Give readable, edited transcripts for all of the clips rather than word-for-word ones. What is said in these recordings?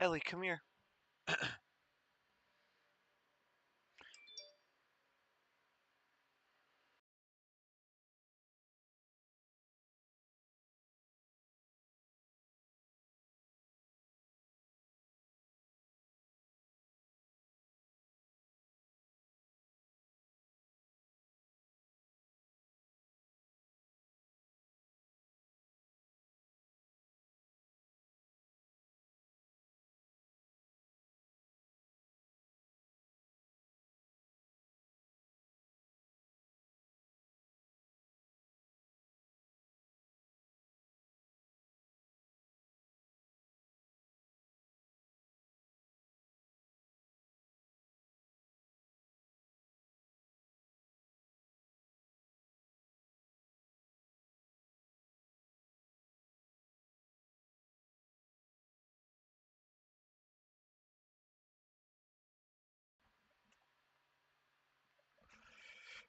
Ellie, come here.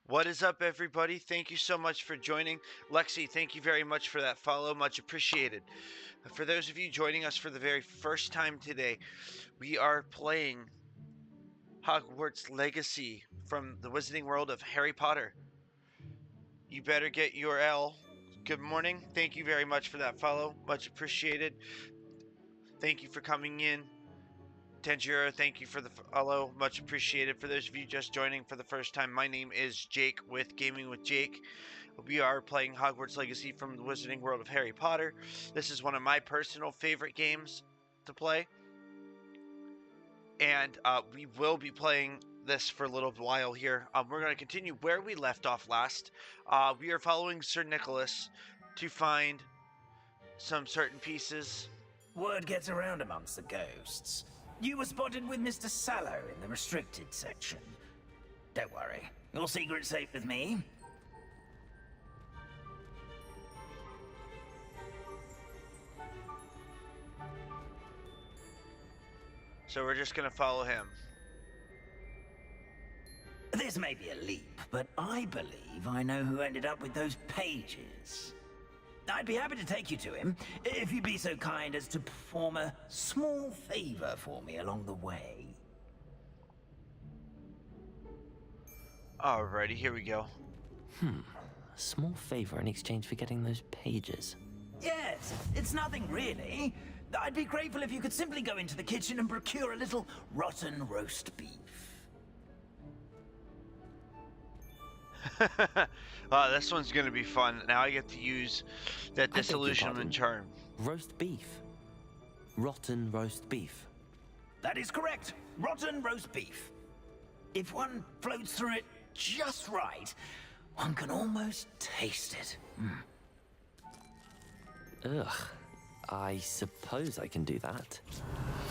What is up, everybody? Thank you so much for joining. Lexi, thank you very much for that follow. Much appreciated. For those of you joining us for the very first time today, we are playing Hogwarts Legacy from the Wizarding World of Harry Potter. You better get your L. Good morning. Thank you very much for that follow. Much appreciated. Thank you for coming in. Tanjiro, thank you for the follow. Much appreciated. For those of you just joining for the first time, my name is Jake with Gaming with Jake. We are playing Hogwarts Legacy from the Wizarding World of Harry Potter. This is one of my personal favorite games to play. And we will be playing this for a little while here. We're going to continue where we left off last. We are following Sir Nicholas to find some certain pieces. Word gets around amongst the ghosts. You were spotted with Mr. Sallow in the restricted section. Don't worry, your secret's safe with me. So we're just going to follow him. This may be a leap, but I believe I know who ended up with those pages. I'd be happy to take you to him, if you'd be so kind as to perform a small favor for me along the way. Alrighty, here we go. A small favor in exchange for getting those pages. Yes, it's nothing really. I'd be grateful if you could simply go into the kitchen and procure a little rotten roast beef. This one's going to be fun. Now I get to use that disillusionment charm. Roast beef. Rotten roast beef. That is correct. Rotten roast beef. If one floats through it just right, one can almost taste it. Ugh. I suppose I can do that.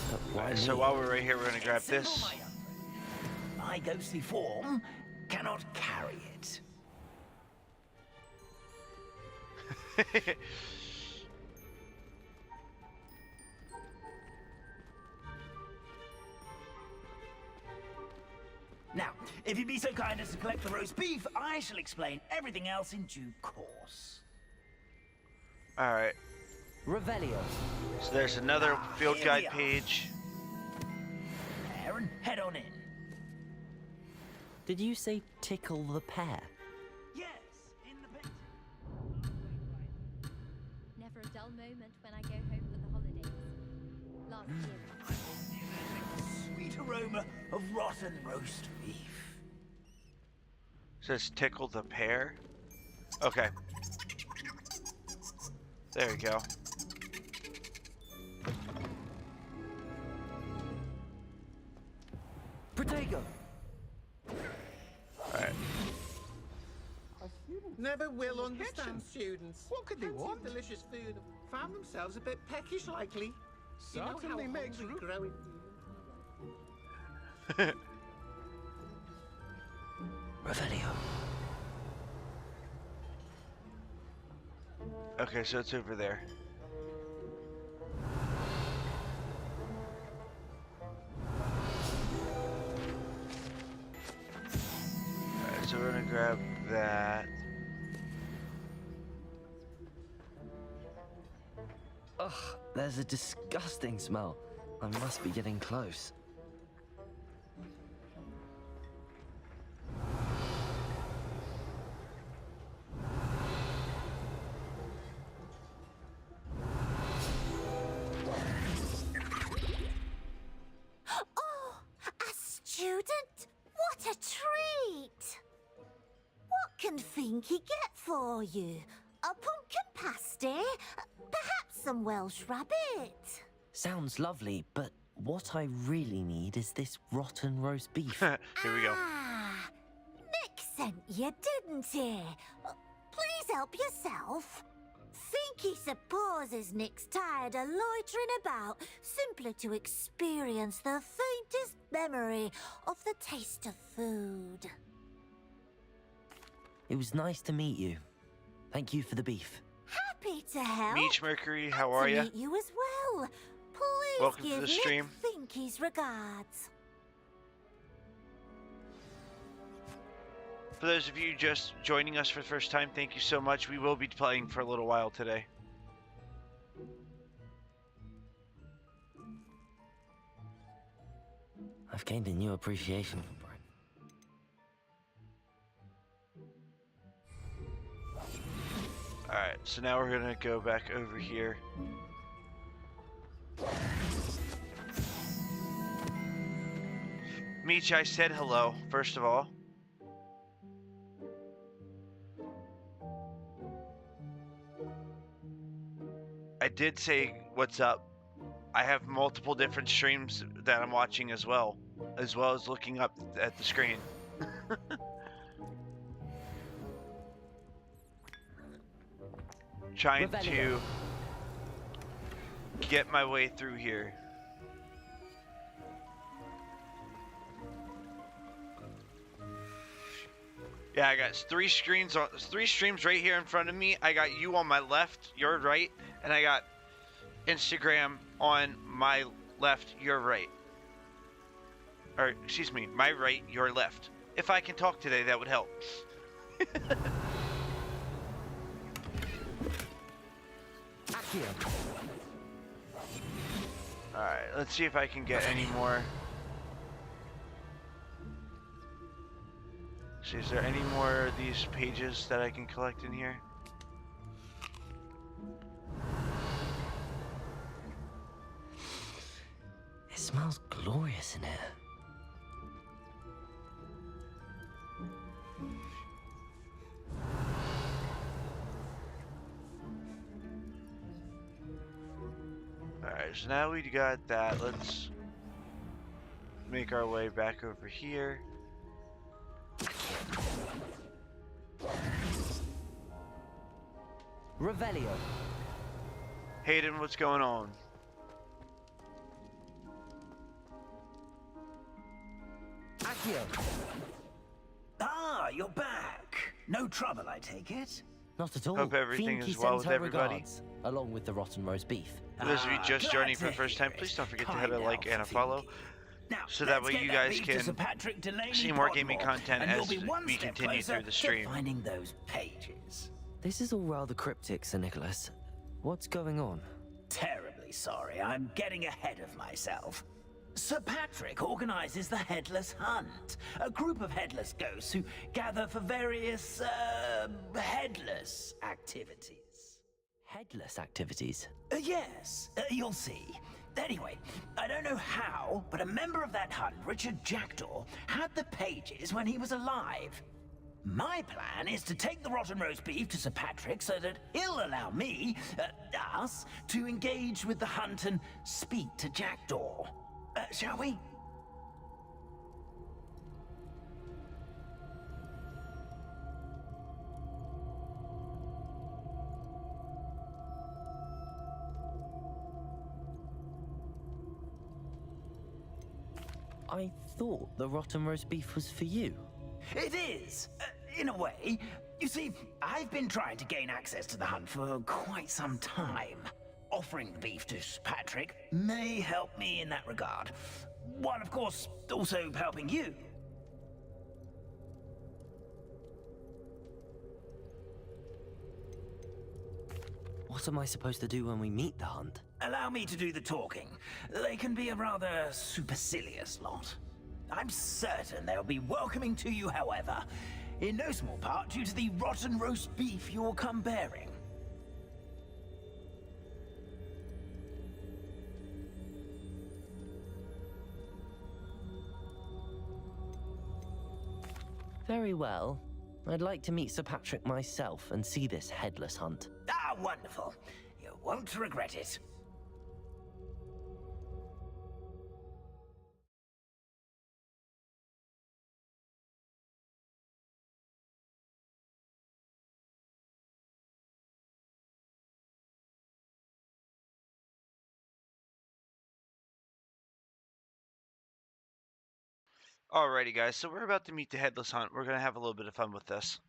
But why So me? while we're right here, we're going to grab Simple, this. my young friend. My ghostly form cannot carry it. Now, if you'd be so kind as to collect the roast beef, I shall explain everything else in due course. Alright, Revelio. so there's another field here guide we are. page. There and head on in. Did you say tickle the pear? Yes, in the pit. Never a dull moment when I go home for the holidays. Last year, Sweet aroma of rotten roast beef. Says tickle the pear. Okay. There we go. Protego. Alright. Never will understand students. What could they want? Delicious food. Found themselves a bit peckish, likely. Certainly makes hungry room. growing. Revelio. Okay, so it's over there. Alright, so we're gonna grab that. Ugh, there's a disgusting smell. I must be getting close. Oh, a student? What a treat! What can Finky get for you? A pumpkin pasty? Perhaps some Welsh rabbit? Sounds lovely, but what I really need is this rotten roast beef. Here we go. Ah, Nick sent you, didn't he? Please help yourself. Finky supposes Nick's tired of loitering about simply to experience the faintest memory of the taste of food. It was nice to meet you. Thank you for the beef. Happy to help. Meech Mercury, how And are to you? meet you as well. Please Welcome to give the Nick stream. Finky's regards. For those of you just joining us for the first time, thank you so much. We will be playing for a little while today. I've gained a new appreciation for bread. Alright, so now we're gonna go back over here. Meech, I said hello, first of all. I did say what's up. I have multiple different streams that I'm watching as well as looking up at the screen. Trying to get my way through here. Yeah, I got three streams right here in front of me. I got you on my left, your right, and I got Instagram on my left, your right. Or, excuse me, my right, your left. If I can talk today, that would help. Alright, let's see if I can get any more. See, is there any more of these pages that I can collect in here? It smells glorious in here. Alright, so now we got that. Let's make our way back over here. Revelio. Hayden, what's going on? Accio. Ah, you're back. No trouble, I take it. Not at all. Hope everything Finky is well sent with her everybody. regards, along with the rotten roast beef. For those of you just glad joining for to the first hear time, it. please don't forget to hit Kind a like elf and a follow, Finky. Now, so that way let's you get that guys beef to can Sir Patrick Delaney see more gaming Podmore, content and you'll as be one we step continue closer through the stream. to finding those pages. This is all rather cryptic, Sir Nicholas. What's going on? Terribly sorry, I'm getting ahead of myself. Sir Patrick organizes the Headless Hunt, a group of headless ghosts who gather for various, headless activities. Headless activities. Yes, you'll see. Anyway, I don't know how, but a member of that hunt, Richard Jackdaw, had the pages when he was alive. My plan is to take the rotten roast beef to Sir Patrick so that he'll allow me, us, to engage with the hunt and speak to Jackdaw. Shall we? I thought the rotten roast beef was for you. It is, in a way. You see, I've been trying to gain access to the hunt for quite some time. Offering the beef to Sir Patrick may help me in that regard. While, of course, also helping you. What am I supposed to do when we meet the hunt? allow me to do the talking. They can be a rather supercilious lot. I'm certain they'll be welcoming to you, however, in no small part due to the rotten roast beef you'll come bearing. Very well. I'd like to meet Sir Patrick myself and see this headless hunt. Ah, wonderful. You won't regret it. Alrighty, guys, so we're about to meet the Headless Hunt. We're going to have a little bit of fun with this.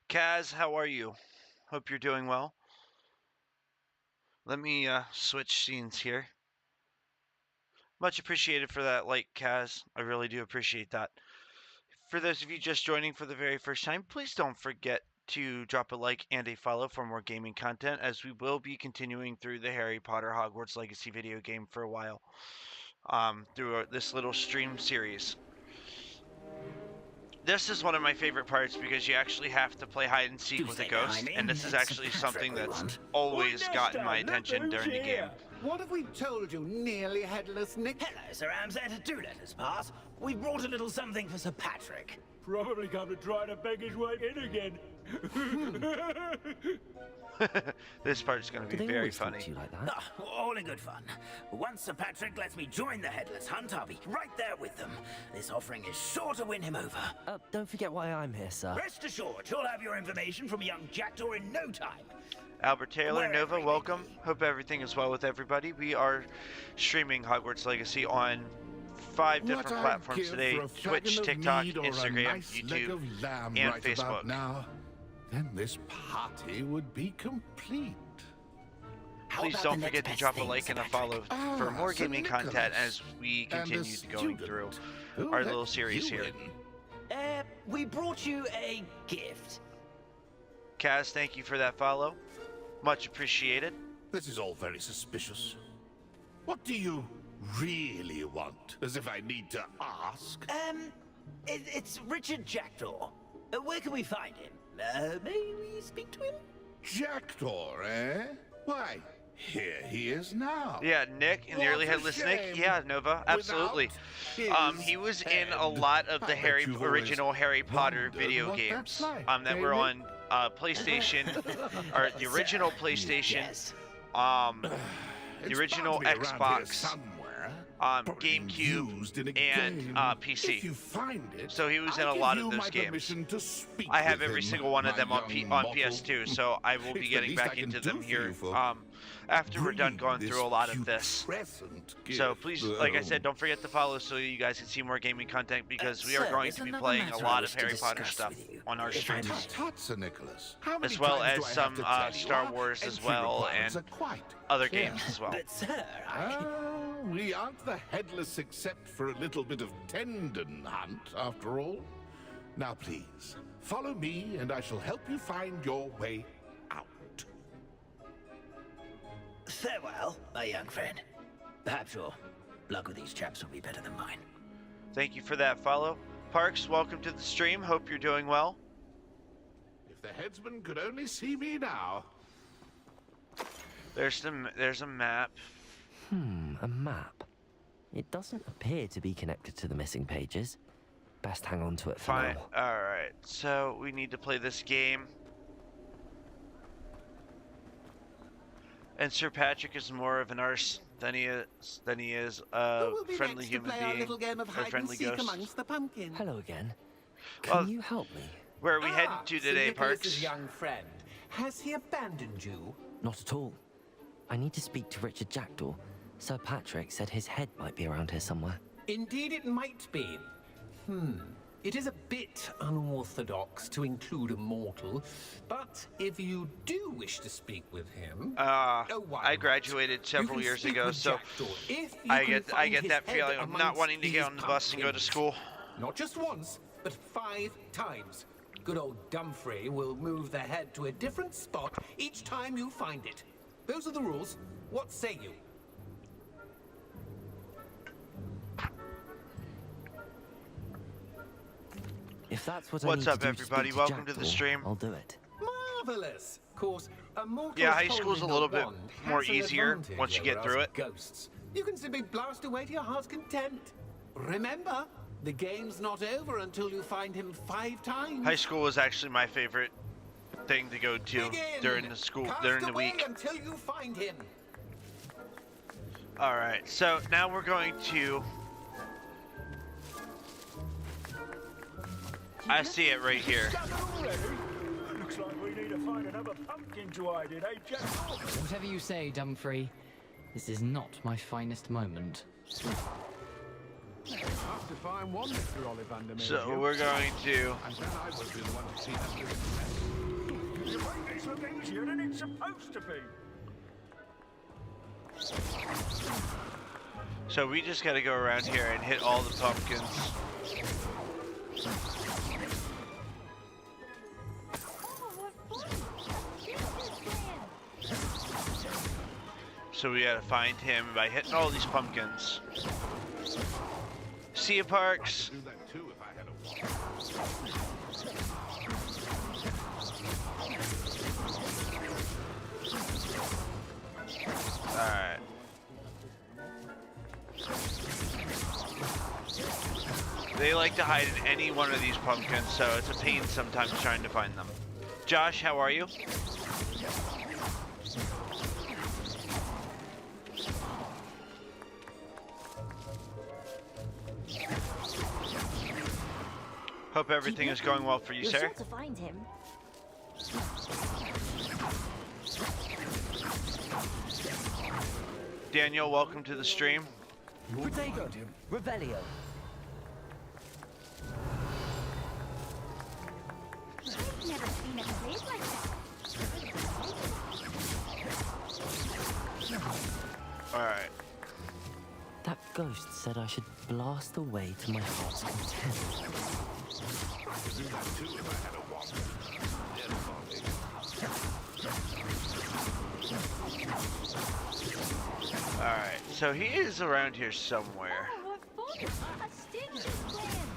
Kaz, how are you? Hope you're doing well. Let me switch scenes here. Much appreciated for that like, Kaz. I really do appreciate that. For those of you just joining for the very first time, please don't forget to drop a like and a follow for more gaming content, as we will be continuing through the Harry Potter Hogwarts Legacy video game for a while through this little stream series. This is one of my favorite parts because you actually have to play hide and seek with a ghost, and this is actually something that's always gotten my attention during the game. What have we told you, nearly headless Nick? Hello, Sir Amset. Do let us pass. We brought a little something for Sir Patrick. Probably come to try to beg his way in again. This part is going to Do be they very always talk funny. to you like that? Ah, all in good fun. Once Sir Patrick lets me join the Headless Hunt, I'll be right there with them. This offering is sure to win him over. Don't forget why I'm here, sir. Rest assured, you'll have your information from a young Jackdaw in no time. Albert Taylor, Wherever Nova, he may welcome. be. Hope everything is well with everybody. We are streaming Hogwarts Legacy on 5 different What I'd platforms give today: for a Twitch, flagon of TikTok, mead or a Instagram, nice leg YouTube, of lamb and right Facebook. about now, then this party would be complete. How Please about don't the forget next to drop best a thing, like Sir and a Patrick? follow for more Sir gaming Nicholas. content as we And a continue going through student who our let little series you here. in. We brought you a gift. Kaz, thank you for that follow. Much appreciated. This is all very suspicious. What do you really want? As if I need to ask. It's Richard Jackdaw. Where can we find him? May we speak to him? Jackdaw, eh? Why, here he is now. Yeah, Nick and Nearly What a Headless Nick. shame. Yeah, Nova, absolutely. Without his He was in a hand. lot of I the bet you've always original Harry Potter wondered video what games that's like, that eh, were Nick? on PlayStation, or the original PlayStation, Yes. the It's original bound to be around here Xbox, somewhere. GameCube, Used in a and game. PC. If you find it, So he was in I'll a give lot you of those my games. permission to speak I have with every him, single one of my them on young on mortal. PS2, so I will be It's the getting least I back can into do them for here you, folk. after we're done Bring going this through a lot of this. putrescent So gift, please, like I said, though. don't forget to follow so you guys can see more gaming content, because we are Sir, going there's to be another playing a matter lot I of wish to Harry Potter discuss stuff with you, on our if I streams, may. Tut, tut, Sir Nicholas. How many as well times as do I have some to tell you? Star Our Wars as entry well, requirements and are quite other clear. games as well. But, sir, I... We aren't the headless except for a little bit of tendon hunt, after all. Now, please, follow me, and I shall help you find your way out. Farewell, my young friend. Perhaps your luck with these chaps will be better than mine. Thank you for that follow. Parks, welcome to the stream. Hope you're doing well. If the headsman could only see me now. There's a map. A map. It doesn't appear to be connected to the missing pages. Best hang on to it for Fine. now. All right. So we need to play this game. And Sir Patrick is more of an arse than he is a Who will be friendly next to human play our being little game of or hide and friendly seek ghost. amongst the pumpkins? Hello again. Well, Can you help me? Where are we heading to Sir today, Nicholas's Parks? young friend. Has he abandoned you? Not at all. I need to speak to Richard Jackdaw. Sir Patrick said his head might be around here somewhere. Indeed it might be. It is a bit unorthodox to include a mortal, but if you do wish to speak with him... why I not? graduated You several can years speak ago, with so Jackdaw if you I can get find that his feeling head of not amongst wanting to get these on the bus and go to pumpkins. school. Not just once, but 5 times. Good old Dumfrey will move the head to a different spot each time you find it. Those are the rules. What say you? If that's what What's I up, need to do everybody? To Welcome to the Jackdaw, stream. I'll do it. Marvelous. Of course, a mortal Yeah, high school's a holding little bit wand more has an easier advantage once you over get through us it. Ghosts. You can simply blast away to your heart's content. Remember, the game's not over until you find him 5 times. High school was actually my favorite thing to go to during the week. Until you find him. All right, so now we're going to. I see it right here. Looks like we need to find another pumpkin to hide in, eh, Jack? Whatever you say, Dumfrey. This is not my finest moment. Have to find one, Mr. Ollivander. So we're going to. And then I will be the one to see that. You make this look easier than it's supposed to be. So we just got to go around here and hit all the pumpkins. So we got to find him by hitting all these pumpkins. See you, Parks. Do that too if I had a wand. Alright. They like to hide in any one of these pumpkins, so it's a pain sometimes trying to find them. Josh, how are you? Hope everything is going well for you, sir. You're sure to find him. Daniel, welcome to the stream. Protego, Revelio. I've never seen it played like that. Alright. That ghost said I should blast away to my heart's content. Do that too if I had a wand. Alright, so he is around here somewhere. Oh, what fun! A stingy plan.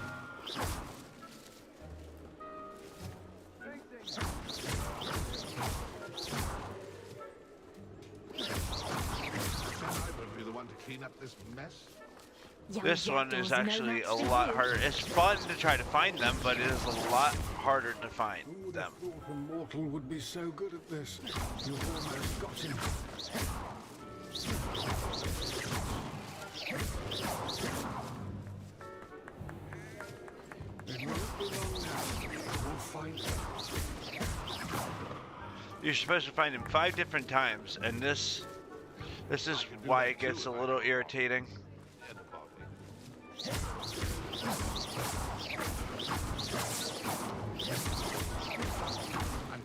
I will be the one to clean up this mess. This one is actually a lot harder. It's fun to try to find them, but it is a lot harder to find them. Thought a mortal would be so good at this. You've almost got him. It won't be long now. We'll find him. You're supposed to find him 5 different times, and this is why it gets a little irritating. And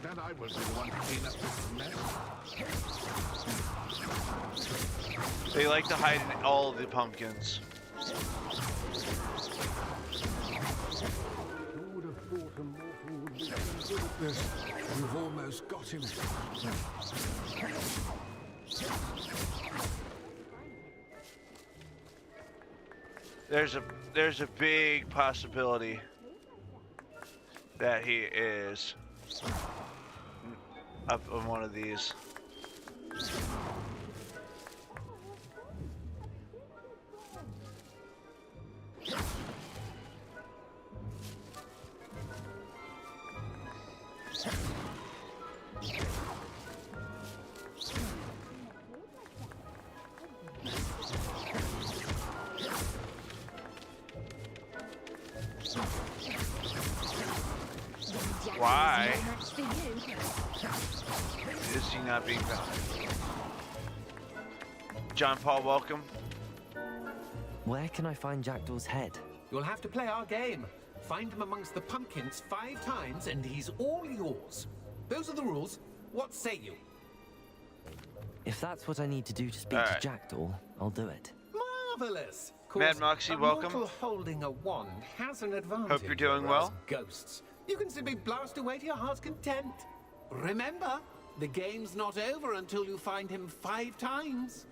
then I will be the one to clean up this mess. They like to hide in all of the pumpkins. Who would have thought a mortal would be so good at this? You've almost got him. There's a big possibility that he is up on one of these. Why is he not being found? John Paul, welcome. Where can I find Jackdaw's head? You'll have to play our game. Find him amongst the pumpkins 5 times and he's all yours. Those are the rules. What say you? If that's what I need to do to speak to Jackdaw, I'll do it. Marvelous! Of course, Mad Moxie, a welcome. mortal holding a wand has an advantage. Hope you're doing over well. us ghosts. You can simply blast away to your heart's content. Remember, the game's not over until you find him 5 times.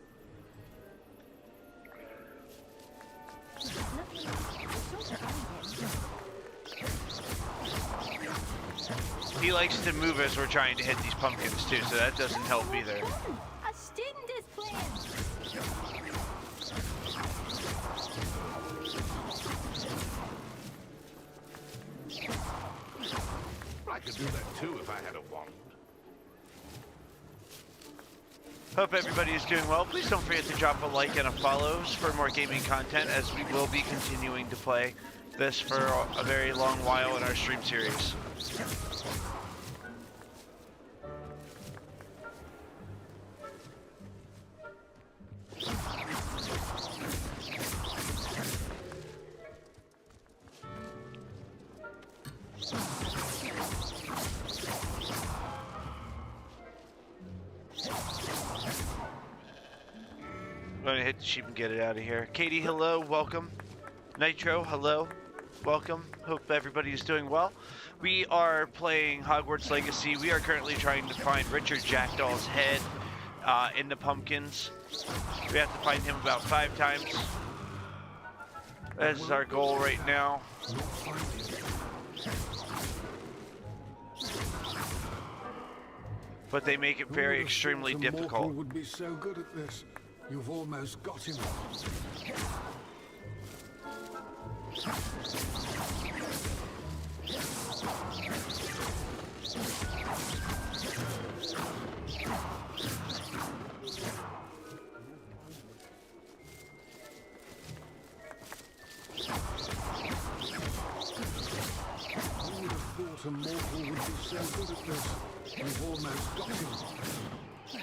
He likes to move as we're trying to hit these pumpkins too, so that doesn't help either. A student is playing. I could do that too if I had a wand. Hope everybody is doing well. Please don't forget to drop a like and a follows for more gaming content, as we will be continuing to play this for a very long while in our stream series. I'm gonna hit the sheep and get it out of here. Katie, hello, welcome. Nitro, hello, welcome. Hope everybody is doing well. We are playing Hogwarts Legacy. We are currently trying to find Richard Jackdaw's head in the pumpkins. We have to find him about 5 times. That is our goal right now. But they make it very extremely difficult. Would be so good at this. You've almost got him. Who would have thought a mortal would be so good at this? You've almost got him.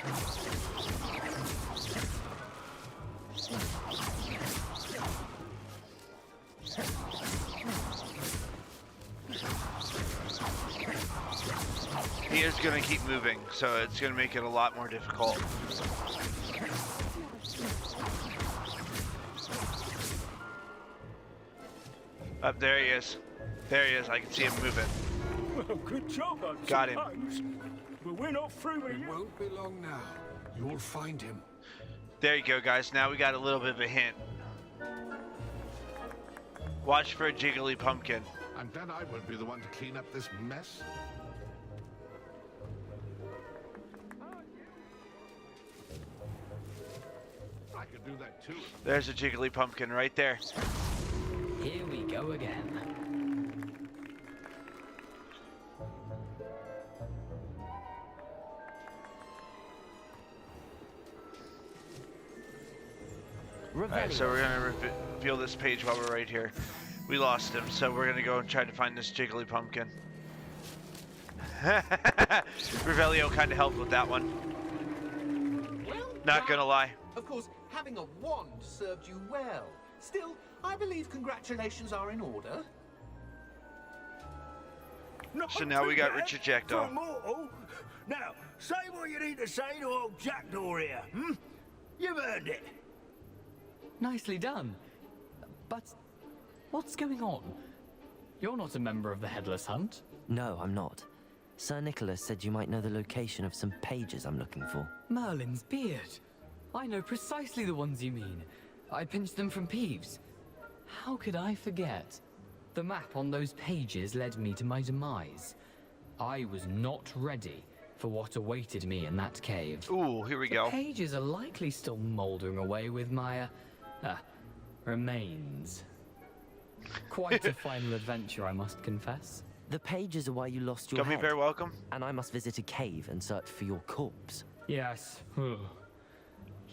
He is going to keep moving, so it's going to make it a lot more difficult. Up there he is. There he is. I can see him moving. Well, good job, I Got him. suppose. But we're not through It yet. won't be long now. You'll find him. There you go, guys. Now we got a little bit of a hint. Watch for a jiggly pumpkin. I'm glad I won't be the one to clean up this mess. I could do that too. There's a jiggly pumpkin right there. Here we go again. Alright, so we're gonna reveal this page while we're right here. We lost him, so we're gonna go and try to find this jiggly pumpkin. Revelio kind of helped with that one. Well Not gonna done. lie. Of course, having a wand served you well. Still, I believe congratulations are in order. Not So now we too got bad Richard for Jackdaw. a mortal. Now, say what you need to say to old Jackdaw here, hmm? You've earned it. Nicely done. But what's going on? You're not a member of the Headless Hunt. No, I'm not. Sir Nicholas said you might know the location of some pages I'm looking for. Merlin's beard. I know precisely the ones you mean. I pinched them from Peeves. How could I forget? The map on those pages led me to my demise. I was not ready for what awaited me in that cave. Ooh, here we The go. pages are likely still mouldering away with my, remains. Quite a final adventure, I must confess. The pages are why you lost your Gummy head. Bear, welcome. And I must visit a cave and search for your corpse. Yes.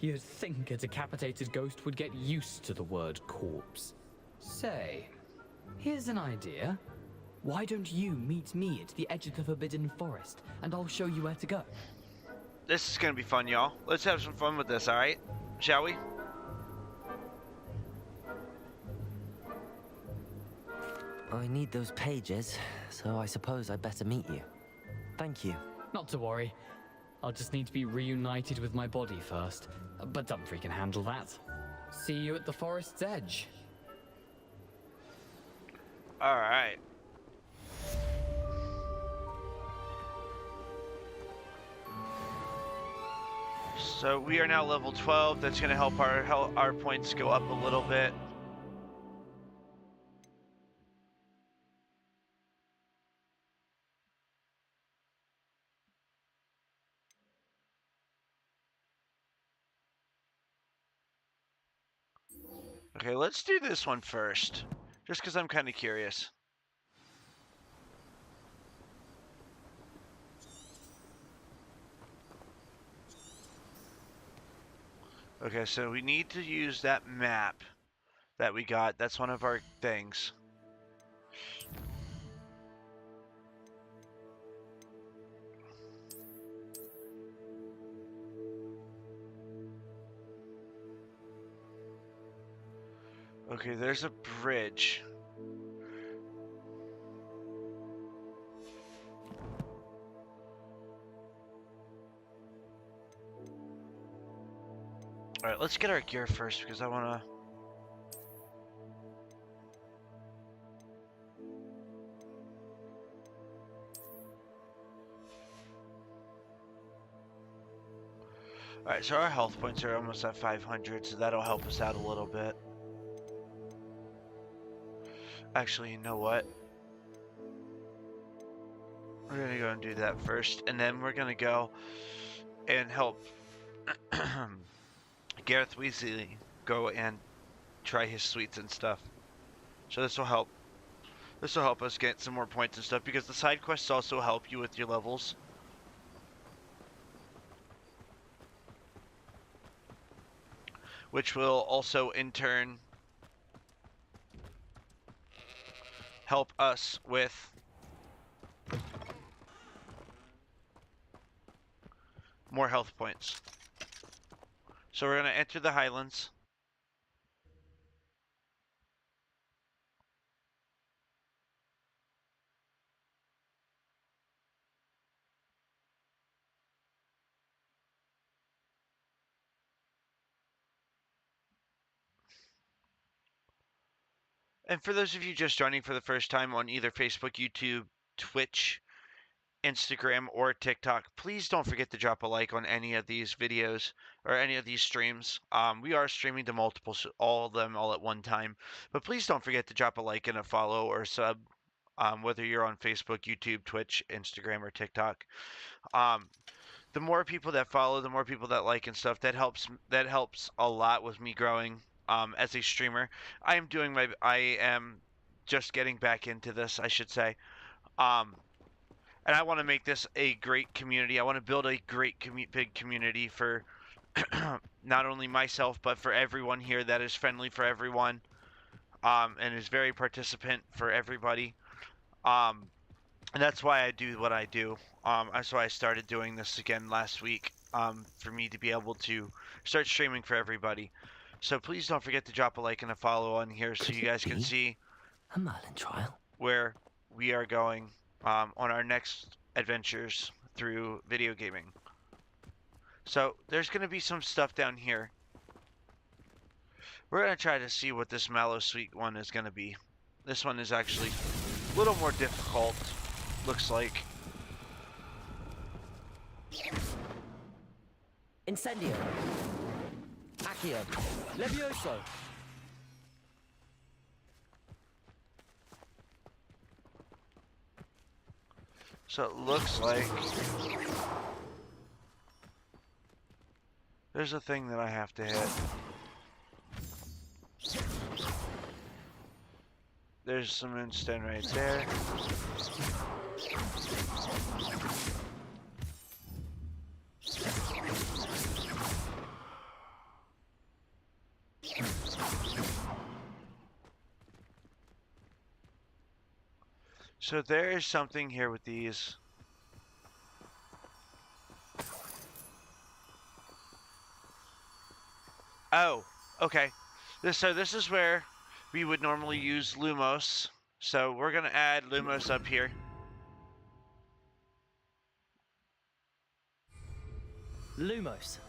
You'd think a decapitated ghost would get used to the word corpse. Say, here's an idea. Why don't you meet me at the edge of the Forbidden Forest, and I'll show you where to go? This is gonna be fun, y'all. Let's have some fun with this, alright? Shall we? I need those pages, so I suppose I'd better meet you. Thank you. Not to worry. I'll just need to be reunited with my body first. But Dumfrey can handle that. See you at the forest's edge. Alright. So we are now level 12. That's going to help our points go up a little bit. Okay, let's do this one first, just because I'm kind of curious. Okay, so we need to use that map that we got. That's one of our things. Okay, there's a bridge. Alright, let's get our gear first because I want to... Alright, so our health points are almost at 500, so that'll help us out a little bit. Actually, you know what? We're going to go and do that first, and then we're going to go and help Gareth Weasley go and try his sweets and stuff. So this will help. This will help us get some more points and stuff, because the side quests also help you with your levels. Which will also, in turn, help us with more health points. So we're going to enter the Highlands. And for those of you just joining for the first time on either Facebook, YouTube, Twitch, Instagram, or TikTok, please don't forget to drop a like on any of these videos or any of these streams. We are streaming to multiple, all of them all at one time, but please don't forget to drop a like and a follow or sub, whether you're on Facebook, YouTube, Twitch, Instagram, or TikTok. The more people that follow, the more people that like and stuff, that helps a lot with me growing as a streamer. I am just getting back into this, I should say. And I want to make this a great community. I want to build a great big community for not only myself, but for everyone here that is friendly for everyone, and is very participant for everybody. And that's why I do what I do. That's why I started doing this again last week, for me to be able to start streaming for everybody. So please don't forget to drop a like and a follow on here so you guys can see a Merlin trial where we are going on our next adventures through video gaming. So there's going to be some stuff down here. We're going to try to see what this Mallow Sweet one is going to be. This one is actually a little more difficult, looks like. Incendio. Accio. Levioso. So it looks like there's a thing that I have to hit. There's some moonstone right there. So there is something here with these. Oh, okay. So this is where we would normally use Lumos. So we're going to add Lumos up here. Lumos.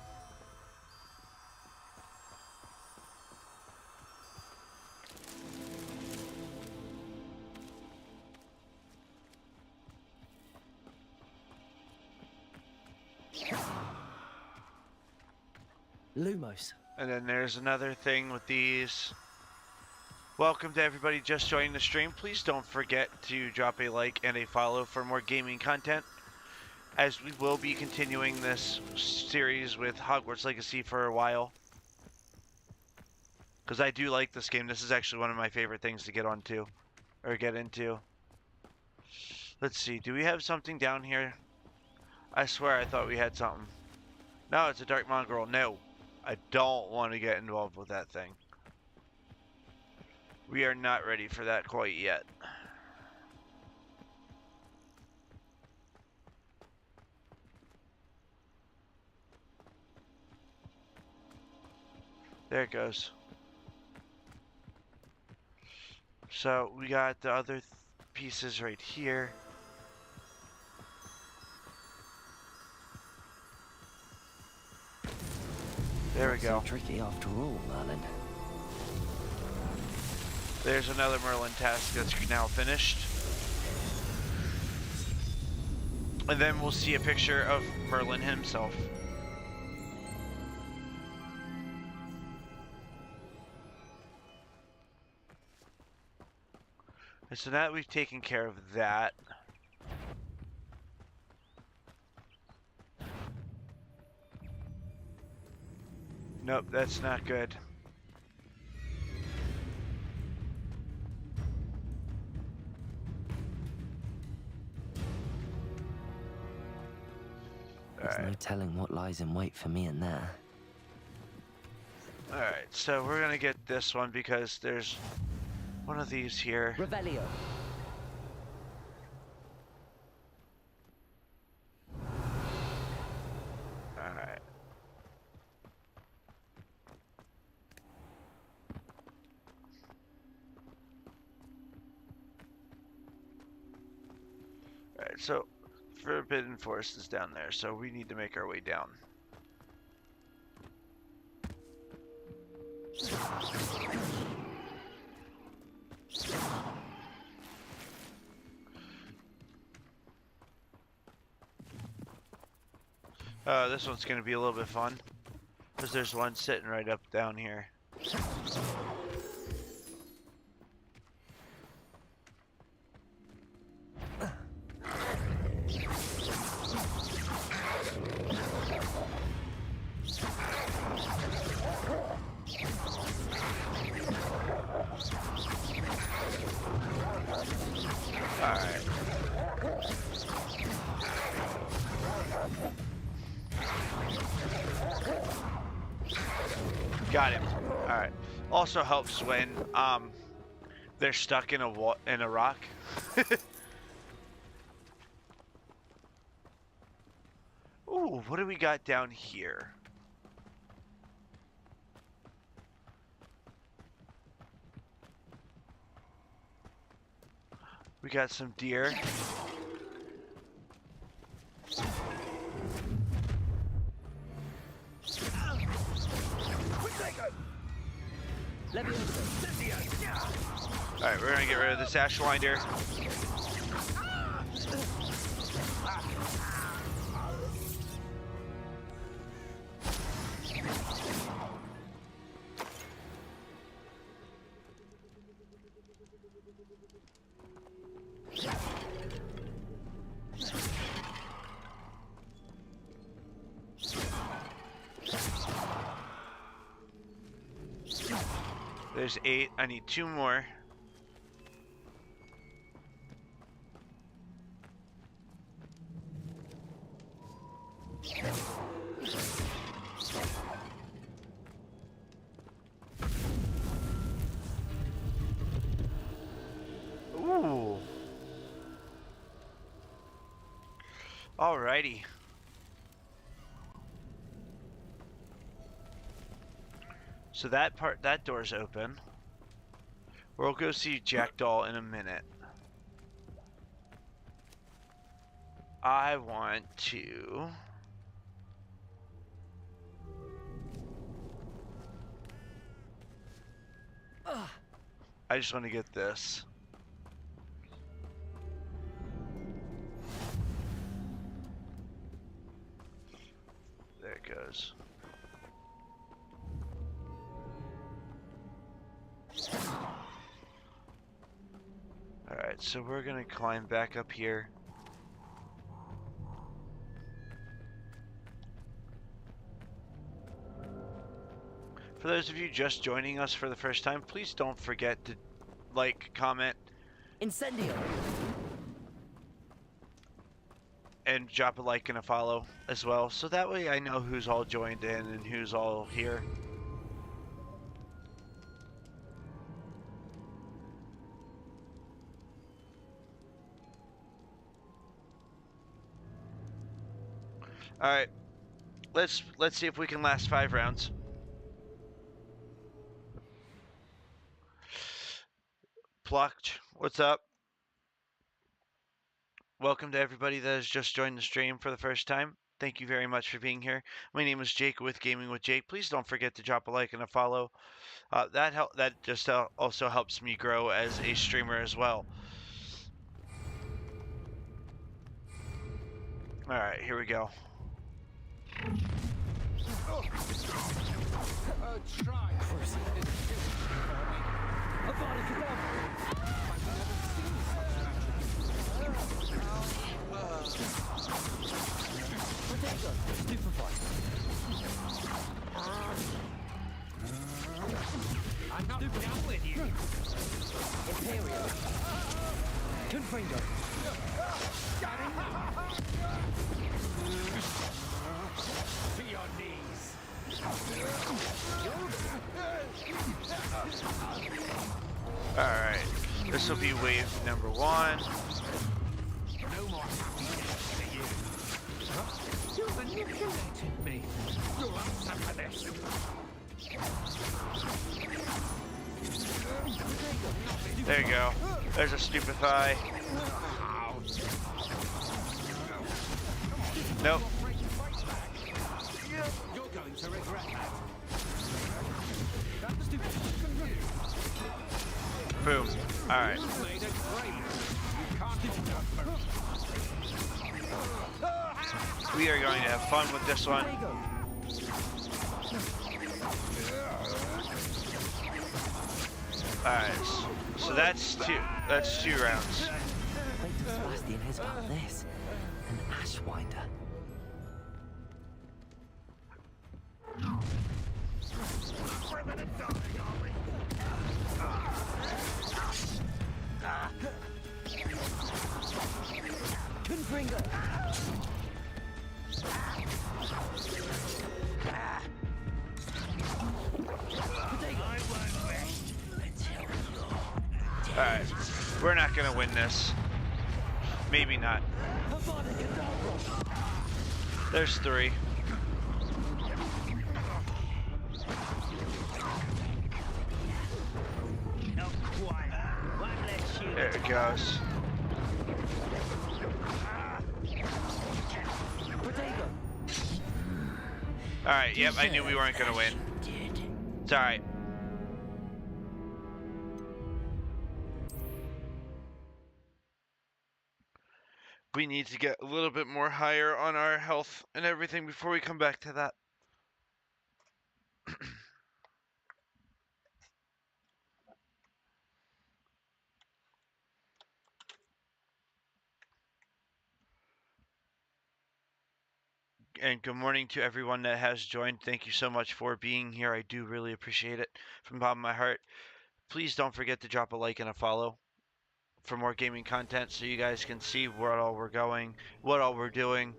Lumos. And then there's another thing with these. Welcome to everybody just joining the stream. Please don't forget to drop a like and a follow for more gaming content, as we will be continuing this series with Hogwarts Legacy for a while. Because I do like this game. This is actually one of my favorite things to get onto, or get into. Let's see, do we have something down here? I swear I thought we had something. No, it's a dark mongrel. No, I don't want to get involved with that thing. We are not ready for that quite yet. There it goes. So we got the other pieces right here. There we go. So tricky after all, Merlin. There's another Merlin task that's now finished. And then we'll see a picture of Merlin himself. And so now that we've taken care of that, nope, that's not good. There's no telling what lies in wait for me in there. Alright, so we're gonna get this one because there's one of these here. Revelio. Alright. Alright, so Forbidden Forest is down there, so we need to make our way down. This one's going to be a little bit fun, because there's one sitting right up down here. Alright. Got him. Alright. Also helps when they're stuck in a rock. Ooh, what do we got down here? We got some deer. Alright, we're gonna get rid of this Ashwinder. There's 8. I need 2 more. Ooh. Alrighty. So that door's open. We'll go see Jackdaw in a minute. I want to... I just want to get this. There it goes. Alright, so we're gonna climb back up here. For those of you just joining us for the first time, please don't forget to like, comment, Incendio! and drop a like and a follow as well, so that way I know who's all joined in and who's all here. All right, let's see if we can last 5 rounds. Plucked, what's up? Welcome to everybody that has just joined the stream for the first time. Thank you very much for being here. My name is Jake with Gaming with Jake. Please don't forget to drop a like and a follow. That just also helps me grow as a streamer as well. All right, here we go. Try. I'm not done with you. Imperial. Confringo. To your knees. Alright, this will be wave number 1. No more happiness for you. You manipulated me. You'll answer for this. There you go. There's a stupefy. Nope. You're going to regret that. Boom. Alright. You made a great. You can't We are going to have fun with this one. Alright, so that's two rounds. Wait till Sebastian hears about this. An Ashwinder. Confringo. Alright, we're not gonna win this. Maybe not. There's 3. There it goes. Alright, yep, I knew we weren't gonna win. It's alright. We need to get a little bit more higher on our health and everything before we come back to that. And good morning to everyone that has joined. Thank you so much for being here. I do really appreciate it from the bottom of my heart. Please don't forget to drop a like and a follow for more gaming content so you guys can see where all we're going, what all we're doing.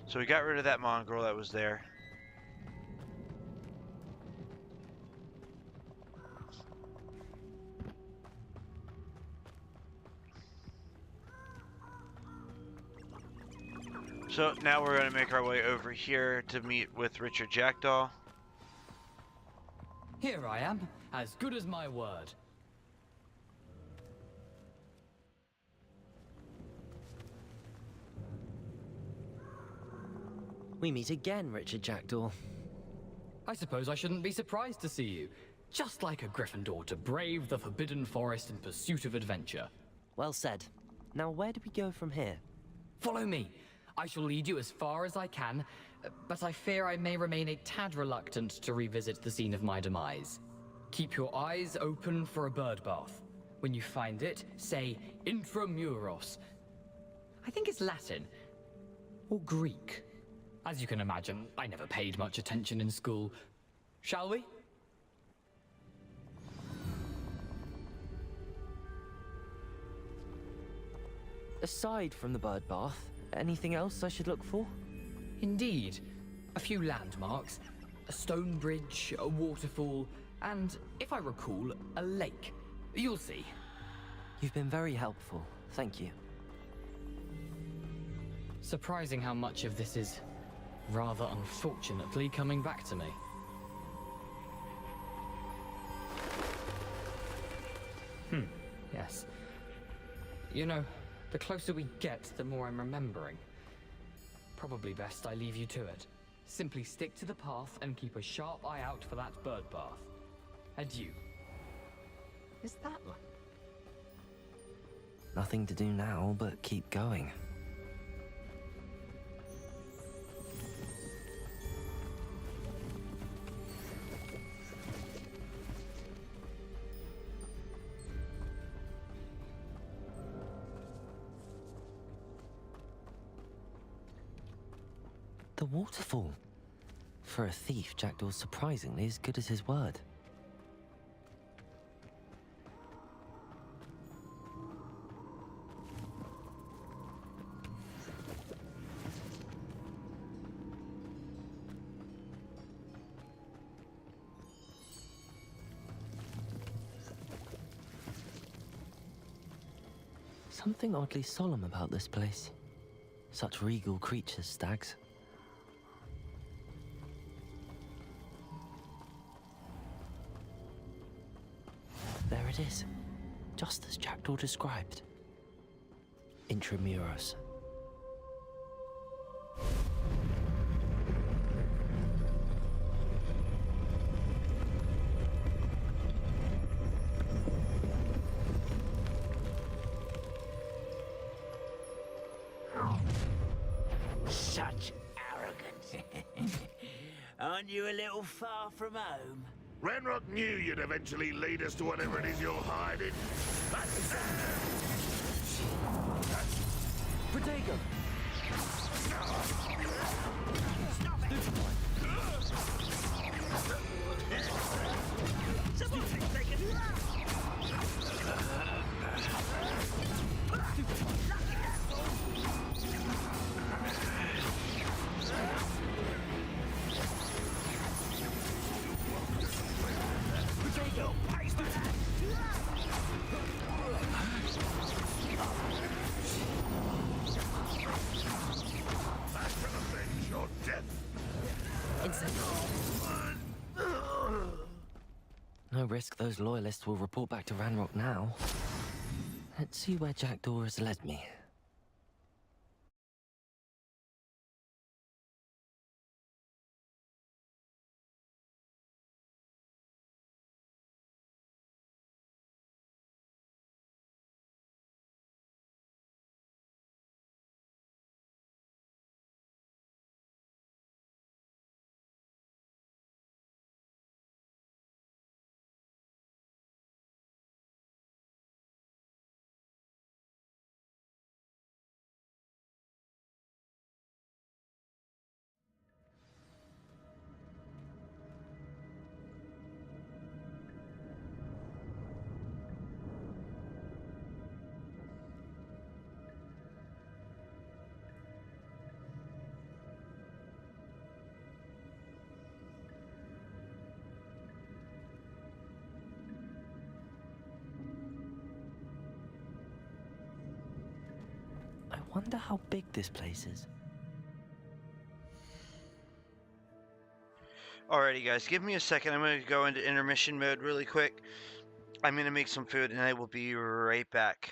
So we got rid of that mongrel that was there. So now we're going to make our way over here to meet with Richard Jackdaw. Here I am, as good as my word. We meet again, Richard Jackdaw. I suppose I shouldn't be surprised to see you. Just like a Gryffindor to brave the Forbidden Forest in pursuit of adventure. Well said. Now where do we go from here? Follow me. I shall lead you as far as I can, but I fear I may remain a tad reluctant to revisit the scene of my demise. Keep your eyes open for a bird bath. When you find it, say intramuros. I think it's Latin. Or Greek. As you can imagine, I never paid much attention in school. Shall we? Aside from the bird bath, anything else I should look for? Indeed. A few landmarks. A stone bridge, a waterfall, and, if I recall, a lake. You'll see. You've been very helpful. Thank you. Surprising how much of this is, rather unfortunately, coming back to me. Yes. You know, the closer we get, the more I'm remembering. Probably best I leave you to it. Simply stick to the path and keep a sharp eye out for that bird bath. Adieu. Is that one? Nothing to do now but keep going. The waterfall. For a thief, Jackdaw's surprisingly as good as his word. Something oddly solemn about this place. Such regal creatures, stags. There it is, just as Jackdaw described. Intramuros. Such arrogance. Aren't you a little far from home? Ranrock knew you'd eventually lead us to whatever it is you're hiding. Protego! No risk those loyalists will report back to Ranrock now. Let's see where Jackdaw has led me. I wonder how big this place is. Alrighty, guys, give me a second. I'm going to go into intermission mode really quick. I'm going to make some food, and I will be right back.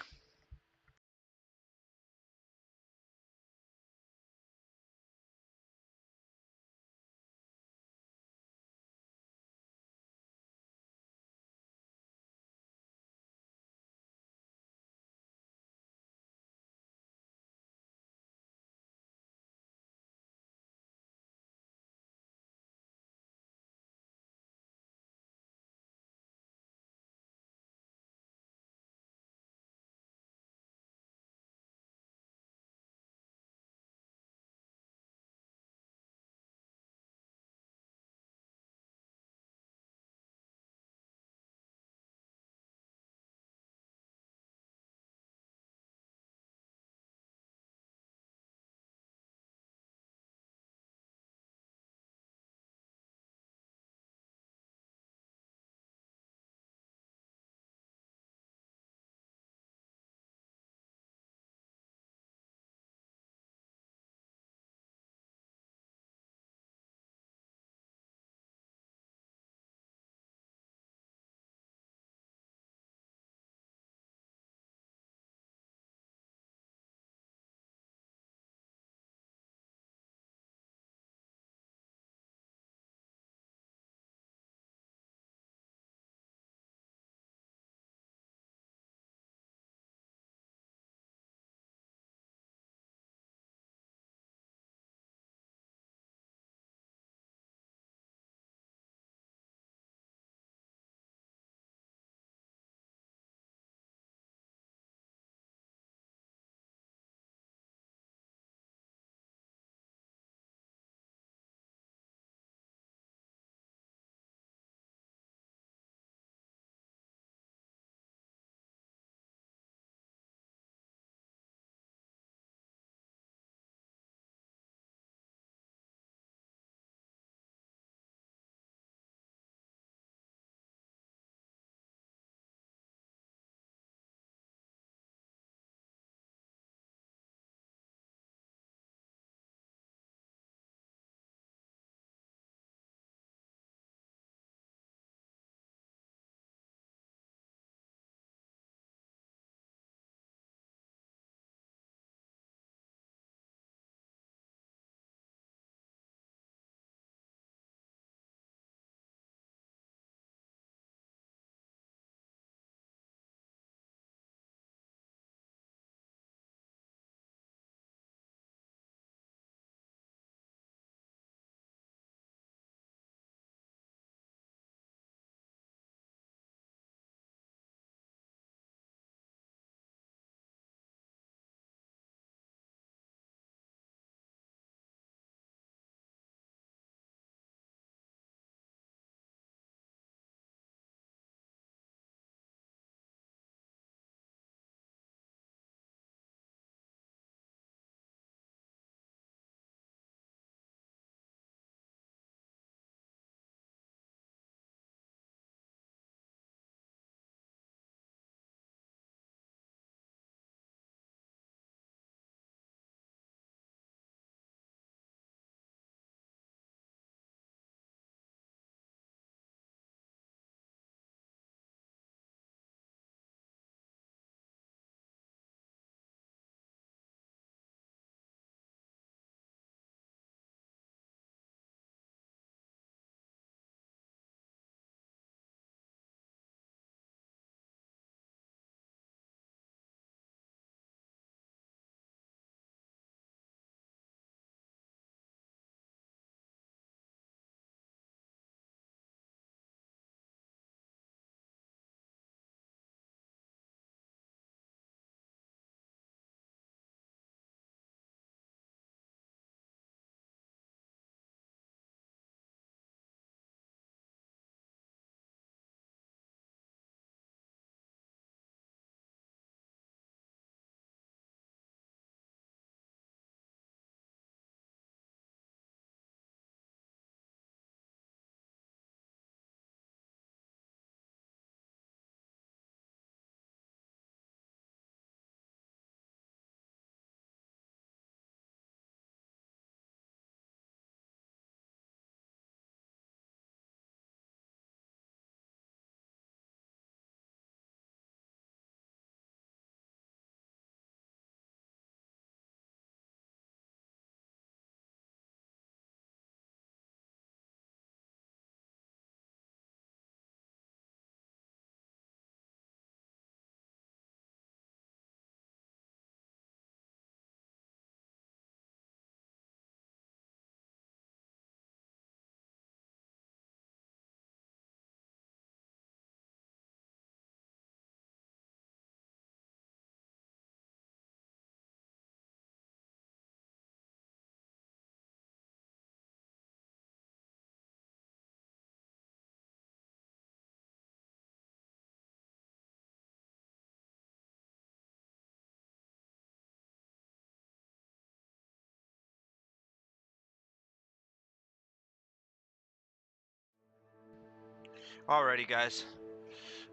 Alrighty, guys.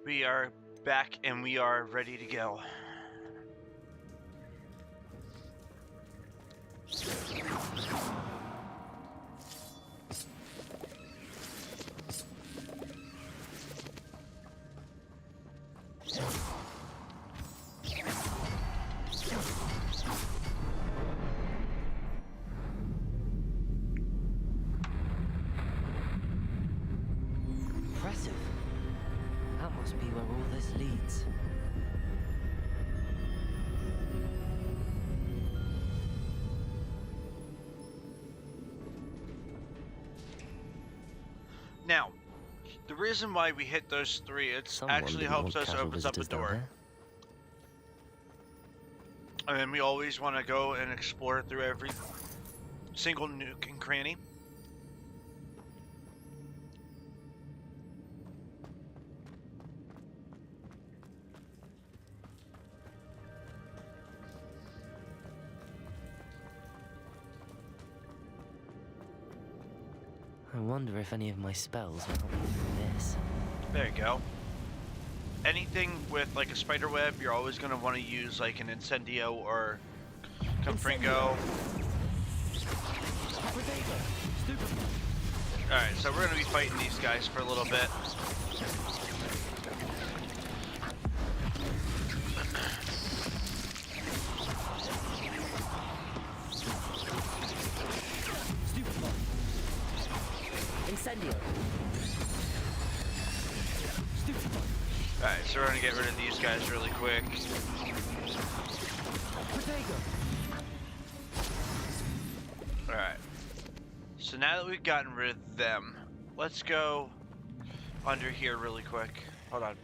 We are back and we are ready to go. Impressive. That must be where all this leads. Now, the reason why we hit those three, it Someone actually didn't helps want us casual opens up a visitors down door. here. And then we always want to go and explore through every single nook and cranny. I wonder if any of my spells will help me through this. There you go. Anything with like a spider web, you're always going to want to use like an incendio or confringo. Alright, so we're going to be fighting these guys for a little bit. Incendio. Alright, so we're going to get rid of these guys really quick. Alright. So now that we've gotten rid of them, let's go under here really quick. Hold on.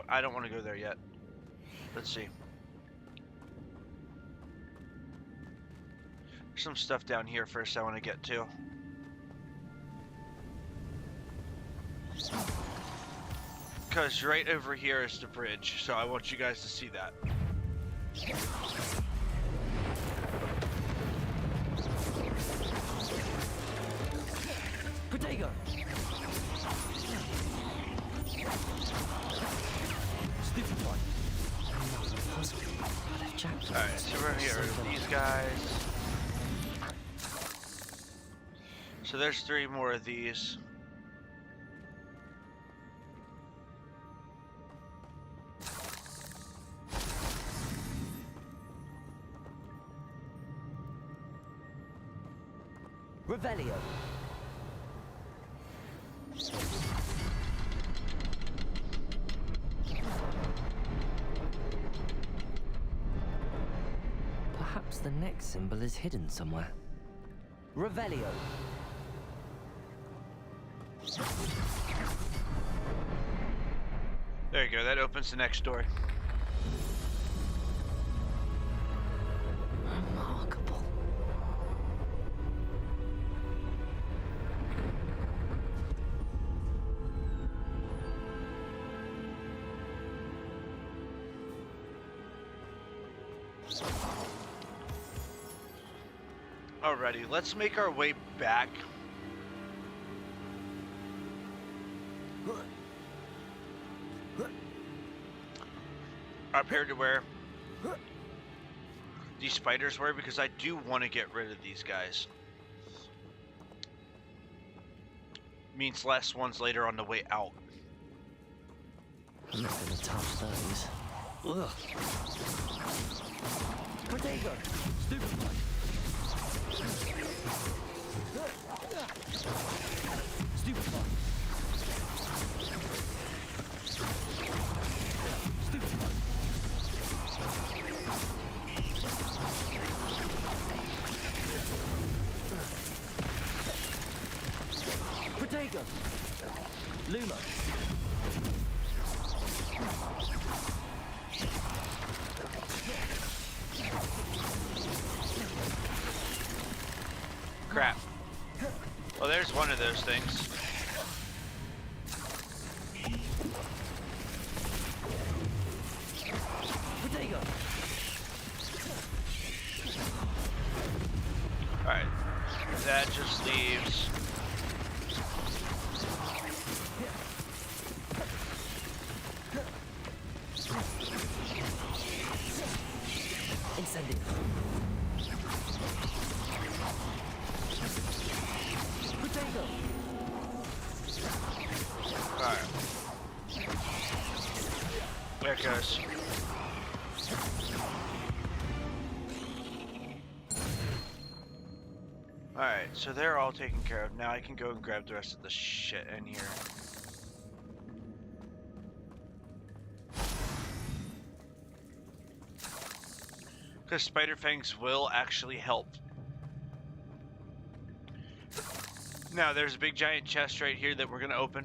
I don't want to go there yet. Let's see. There's some stuff down here first I want to get to. Because right over here is the bridge, so I want you guys to see that. Protego. Stupid one. Alright, so we're here with these guys. So there's 3 more of these. Revelio. Perhaps the next symbol is hidden somewhere. Revelio. There you go, that opens the next door. Remarkable. Alrighty, let's make our way back. Up here to where these spiders were, because I do want to get rid of these guys. Means less ones later on the way out. I'm not gonna touch those. Ugh. Protego. Stupid one. Stupid one. Stupid one. Protego. Luma. Crap. Well, there's one of those things. Protego. Alright. That just leaves Incendio. Potato. Alright. There it goes. Alright, so they're all taken care of. Now I can go and grab the rest of the shit in here. Because spider fangs will actually help. Now there's a big giant chest right here that we're gonna open.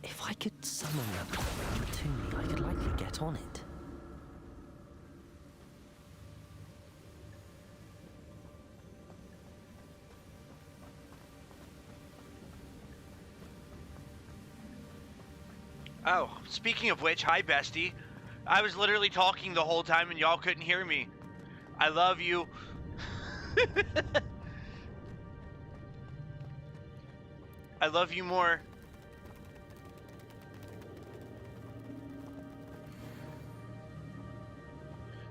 If I could summon that program to me, I could likely get on it. Oh, speaking of which, hi bestie. I was literally talking the whole time and y'all couldn't hear me. I love you. I love you more.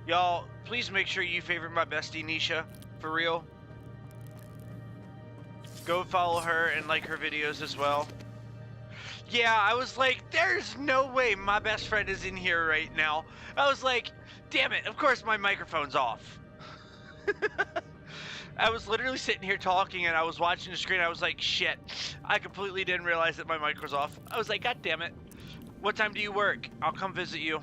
Y'all, please make sure you favorite my bestie Nisha, for real. Go follow her and like her videos as well. Yeah, I was like, there's no way my best friend is in here right now. I was like, damn it, of course my microphone's off. I was literally sitting here talking and I was watching the screen. I was like, shit, I completely didn't realize that my mic was off. I was like, god damn it. What time do you work? I'll come visit you.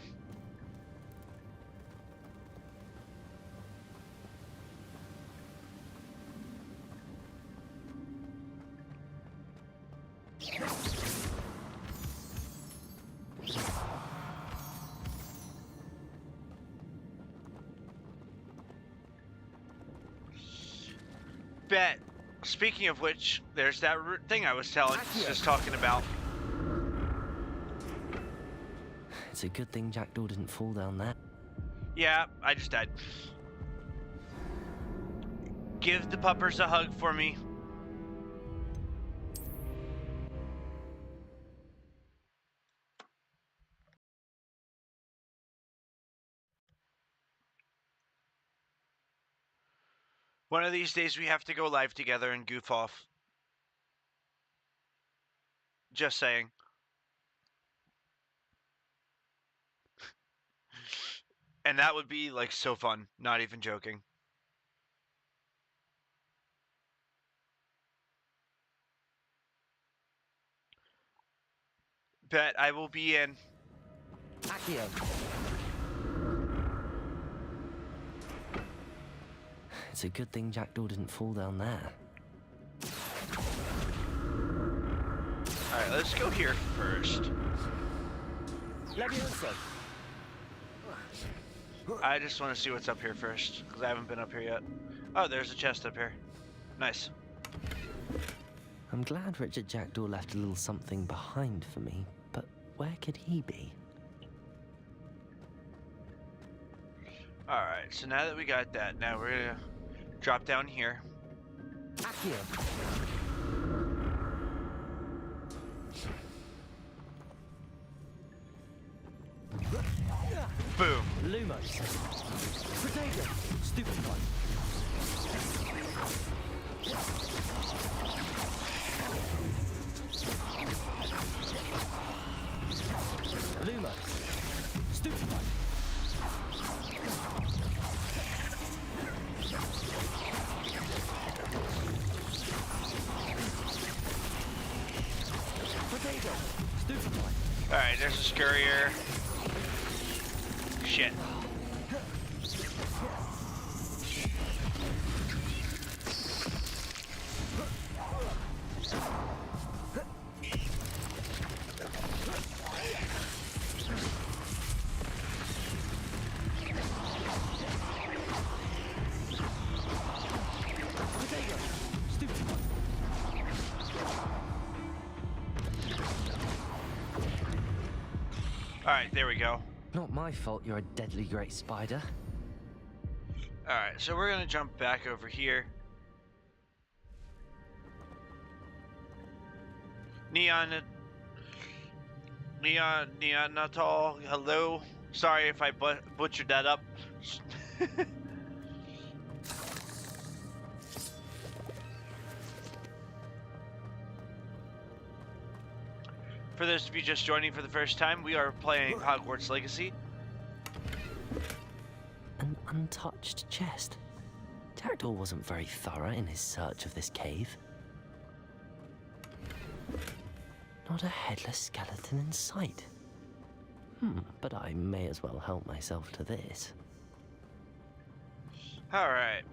Bet. Speaking of which, there's that thing I was just talking about. It's a good thing Jackdaw didn't fall down there. Yeah, I just died. Give the puppers a hug for me. One of these days we have to go live together and goof off. Just saying. And that would be like so fun, not even joking. Bet I will be in. Accio. It's a good thing Jackdaw didn't fall down there. Alright, let's go here first. Levioso. I just want to see what's up here first, because I haven't been up here yet. Oh, there's a chest up here. Nice. I'm glad Richard Jackdaw left a little something behind for me, but where could he be? Alright, so now that we got that, now we're gonna drop down here. Accio. Boom. Lumos. Protego. Stupid one. Lumos. Stupid one. Potato. Stupid one. Alright, there's a scurrier. Shit. Potato. Stupid one. Alright, there we go. Not my fault you're a deadly great spider. Alright, so we're gonna jump back over here. Neonatal, hello. Sorry if I butchered that up. For those of you just joining for the first time, we are playing Hogwarts Legacy. An untouched chest. Jackdaw wasn't very thorough in his search of this cave. Not a headless skeleton in sight. But I may as well help myself to this. Alright.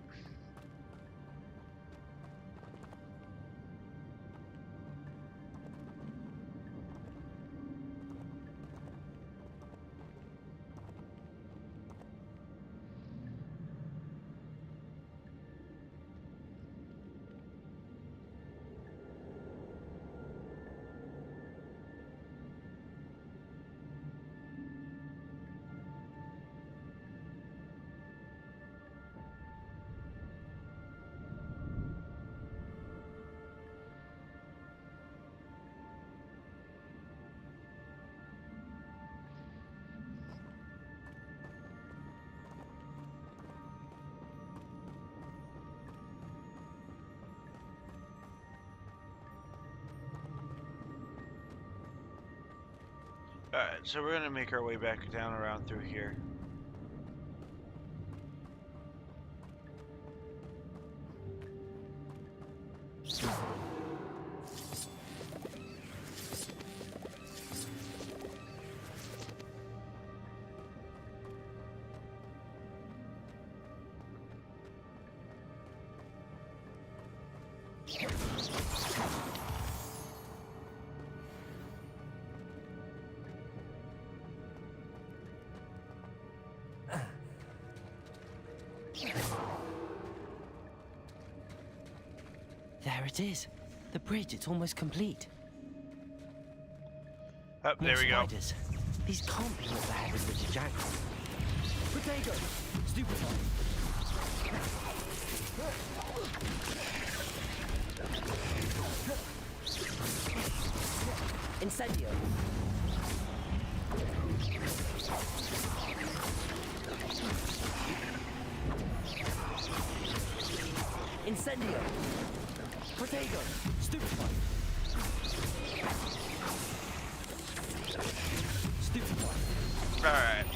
Alright, so we're gonna make our way back down around through here. There it is. The bridge, it's almost complete. Oh, there we go. Spiders. These can't be what the head of Richard Jackdaw. Potato! Stupid one. Incendio. Incendio. Potato. Stupid one. Stupid one. Alright.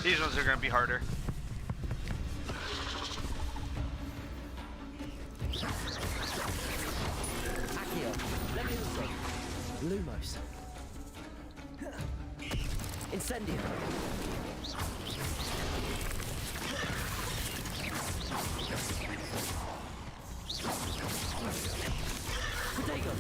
These ones are gonna be harder. Accio. Levioso. Lumos. Incendio. Potato.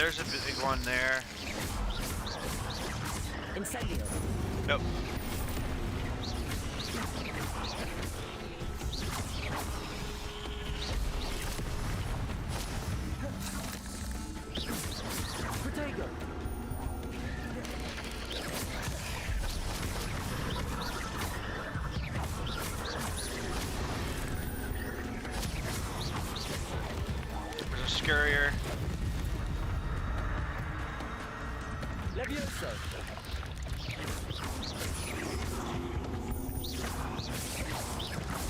there's a big one there. Incendio. Nope. Protego. There's a scurrier. Levioso.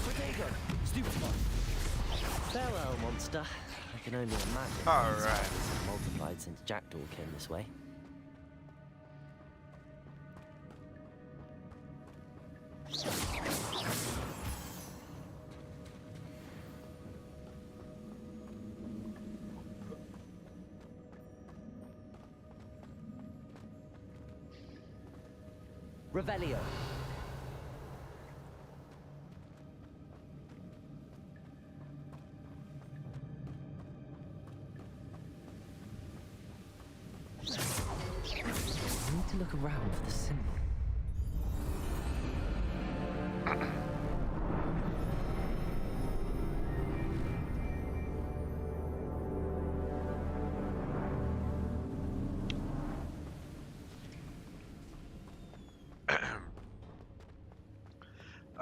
Protego. Stupefy. Farewell, monster. I can only imagine. All these right. monsters have multiplied since Jackdaw came this way. Revelio. I need to look around for the symbol.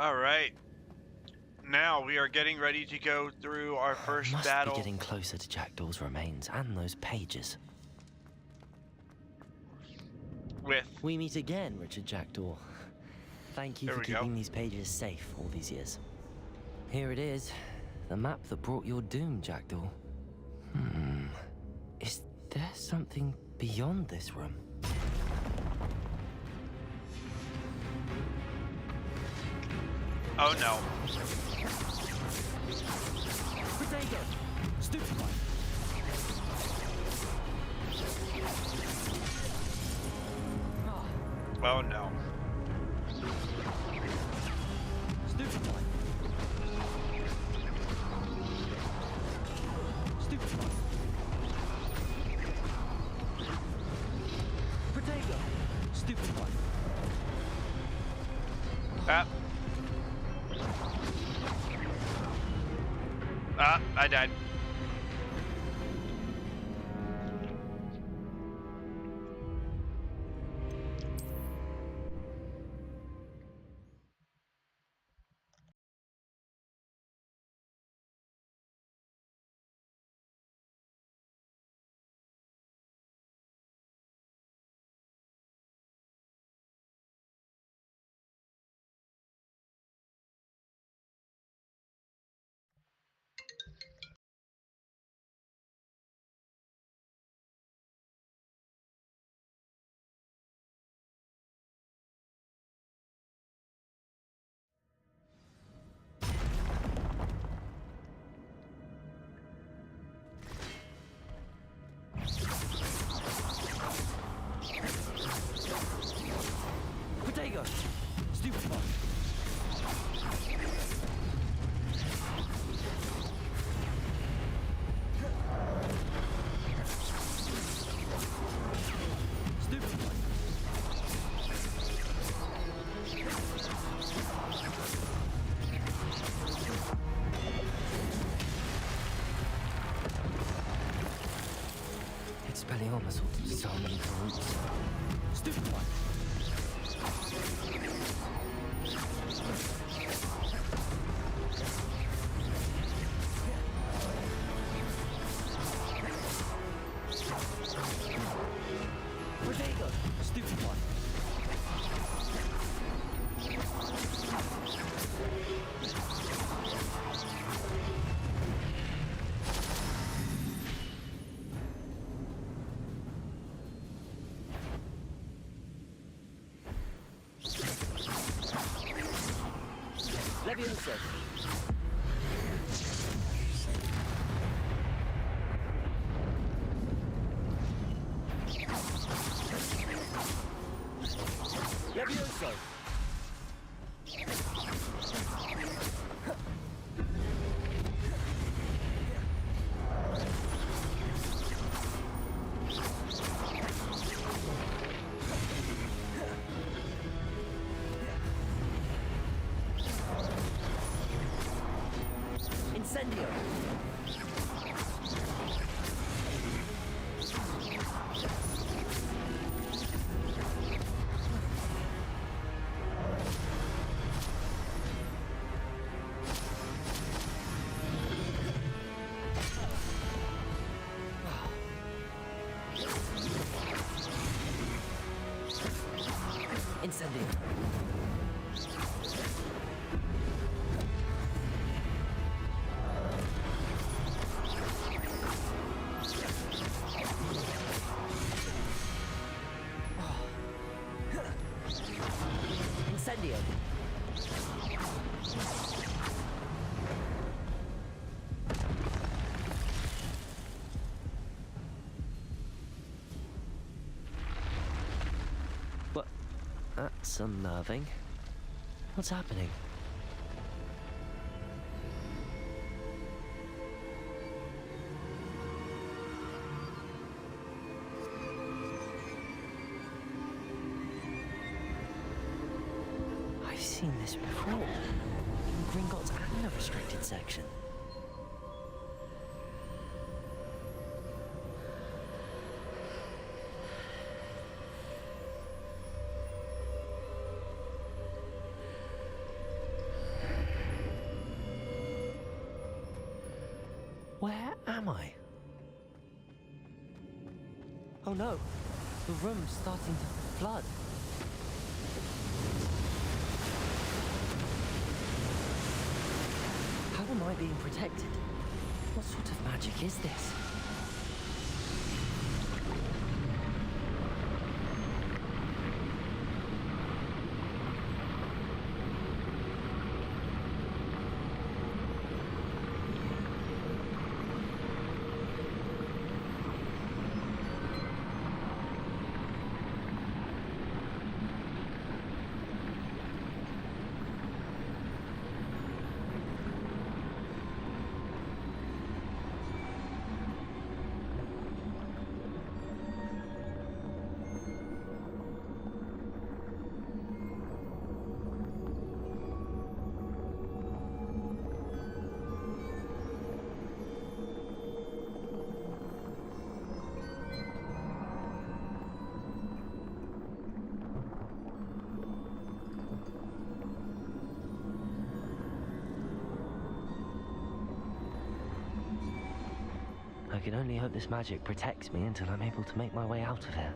All right. Now we are getting ready to go through our first Must battle. be getting closer to Jackdaw's remains and those pages. With. We meet again, Richard Jackdaw. Thank you There for we go. keeping these pages safe all these years. Here it is, the map that brought your doom, Jackdaw. Is there something beyond this room? Oh no. Protego! Stupefy! Oh no. Stupefy! Stupefy! Protego! Stupefy! I died. Protego! Stupefy! Stupefy! Expelliarmus will disarm the roots. Stupefy! Protego! Stupefy! Levioso! Levioso! Incendio! Incendio! Incendio! What? That's unnerving. What's happening? I've seen this before. In Gringotts and the restricted section. Where am I? Oh no, the room's starting to flood. How am I being protected? What sort of magic is this? I can only hope this magic protects me until I'm able to make my way out of here.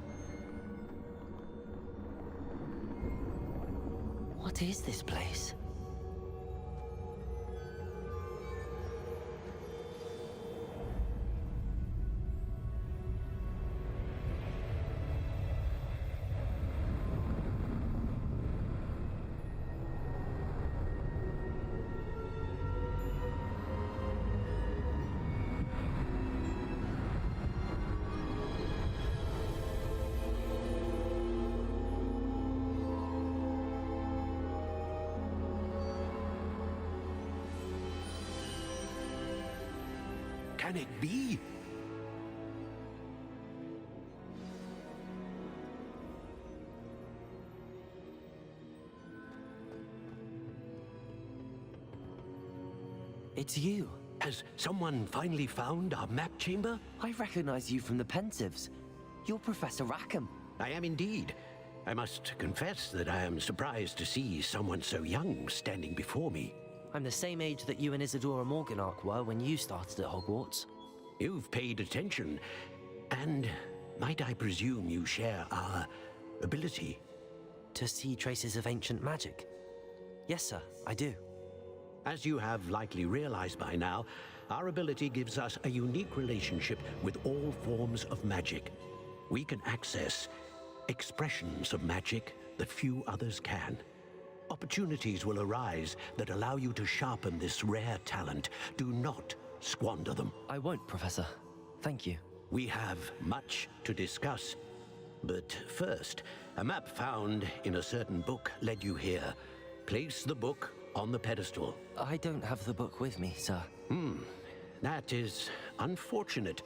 What is this place? Can it be? It's you. Has someone finally found our map chamber? I recognize you from the Pensives. You're Professor Rackham. I am indeed. I must confess that I am surprised to see someone so young standing before me. I'm the same age that you and Isadora Morganach were when you started at Hogwarts. You've paid attention, and might I presume you share our ability? To see traces of ancient magic? Yes, sir, I do. As you have likely realized by now, our ability gives us a unique relationship with all forms of magic. We can access expressions of magic that few others can. Opportunities will arise that allow you to sharpen this rare talent. Do not squander them. I won't, Professor. Thank you. We have much to discuss. But first, a map found in a certain book led you here. Place the book on the pedestal. I don't have the book with me, sir. That is unfortunate.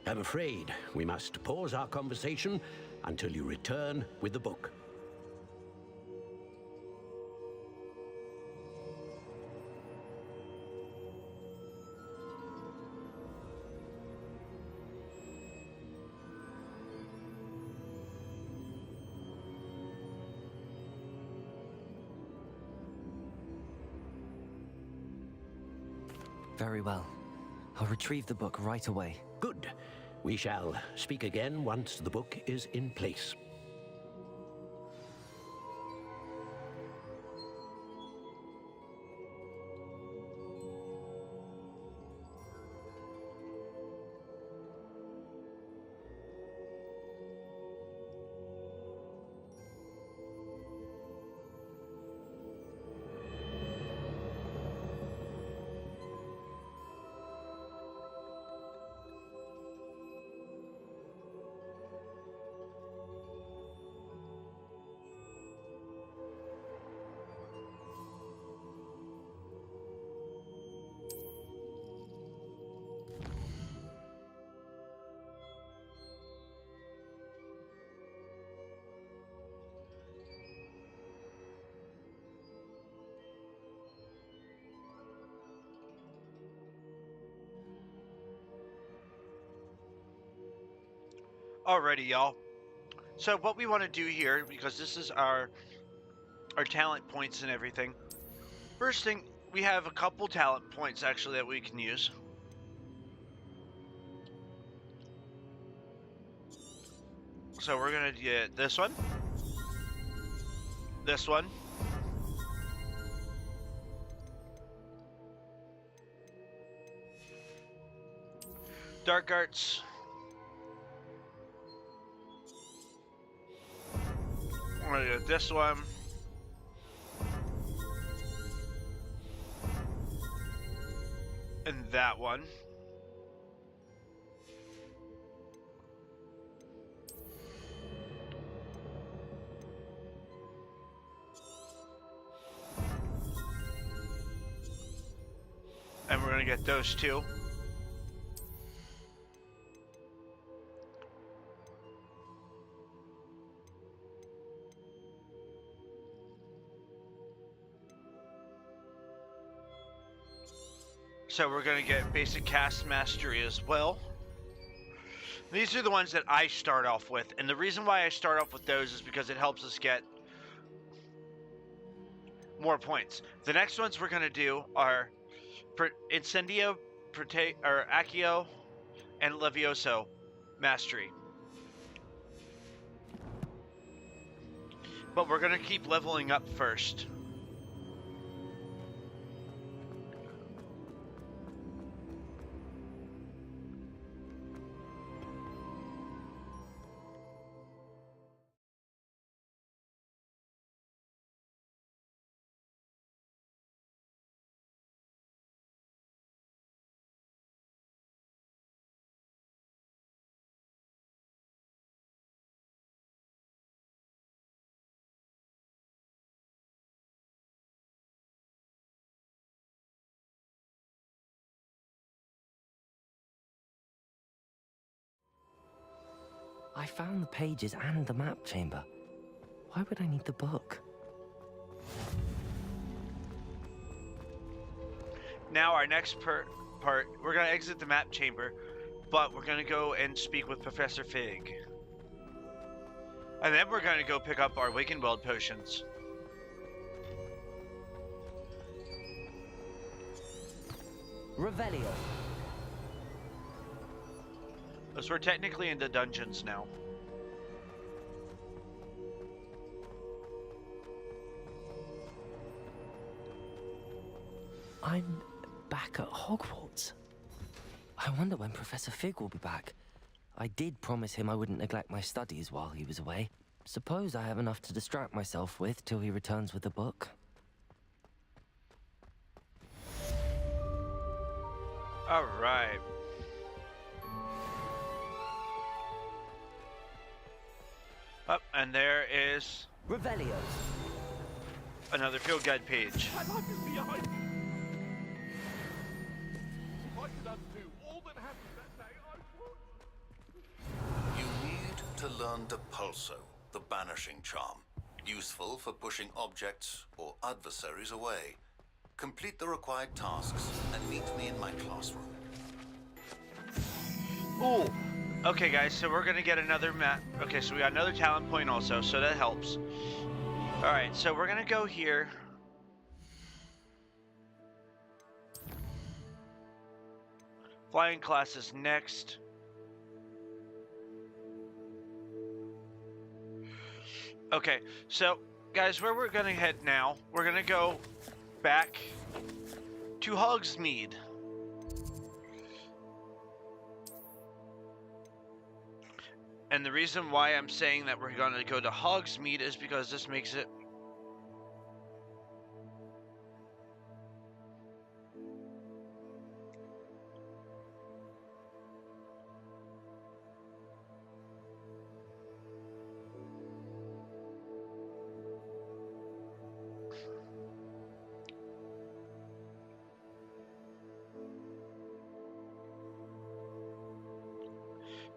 I'm afraid we must pause our conversation until you return with the book. Very well. I'll retrieve the book right away. Good. We shall speak again once the book is in place. Alrighty, y'all. So what we want to do here, because this is our talent points and everything. First thing, we have a couple talent points actually that we can use. So we're gonna get this one, Dark Arts. We're gonna get this one. And that one. And we're gonna get those two. So we're going to get basic cast mastery as well. These are the ones that I start off with. And the reason why I start off with those is because it helps us get more points. The next ones we're going to do are Incendio, Accio, and Levioso mastery. But we're going to keep leveling up first. I found the pages and the map chamber. Why would I need the book? Now our next part, we're going to exit the map chamber, but we're going to go and speak with Professor Fig. And then we're going to go pick up our Wakenweld potions. Revelio. So we're technically in the dungeons now. I'm back at Hogwarts. I wonder when Professor Fig will be back. I did promise him I wouldn't neglect my studies while he was away. Suppose I have enough to distract myself with till he returns with the book. All right. Up, and there is Revelio. Another field guide page. My life is behind me. If I could undo all that happened that day, I would. You need to learn Depulso, the banishing charm. Useful for pushing objects or adversaries away. Complete the required tasks and meet me in my classroom. Ooh. Okay, guys, so we're gonna get another map. Okay, so we got another talent point also, so that helps. Alright, so we're gonna go here. Flying class is next. Okay, so guys, where we're gonna head now, we're gonna go back to Hogsmeade. And the reason why I'm saying that we're gonna go to Hogsmeade is because this makes it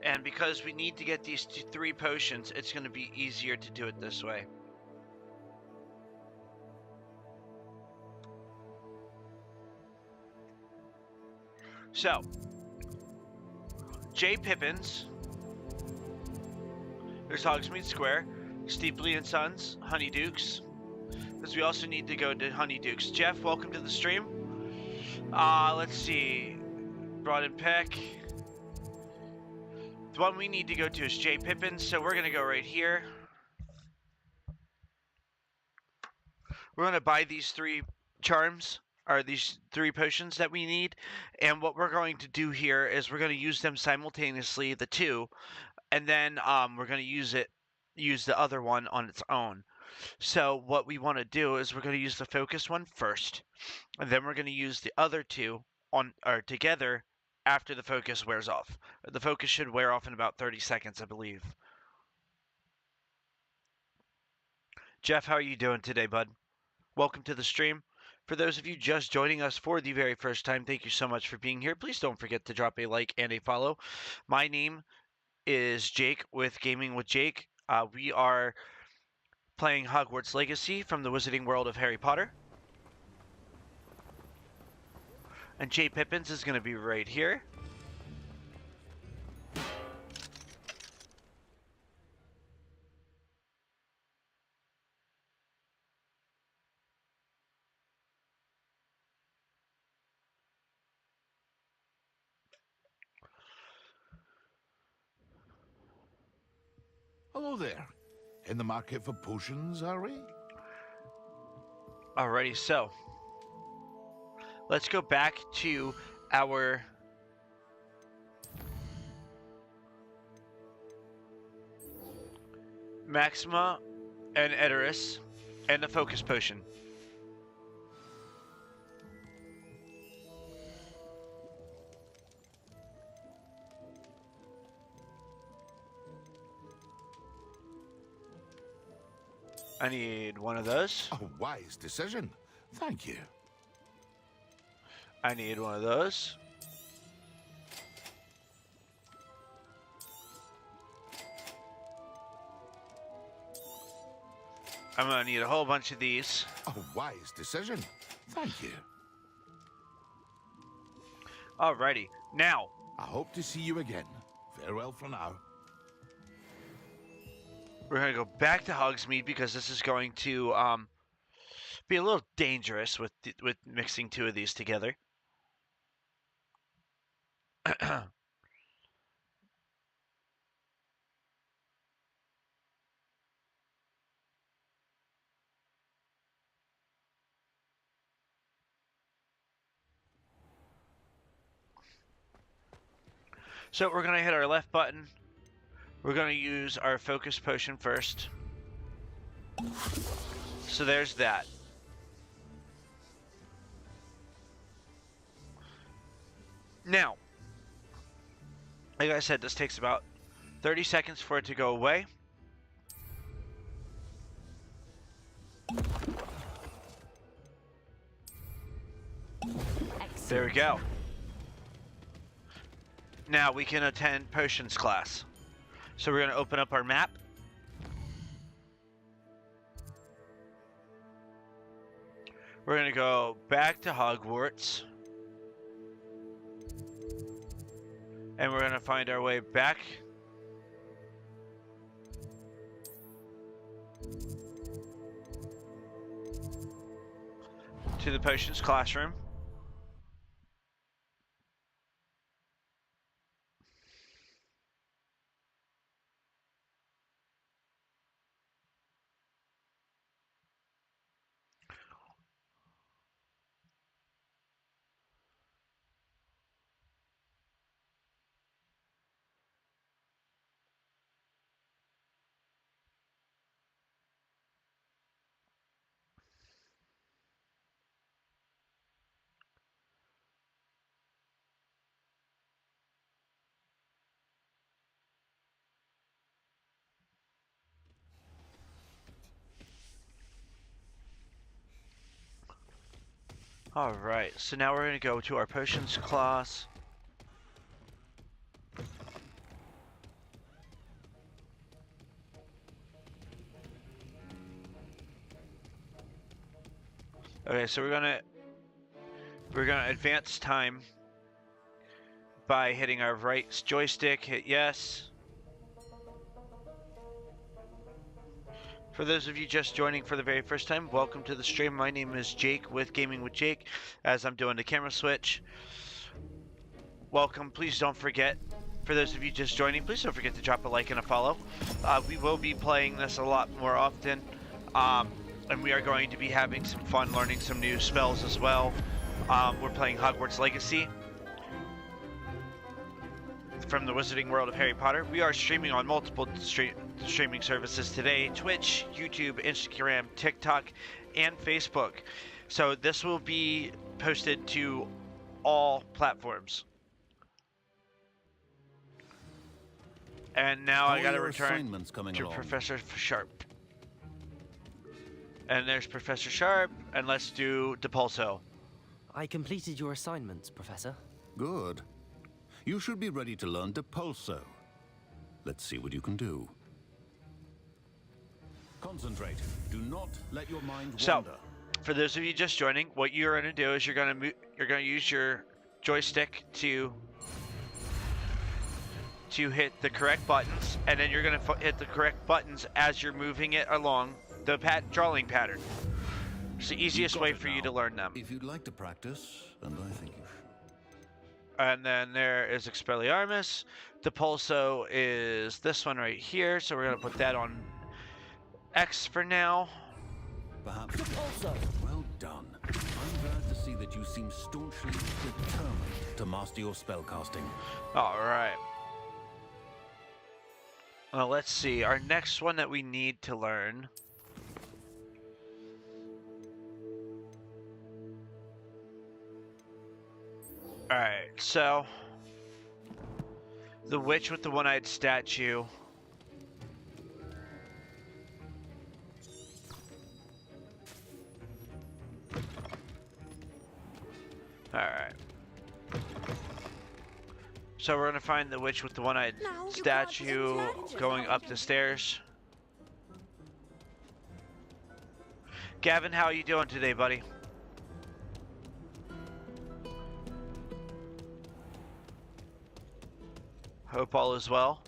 and because we need to get these 3 potions, it's going to be easier to do it this way. So, J. Pippins, there's Hogsmeade Square, Steepley and Sons, Honeydukes, because we also need to go to Honeydukes. Jeff, welcome to the stream. Let's see, Broad and Peck. The one we need to go to is J. Pippins, so we're going to go right here. We're going to buy these 3 charms, or these 3 potions that we need, and what we're going to do here is we're going to use them simultaneously, the 2, and then we're going to use the other one on its own. So what we want to do is we're going to use the focus one first, and then we're going to use the other 2 together after the focus wears off. The focus should wear off in about 30 seconds, I believe. Jeff, how are you doing today, bud? Welcome to the stream. For those of you just joining us for the very first time, thank you so much for being here. Please don't forget to drop a like and a follow. My name is Jake with Gaming with Jake. We are playing Hogwarts Legacy from the Wizarding World of Harry Potter. And J. Pippins is going to be right here. Hello there. In the market for potions, are we? Alrighty, so let's go back to our Maxima and Edoras and the focus potion. I need one of those. A wise decision. Thank you. I need one of those. I'm gonna need a whole bunch of these. A wise decision. Thank you. Alrighty, now. I hope to see you again. Farewell for now. We're gonna go back to Hogsmeade because this is going to be a little dangerous with mixing 2 of these together. So we're going to hit our left button. We're going to use our focus potion first. So there's that. Now, like I said, this takes about 30 seconds for it to go away. Excellent. There we go. Now we can attend potions class. So we're going to open up our map. We're going to go back to Hogwarts. And we're going to find our way back to the potions classroom. Alright, so now we're going to go to our potions class. Okay, so we're gonna advance time by hitting our right joystick, hit yes. For those of you just joining for the very first time, welcome to the stream. My name is Jake with Gaming with Jake, as I'm doing the camera switch. Welcome. Please don't forget, for those of you just joining, please don't forget to drop a like and a follow. We will be playing this a lot more often, and we are going to be having some fun learning some new spells as well. We're playing Hogwarts Legacy from the Wizarding World of Harry Potter. We are streaming on multiple streaming services today: Twitch, YouTube, Instagram, TikTok, and Facebook. So this will be posted to all platforms. And now I gotta return to Professor Sharp. And there's Professor Sharp, and let's do Depulso. I completed your assignments, Professor. Good. You should be ready to learn Depulso. Let's see what you can do. Concentrate. Do not let your mind wander. So, for those of you just joining, what you're going to do is you're going to use your joystick to hit the correct buttons, and then you're going to hit the correct buttons as you're moving it along the drawing pattern. It's the easiest way for you to learn them. If you'd like to practice, and I think you should. And then there is Expelliarmus. Depulso is this one right here, so we're going to put that on X for now. Perhaps. Well done. I'm glad to see that you seem staunchly determined to master your spellcasting. All right. Well, let's see. Our next one that we need to learn. Alright, so the witch with the one-eyed statue. Alright. So we're gonna find the witch with the one-eyed statue going up the stairs. Gavin, how are you doing today, buddy? Hope all is well.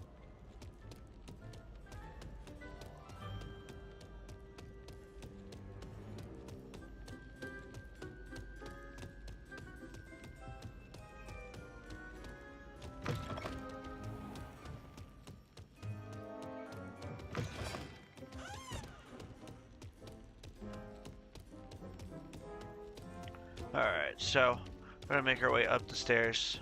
Alright, so we're gonna make our way up the stairs.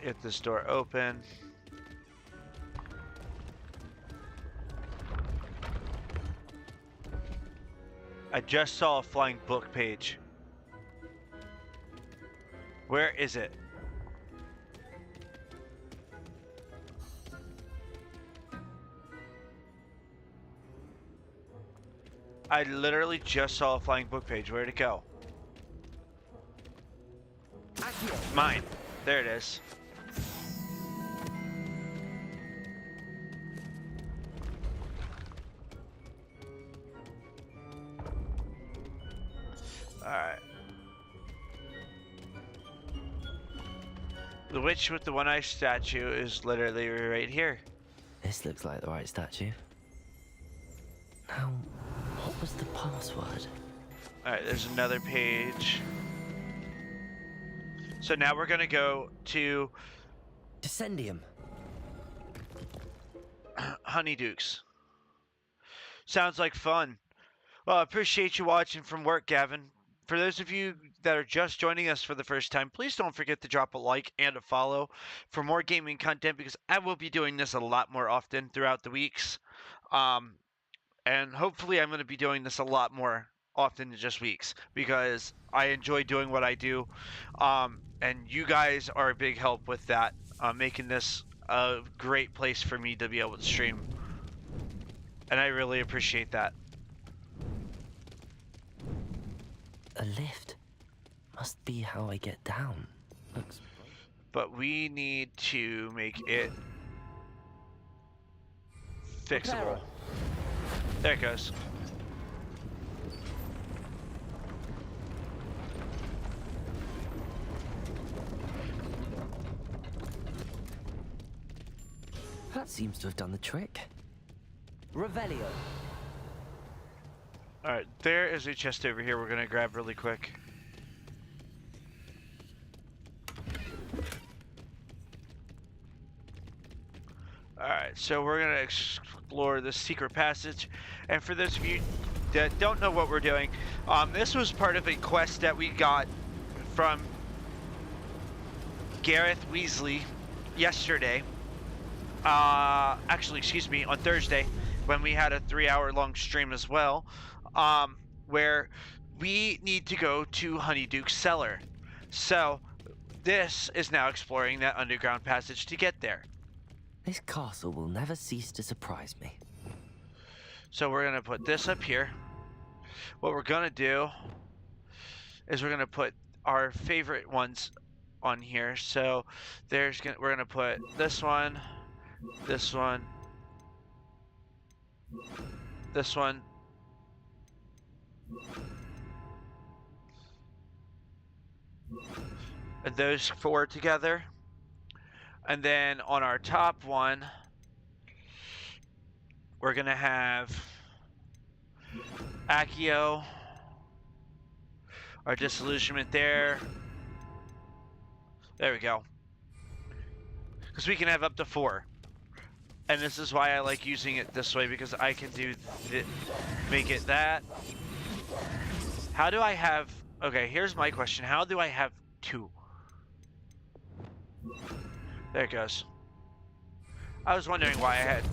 Get this door open. I just saw a flying book page. Where is it? I literally just saw a flying book page. Where'd it go? Mine. There it is. Alright. The witch with the one-eyed statue is literally right here. This looks like the right statue. Now, what was the password? Alright, there's another page. So now we're gonna go to Descendium. Honeydukes. Sounds like fun. Well, I appreciate you watching from work, Gavin. For those of you that are just joining us for the first time, please don't forget to drop a like and a follow for more gaming content, because I will be doing this a lot more often throughout the weeks. And hopefully I'm going to be doing this a lot more often than just weeks, because I enjoy doing what I do. And you guys are a big help with that, making this a great place for me to be able to stream. And I really appreciate that. A lift. Must be how I get down. Looks... But we need to make it fixable. There it goes. That seems to have done the trick. Revelio. Alright, there is a chest over here we're gonna grab really quick. Alright, so we're gonna explore this secret passage. And for those of you that don't know what we're doing, this was part of a quest that we got from Gareth Weasley yesterday. Actually, excuse me, on Thursday, when we had a 3-hour-long stream as well, where we need to go to Honeyduke's cellar. So this is now exploring that underground passage to get there. This castle will never cease to surprise me. So we're gonna put this up here. What we're gonna do is we're gonna put our favorite ones on here. So we're gonna put this one, this one, this one, and those 4 together. And then on our top one, we're gonna have Accio, our disillusionment there. There we go. Because we can have up to 4. And this is why I like using it this way, because I can do make it that. How do I have... Okay, here's my question. How do I have 2? There it goes. I was wondering why I had...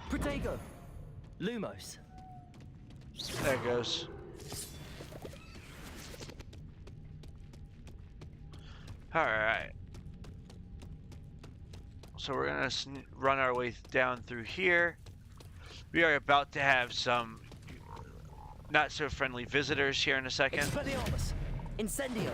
Protego! Lumos. There it goes. Alright. So we're gonna run our way down through here. We are about to have some not so friendly visitors here in a second. Expelliarmus! Incendio!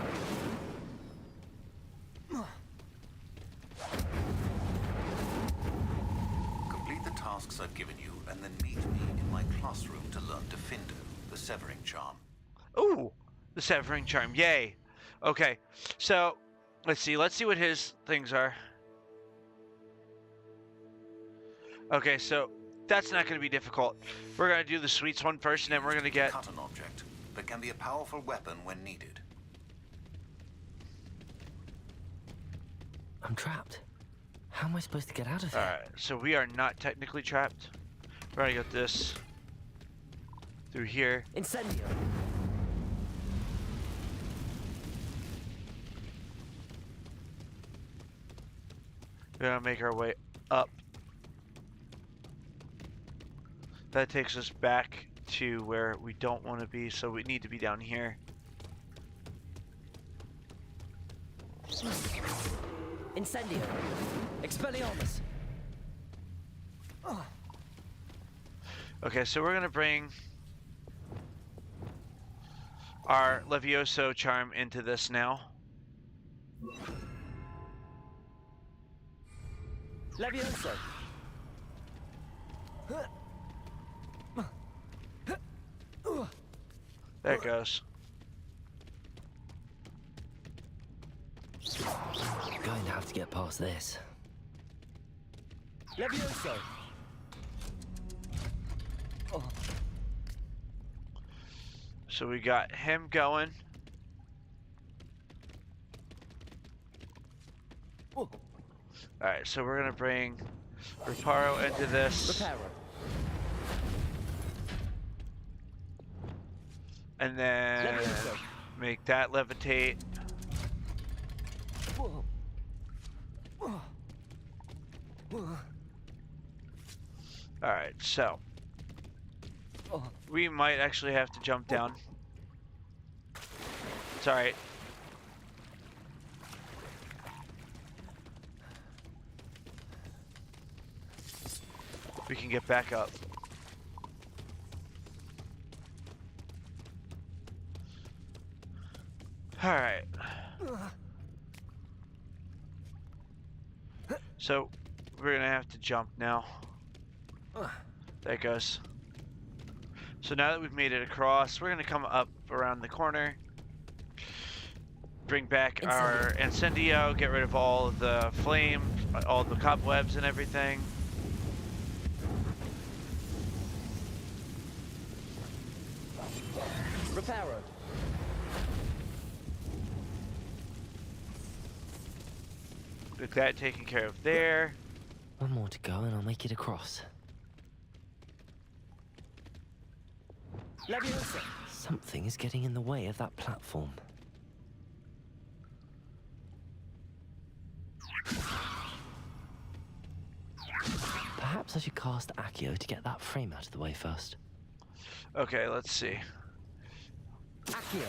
Complete the tasks I've given you, and then meet me in my classroom to learn Defindo, the Severing Charm. Ooh! The Severing Charm, yay! Okay, so let's see what his things are. Okay, so that's not going to be difficult. We're going to do the sweets one first, and then we're going to get... Cut an object that can be a powerful weapon when needed. I'm trapped. How am I supposed to get out of here? Alright, so we are not technically trapped. We're going to get this through here. Incendio! We're going to make our way up. That takes us back to where we don't want to be, so we need to be down here. Incendio! Expelliarmus! Okay, so we're gonna bring our Levioso charm into this now. Levioso! There it goes. Going to have to get past this. Levioso! So we got him going. Alright, so we're gonna bring Reparo into this. Reparo. And then make that levitate. Alright, so we might actually have to jump down. It's alright. We can get back up. Alright. So, we're gonna have to jump now. There it goes. So now that we've made it across, we're gonna come up around the corner. Bring back our Incendio, get rid of all of the flame, all the cobwebs and everything. Reparo. Get that taken care of there. One more to go and I'll make it across. Something is getting in the way of that platform. Perhaps I should cast Accio to get that frame out of the way first. Okay, let's see. Accio.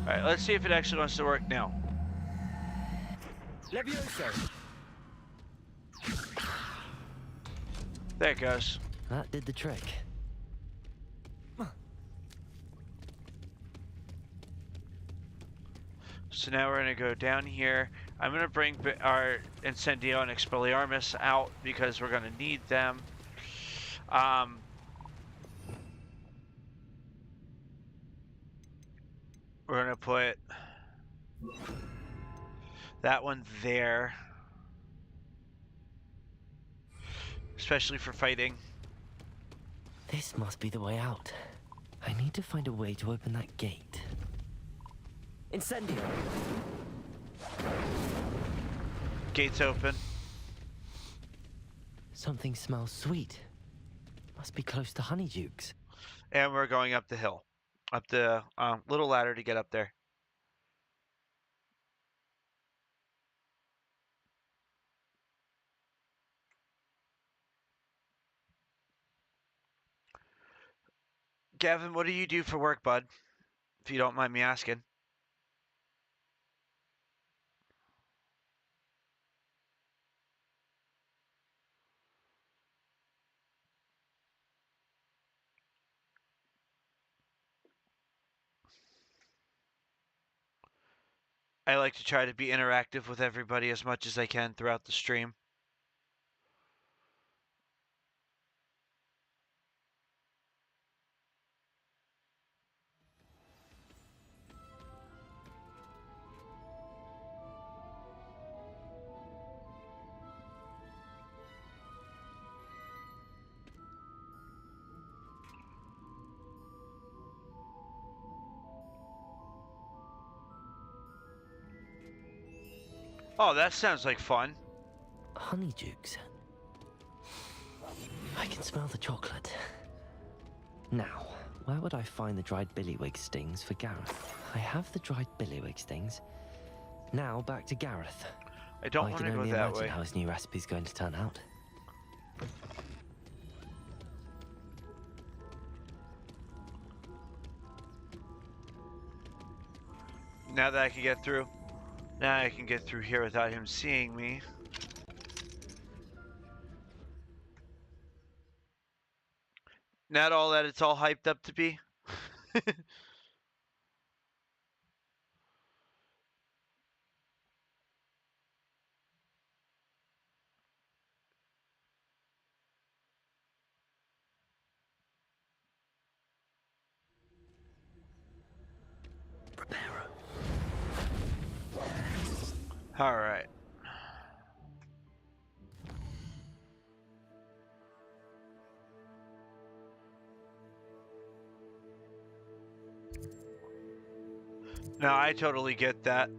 Alright, let's see if it actually wants to work now. Levioso. There it goes. That did the trick. So now we're gonna go down here. I'm gonna bring our Incendio and Expelliarmus out because we're gonna need them. We're gonna put that one there, especially for fighting. This must be the way out. I need to find a way to open that gate. Incendio! Gates open. Something smells sweet. Must be close to Honeydukes. And we're going up the hill. Up the little ladder to get up there. Gavin, what do you do for work, bud? If you don't mind me asking. I like to try to be interactive with everybody as much as I can throughout the stream. Oh, that sounds like fun. Honeydukes. I can smell the chocolate. Now, where would I find the dried billywig stings for Gareth? I have the dried billywig stings. Now back to Gareth. I don't want to go that way. I can only imagine how his new recipe's going to turn out. Now that I can get through. Now I can get through here without him seeing me. Not all that it's all hyped up to be. All right. No, I totally get that.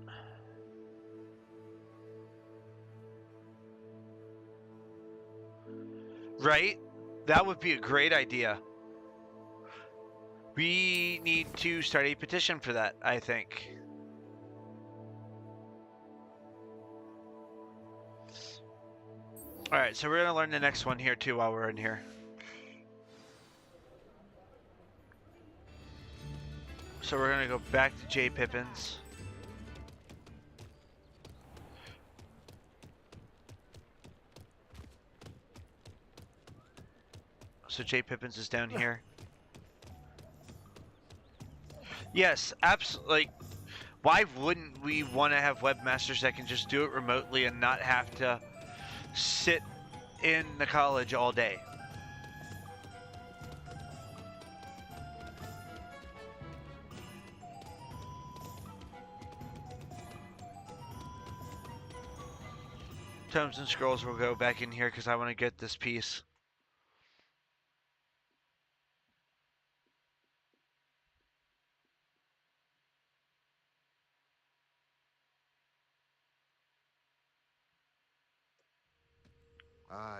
Right? That would be a great idea. We need to start a petition for that, I think. Alright, so we're going to learn the next one here too while we're in here. So we're going to go back to J. Pippin's. So J. Pippin's is down here. Yes, absolutely. Why wouldn't we want to have webmasters that can just do it remotely and not have to sit in the college all day? Tomes and Scrolls will go back in here because I want to get this piece.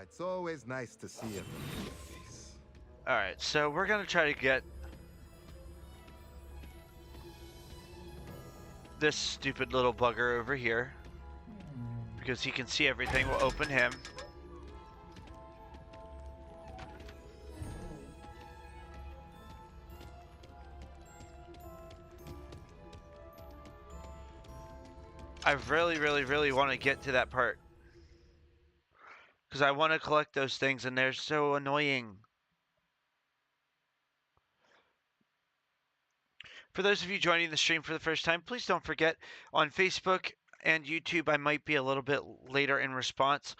It's always nice to see a face. Alright, so we're going to try to get this stupid little bugger over here. Because he can see everything, we'll open him. I really want to get to that part. Because I want to collect those things and they're so annoying. For those of you joining the stream for the first time, please don't forget on Facebook and YouTube I might be a little bit later in response.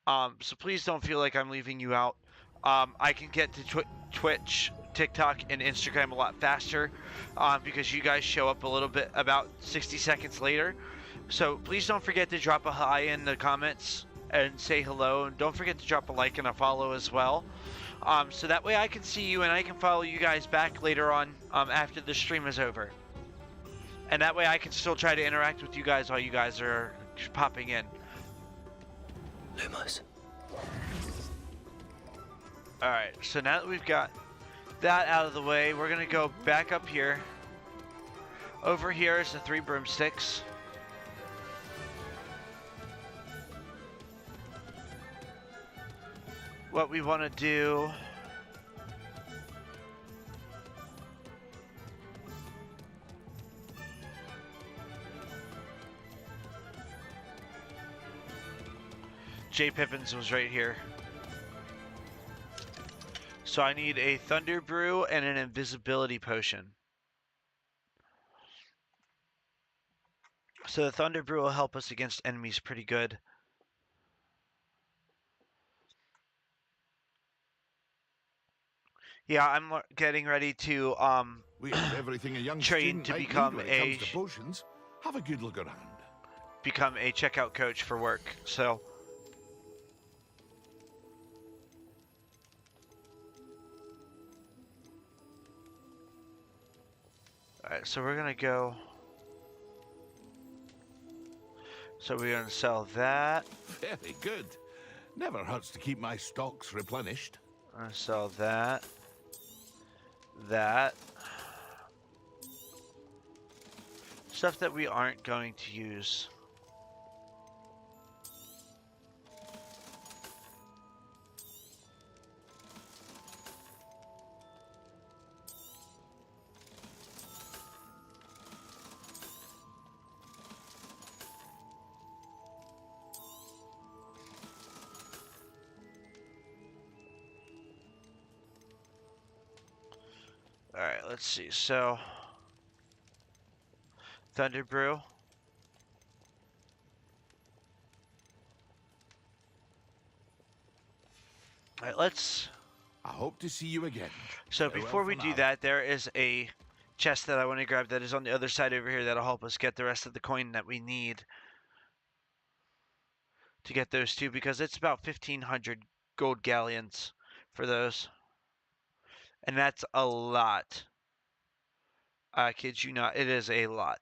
So please don't feel like I'm leaving you out. I can get to Twitch, TikTok, and Instagram a lot faster because you guys show up a little bit about 60 seconds later. So please don't forget to drop a hi in the comments and say hello. And don't forget to drop a like and a follow as well. So that way I can see you and I can follow you guys back later on after the stream is over. And that way I can still try to interact with you guys while you guys are popping in. Lumos. Alright, so now that we've got that out of the way, we're going to go back up here. Over here is the 3 broomsticks. What we want to do... J. Pippin's was right here. So I need a Thunder Brew and an Invisibility Potion. So the Thunder Brew will help us against enemies pretty good. Yeah, I'm getting ready to we have everything a young train to become a potions. Have a good look around. Become a checkout coach for work. So alright, so we're gonna go. So we're gonna sell that. Very good. Never hurts to keep my stocks replenished. I'm gonna sell that. That. Stuff that we aren't going to use. Alright, let's see. So, Thunder Brew. Alright, let's... I hope to see you again. So Farewell before we for do now. that, there is a chest that I want to grab that is on the other side over here that'll help us get the rest of the coin that we need to get those two, because it's about 1,500 gold galleons for those. And that's a lot. I kid you not, it is a lot.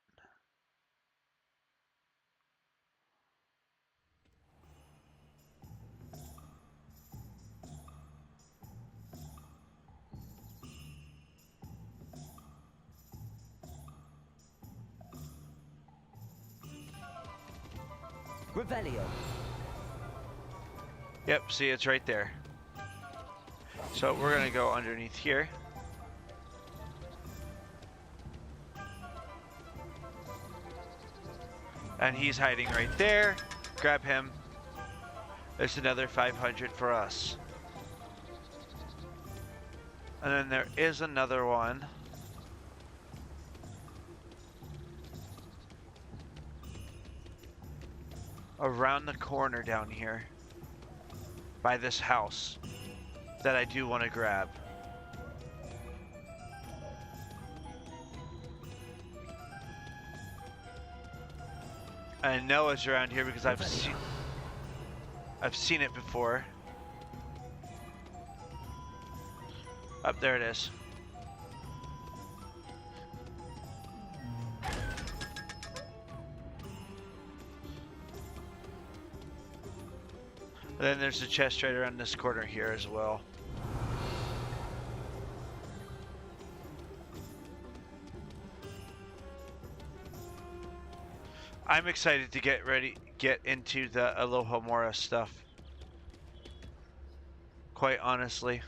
Revelio. Yep, see, it's right there. So we're gonna go underneath here. And he's hiding right there. Grab him. There's another 500 for us. And then there is another one. Around the corner down here. By this house. That I do want to grab. I know it's around here because I've seen it before. Up there it is. And then there's a chest right around this corner here as well. I'm excited to get into the Aloha Mora stuff. Quite honestly.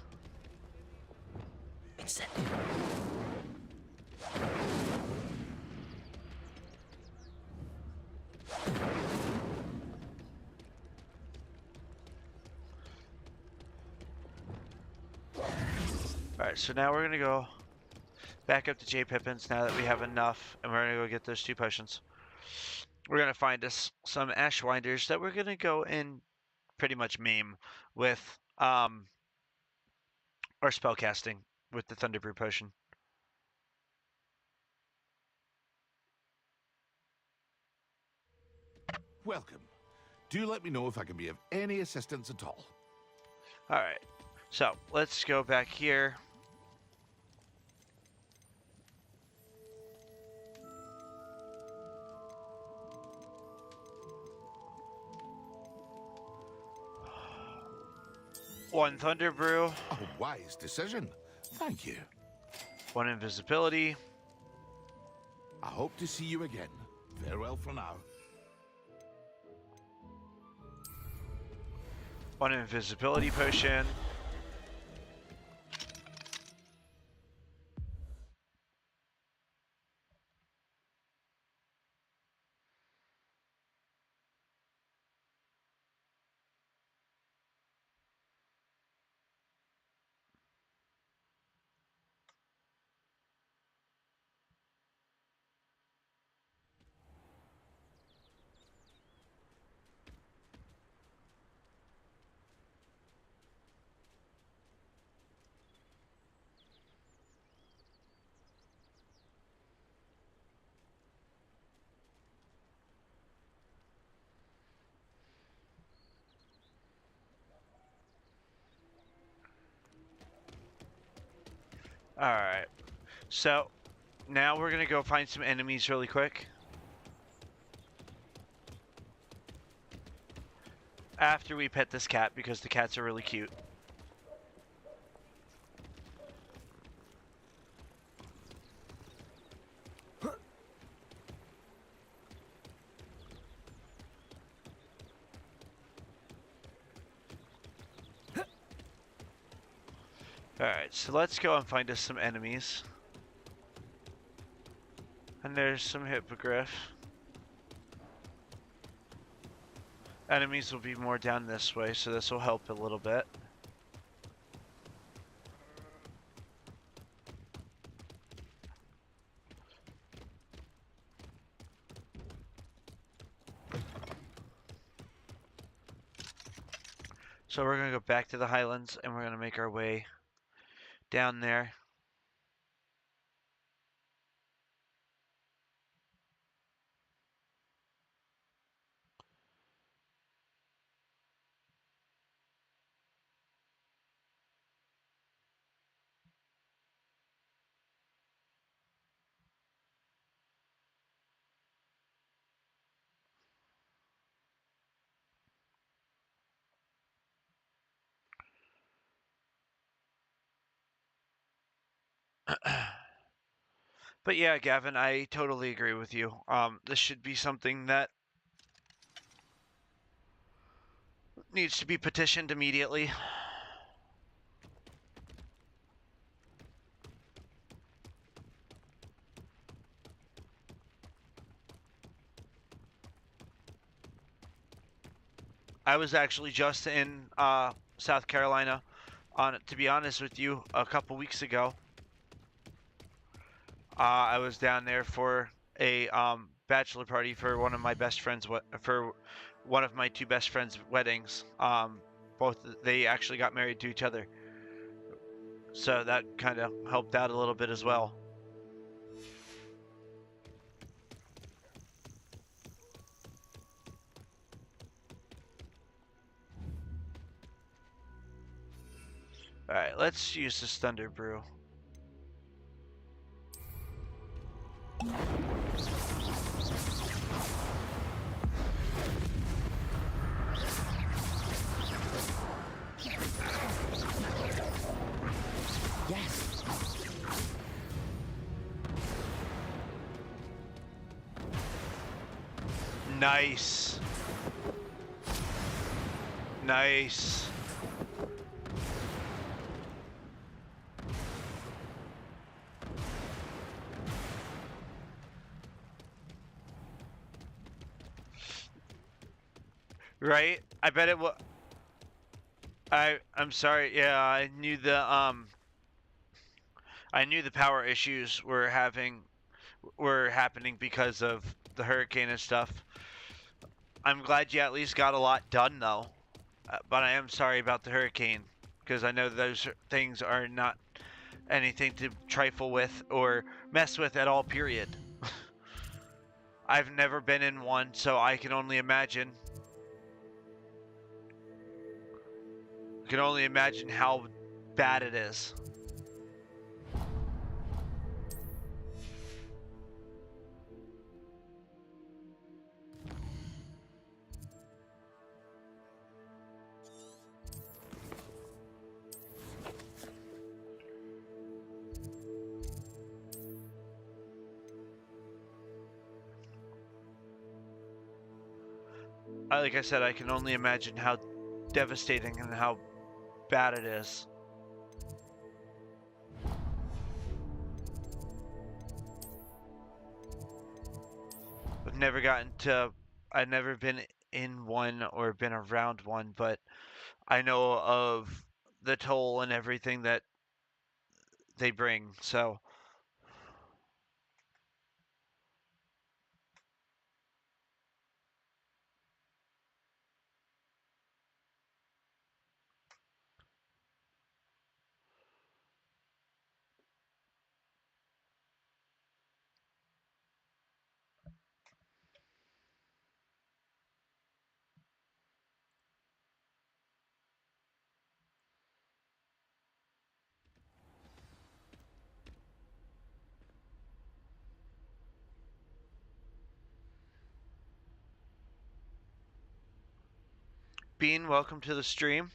Alright, so now we're gonna go back up to J. Pippin's now that we have enough, and we're gonna go get those 2 potions. We're gonna find us some Ashwinders that we're gonna go and pretty much maim with our spellcasting with the Thunderbrew potion. Welcome. Do let me know if I can be of any assistance at all. Alright, so let's go back here. One Thunderbrew. A wise decision. Thank you. 1 invisibility. I hope to see you again. Farewell for now. 1 invisibility potion. Alright, so now we're gonna go find some enemies really quick. After we pet this cat, because the cats are really cute. Alright, so let's go and find us some enemies. And there's some hippogriff. Enemies will be more down this way, so this will help a little bit. So we're going to go back to the Highlands and we're going to make our way down there. But yeah, Gavin, I totally agree with you. This should be something that needs to be petitioned immediately. I was actually just in South Carolina, to be honest with you, a couple weeks ago. I was down there for a bachelor party for one of my best friends, for one of my two best friends' weddings. Both they actually got married to each other, so that kind of helped out a little bit as well. All right, let's use this Thunder Brew. Yes. Nice. Nice. Right? I bet it was. I'm sorry. Yeah, I knew the power issues were happening because of the hurricane and stuff. I'm glad you at least got a lot done though. But I am sorry about the hurricane because I know those things are not anything to trifle with or mess with at all, period. I've never been in one, so I can only imagine. I can only imagine how bad it is. Like I said, I can only imagine how devastating and how bad it is. I've never been in one or been around one, but I know of the toll and everything that they bring, so. Bean, welcome to the stream.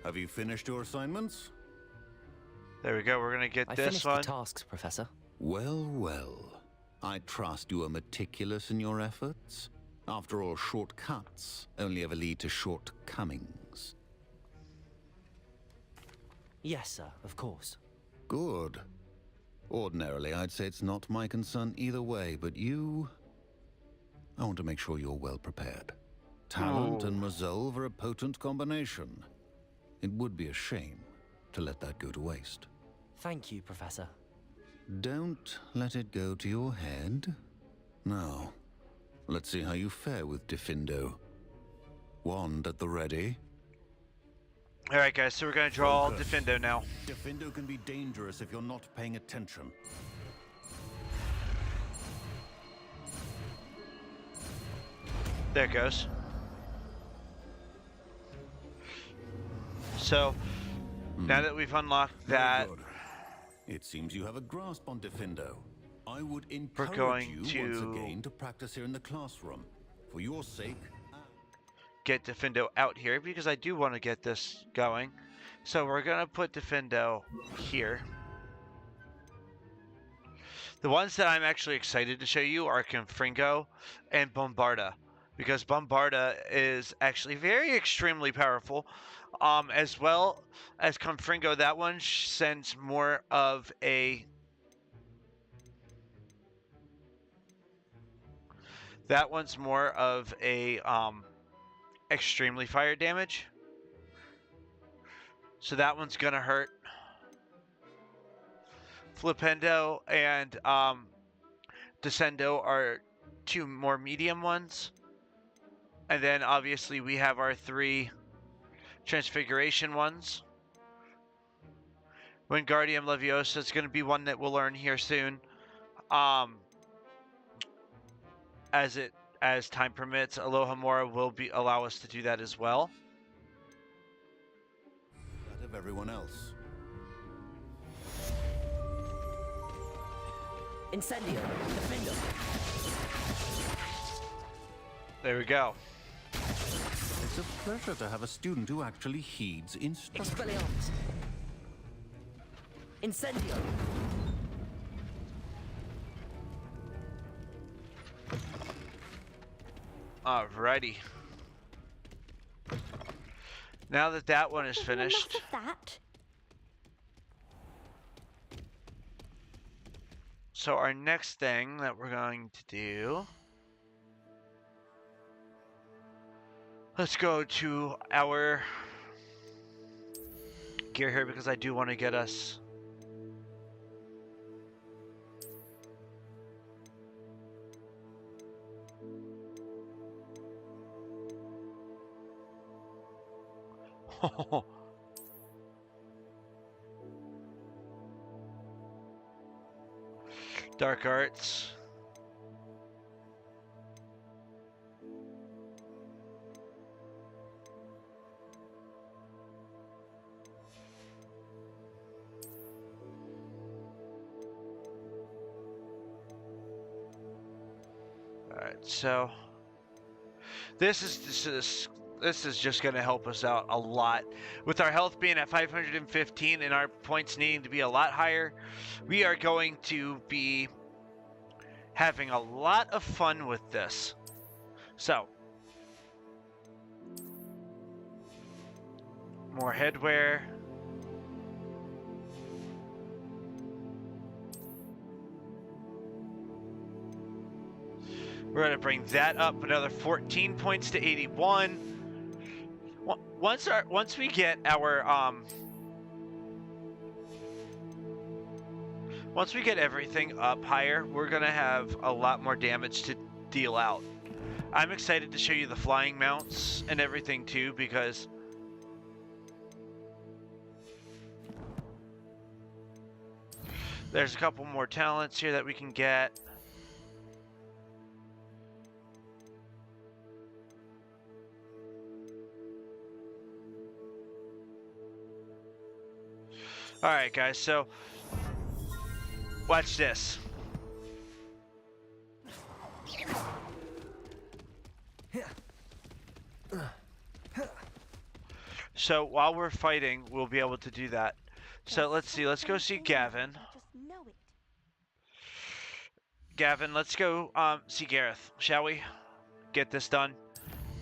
Have you finished your assignments? There we go. We're gonna get I this finished one. the tasks, Professor. Well, well. I trust you are meticulous in your efforts. After all, shortcuts only ever lead to shortcomings. Yes, sir, of course. Good. Ordinarily, I'd say it's not my concern either way, but you... I want to make sure you're well prepared. Talent and resolve are a potent combination. It would be a shame to let that go to waste. Thank you, Professor. Don't let it go to your head. Now, let's see how you fare with Diffindo. Wand at the ready. Alright guys, so we're gonna draw Diffindo now. Diffindo can be dangerous if you're not paying attention. There it goes. So, now that we've unlocked that... It seems you have a grasp on Defendo. I would We're encourage going you to once again to practice here in the classroom. For your sake. Get Defendo out here because I do want to get this going. So we're going to put Defendo here. The ones that I'm actually excited to show you are Confringo and Bombarda, because Bombarda is actually very extremely powerful, as well as Confringo. That one sends more of a extremely fire damage. So that one's gonna hurt. Flipendo and Descendo are two more medium ones. And then obviously we have our 3 Transfiguration ones. Wingardium Leviosa is going to be one that we'll learn here soon. As time permits, Alohomora will allow us to do that as well. That of everyone else. Incendio, Defendo. There we go. It's a pleasure to have a student who actually heeds instructions. Expelliarmus. Incendio. Alrighty. Now that that one is finished. Enough of that. So our next thing that we're going to do. Let's go to our gear here because I do want to get us. Dark Arts. Alright, so this is just going to help us out a lot. With our health being at 515 and our points needing to be a lot higher, we are going to be having a lot of fun with this. So, more headwear. We're going to bring that up another 14 points to 81. Once we get everything up higher, we're going to have a lot more damage to deal out. I'm excited to show you the flying mounts and everything too, because there's a couple more talents here that we can get. Alright guys, so watch this. So while we're fighting, we'll be able to do that. So let's see, let's go see Gavin. Gavin, let's go see Gareth, shall we? Get this done.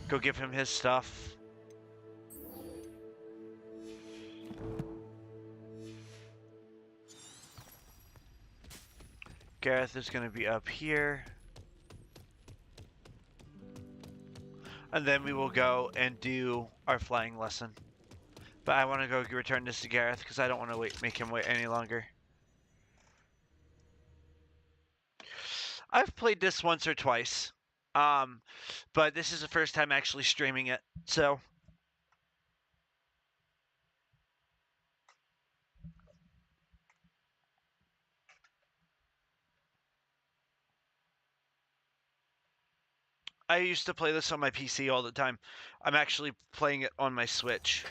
Go give him his stuff. Gareth is going to be up here. And then we will go and do our flying lesson. But I want to go return this to Gareth because I don't want to make him wait any longer. I've played this once or twice. But this is the first time actually streaming it. So I used to play this on my PC all the time. I'm actually playing it on my Switch.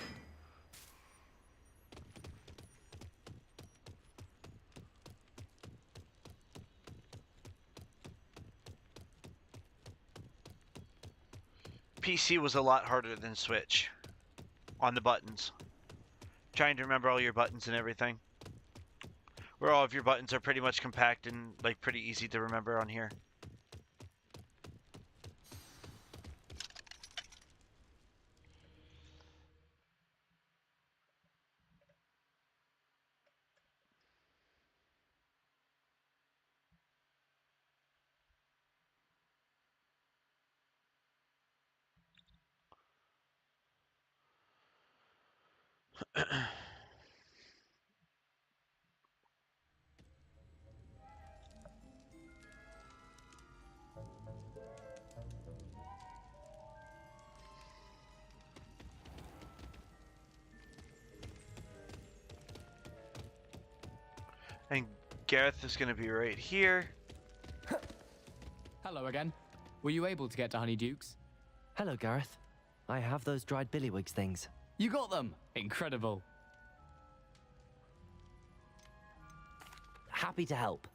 PC was a lot harder than Switch on the buttons. Trying to remember all your buttons and everything. Where all of your buttons are pretty much compact and like pretty easy to remember on here. And Gareth is going to be right here. Hello again. Were you able to get to Honeyduke's? Hello, Gareth. I have those dried billywigs things. You got them! Incredible. Happy to help.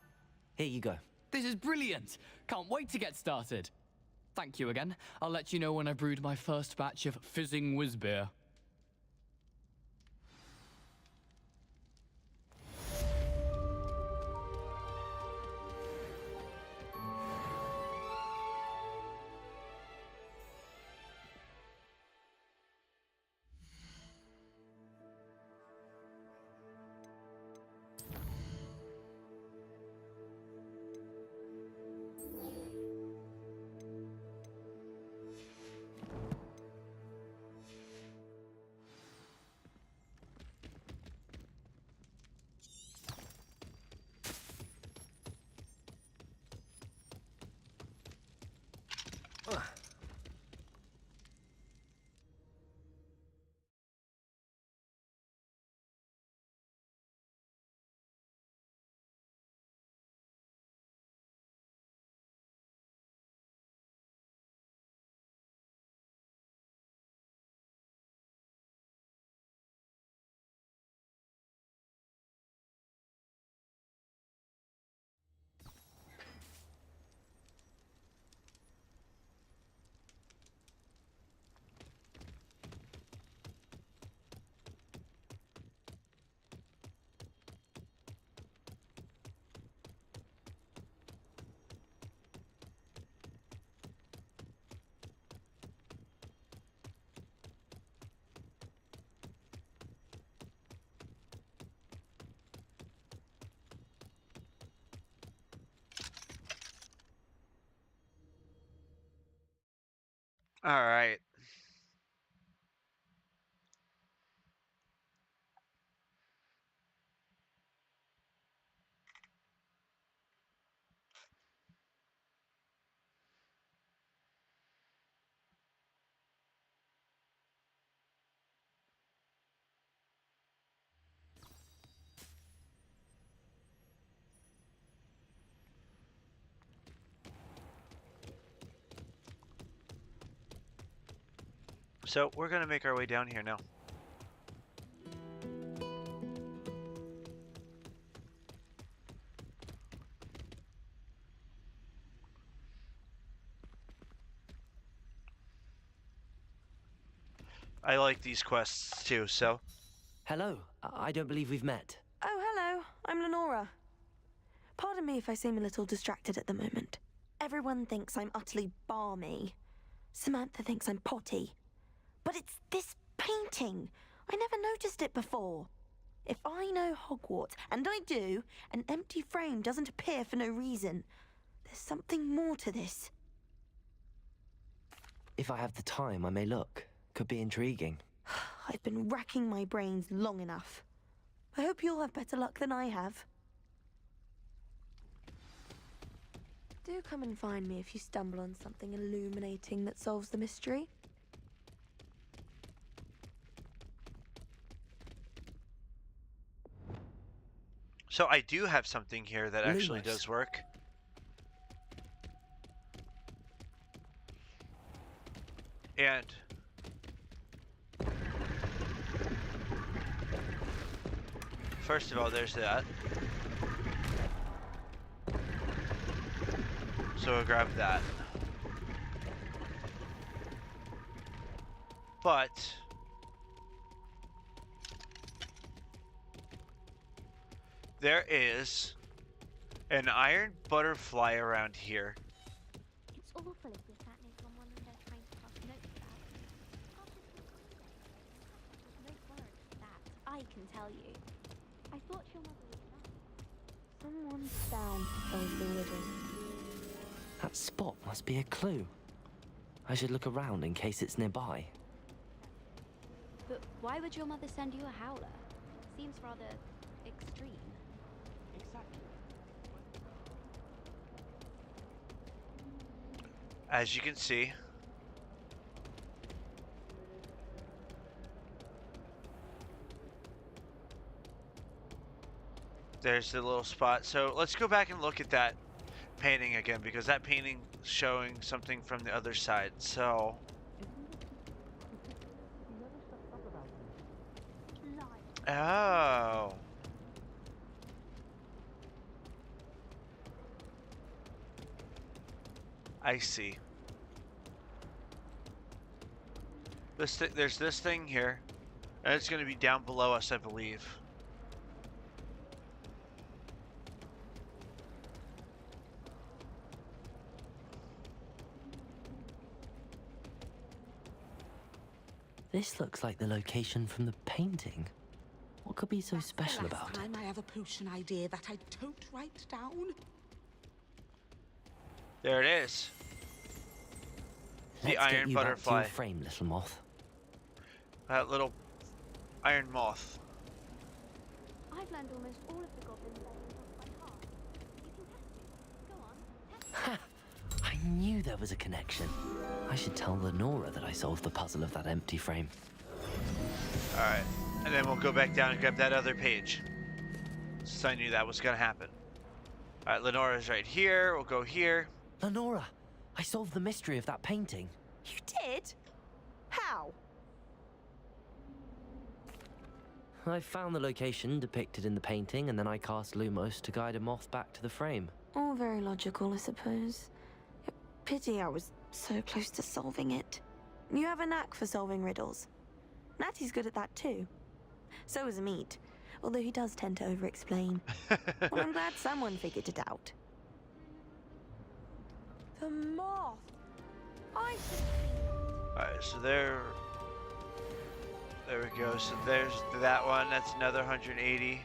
Here you go. This is brilliant! Can't wait to get started. Thank you again. I'll let you know when I brewed my first batch of fizzing whiz beer. All right. So we're going to make our way down here now. I like these quests too, so. Hello. I don't believe we've met. Oh, hello. I'm Lenora. Pardon me if I seem a little distracted at the moment. Everyone thinks I'm utterly balmy. Samantha thinks I'm potty. But it's this painting. I never noticed it before. If I know Hogwarts, and I do, an empty frame doesn't appear for no reason. There's something more to this. If I have the time, I may look. Could be intriguing. I've been racking my brains long enough. I hope you'll have better luck than I have. Do come and find me if you stumble on something illuminating that solves the mystery. So I do have something here that actually does work. And first of all, there's that. So we'll grab that. but there is an iron butterfly around here. It's awful if you're standing on one and they're trying to pass notes about. There's no warrant for that, I can tell you. I thought your mother was nice. Someone's bound to solve the riddle. That spot must be a clue. I should look around in case it's nearby. But why would your mother send you a howler? Seems rather extreme. As you can see, there's the little spot. So let's go back and look at that painting again, because that painting showing something from the other side. So oh, I see. There's this thing here, and it's going to be down below us, I believe. This looks like the location from the painting. What could be so special about it? Last time I have a potion idea that I don't write down. There it is. The Let's iron get you back to butterfly. your frame, little moth. That little iron moth. I've learned almost all of the goblin legends off by heart. You can test me. Go on, test me. I knew there was a connection. I should tell Lenora that I solved the puzzle of that empty frame. Alright, and then we'll go back down and grab that other page. Since I knew that was going to happen. Alright, Lenora's right here. We'll go here. Lenora, I solved the mystery of that painting. You did? How? I found the location depicted in the painting, and then I cast Lumos to guide a moth back to the frame. All very logical, I suppose. Pity I was so close to solving it. You have a knack for solving riddles. Natty's good at that too. So is Meat, although he does tend to over-explain. Well, I'm glad someone figured it out. The moth! I should... Alright, so there we go. So there's that one. That's another 180.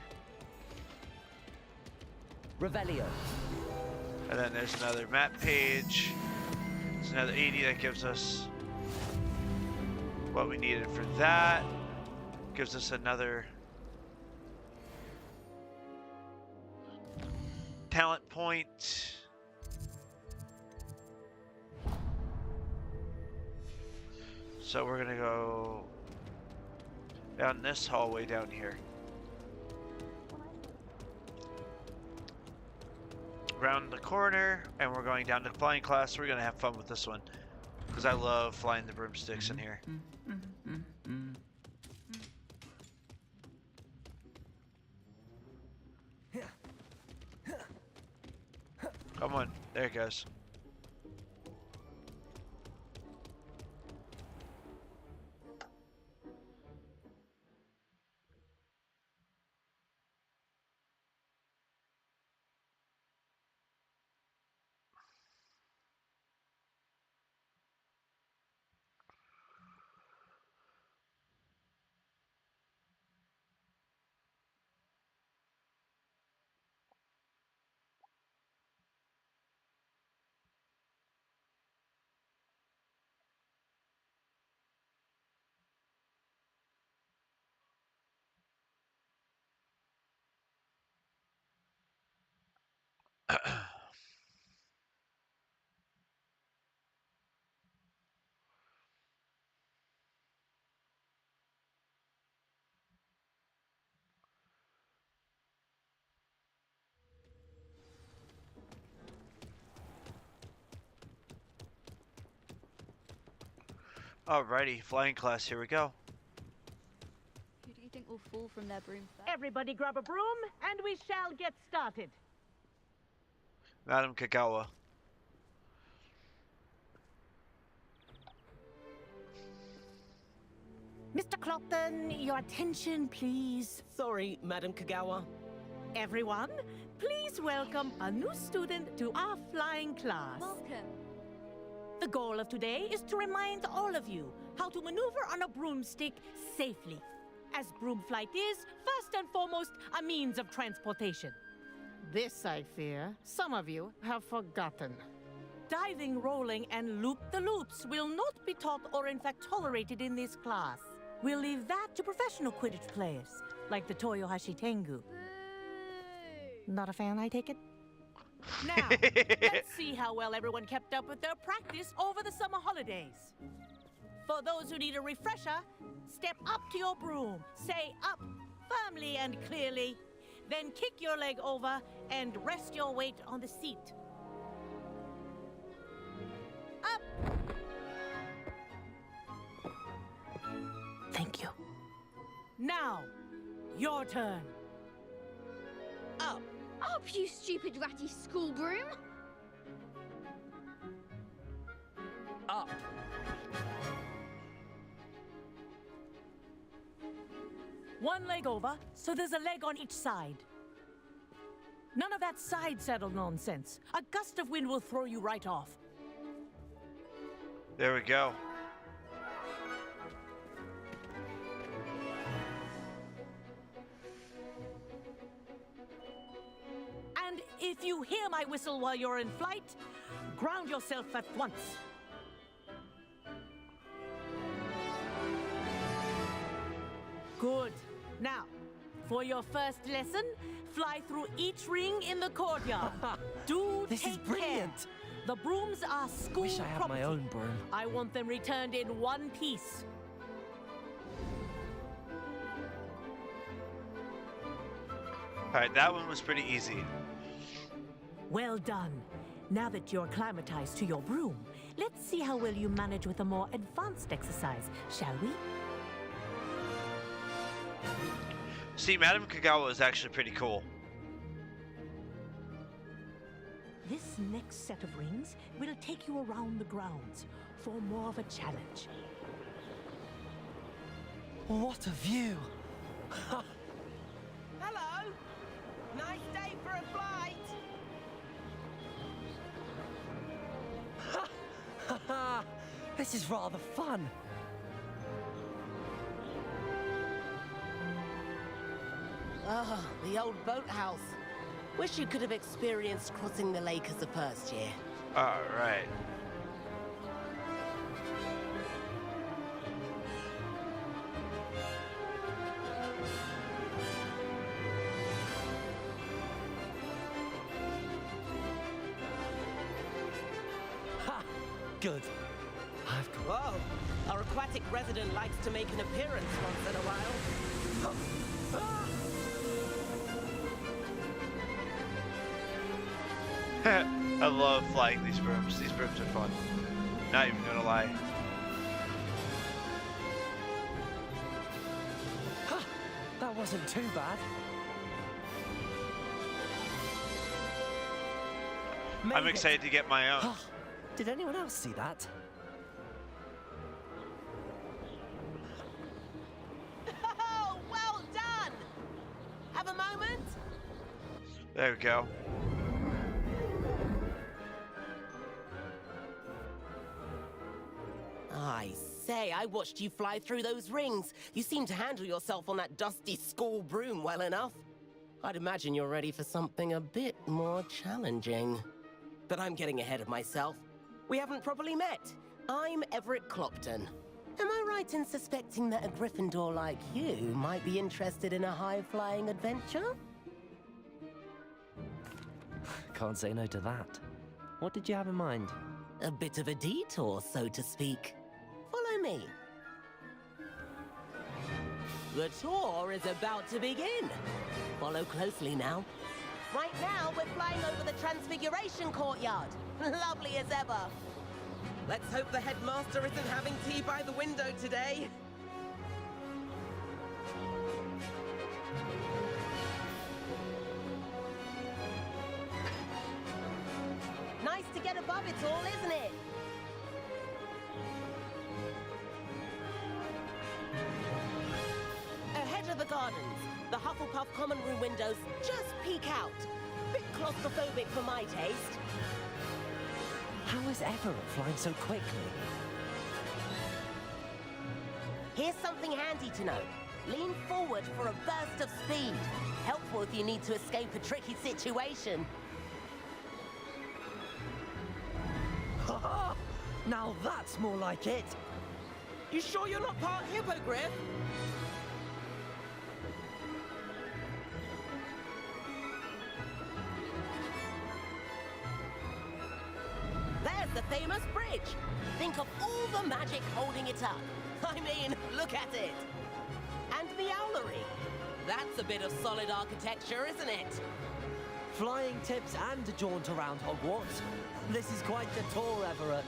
Revelio. And then there's another map page. It's another 80 that gives us what we needed for that. Gives us another talent point. So we're gonna go down this hallway down here. Round the corner, and we're going down to flying class. We're gonna have fun with this one, because I love flying the broomsticks in here. Come on, there it goes. Alrighty, flying class, here we go. Who do you think will fall from their broom first? Everybody grab a broom, and we shall get started. Madam Kagawa. Mr. Clopton, your attention, please. Sorry, Madam Kagawa. Everyone, please welcome a new student to our flying class. Welcome. The goal of today is to remind all of you how to maneuver on a broomstick safely, as broom flight is, first and foremost, a means of transportation. This, I fear, some of you have forgotten. Diving, rolling, and loop-the-loops will not be taught or in fact tolerated in this class. We'll leave that to professional Quidditch players, like the Toyohashi Tengu. Not a fan, I take it? Now, let's see how well everyone kept up with their practice over the summer holidays. For those who need a refresher, step up to your broom, say up firmly and clearly, then kick your leg over and rest your weight on the seat. Up! Thank you. Now, your turn. Up! Up, you stupid ratty school broom! Up. One leg over, so there's a leg on each side. None of that side saddle nonsense. A gust of wind will throw you right off. There we go. And if you hear my whistle while you're in flight, ground yourself at once. Good. Now, for your first lesson, fly through each ring in the courtyard. Do This take is brilliant. care. The brooms are school Wish I had property. my own broom. I want them returned in one piece. Alright, that one was pretty easy. Well done. Now that you're acclimatized to your broom, let's see how well you manage with a more advanced exercise, shall we? See, Madam Kagawa is actually pretty cool. This next set of rings will take you around the grounds for more of a challenge. What a view! Hello. Nice day for a flight. This is rather fun. Ah, the old boathouse. Wish you could have experienced crossing the lake as a first year. Alright. Ha! Good. I've got... Whoa! Our aquatic resident likes to make an appearance once in a while. I love flying these brooms. These brooms are fun. Not even gonna lie. Ha! That wasn't too bad. I'm excited to get my own. Did anyone else see that? Oh, well done! Have a moment? There we go. I say, I watched you fly through those rings. You seem to handle yourself on that dusty school broom well enough. I'd imagine you're ready for something a bit more challenging. But I'm getting ahead of myself. We haven't properly met. I'm Everett Clopton. Am I right in suspecting that a Gryffindor like you might be interested in a high-flying adventure? Can't say no to that. What did you have in mind? A bit of a detour, so to speak. Follow me. The tour is about to begin. Follow closely now. Right now, we're flying over the Transfiguration Courtyard. Lovely as ever. Let's hope the headmaster isn't having tea by the window today. Nice to get above it all, isn't it? gardens. The Hufflepuff common room windows just peek out. Bit claustrophobic for my taste. How is Everett flying so quickly? Here's something handy to know. Lean forward for a burst of speed. Helpful if you need to escape a tricky situation. Now that's more like it. You sure you're not part hippogriff? There's the famous bridge. Think of all the magic holding it up. I mean, look at it. And the owlery. That's a bit of solid architecture, isn't it? Flying tips and a jaunt around Hogwarts. This is quite the tour, Everett.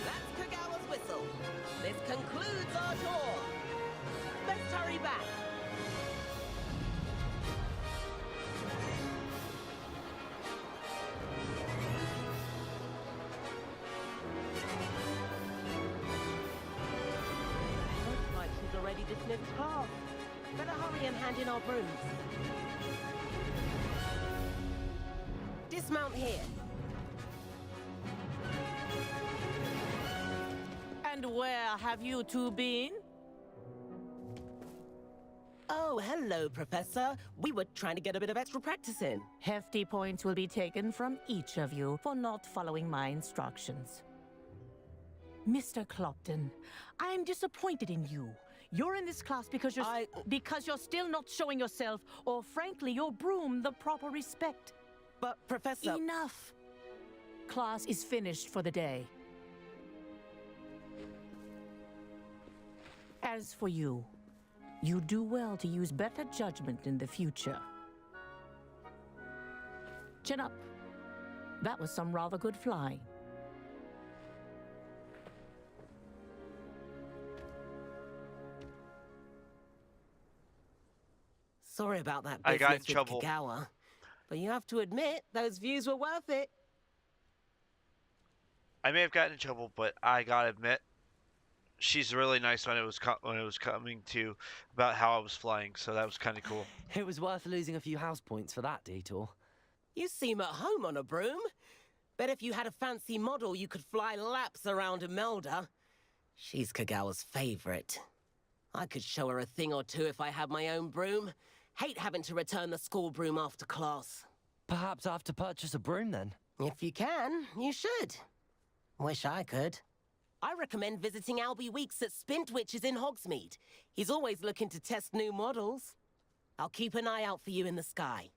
That's Kagawa's whistle. This concludes our tour. Let's hurry back. Looks like she's already dismissed class. Better hurry and hand in our brooms. Dismount here. And where have you two been? Oh, hello, Professor. We were trying to get a bit of extra practice in. Hefty points will be taken from each of you for not following my instructions. Mr. Clopton, I'm disappointed in you. You're in this class because you're still not showing yourself, or frankly, your broom the proper respect. But, Professor... Enough! Class is finished for the day. As for you, you do well to use better judgment in the future. Chin up. That was some rather good flying. Sorry about that I business got in with trouble. Kagawa. But you have to admit, those views were worth it. I may have gotten in trouble, but I gotta admit, she's really nice when it was coming to about how I was flying, so that was kind of cool. It was worth losing a few house points for that detour. You seem at home on a broom. Bet if you had a fancy model, you could fly laps around Imelda. She's Kagawa's favorite. I could show her a thing or two if I had my own broom. Hate having to return the school broom after class. Perhaps I have to purchase a broom then. If you can, you should. Wish I could. I recommend visiting Albie Weeks at Spintwitches in Hogsmeade. He's always looking to test new models. I'll keep an eye out for you in the sky.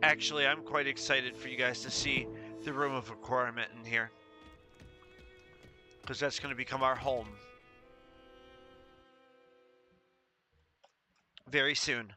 Actually, I'm quite excited for you guys to see the Room of Requirement in here, because that's going to become our home very soon.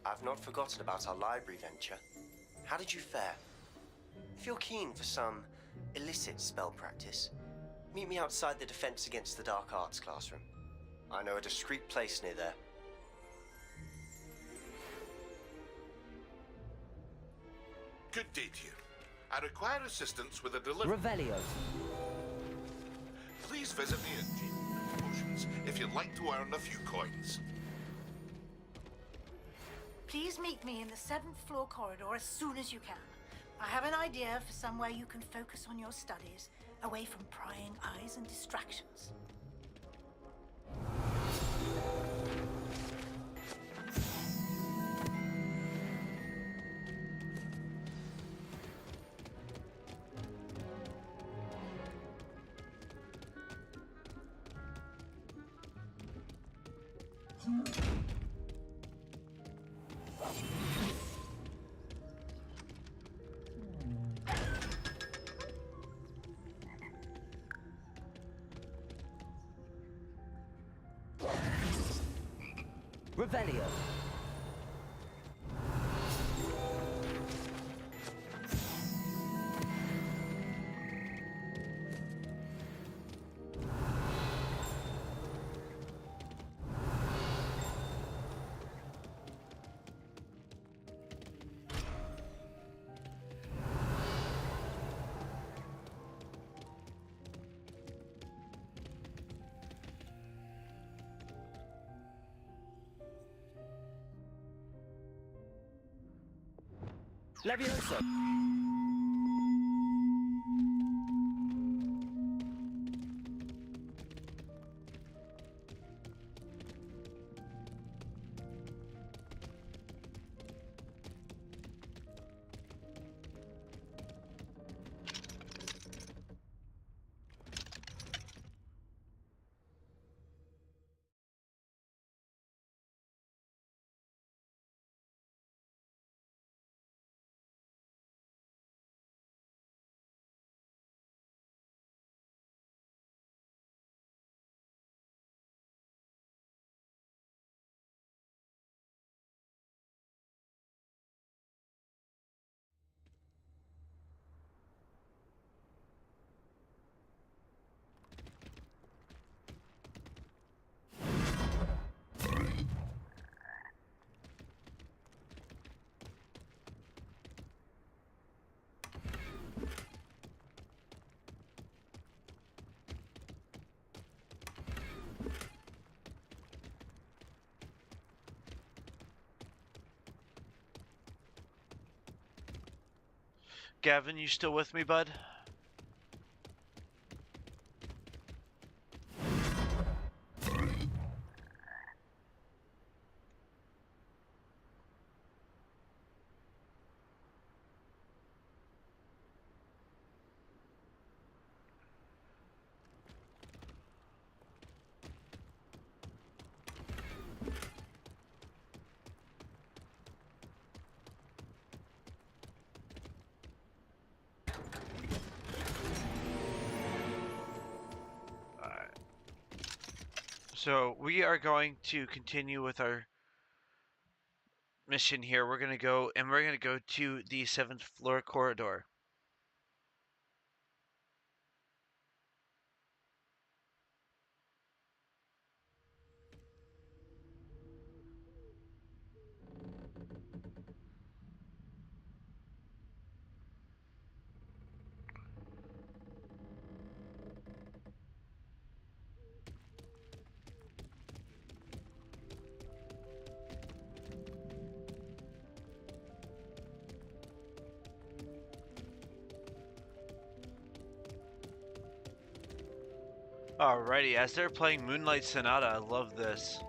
I've not forgotten about our library venture. How did you fare? If you're keen for some illicit spell practice, meet me outside the Defense Against the Dark Arts classroom. I know a discreet place near there. Good day to you. I require assistance with a delivery. Revelio. Please visit me at G Promotions if you'd like to earn a few coins. Please meet me in the 7th floor corridor as soon as you can. I have an idea for somewhere you can focus on your studies, away from prying eyes and distractions. Revelio. Levioso. Gavin, you still with me, bud? So we are going to continue with our mission here. We're going to go to the 7th floor corridor. Alrighty, as they're playing Moonlight Sonata, I love this.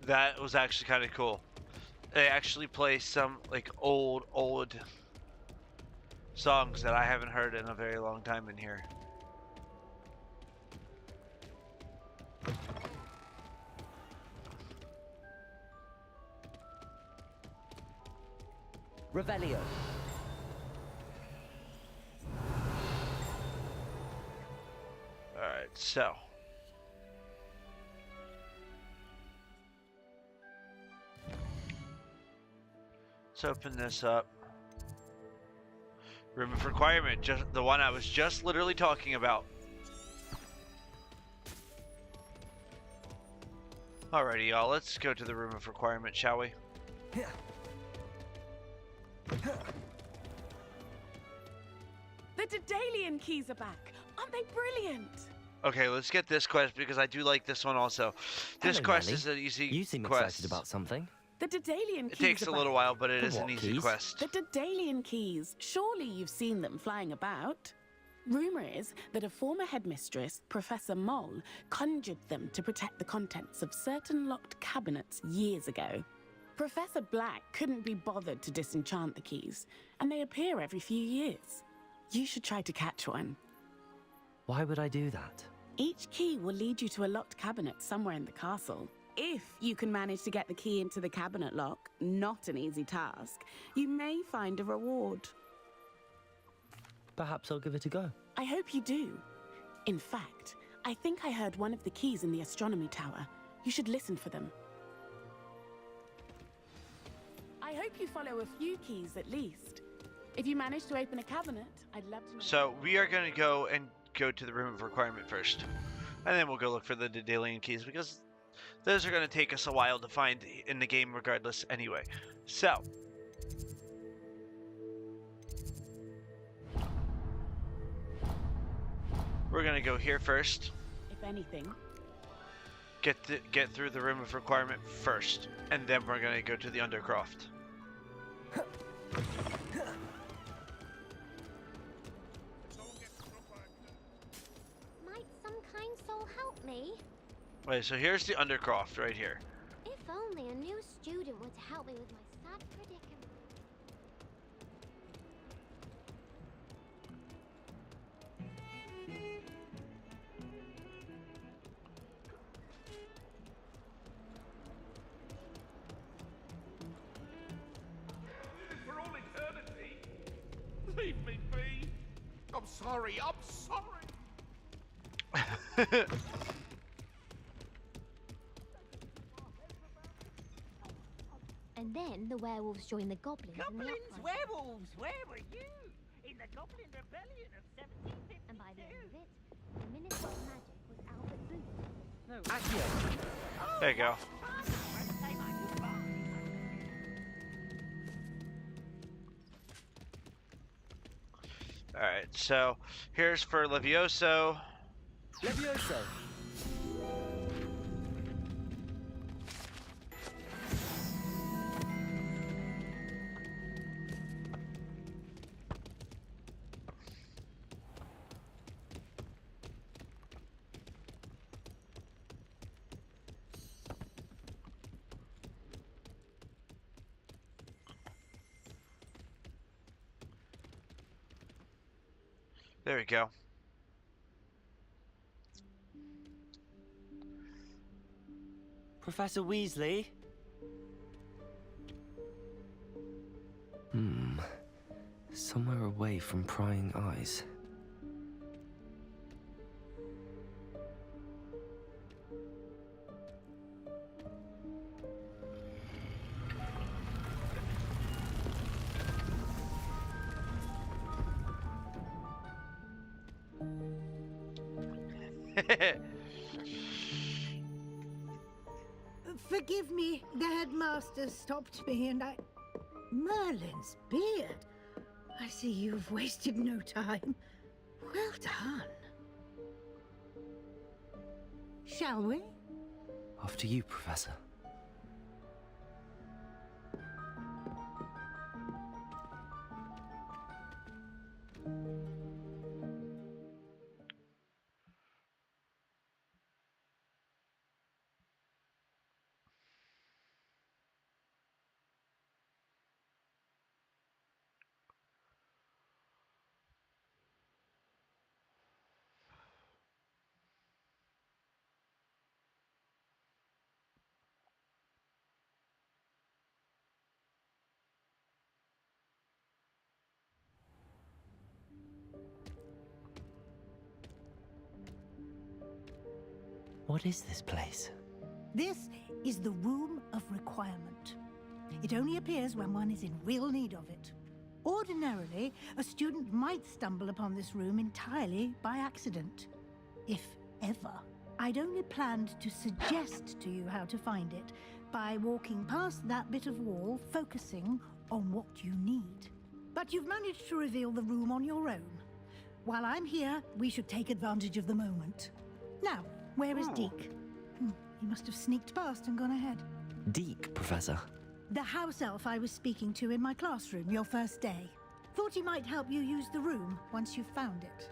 That was actually kind of cool. They actually play some like old songs that I haven't heard in a very long time in here. Revelio. Alright, so. Let's open this up. Room of requirement, just the one I was just literally talking about. Alrighty, y'all. Let's go to the room of requirement, shall we? The Daedalian keys are back. Aren't they brilliant? Okay, let's get this quest because I do like this one also. This Hello, quest Nelly. is an easy You seem quest. excited about something. The Daedalian keys It takes are a little back. while, but it The is an what easy keys? quest. The Daedalian keys. Surely you've seen them flying about. Rumour is that a former headmistress, Professor Moll, conjured them to protect the contents of certain locked cabinets years ago. Professor Black couldn't be bothered to disenchant the keys, and they appear every few years. You should try to catch one. Why would I do that? Each key will lead you to a locked cabinet somewhere in the castle. If you can manage to get the key into the cabinet lock, not an easy task, you may find a reward. Perhaps I'll give it a go. I hope you do. In fact, I think I heard one of the keys in the astronomy tower. You should listen for them. I hope you follow a few keys at least. If you manage to open a cabinet, I'd love to know. So we are going to go to the room of requirement first. And then we'll go look for the Daedalian keys because those are going to take us a while to find in the game regardless anyway. So we're going to go here first. If anything, Get through the room of requirement first, and then we're going to go to the Undercroft. Might some kind soul help me? Wait, so here's the Undercroft right here. If only a new student were to help me with my sad predicament. For all eternity? Leave me be. I'm sorry. I'm sorry. And then the werewolves joined the goblins. Goblins, in the uprising. werewolves, where were you? In the Goblin Rebellion of 1752. And by the end of it, the Minister of Magic was Albert Booth. No, Accio. There you go. Alright, so here's for Levioso. Levioso. There we go. Professor Weasley? Somewhere away from prying eyes. Forgive me, the headmaster stopped me and I... Merlin's beard. I see you've wasted no time. Well done. Shall we? After you, Professor. What is this place? This is the Room of Requirement. It only appears when one is in real need of it. Ordinarily, a student might stumble upon this room entirely by accident. If ever. I'd only planned to suggest to you how to find it by walking past that bit of wall, focusing on what you need. But you've managed to reveal the room on your own. While I'm here, we should take advantage of the moment. Now, where is Deke? He must have sneaked past and gone ahead. Deke, Professor. The house elf I was speaking to in my classroom your first day. Thought he might help you use the room once you've found it.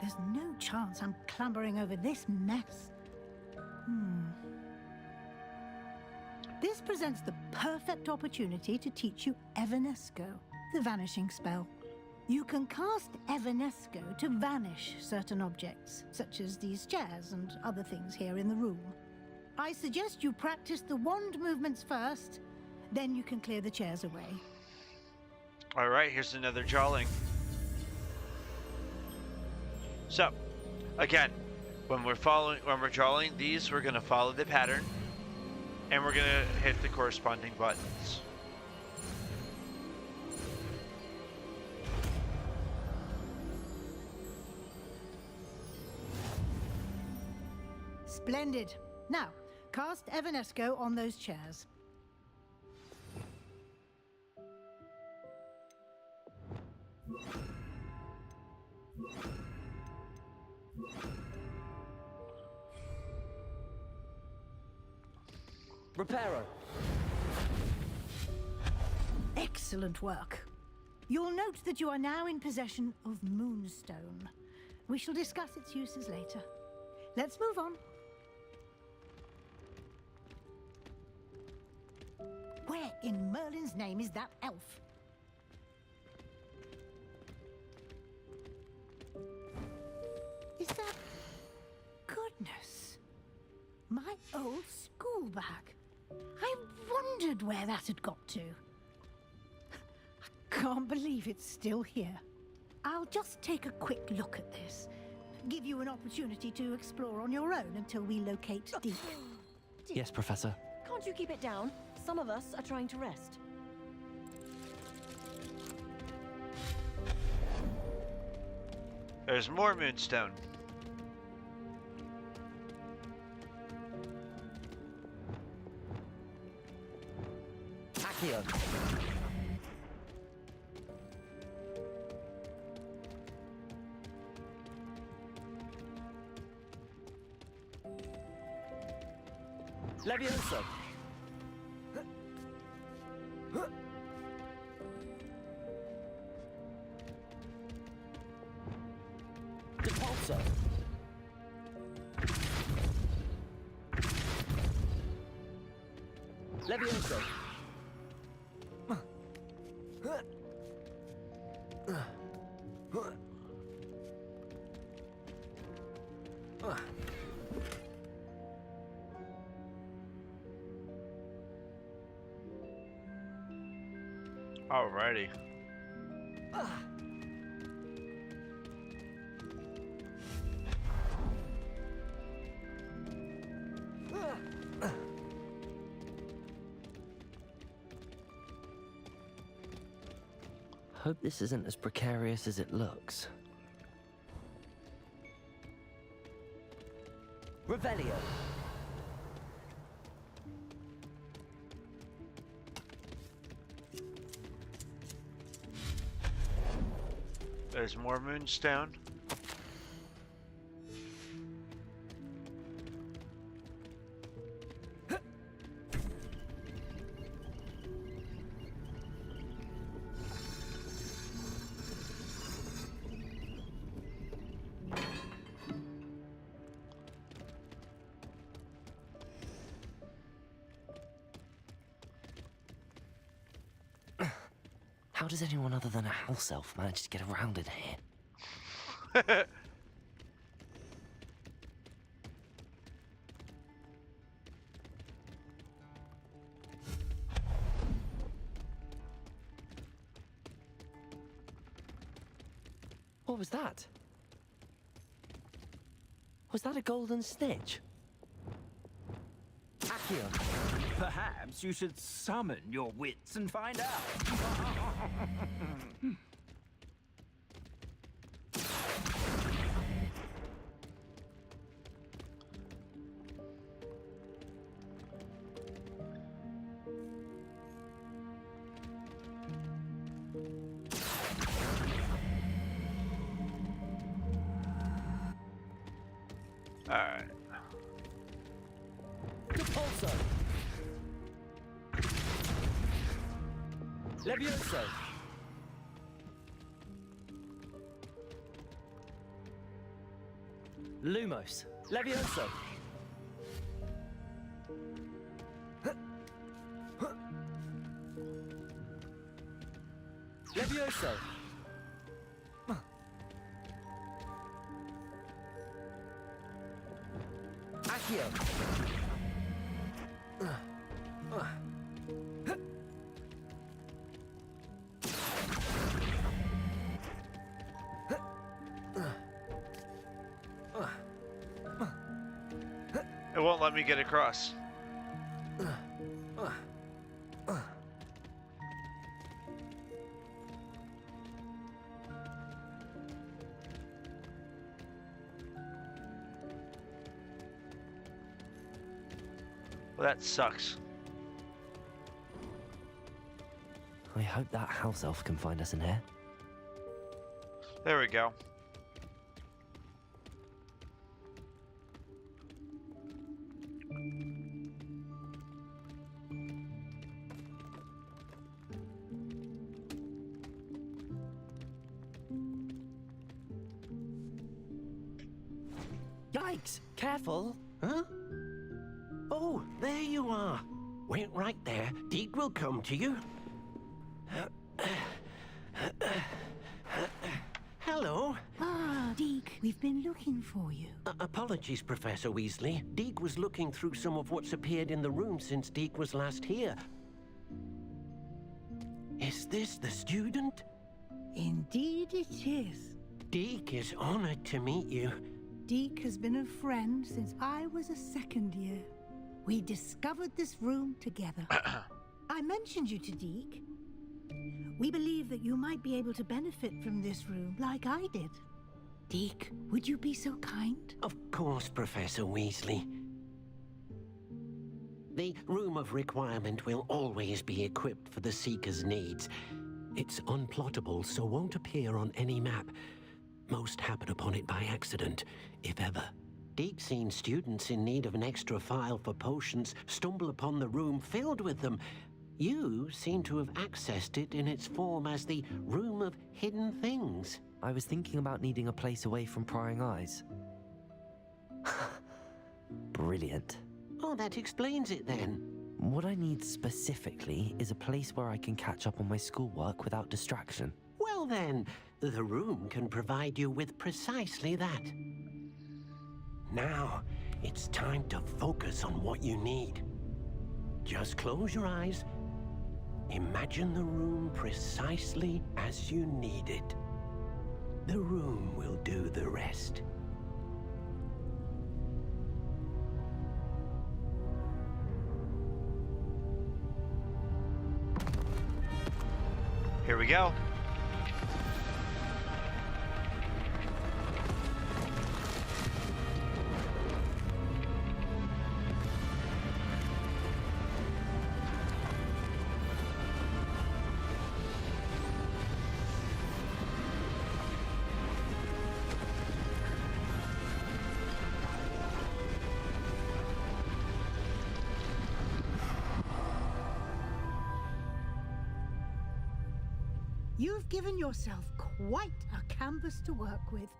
There's no chance I'm clambering over this mess. This presents the perfect opportunity to teach you Evanesco, the vanishing spell. You can cast Evanesco to vanish certain objects, such as these chairs and other things here in the room. I suggest you practice the wand movements first, then you can clear the chairs away. All right, here's another jawling. So, again, when we're drawing these, we're gonna follow the pattern, and we're gonna hit the corresponding buttons. Splendid. Now, cast Evanesco on those chairs. Reparo. Excellent work. You'll note that you are now in possession of Moonstone. We shall discuss its uses later. Let's move on. Where in Merlin's name is that elf? Is that... Goodness. My old school bag. I wondered where that had got to. I can't believe it's still here. I'll just take a quick look at this. Give you an opportunity to explore on your own until we locate Deke. Yes, Professor. Can't you keep it down? Some of us are trying to rest. There's more Moonstone. Accio. Levioso. Depulso. Levioso. Alrighty. Hope this isn't as precarious as it looks. Revelio. There's more Moonstone. How does anyone other than a house elf manage to get around in here? What was that? Was that a golden snitch? Accio. Perhaps you should summon your wits and find out. Alright. Repulso. Levioso. Lumos. Levioso. Levioso. Accio. It won't let me get across. Well, that sucks. I hope that house elf can find us in here. There we go. Yikes! Careful. Huh? Oh, there you are. Wait right there. Deke will come to you. Hello. Ah, Deke, we've been looking for you. Apologies, Professor Weasley. Deke was looking through some of what's appeared in the room since Deke was last here. Is this the student? Indeed it is. Deke is honored to meet you. Deke has been a friend since I was a second year. We discovered this room together. I mentioned you to Deke. We believe that you might be able to benefit from this room like I did. Deke, would you be so kind? Of course, Professor Weasley. The Room of Requirement will always be equipped for the Seeker's needs. It's unplottable, so won't appear on any map. Most happen upon it by accident, if ever. Deke's seen students in need of an extra file for potions stumble upon the room filled with them. You seem to have accessed it in its form as the Room of Hidden Things. I was thinking about needing a place away from prying eyes. Brilliant. Oh, that explains it then. What I need specifically is a place where I can catch up on my schoolwork without distraction. Well then, the room can provide you with precisely that. Now, it's time to focus on what you need. Just close your eyes. Imagine the room precisely as you need it. The room will do the rest. Here we go. You've given yourself quite a canvas to work with.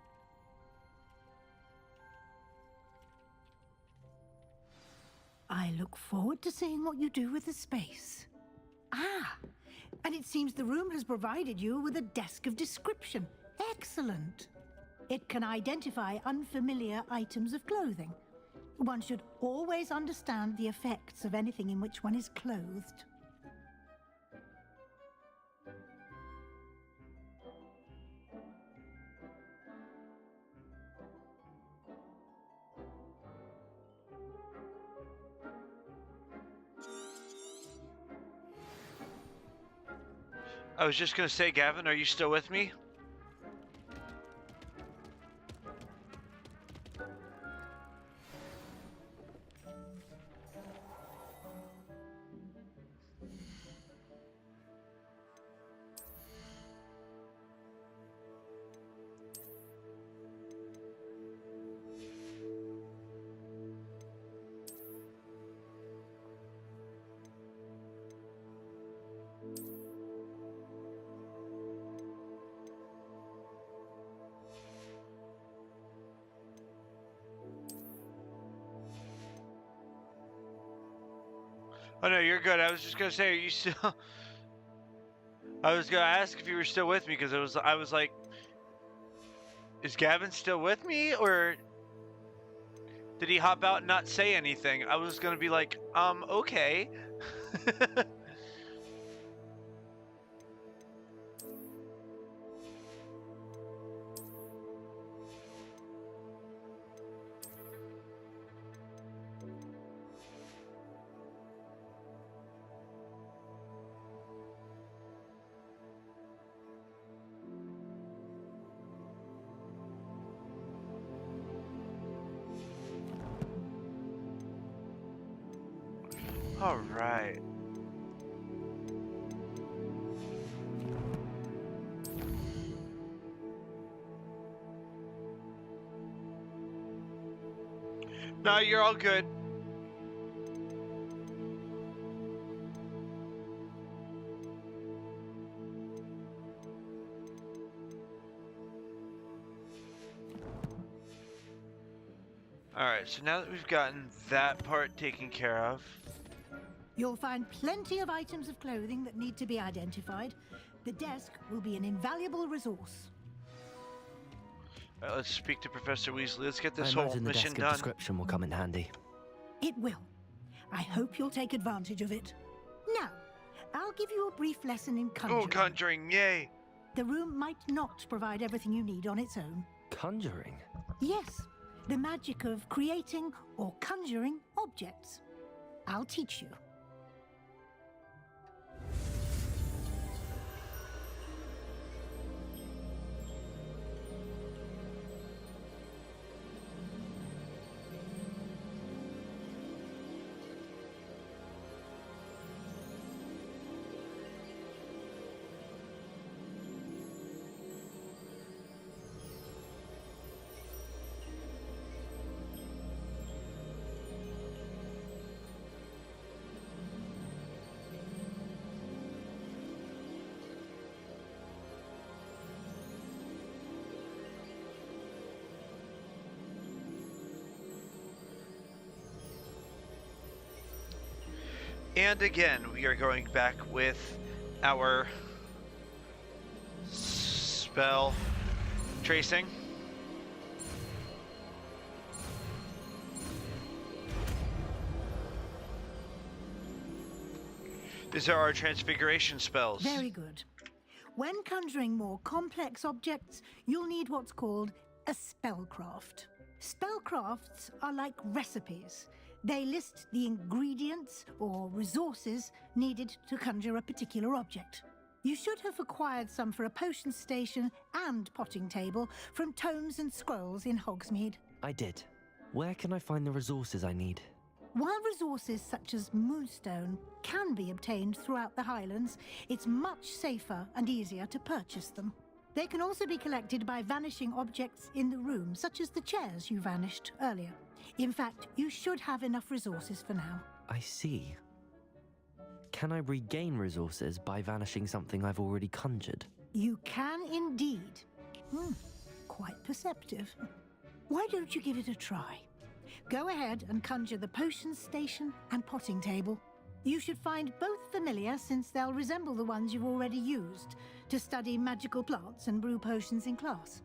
I look forward to seeing what you do with the space. Ah, and it seems the room has provided you with a desk of description. Excellent. It can identify unfamiliar items of clothing. One should always understand the effects of anything in which one is clothed. I was just gonna say, Gavin, are you still with me? Oh no, you're good. I was just gonna say, are you still? I was gonna ask if you were still with me because I was like, is Gavin still with me or did he hop out and not say anything? I was gonna be like, okay. All right. No, you're all good. All right, so now that we've gotten that part taken care of. You'll find plenty of items of clothing that need to be identified. The desk will be an invaluable resource. All right, let's speak to Professor Weasley. Let's get this I whole imagine the mission desk of done. description will come in handy. It will. I hope you'll take advantage of it. Now, I'll give you a brief lesson in conjuring. Oh, conjuring, yay! The room might not provide everything you need on its own. Conjuring? Yes, the magic of creating or conjuring objects. I'll teach you. And again, we are going back with our spell tracing. These are our transfiguration spells. Very good. When conjuring more complex objects, you'll need what's called a spellcraft. Spellcrafts are like recipes. They list the ingredients or resources needed to conjure a particular object. You should have acquired some for a potion station and potting table from tomes and scrolls in Hogsmeade. I did. Where can I find the resources I need? While resources such as moonstone can be obtained throughout the Highlands, it's much safer and easier to purchase them. They can also be collected by vanishing objects in the room, such as the chairs you vanished earlier. In fact, you should have enough resources for now. I see. Can I regain resources by vanishing something I've already conjured? You can indeed. Quite perceptive. Why don't you give it a try? Go ahead and conjure the potion station and potting table. You should find both familiar, since they'll resemble the ones you've already used to study magical plants and brew potions in class.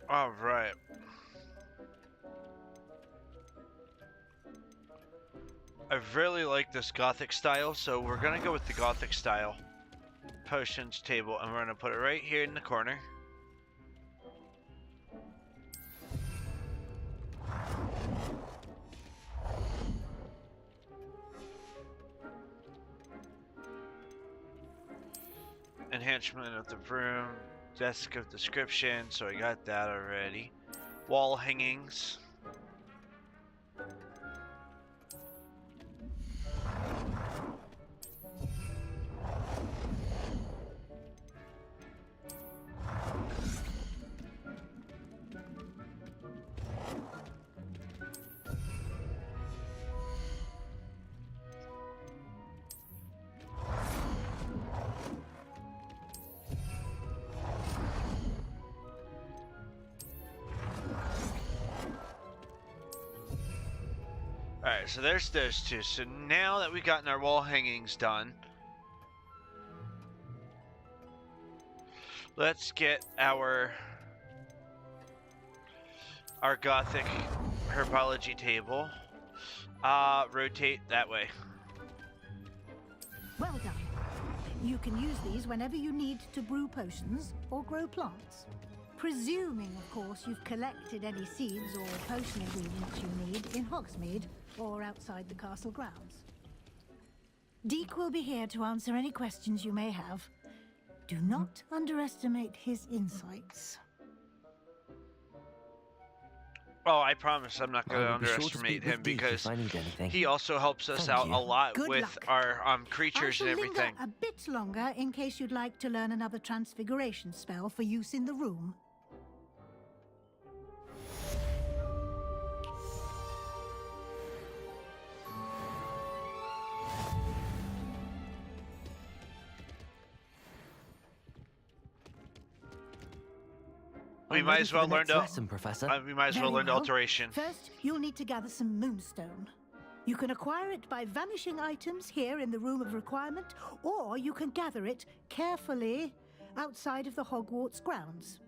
All right. I really like this Gothic style, so we're gonna go with the Gothic style potions table, and we're gonna put it right here in the corner. Enhancement of the room, desk of description, so I got that already. Wall hangings. Alright, so there's those two. So now that we've gotten our wall hangings done, let's get our Gothic herbology table. Rotate that way. Well done. You can use these whenever you need to brew potions or grow plants. Presuming, of course, you've collected any seeds or potion ingredients you need in Hogsmeade or outside the castle grounds. Deke will be here to answer any questions you may have. Do not underestimate his insights. Oh, I promise I'm not going to I will be sure to underestimate speak with him Deke because if I need anything. he also helps us Thank out you. a lot Good with luck. our I creatures shall and everything. linger a bit longer in case you'd like to learn another transfiguration spell for use in the room. We I'm might ready as for well the learn next to lesson, Professor. we might as well Very learn well. alteration. First, you'll need to gather some moonstone. You can acquire it by vanishing items here in the Room of Requirement, or you can gather it carefully outside of the Hogwarts grounds.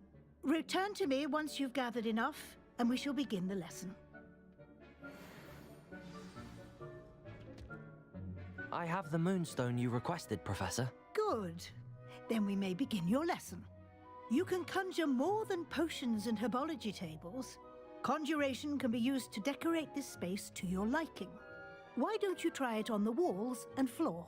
Return to me once you've gathered enough, and we shall begin the lesson. I have the moonstone you requested, Professor. Good. Then we may begin your lesson. You can conjure more than potions and herbology tables. Conjuration can be used to decorate this space to your liking. Why don't you try it on the walls and floor?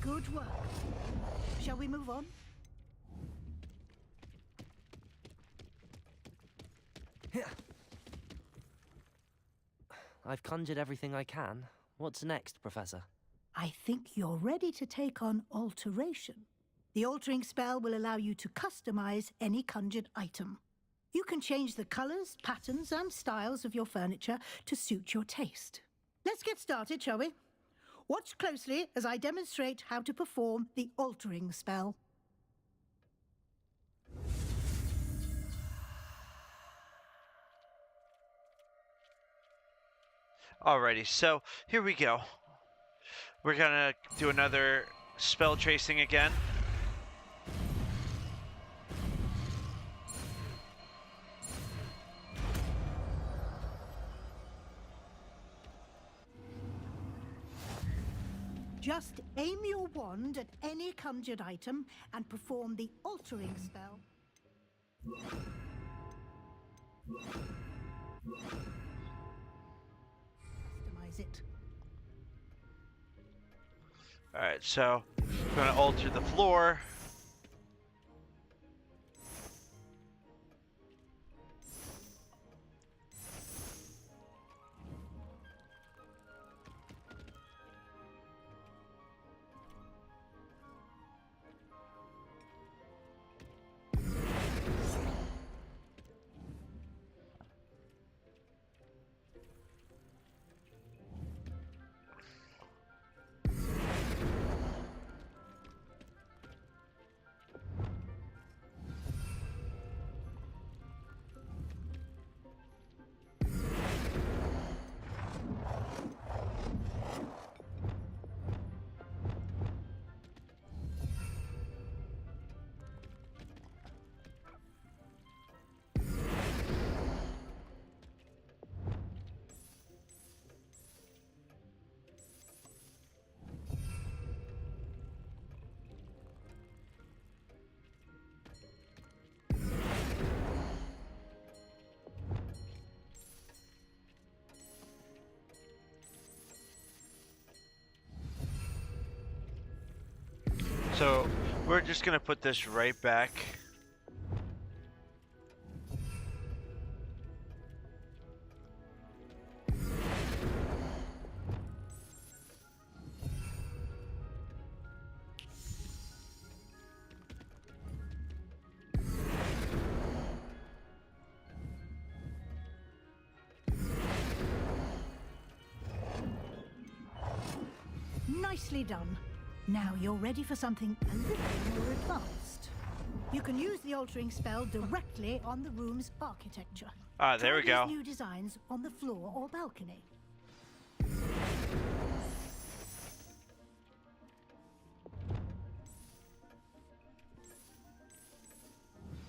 Good work. Shall we move on? I've conjured everything I can. What's next, Professor? I think you're ready to take on alteration. The altering spell will allow you to customize any conjured item. You can change the colors, patterns, and styles of your furniture to suit your taste. Let's get started, shall we? Watch closely as I demonstrate how to perform the altering spell. Alrighty, so here we go. We're gonna do another spell tracing again. Just aim your wand at any conjured item and perform the altering spell. Customize it. Alright, so I'm gonna alter the floor. So we're just gonna put this right back. Nicely done. Now you're ready for something a little more advanced. You can use the altering spell directly on the room's architecture. Ah, there we Try go. these new designs on the floor or balcony.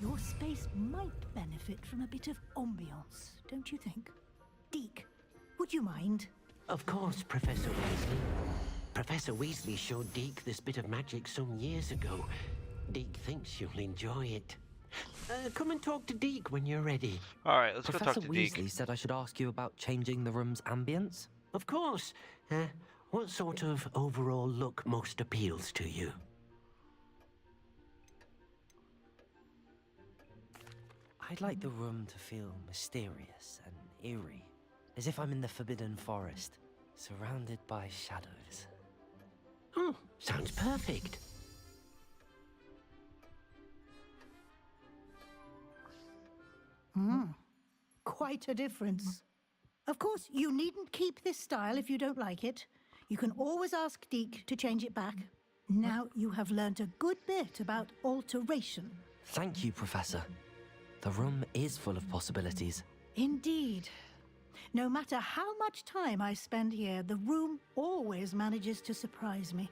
Your space might benefit from a bit of ambiance, don't you think? Deke, would you mind? Of course, Professor Weasley. Professor Weasley showed Deke this bit of magic some years ago. Deke thinks you'll enjoy it. Come and talk to Deke when you're ready. All right, let's Professor go talk to Weasley Deke. said I should ask you about changing the room's ambience. Of course. What sort of overall look most appeals to you? I'd like the room to feel mysterious and eerie, as if I'm in the Forbidden Forest, surrounded by shadows. Oh, sounds perfect. Quite a difference. Of course, you needn't keep this style if you don't like it. You can always ask Deke to change it back. Now you have learnt a good bit about alteration. Thank you, Professor. The room is full of possibilities. Indeed. No matter how much time I spend here, the room always manages to surprise me.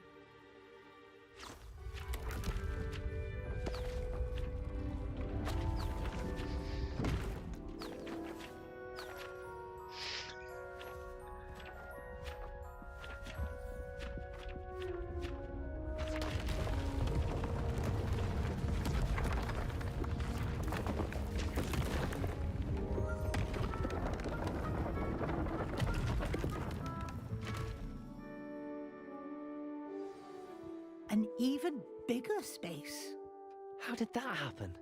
An even bigger space. How did that happen?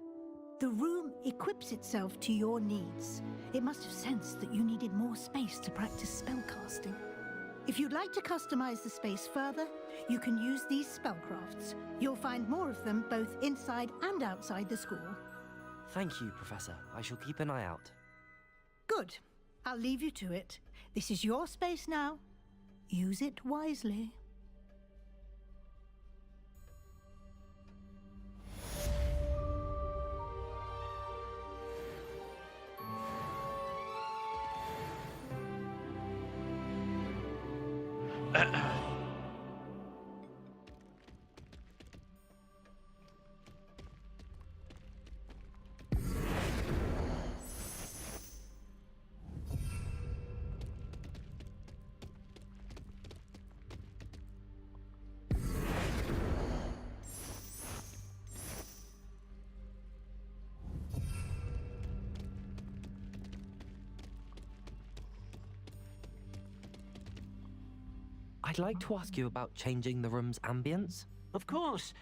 The room equips itself to your needs. It must have sensed that you needed more space to practice spellcasting. If you'd like to customize the space further, you can use these spellcrafts. You'll find more of them both inside and outside the school. Thank you, Professor. I shall keep an eye out. Good. I'll leave you to it. This is your space now. Use it wisely. I'd like to ask you about changing the room's ambience. Of course.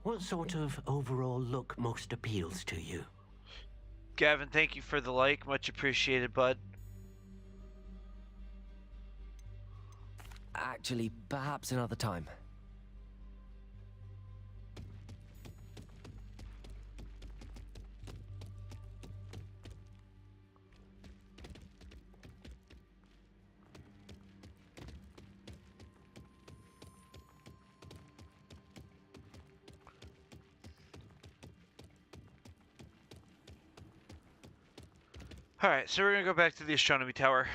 What sort of overall look most appeals to you? Gavin, thank you for the like. Much appreciated, bud. Actually, perhaps another time. Alright, so we're gonna go back to the astronomy tower.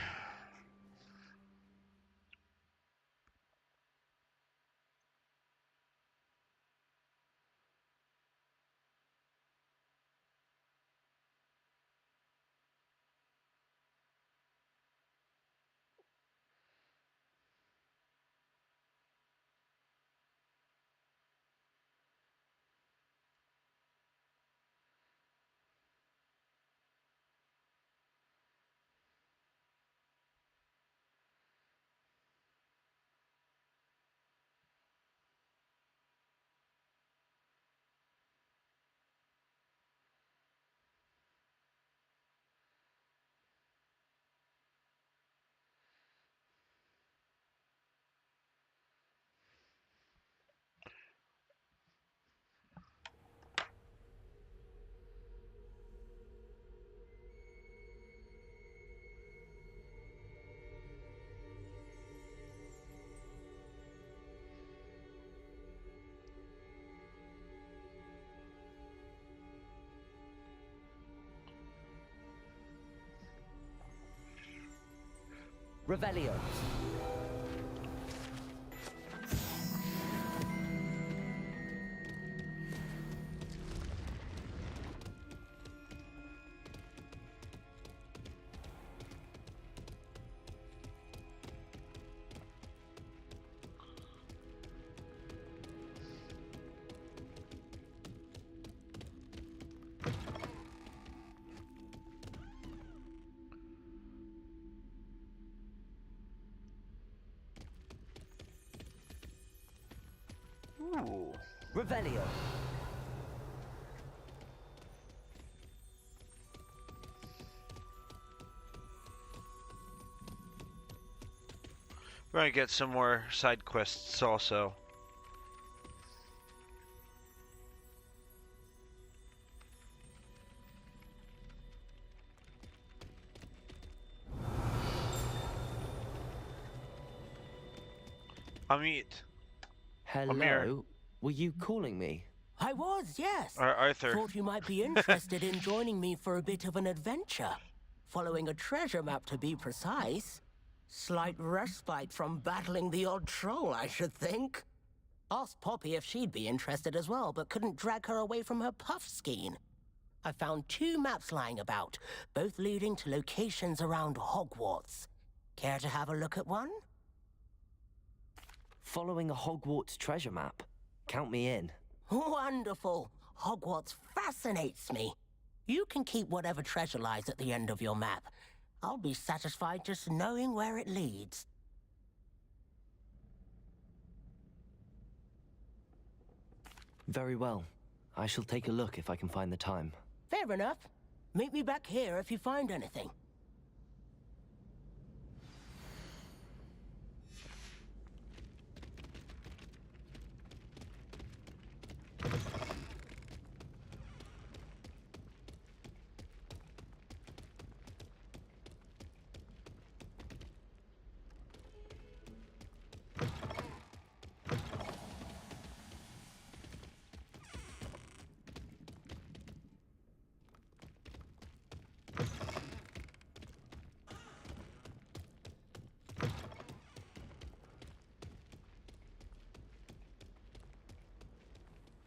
Revelio. Ooh. Revelio. We're gonna get some more side quests also. Amit. Hello. Amir. Were you calling me? I was, yes. Arthur. Thought you might be interested in joining me for a bit of an adventure. Following a treasure map, to be precise. Slight respite from battling the odd troll, I should think. Asked Poppy if she'd be interested as well, but couldn't drag her away from her puff skein. I found 2 maps lying about, both leading to locations around Hogwarts. Care to have a look at one? Following a Hogwarts treasure map. Count me in. Wonderful. Hogwarts fascinates me. You can keep whatever treasure lies at the end of your map. I'll be satisfied just knowing where it leads. Very well. I shall take a look if I can find the time. Fair enough. Meet me back here if you find anything.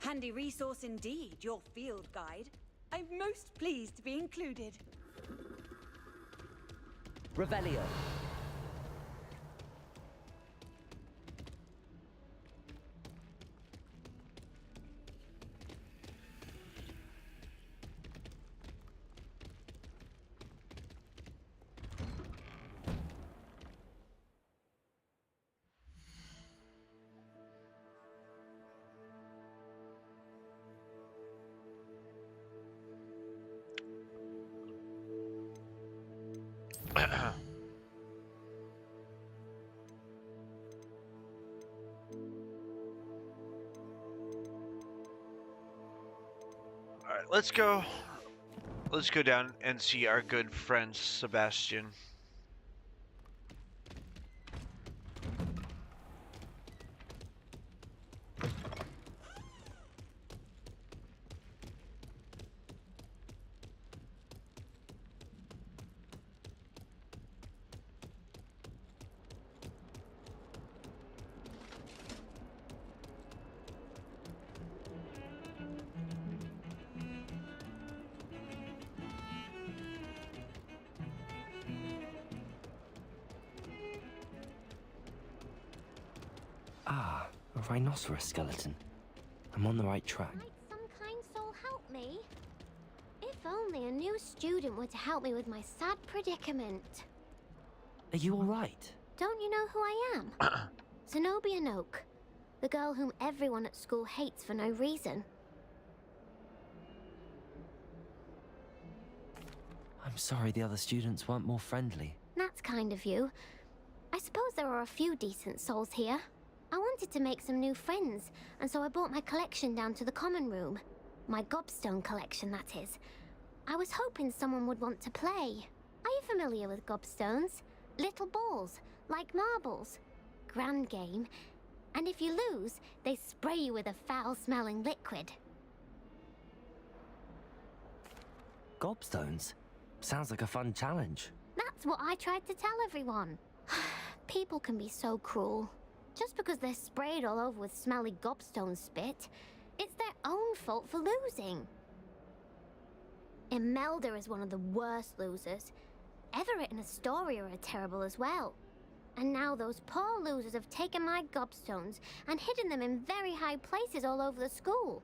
Handy resource indeed, your field guide. I'm most pleased to be included. Revelio. Alright, let's go. Let's go down and see our good friend Sebastian. Ah, a rhinoceros skeleton. I'm on the right track. Might some kind soul help me? If only a new student were to help me with my sad predicament. Are you all right? Don't you know who I am? Zenobia Noak, the girl whom everyone at school hates for no reason. I'm sorry the other students weren't more friendly. That's kind of you. I suppose there are a few decent souls here. I wanted to make some new friends, and so I brought my collection down to the common room. My gobstone collection, that is. I was hoping someone would want to play. Are you familiar with gobstones? Little balls, like marbles. Grand game. And if you lose, they spray you with a foul-smelling liquid. Gobstones? Sounds like a fun challenge. That's what I tried to tell everyone. People can be so cruel. Just because they're sprayed all over with smelly gobstone spit, it's their own fault for losing. Imelda is one of the worst losers. Everett and Astoria are terrible as well. And now those poor losers have taken my gobstones and hidden them in very high places all over the school.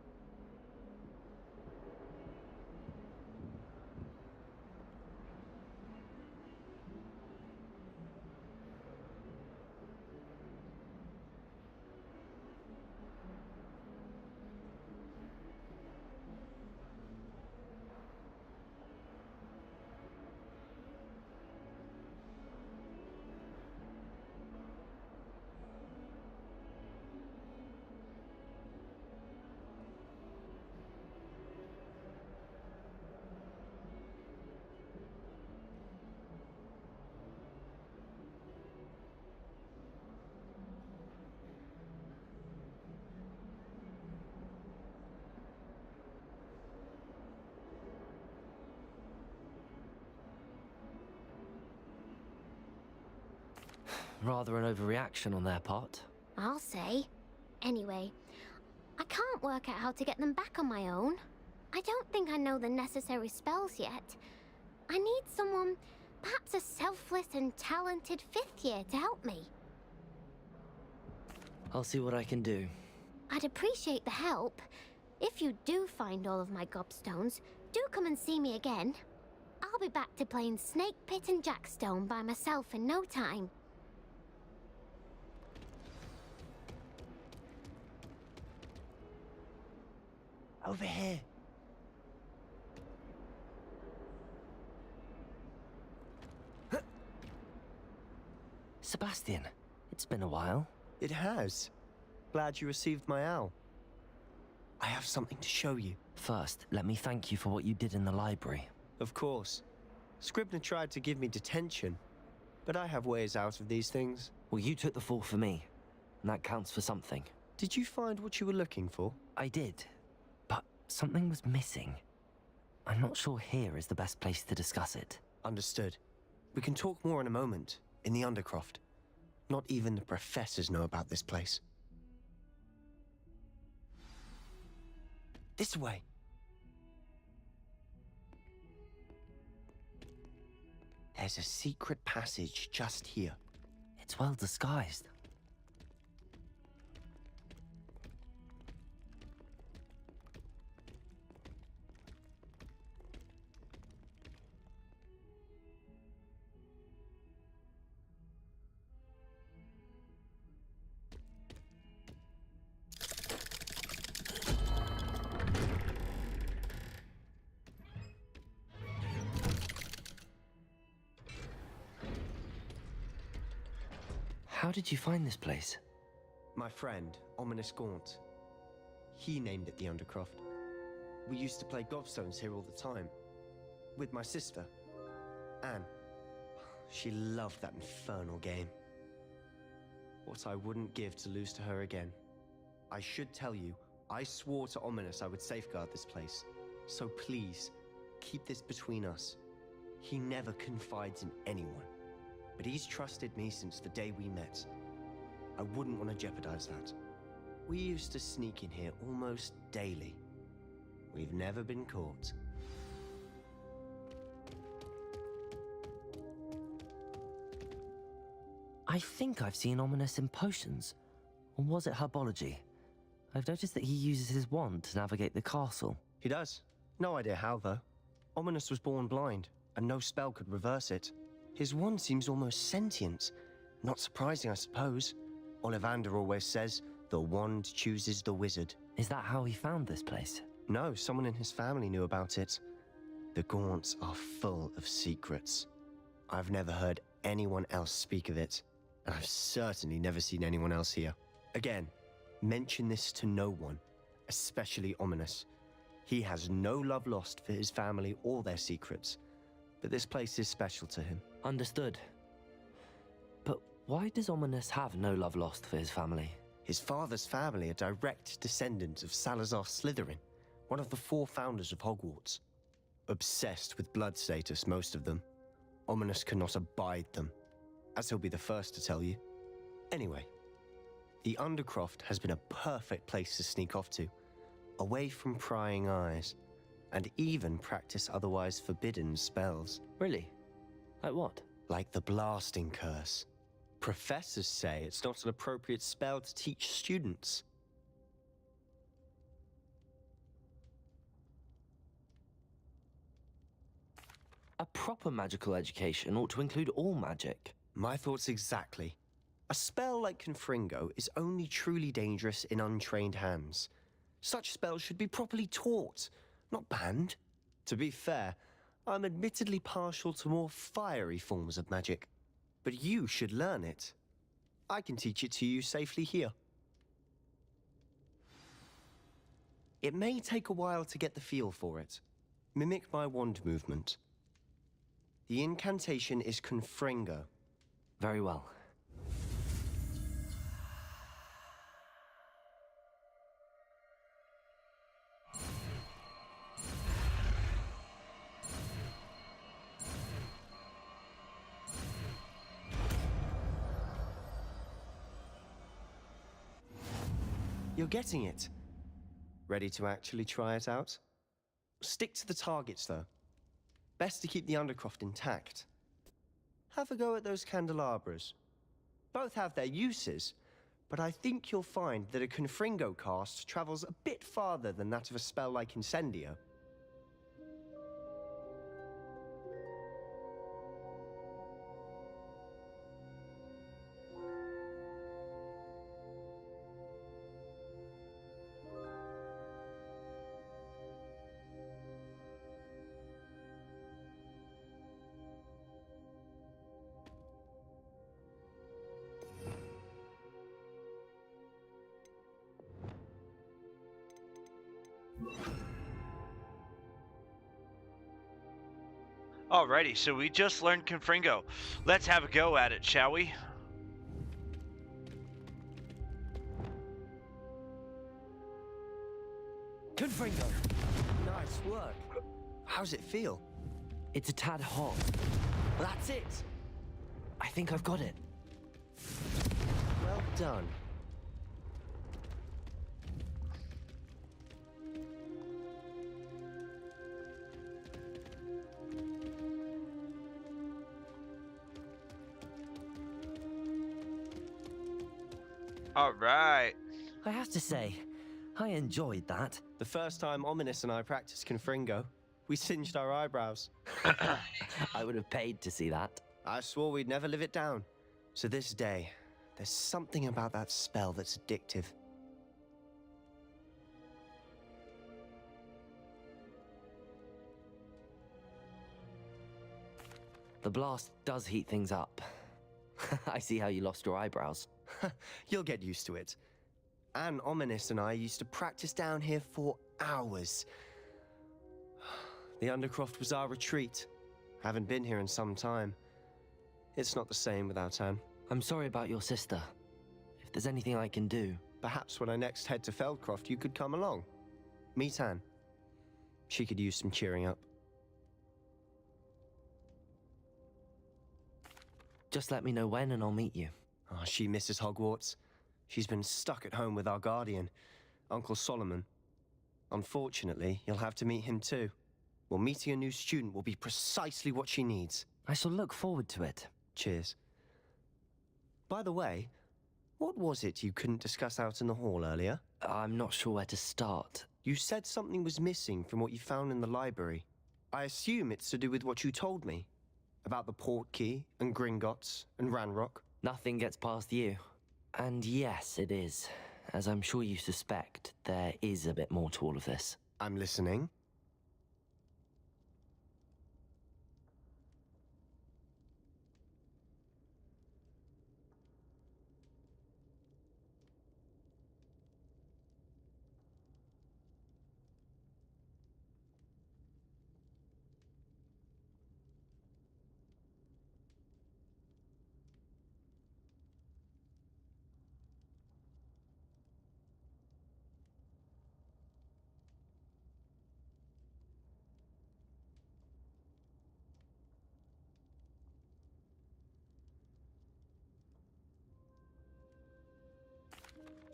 Rather an overreaction on their part. I'll say. Anyway, I can't work out how to get them back on my own. I don't think I know the necessary spells yet. I need someone, perhaps a selfless and talented 5th year to help me. I'll see what I can do. I'd appreciate the help. If you do find all of my gobstones, do come and see me again. I'll be back to playing Snake Pit and Jackstone by myself in no time. Over here. Sebastian, it's been a while. It has. Glad you received my owl. I have something to show you. First, let me thank you for what you did in the library. Of course. Scribner tried to give me detention, but I have ways out of these things. Well, you took the fall for me, and that counts for something. Did you find what you were looking for? I did, but something was missing. I'm not sure here is the best place to discuss it. Understood. We can talk more in a moment, in the Undercroft. Not even the professors know about this place. This way. There's a secret passage just here. It's well disguised. How did you find this place? My friend, Ominous Gaunt. He named it the Undercroft. We used to play gobstones here all the time. With my sister, Anne. She loved that infernal game. What I wouldn't give to lose to her again. I should tell you, I swore to Ominous I would safeguard this place. So please, keep this between us. He never confides in anyone. But he's trusted me since the day we met. I wouldn't want to jeopardize that. We used to sneak in here almost daily. We've never been caught. I think I've seen Ominous in potions. Or was it herbology? I've noticed that he uses his wand to navigate the castle. He does. No idea how, though. Ominous was born blind, and no spell could reverse it. His wand seems almost sentient. Not surprising, I suppose. Ollivander always says, the wand chooses the wizard. Is that how he found this place? No, someone in his family knew about it. The Gaunts are full of secrets. I've never heard anyone else speak of it, and I've certainly never seen anyone else here. Again, mention this to no one, especially Ominous. He has no love lost for his family or their secrets, but this place is special to him. Understood. But why does Ominous have no love lost for his family? His father's family are direct descendants of Salazar Slytherin, one of the 4 founders of Hogwarts. Obsessed with blood status, most of them. Ominous cannot abide them, as he'll be the first to tell you. Anyway, the Undercroft has been a perfect place to sneak off to, away from prying eyes, and even practice otherwise forbidden spells. Really? Like what? Like the blasting curse. Professors say it's not an appropriate spell to teach students. A proper magical education ought to include all magic. My thoughts exactly. A spell like Confringo is only truly dangerous in untrained hands. Such spells should be properly taught, not banned. To be fair, I'm admittedly partial to more fiery forms of magic. But you should learn it. I can teach it to you safely here. It may take a while to get the feel for it. Mimic my wand movement. The incantation is Confringo. Very well. You're getting it. Ready to actually try it out? Stick to the targets, though. Best to keep the Undercroft intact. Have a go at those candelabras. Both have their uses, but I think you'll find that a Confringo cast travels a bit farther than that of a spell like Incendio. Alrighty, so we just learned Confringo. Let's have a go at it, shall we? Confringo! Nice work. How's it feel? It's a tad hot. That's it! I think I've got it. Well done. Alright. I have to say, I enjoyed that. The first time Ominous and I practiced Confringo, we singed our eyebrows. I would have paid to see that. I swore we'd never live it down. So this day, there's something about that spell that's addictive. The blast does heat things up. I see how you lost your eyebrows. You'll get used to it. Anne, Ominous and I used to practice down here for hours. The Undercroft was our retreat. Haven't been here in some time. It's not the same without Anne. I'm sorry about your sister. If there's anything I can do... Perhaps when I next head to Feldcroft, you could come along. Meet Anne. She could use some cheering up. Just let me know when and I'll meet you. Oh, she misses Hogwarts. She's been stuck at home with our guardian, Uncle Solomon. Unfortunately, you'll have to meet him too. Well, meeting a new student will be precisely what she needs. I shall look forward to it. Cheers. By the way, what was it you couldn't discuss out in the hall earlier? I'm not sure where to start. You said something was missing from what you found in the library. I assume it's to do with what you told me. About the Portkey, and Gringotts, and Ranrock. Nothing gets past you. And yes, it is. As I'm sure you suspect, there is a bit more to all of this. I'm listening.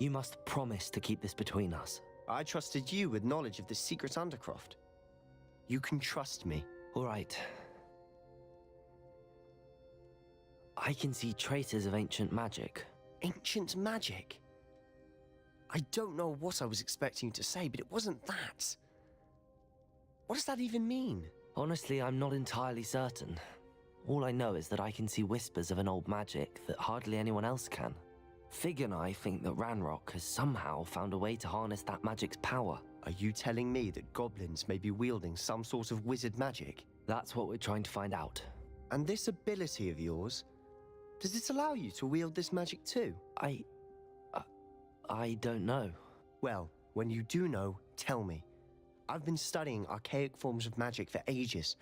You must promise to keep this between us. I trusted you with knowledge of the secret Undercroft. You can trust me. All right. I can see traces of ancient magic. Ancient magic? I don't know what I was expecting you to say, but it wasn't that. What does that even mean? Honestly, I'm not entirely certain. All I know is that I can see whispers of an old magic that hardly anyone else can. Fig and I think that Ranrock has somehow found a way to harness that magic's power. Are you telling me that goblins may be wielding some sort of wizard magic? That's what we're trying to find out. And this ability of yours, does it allow you to wield this magic too? I don't know. Well, when you do know, tell me. I've been studying archaic forms of magic for ages.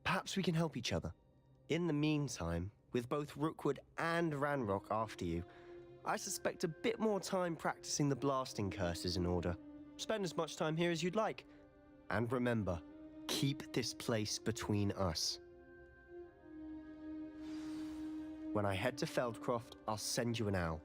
Perhaps we can help each other. In the meantime, with both Rookwood and Ranrock after you, I suspect a bit more time practicing the blasting curse is in order. Spend as much time here as you'd like. And remember, keep this place between us. When I head to Feldcroft, I'll send you an owl.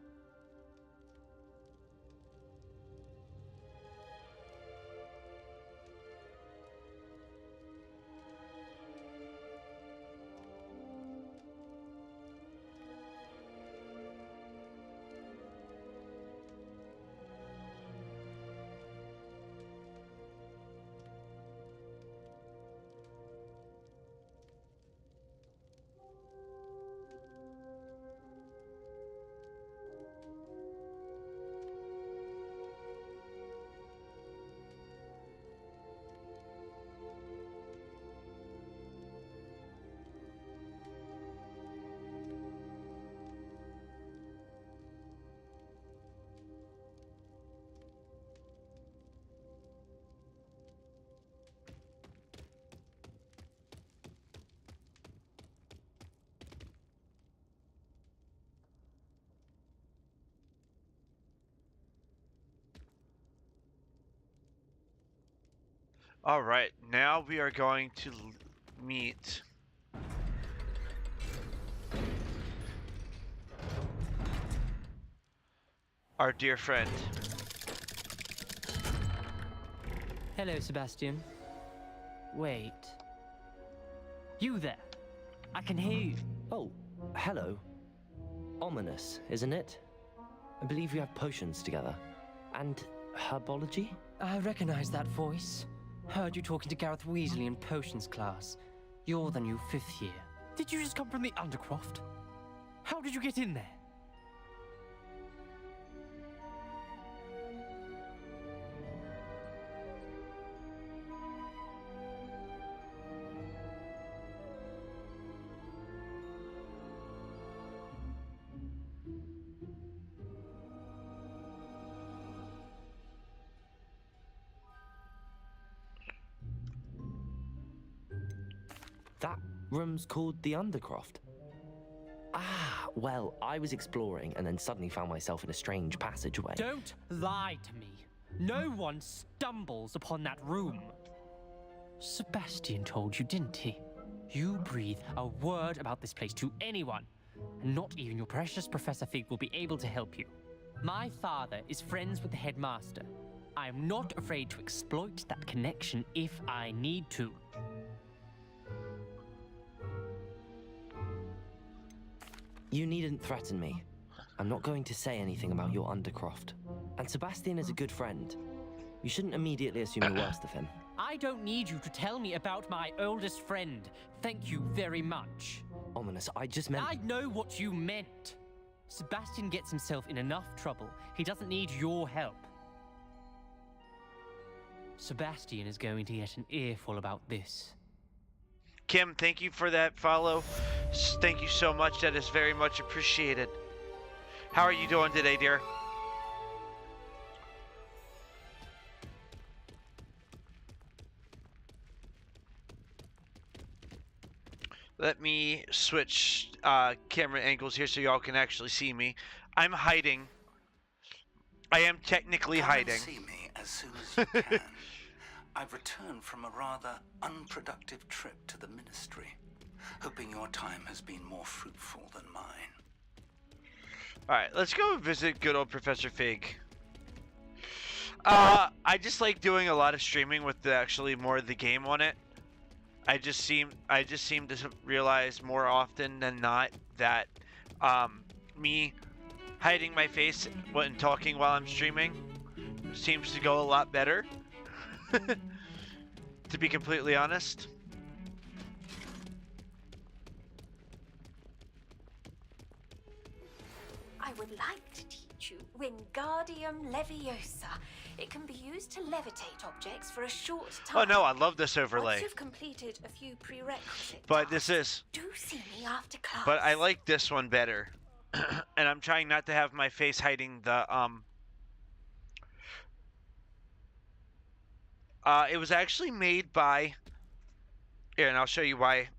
All right, now we are going to meet our dear friend. Hello, Sebastian. Wait. You there? I can hear you. Oh, hello. Ominous, isn't it? I believe we have potions together. And herbology? I recognize that voice. Heard you talking to Gareth Weasley in potions class. You're the new 5th year. Did you just come from the Undercroft? How did you get in there? That room's called the Undercroft. Ah, well, I was exploring and then suddenly found myself in a strange passageway. Don't lie to me. No one stumbles upon that room. Sebastian told you, didn't he? You breathe a word about this place to anyone, and not even your precious Professor Fig will be able to help you. My father is friends with the headmaster. I am not afraid to exploit that connection if I need to. You needn't threaten me. I'm not going to say anything about your Undercroft. And Sebastian is a good friend. You shouldn't immediately assume the worst of him. I don't need you to tell me about my oldest friend. Thank you very much. Ominous, I just meant... I know what you meant. Sebastian gets himself in enough trouble. He doesn't need your help. Sebastian is going to get an earful about this. Kim, thank you for that follow. Thank you so much. That is very much appreciated. How are you doing today, dear? Let me switch camera angles here so y'all can actually see me. I'm hiding. I am technically hiding. See me as soon as you can. I've returned from a rather unproductive trip to the Ministry, hoping your time has been more fruitful than mine. Alright, let's go visit good old Professor Fig. I just like doing a lot of streaming with actually more of the game on it. I just seem to realize more often than not that me hiding my face when talking while I'm streaming seems to go a lot better. To be completely honest. I would like to teach you Wingardium Leviosa. It can be used to levitate objects for a short time. Oh no, I love this overlay. Once you've completed a few prerequisites, but this is. Do see me after class. But I like this one better, and I'm trying not to have my face hiding the It was actually made by. Here, and I'll show you why.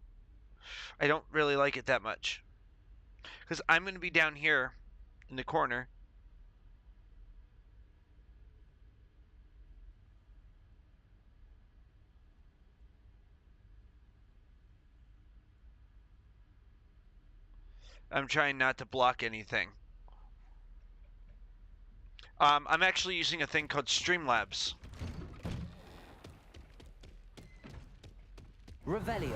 I don't really like it that much, because I'm going to be down here in the corner. I'm trying not to block anything. I'm actually using a thing called Streamlabs. Revelio.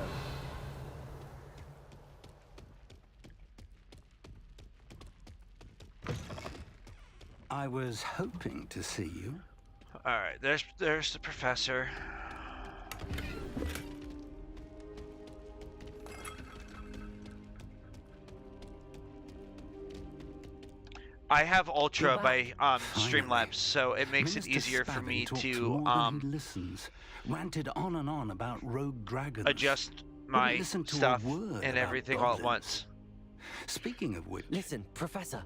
I was hoping to see you. All right, there's the professor. I have Ultra by Streamlabs, so it makes it easier for me to listens, ranted on and on about rogue dragons. Adjust my stuff and everything all at once. Speaking of which, listen, Professor.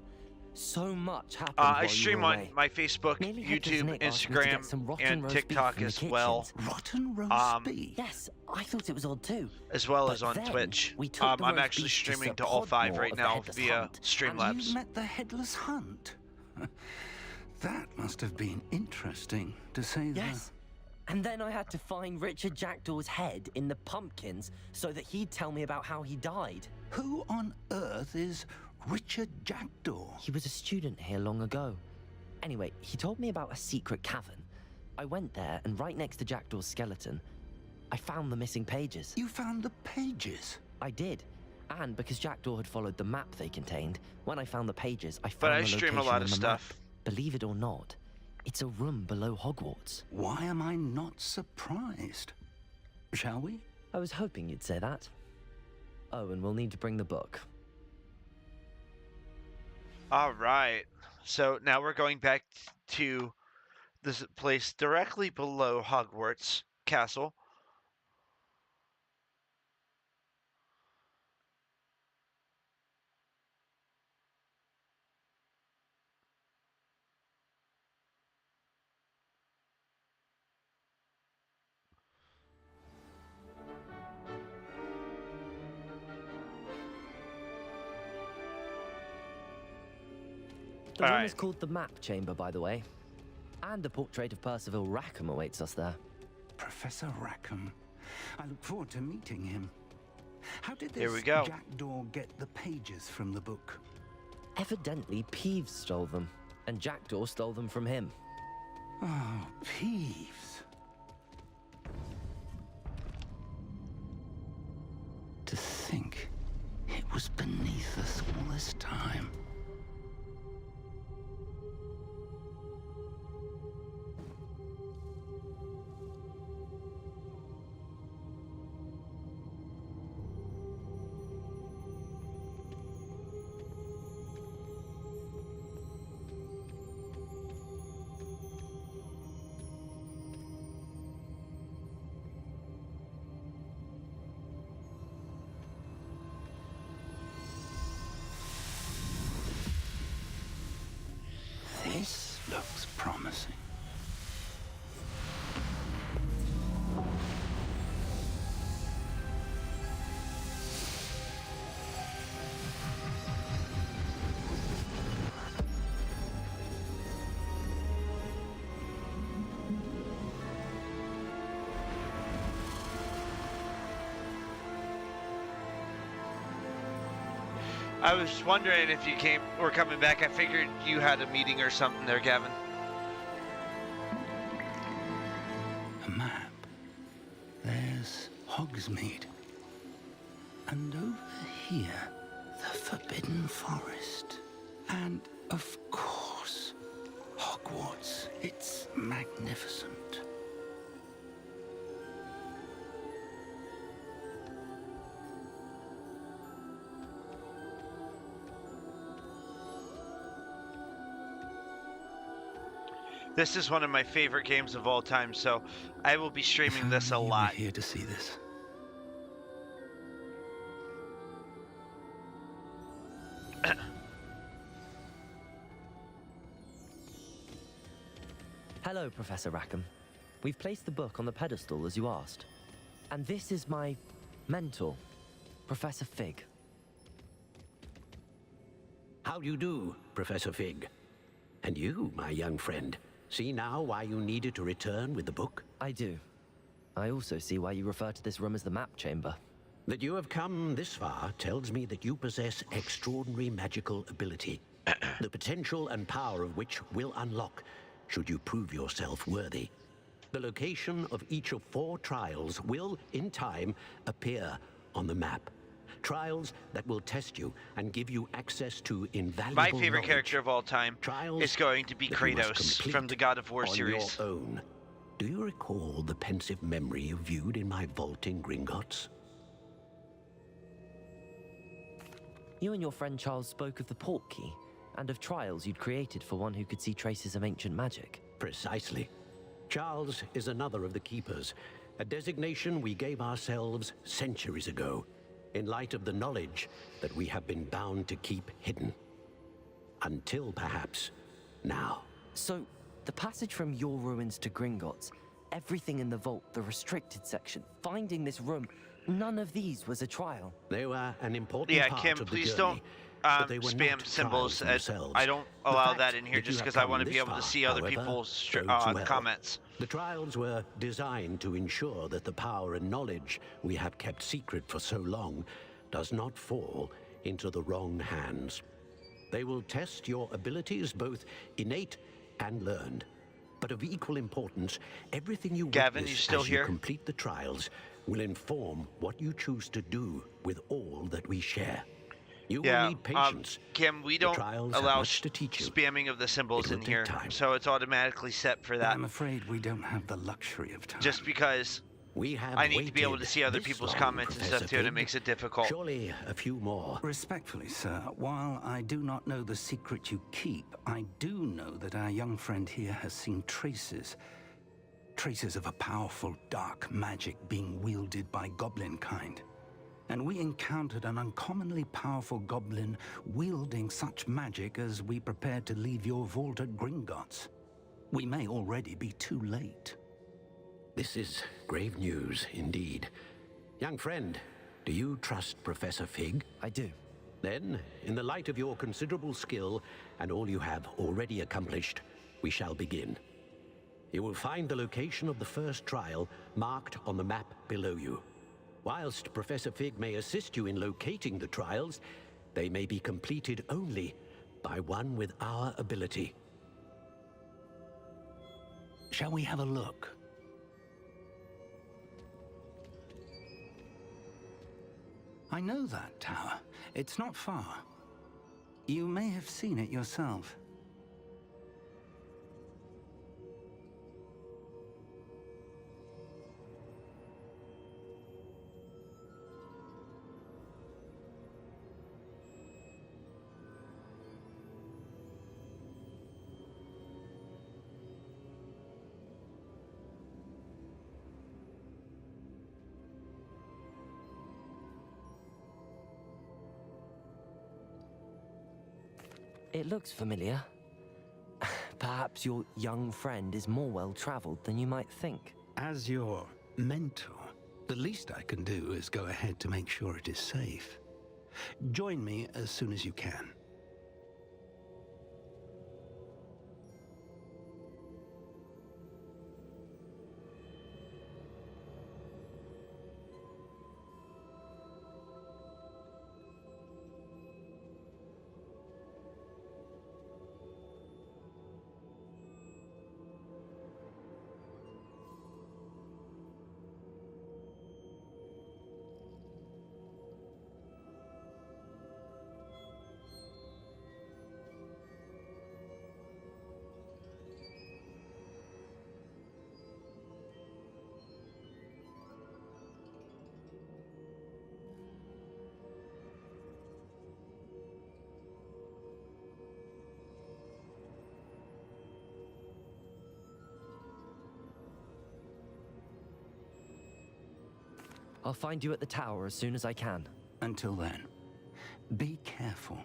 So much happened I stream on my Facebook, YouTube, Instagram, and TikTok as well. Rotten roast beef? Yes, I thought it was odd too. As well as on Twitch. I'm actually streaming to all 5 right now via Streamlabs. And you met the Headless Hunt? That must have been interesting, to say yes. And then I had to find Richard Jackdaw's head in the pumpkins so that he'd tell me about how he died. Who on earth is Richard Jackdaw? He was a student here long ago. Anyway, he told me about a secret cavern. I went there, and right next to Jackdaw's skeleton, I found the missing pages. You found the pages? I did. And because Jackdaw had followed the map they contained, when I found the pages, I found But I the stream a location lot on of the stuff. map. Believe it or not, it's a room below Hogwarts. Why am I not surprised? Shall we? I was hoping you'd say that. Oh, and we'll need to bring the book. All right. So now we're going back to this place directly below Hogwarts Castle. The room is called the Map Chamber, by the way. And a portrait of Percival Rackham awaits us there. Professor Rackham. I look forward to meeting him. How did Here this we go. Jackdaw get the pages from the book? Evidently, Peeves stole them, and Jackdaw stole them from him. Oh, Peeves. To think it was beneath us all this time. This looks promising. I was wondering if you were coming back. I figured you had a meeting or something there, Gavin. A map. There's Hogsmeade. And over here, the Forbidden Forest. And, of course, Hogwarts. It's magnificent. This is one of my favorite games of all time, so I will be streaming this a lot. Here to see this. Hello, Professor Rackham. We've placed the book on the pedestal as you asked. And this is my mentor, Professor Fig. How do you do, Professor Fig? And you, my young friend, see now why you needed to return with the book? I do. I also see why you refer to this room as the Map Chamber. That you have come this far tells me that you possess extraordinary magical ability, the potential and power of which will unlock should you prove yourself worthy. The location of each of 4 trials will, in time, appear on the map. Trials that will test you and give you access to invaluable My favorite knowledge. character of all time Trials is going to be that you must Kratos complete from the God of War on series. your own. Do you recall the pensive memory you viewed in my vault in Gringotts? You and your friend Charles spoke of the port key, and of trials you'd created for one who could see traces of ancient magic. Precisely. Charles is another of the Keepers, a designation we gave ourselves centuries ago, in light of the knowledge that we have been bound to keep hidden. Until, perhaps, now. So, the passage from your ruins to Gringotts, everything in the vault, the restricted section, finding this room, none of these was a trial. They were an important Yeah, part Kim, of the please journey. but they were spam not symbols. trials themselves. I don't The allow fact that in here that you just have because I come want to be this able to far, see other however, people's bodes well. comments. The trials were designed to ensure that the power and knowledge we have kept secret for so long does not fall into the wrong hands. They will test your abilities, both innate and learned. But of equal importance, everything you Gavin, witness you still as here? you complete the trials will inform what you choose to do with all that we share. You will need patience. Kim, we The don't trials have allow much to teach you. spamming of the symbols It will in take here, time. so it's automatically set for that. I'm afraid we don't have the luxury of time. Just because we have I need to be able to waited see other this people's long, comments and Professor stuff too, and it Fig. makes it difficult. Surely a few more. Respectfully, sir, while I do not know the secret you keep, I do know that our young friend here has seen traces of a powerful dark magic being wielded by goblin kind. And we encountered an uncommonly powerful goblin wielding such magic as we prepared to leave your vault at Gringotts. We may already be too late. This is grave news indeed. Young friend, do you trust Professor Fig? I do. Then, in the light of your considerable skill and all you have already accomplished, we shall begin. You will find the location of the first trial marked on the map below you. Whilst Professor Fig may assist you in locating the trials, they may be completed only by one with our ability. Shall we have a look? I know that tower. It's not far. You may have seen it yourself. It looks familiar. Perhaps your young friend is more well-traveled than you might think. As your mentor, the least I can do is go ahead to make sure it is safe. Join me as soon as you can. I'll find you at the tower as soon as I can. Until then, be careful,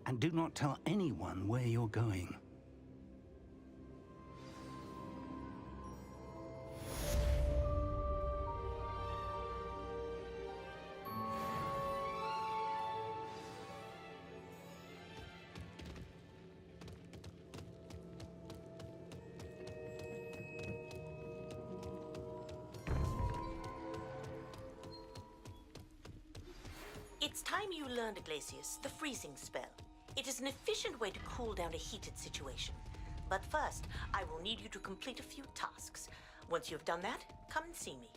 and do not tell anyone where you're going. It's time you learned, Iglesias, the freezing spell. It is an efficient way to cool down a heated situation. But first, I will need you to complete a few tasks. Once you have done that, come and see me.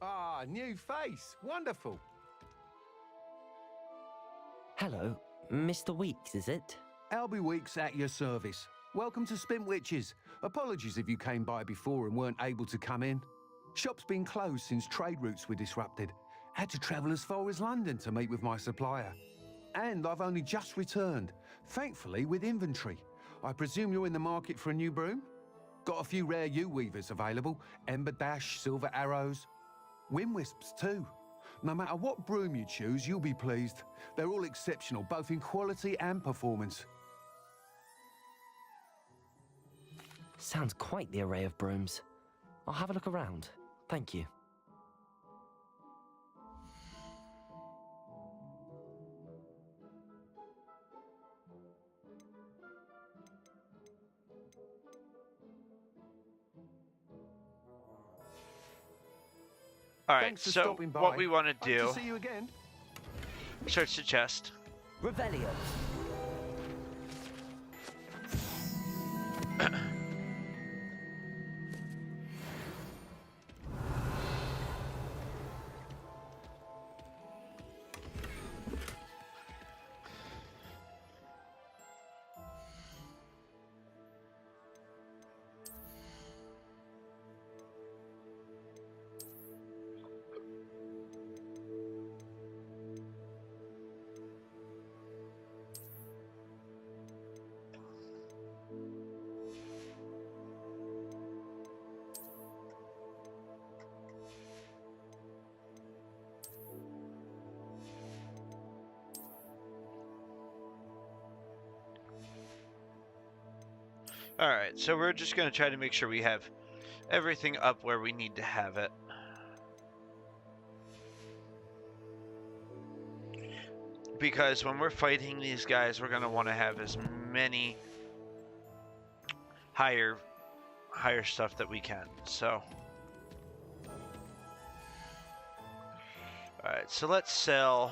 Ah, new face. Wonderful. Hello, Mr. Weeks, is it? Albie Weeks at your service. Welcome to Spintwitches. Apologies if you came by before and weren't able to come in. Shop's been closed since trade routes were disrupted. Had to travel as far as London to meet with my supplier. And I've only just returned, thankfully with inventory. I presume you're in the market for a new broom? Got a few rare U-weavers available. Ember Dash, Silver Arrows. Wind Wisps too. No matter what broom you choose, you'll be pleased. They're all exceptional, both in quality and performance. Sounds quite the array of brooms. I'll have a look around. Thank you. All right, Thanks for so stopping by. what we want to Hope do... to see you again. Search the chest. Revelio. All right, so we're just going to try to make sure we have everything up where we need to have it. Because when we're fighting these guys, we're going to want to have as many higher stuff that we can. So, all right, so let's sell.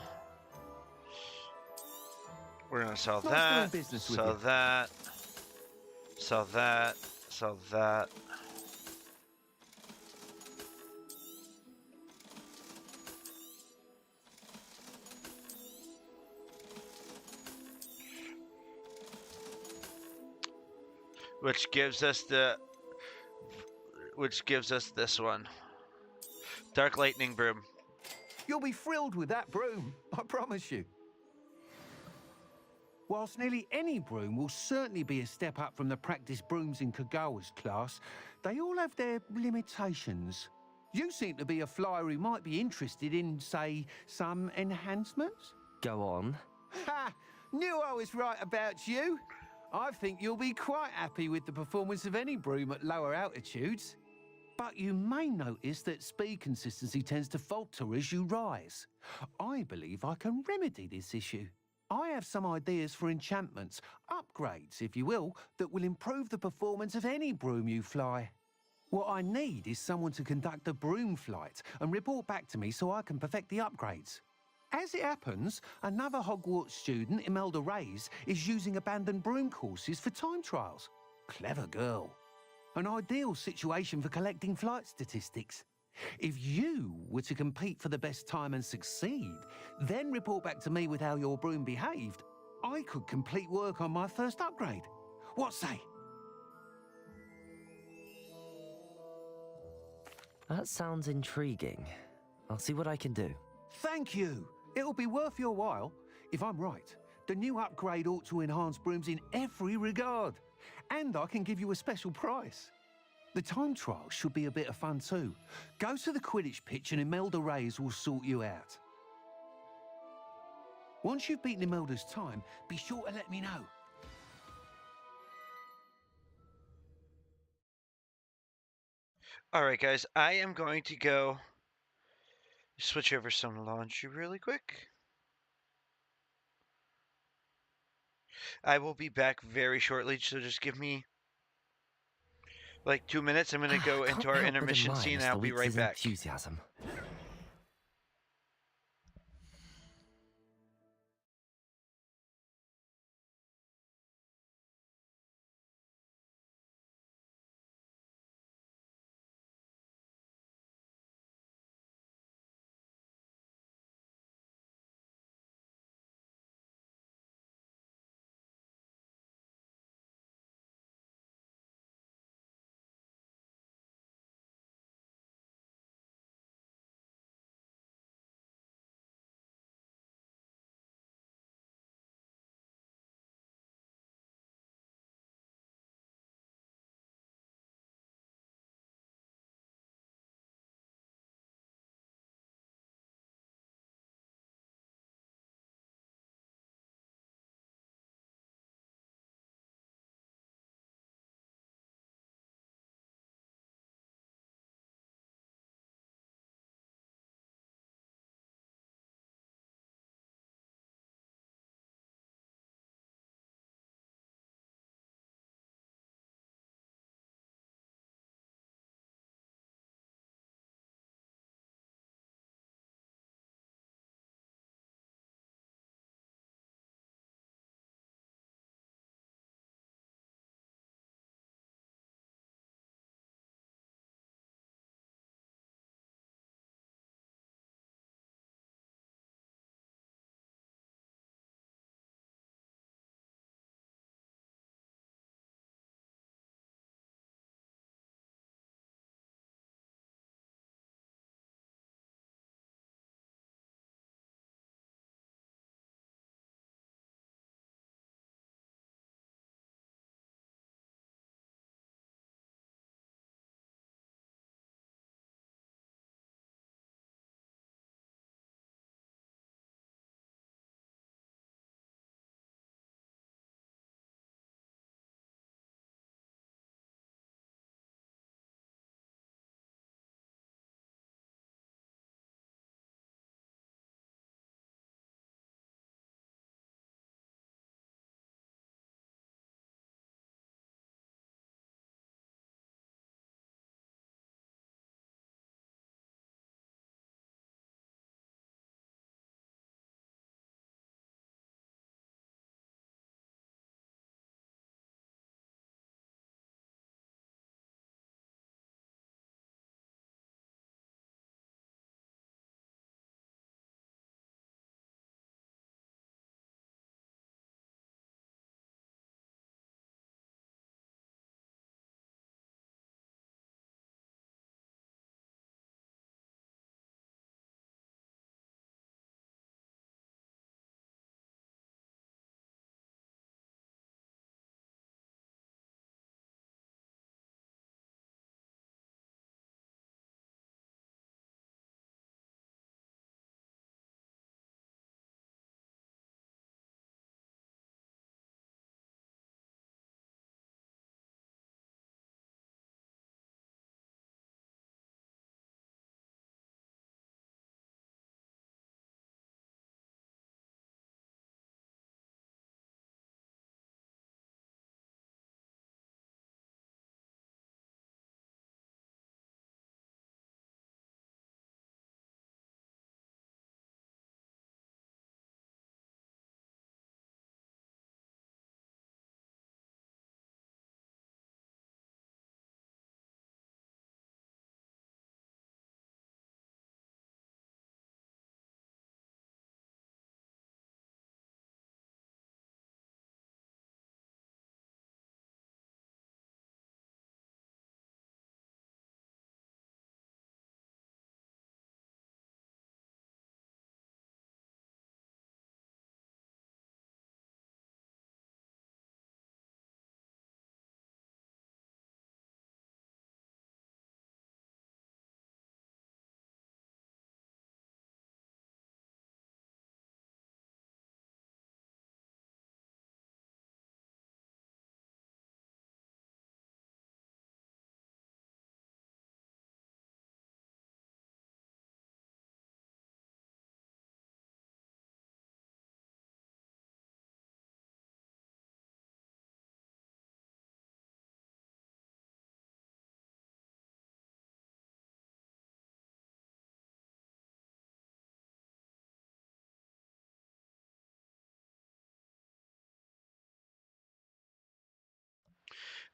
We're going to sell that, sell that, sell that, sell that. Which gives us this one. Dark Lightning Broom. You'll be thrilled with that broom, I promise you. Whilst nearly any broom will certainly be a step up from the practice brooms in Kagawa's class, they all have their limitations. You seem to be a flyer who might be interested in, say, some enhancements? Go on. Ha! Knew I was right about you. I think you'll be quite happy with the performance of any broom at lower altitudes. But you may notice that speed consistency tends to falter as you rise. I believe I can remedy this issue. I have some ideas for enchantments, upgrades, if you will, that will improve the performance of any broom you fly. What I need is someone to conduct a broom flight and report back to me so I can perfect the upgrades. As it happens, another Hogwarts student, Imelda Reyes, is using abandoned broom courses for time trials. Clever girl. An ideal situation for collecting flight statistics. If you were to compete for the best time and succeed, then report back to me with how your broom behaved, I could complete work on my first upgrade. What say? That sounds intriguing. I'll see what I can do. Thank you. It'll be worth your while. If I'm right, the new upgrade ought to enhance brooms in every regard. And I can give you a special price. The time trial should be a bit of fun too. Go to the Quidditch pitch and Imelda Reyes will sort you out. Once you've beaten Imelda's time, be sure to let me know. All right, guys, I am going to go switch over some laundry really quick. I will be back very shortly, so just give me like 2 minutes. I'm going to go into our intermission scene and I'll be right back. Enthusiasm.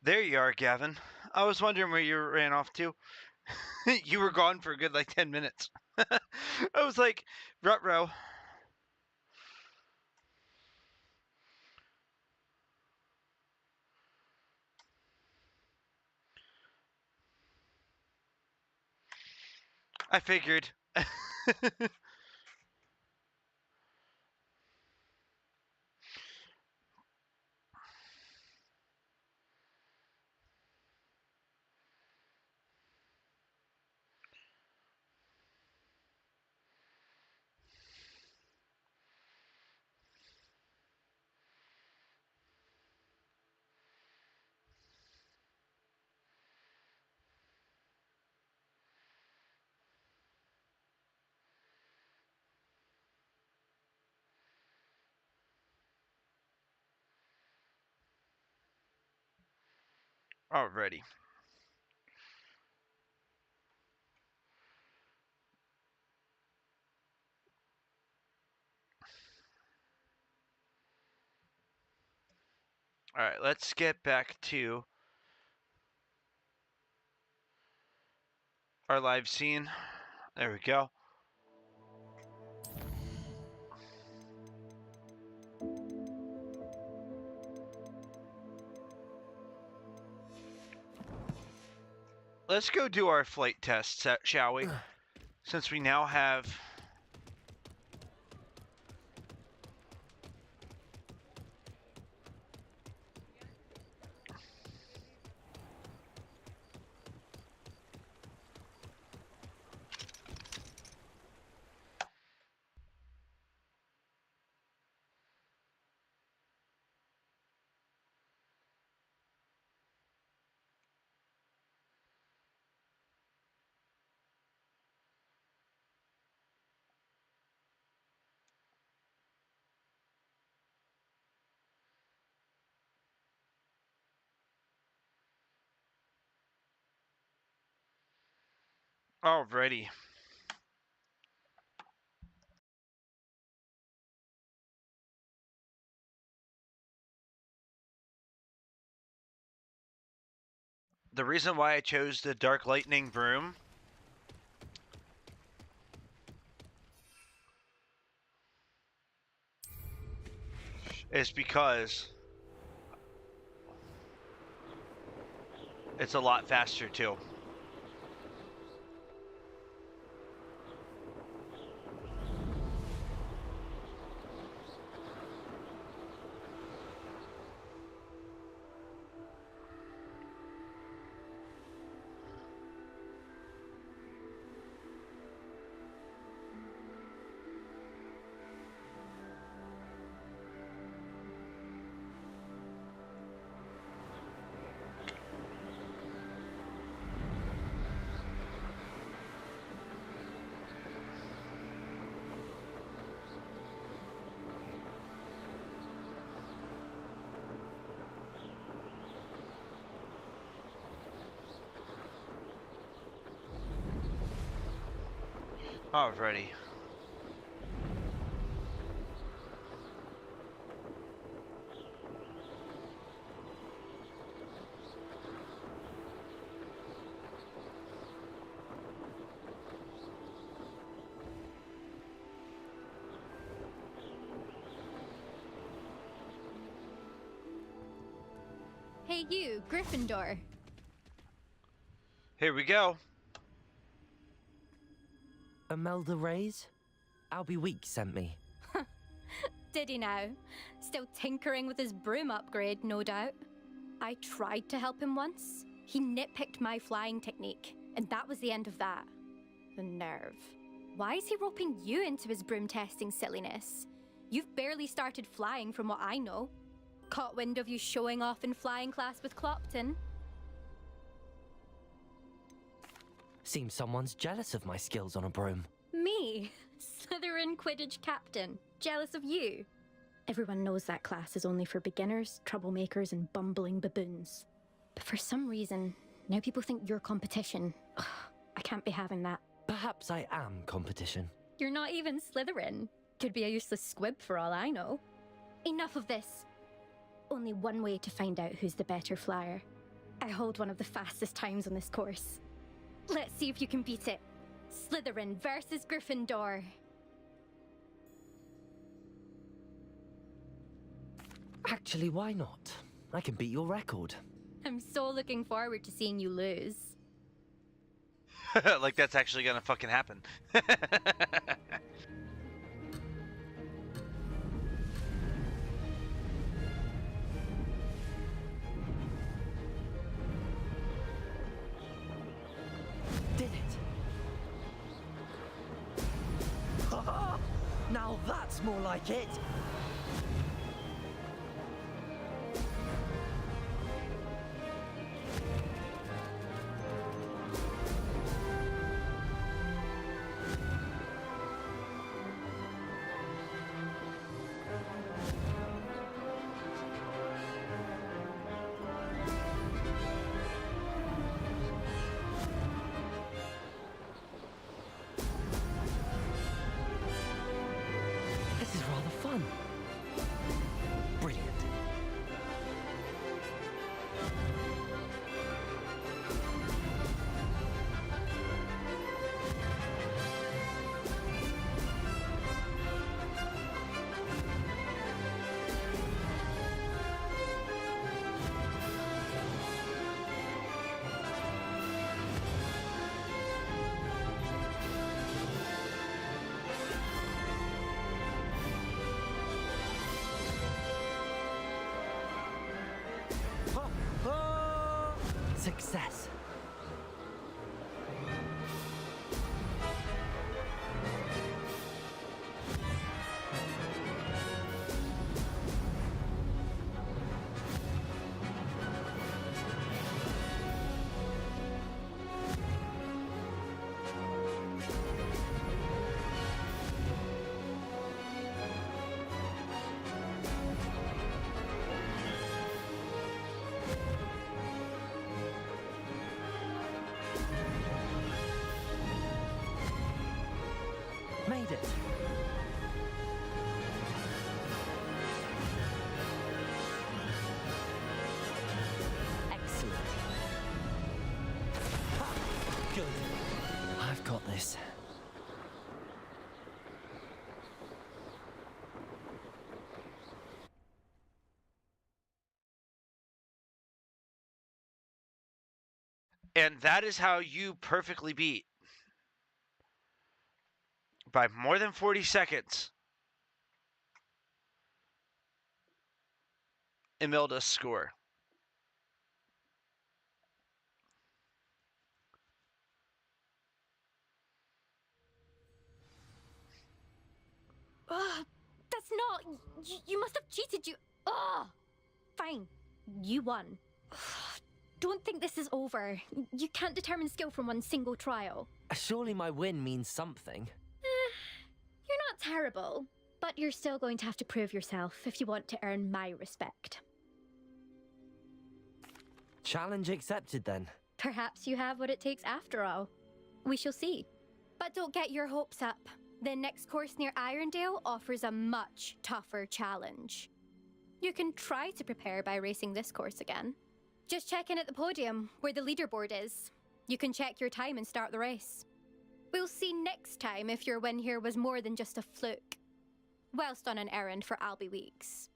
There you are, Gavin. I was wondering where you ran off to. You were gone for a good like 10 minutes. I was like, Rutro. I figured. Alrighty. Alright, let's get back to our live scene. There we go. Let's go do our flight tests, shall we? Since we now have... Alrighty. The reason why I chose the Dark Lightning broom is because it's a lot faster too. Alrighty. Hey you, Gryffindor. Here we go. Imelda Reyes? Albie Weeks sent me. Did he now? Still tinkering with his broom upgrade, no doubt. I tried to help him once. He nitpicked my flying technique, and that was the end of that. The nerve. Why is he roping you into his broom testing silliness? You've barely started flying from what I know. Caught wind of you showing off in flying class with Clopton. Seems someone's jealous of my skills on a broom. Me? Slytherin Quidditch captain. Jealous of you? Everyone knows that class is only for beginners, troublemakers, and bumbling baboons. But for some reason, now people think you're competition. Ugh, I can't be having that. Perhaps I am competition. You're not even Slytherin. Could be a useless squib for all I know. Enough of this. Only one way to find out who's the better flyer. I hold one of the fastest times on this course. Let's see if you can beat it. Slytherin versus Gryffindor. Actually, why not? I can beat your record. I'm so looking forward to seeing you lose. Like that's actually gonna fucking happen. Did it? Now that's more like it! This is rather fun. Brilliant. Success. Made it. Excellent. Ha! Good. I've got this. And that is how you perfectly beat, by more than 40 seconds, Imelda's score. That's not... You must have cheated, you... Ugh! Fine. You won. Don't think this is over. You can't determine skill from one single trial. Surely my win means something. You're not terrible, but you're still going to have to prove yourself if you want to earn my respect. Challenge accepted then. Perhaps you have what it takes after all. We shall see. But don't get your hopes up. The next course near Irondale offers a much tougher challenge. You can try to prepare by racing this course again. Just check in at the podium, where the leaderboard is. You can check your time and start the race. We'll see next time if your win here was more than just a fluke. Whilst on an errand for Albie Weeks.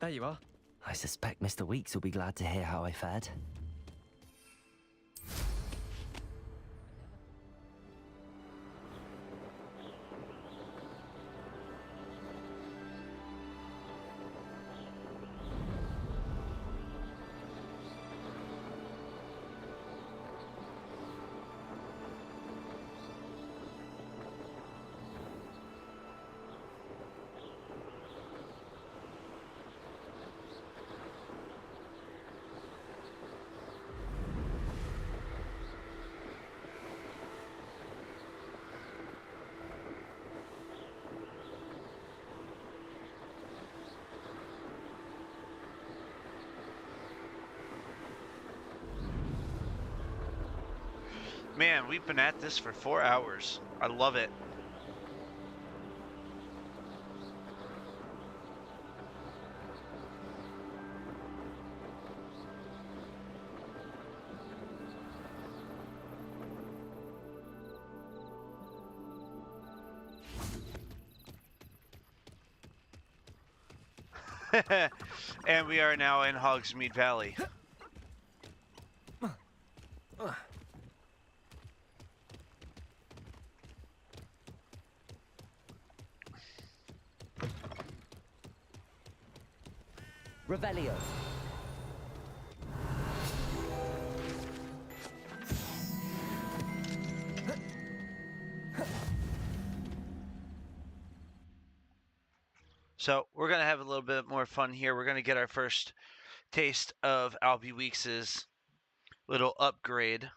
There you are. I suspect Mr. Weeks will be glad to hear how I fared. Man, we've been at this for 4 hours. I love it. And we are now in Hogsmeade Valley. Revelio. So we're going to have a little bit more fun here. We're going to get our first taste of Albie Weeks's little upgrade.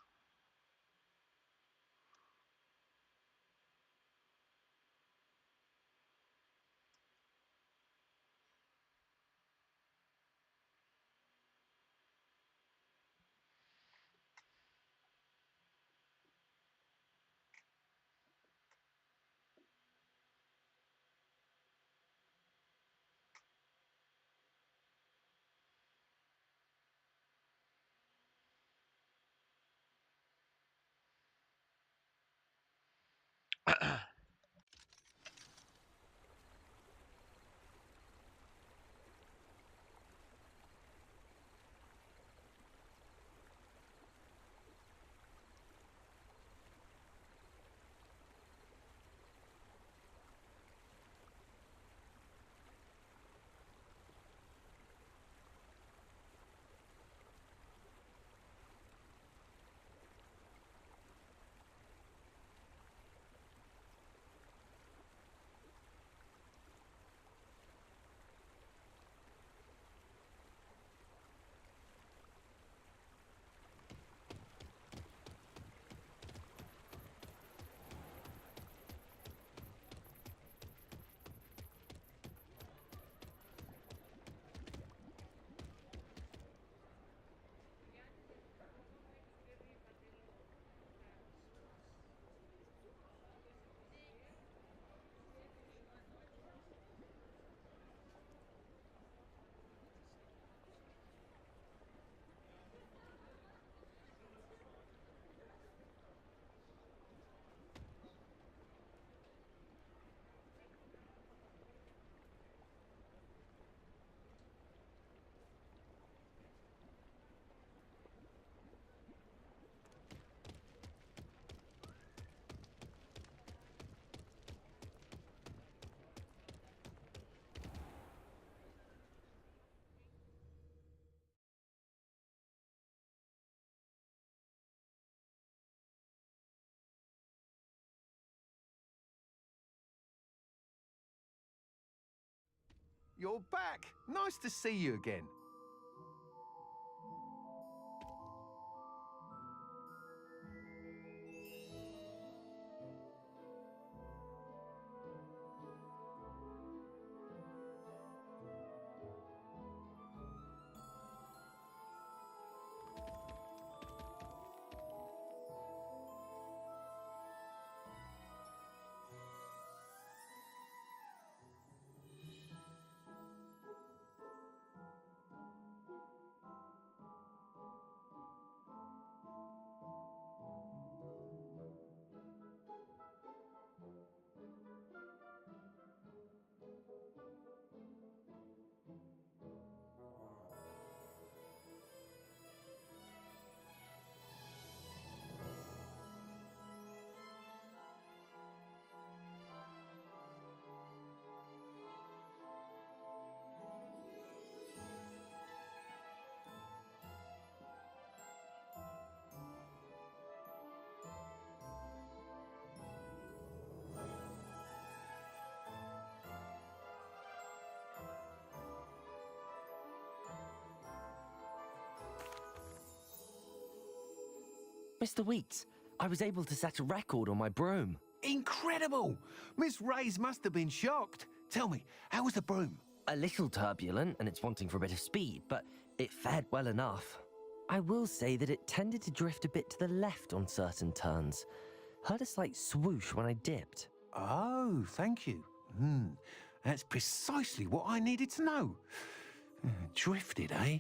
You're back. Nice to see you again. Mr. Weeks, I was able to set a record on my broom. Incredible! Miss Reyes must have been shocked. Tell me, how was the broom? A little turbulent, and it's wanting for a bit of speed, but it fared well enough. I will say that it tended to drift a bit to the left on certain turns. Heard a slight swoosh when I dipped. Oh, thank you. That's precisely what I needed to know. Drifted, eh?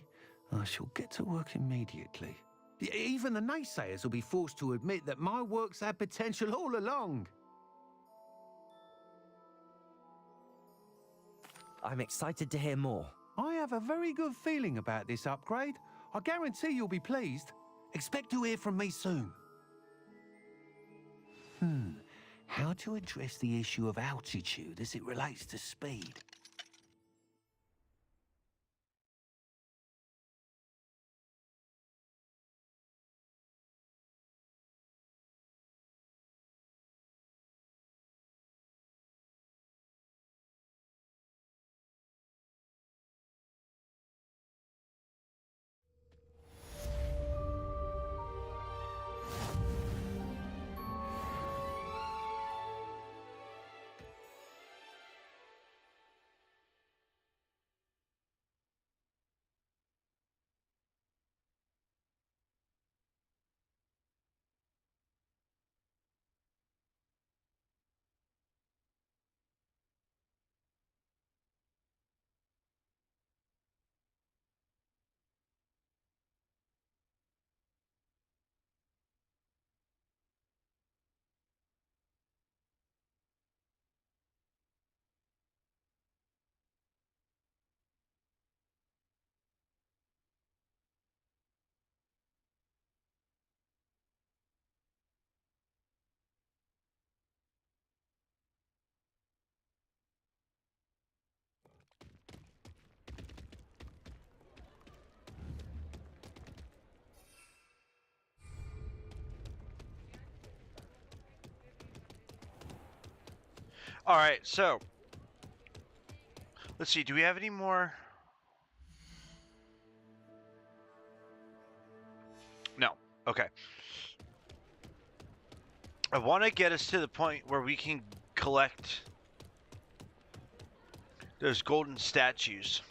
I shall get to work immediately. Even the naysayers will be forced to admit that my work's had potential all along. I'm excited to hear more. I have a very good feeling about this upgrade. I guarantee you'll be pleased. Expect to hear from me soon. How to address the issue of altitude as it relates to speed? All right, so let's see. Do we have any more? No. Okay. I want to get us to the point where we can collect those golden statues.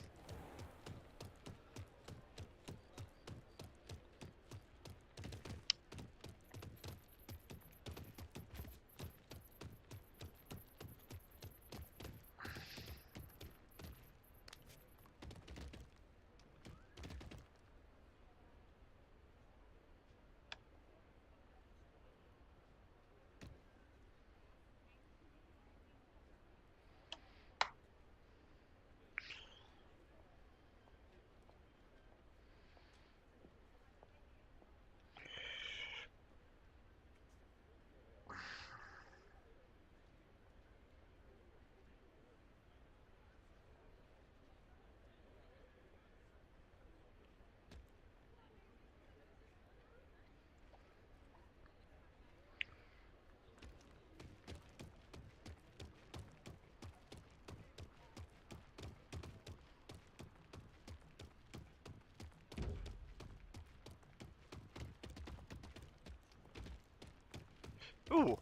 Ooh.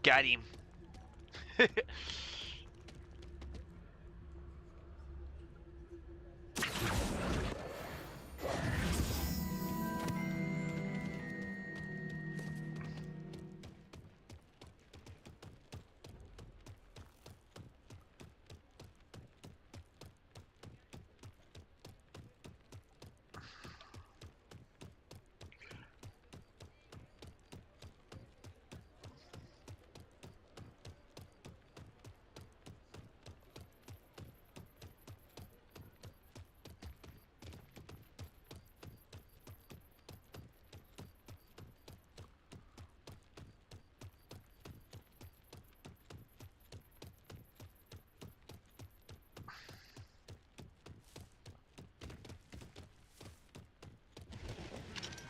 Got him.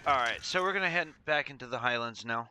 All right, so we're gonna head back into the Highlands now.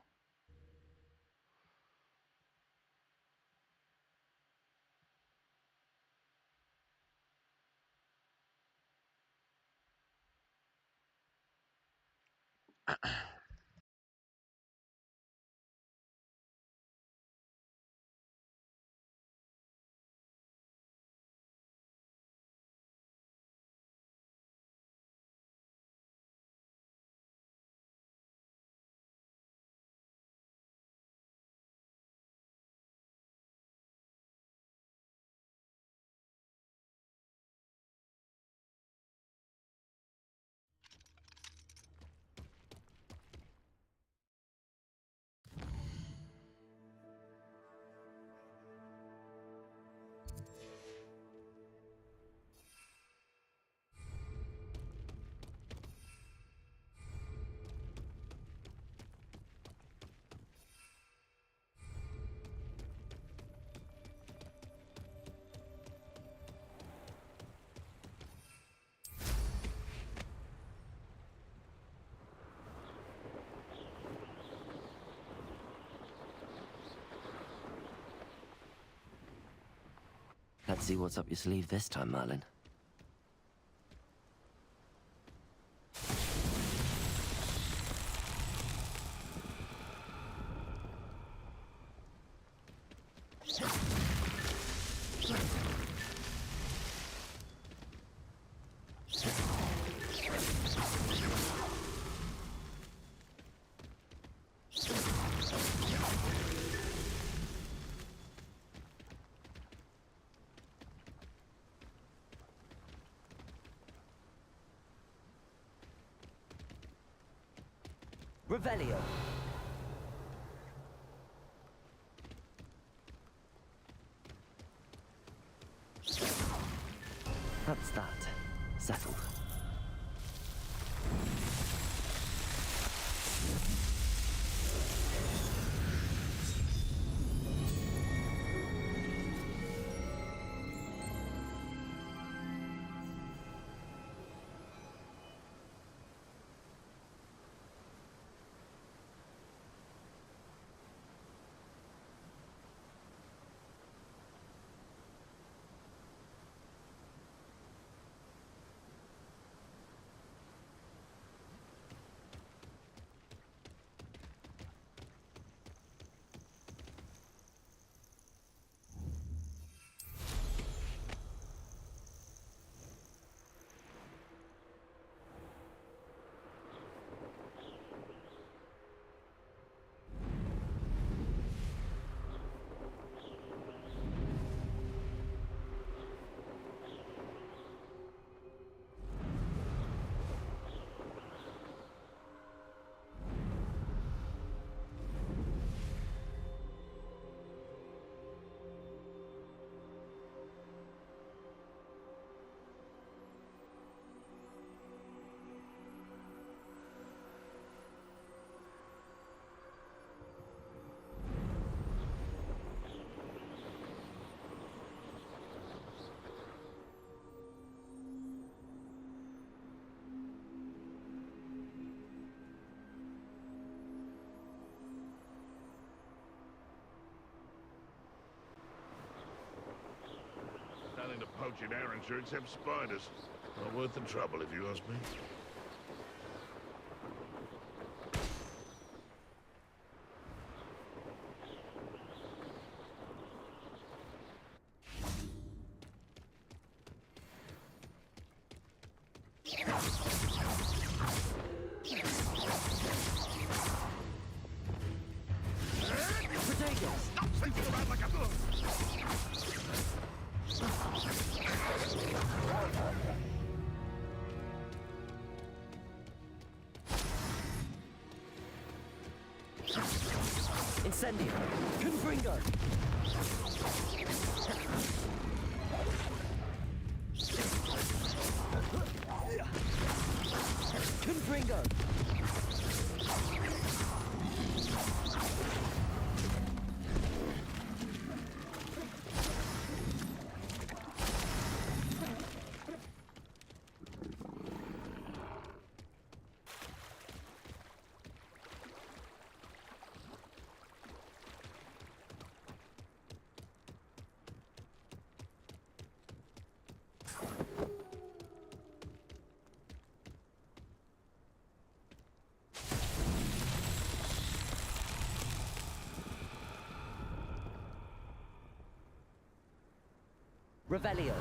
Let's see what's up your sleeve this time, Merlin. Revelio. That's that. Settled. Nothing to poach in Arrowshire except spiders. Not worth the trouble, if you ask me. Stop thinking about like a book! Incendio. Confringo. Confringo. Revelio.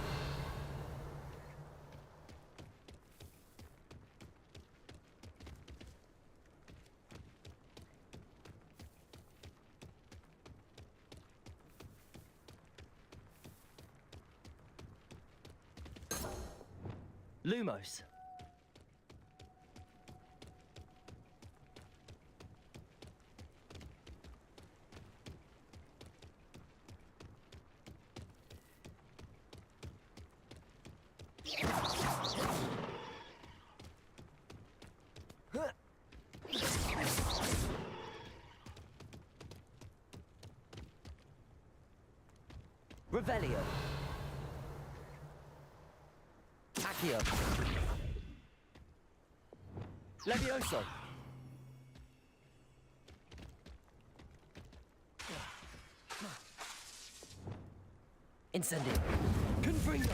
Lumos. Revelio. Accio. Levioso. Incendio. Confringo!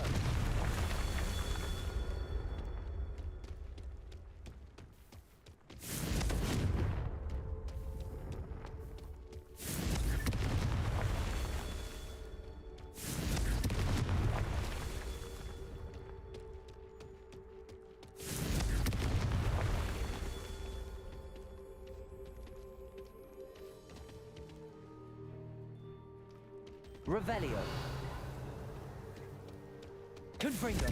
Revelio. Confringo.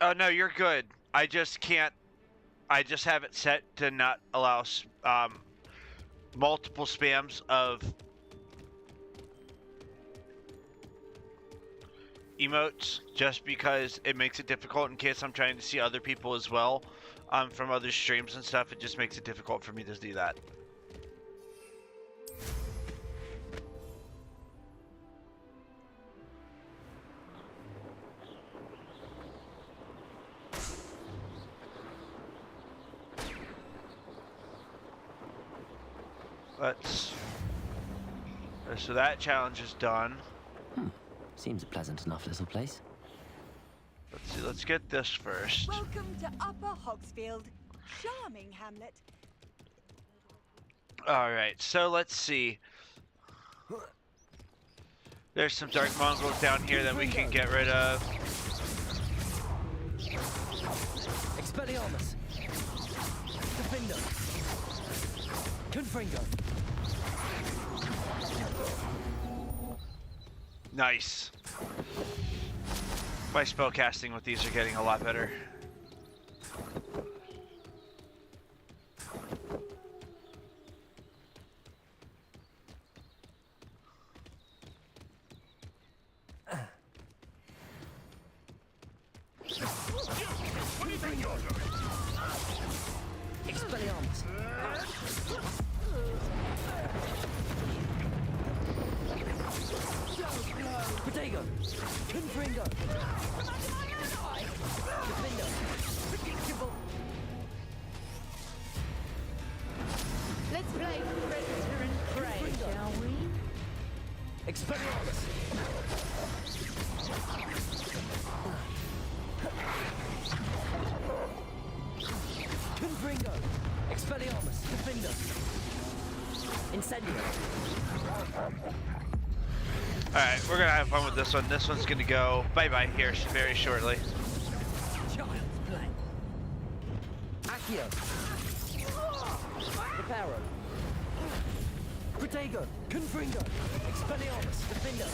Oh no, you're good. I just can't. I just have it set to not allow multiple spams of emotes, just because it makes it difficult in case I'm trying to see other people as well, from other streams and stuff. It just makes it difficult for me to do that. Let's. So that challenge is done. Seems a pleasant enough little place. Let's see. Let's get this first. Welcome to Upper Hogsfield. Charming hamlet. All right. So let's see. There's some dark mongrels down here that we can get rid of. Expelliarmus. Defender. Confringo. Nice. My spell casting with these are getting a lot better. Expelliarmus. Protego. Confringo. Defender. Predictable. Let's play predator and prey, shall we? Expelliarmus. Confringo. Expelliarmus. Defender. Incendio. Alright, we're gonna have fun with this one. This one's gonna go bye-bye here very shortly. Child's play. Accio. Reparo. Protego. Confringo. Expelliarmus. Defender.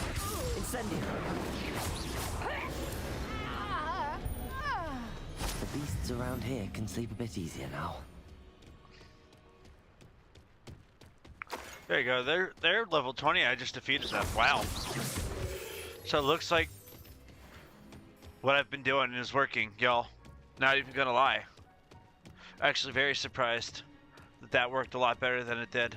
Incendio. The beasts around here can sleep a bit easier now. There you go. They're level 20. I just defeated them. Wow. So it looks like what I've been doing is working, y'all. Not even gonna lie. Actually, very surprised that that worked a lot better than it did.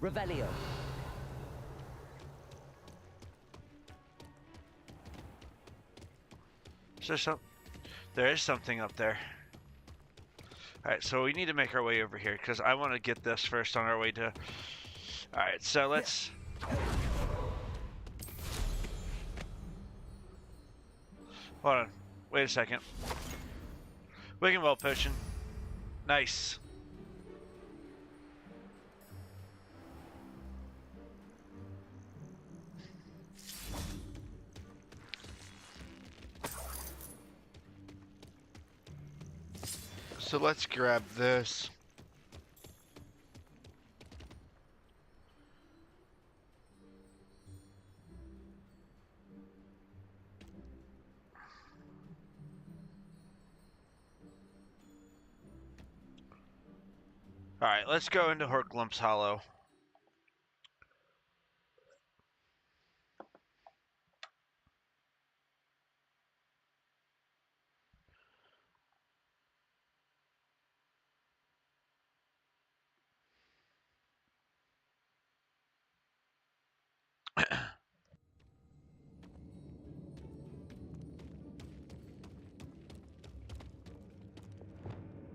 Revelio. There is something up there. Alright, so we need to make our way over here, because I want to get this first on our way to... Alright, so let's... Hold on. Wait a second. Wigan Well Potion. Nice. So let's grab this. Alright, let's go into Horklump's Hollow.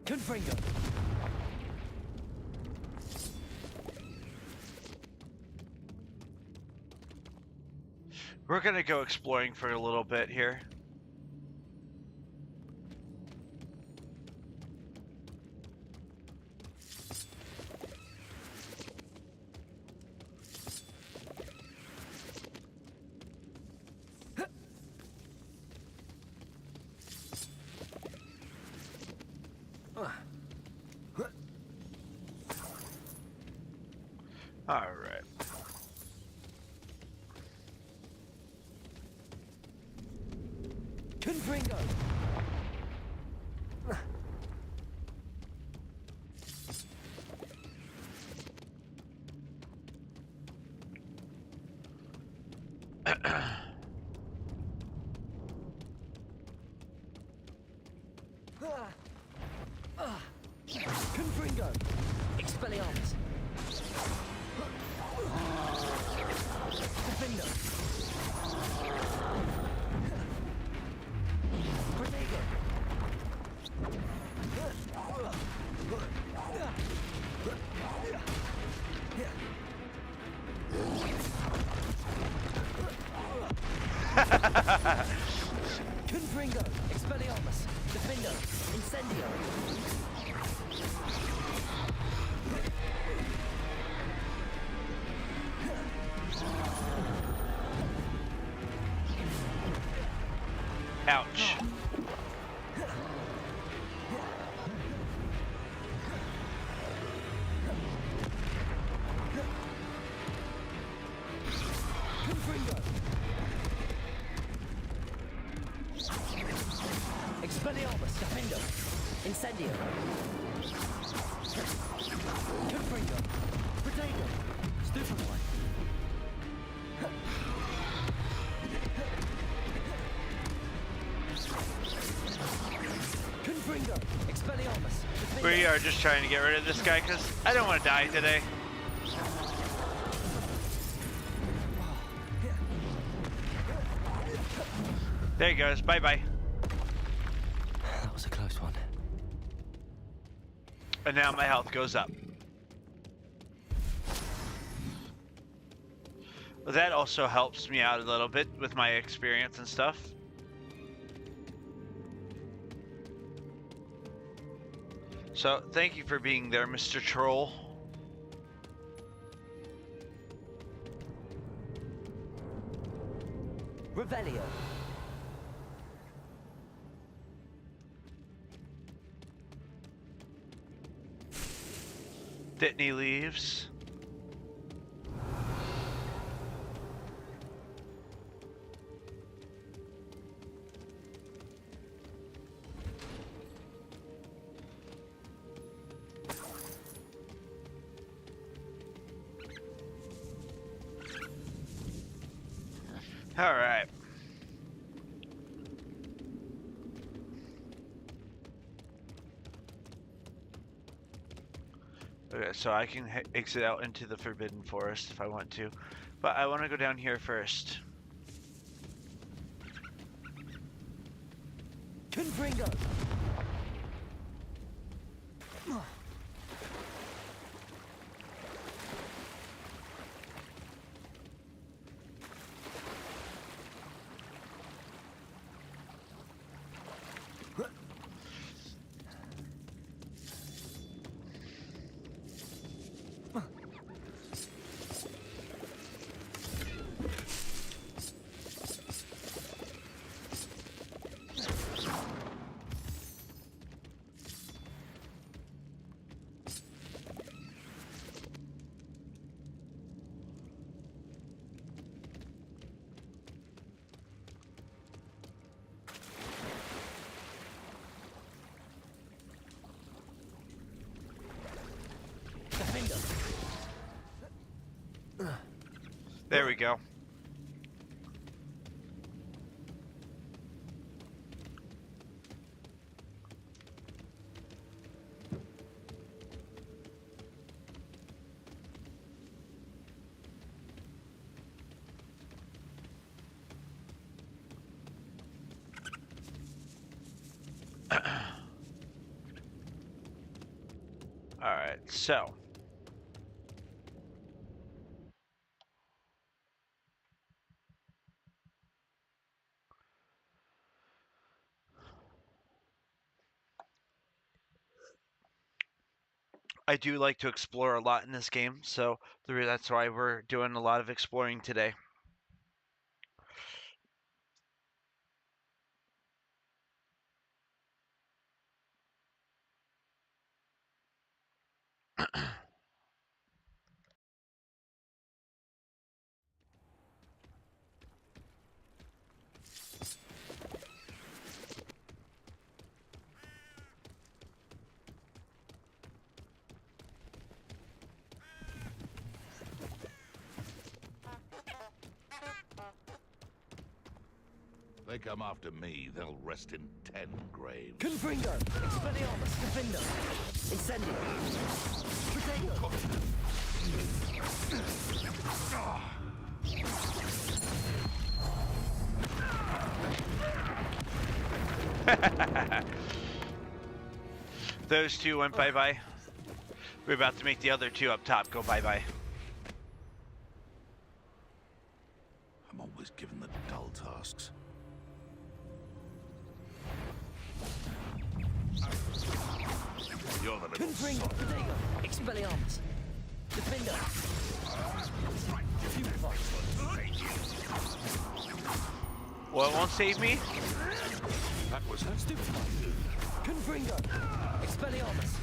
Confringo. We're gonna go exploring for a little bit here. All right. Confringo. Confringo. Expelliarmus. Defender. Protego. Confringo. Expelliarmus. Defender. Incendio. Ouch. Confringo. Expelliarmus. Defender. Incendio. Confringo. Protego. Stupefy. Confringo. Expelliarmus. We are just trying to get rid of this guy because I don't want to die today. There he goes. Bye-bye. That was a close one. And now my health goes up. Well, that also helps me out a little bit with my experience and stuff. So, thank you for being there, Mr. Troll. Revelio. Ditney leaves. All right. Okay, so I can exit out into the Forbidden Forest if I want to, but I want to go down here first. Confringo. There we go. Alright, so. I do like to explore a lot in this game, so that's why we're doing a lot of exploring today. They come after me, they'll rest in 10 graves. Confringo! Expelliarmus! Defender! Incendio! Protego! Those two went bye-bye. We're about to make the other two up top go bye-bye. I'm always given the dull tasks. You're the little Confringo! Protego! Expelliarmus! Defender! Well, it won't save me? That was her. Stupefy! Confringo! Expelliarmus!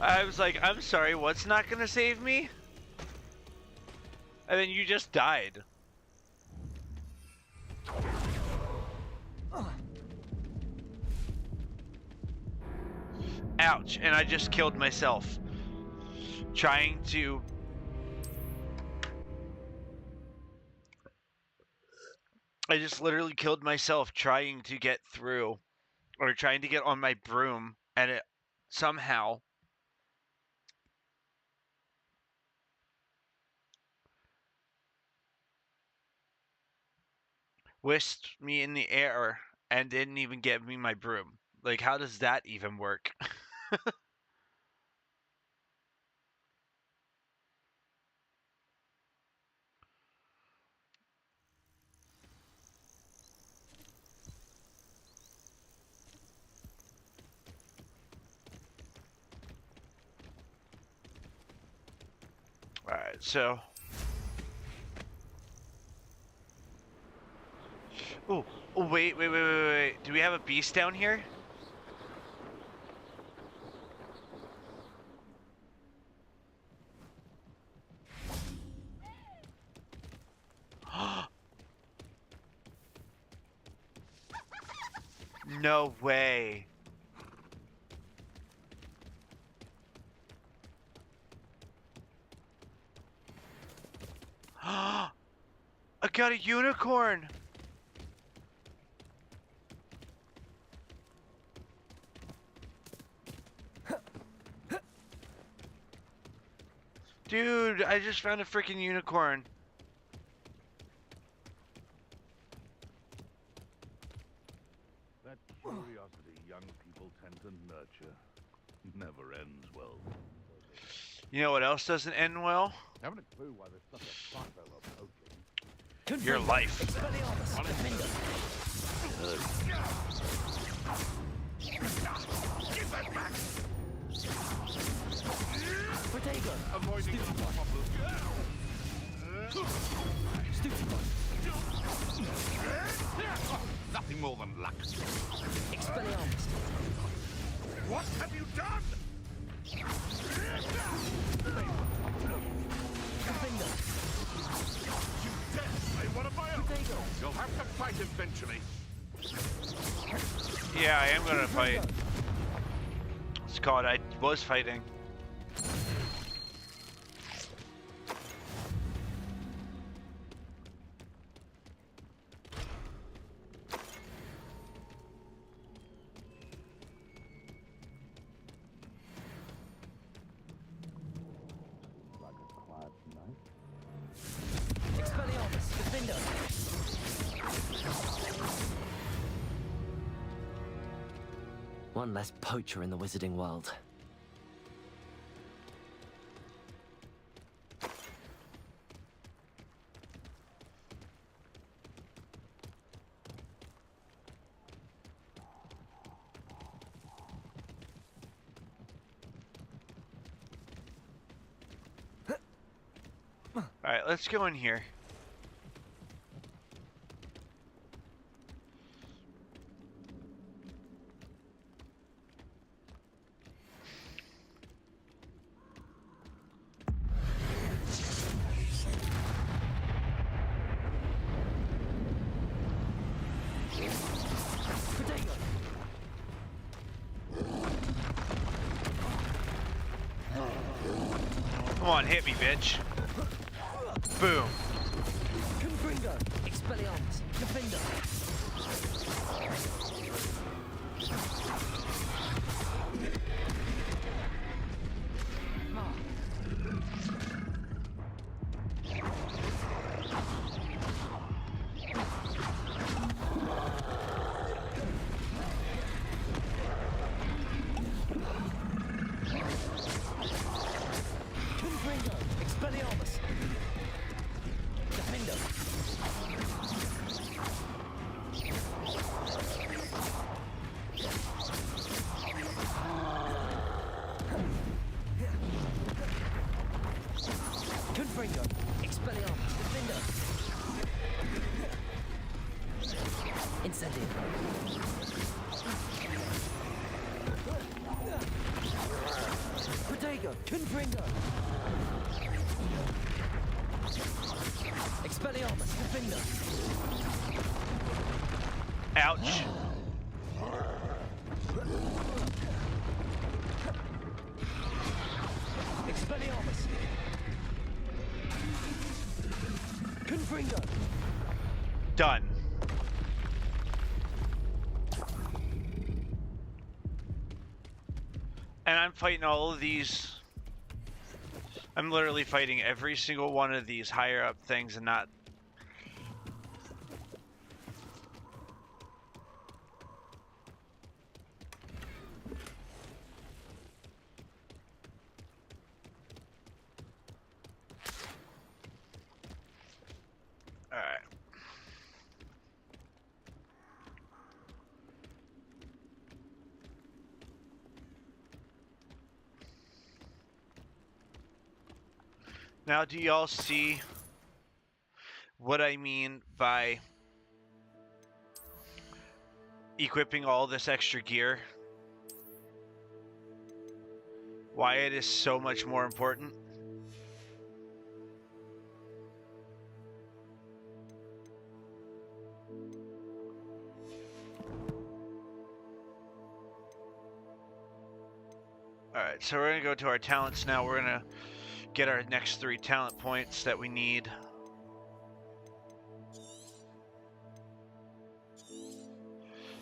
I was like, I'm sorry, what's not gonna save me? And then you just died. Ouch, and I just killed myself. Trying to... I just literally killed myself trying to get through. Or trying to get on my broom, and it somehow... whisked me in the air and didn't even give me my broom. Like, how does that even work? Alright, so... Oh, wait. Do we have a beast down here? No way. I got a unicorn. Dude, I just found a freaking unicorn. That curiosity young people tend to nurture never ends well. You know what else doesn't end well? Haven't a clue why there's such a fuss over poaching. Your life. Give that back! Protego! Avoiding the problem. Nothing more than luck. Expelliarmus! What have you done? Defender! You dead! I want to fire! You'll have to fight eventually. Yeah, I am gonna fight. It's called I was fighting. Expelliarmus! Defender! One less poacher in the wizarding world. Alright, let's go in here. Come on, hit me, bitch. Boom. Confringo, Expelliarmus, Defender. Confringo, Expelliarmus. Defender. Confringo, Expelliarmus, Defender. Incendio. Protego, Confringo. Expelliarmus, Defender. Ouch. Expelliarmus. Confringo. Done. And I'm fighting all of these. I'm literally fighting every single one of these higher up things and not. Alright. Now, do y'all see what I mean by equipping all this extra gear? Why it is so much more important? Alright, so we're going to go to our talents now. We're going to get our next 3 talent points that we need.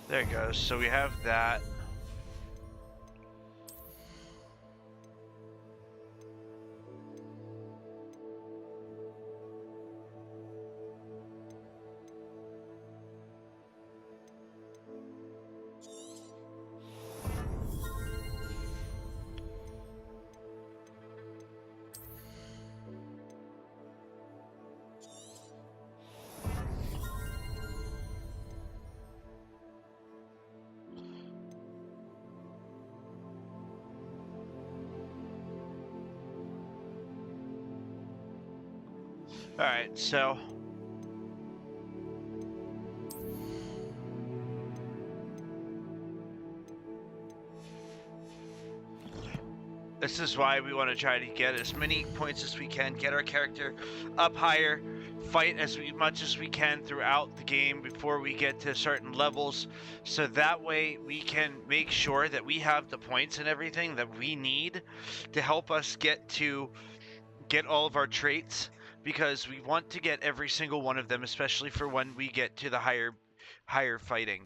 There it goes. So we have that. Alright, so this is why we want to try to get as many points as we can, get our character up higher, fight as much as we can throughout the game before we get to certain levels, so that way we can make sure that we have the points and everything that we need to help us get all of our traits, because we want to get every single one of them, especially for when we get to the higher fighting.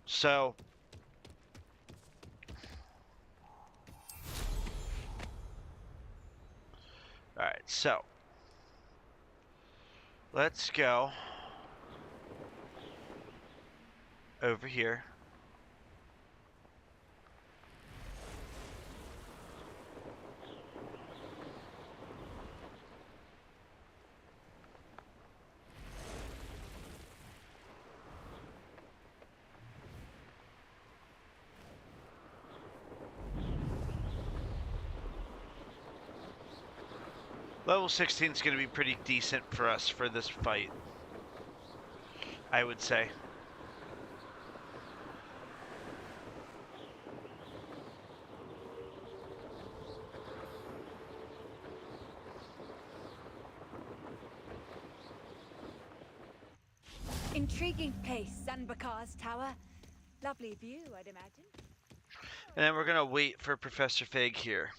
So alright, so let's go over here. Level 16 is going to be pretty decent for us for this fight, I would say. Intriguing place, Zanbakar's tower. Lovely view, I'd imagine. And then we're going to wait for Professor Fig here.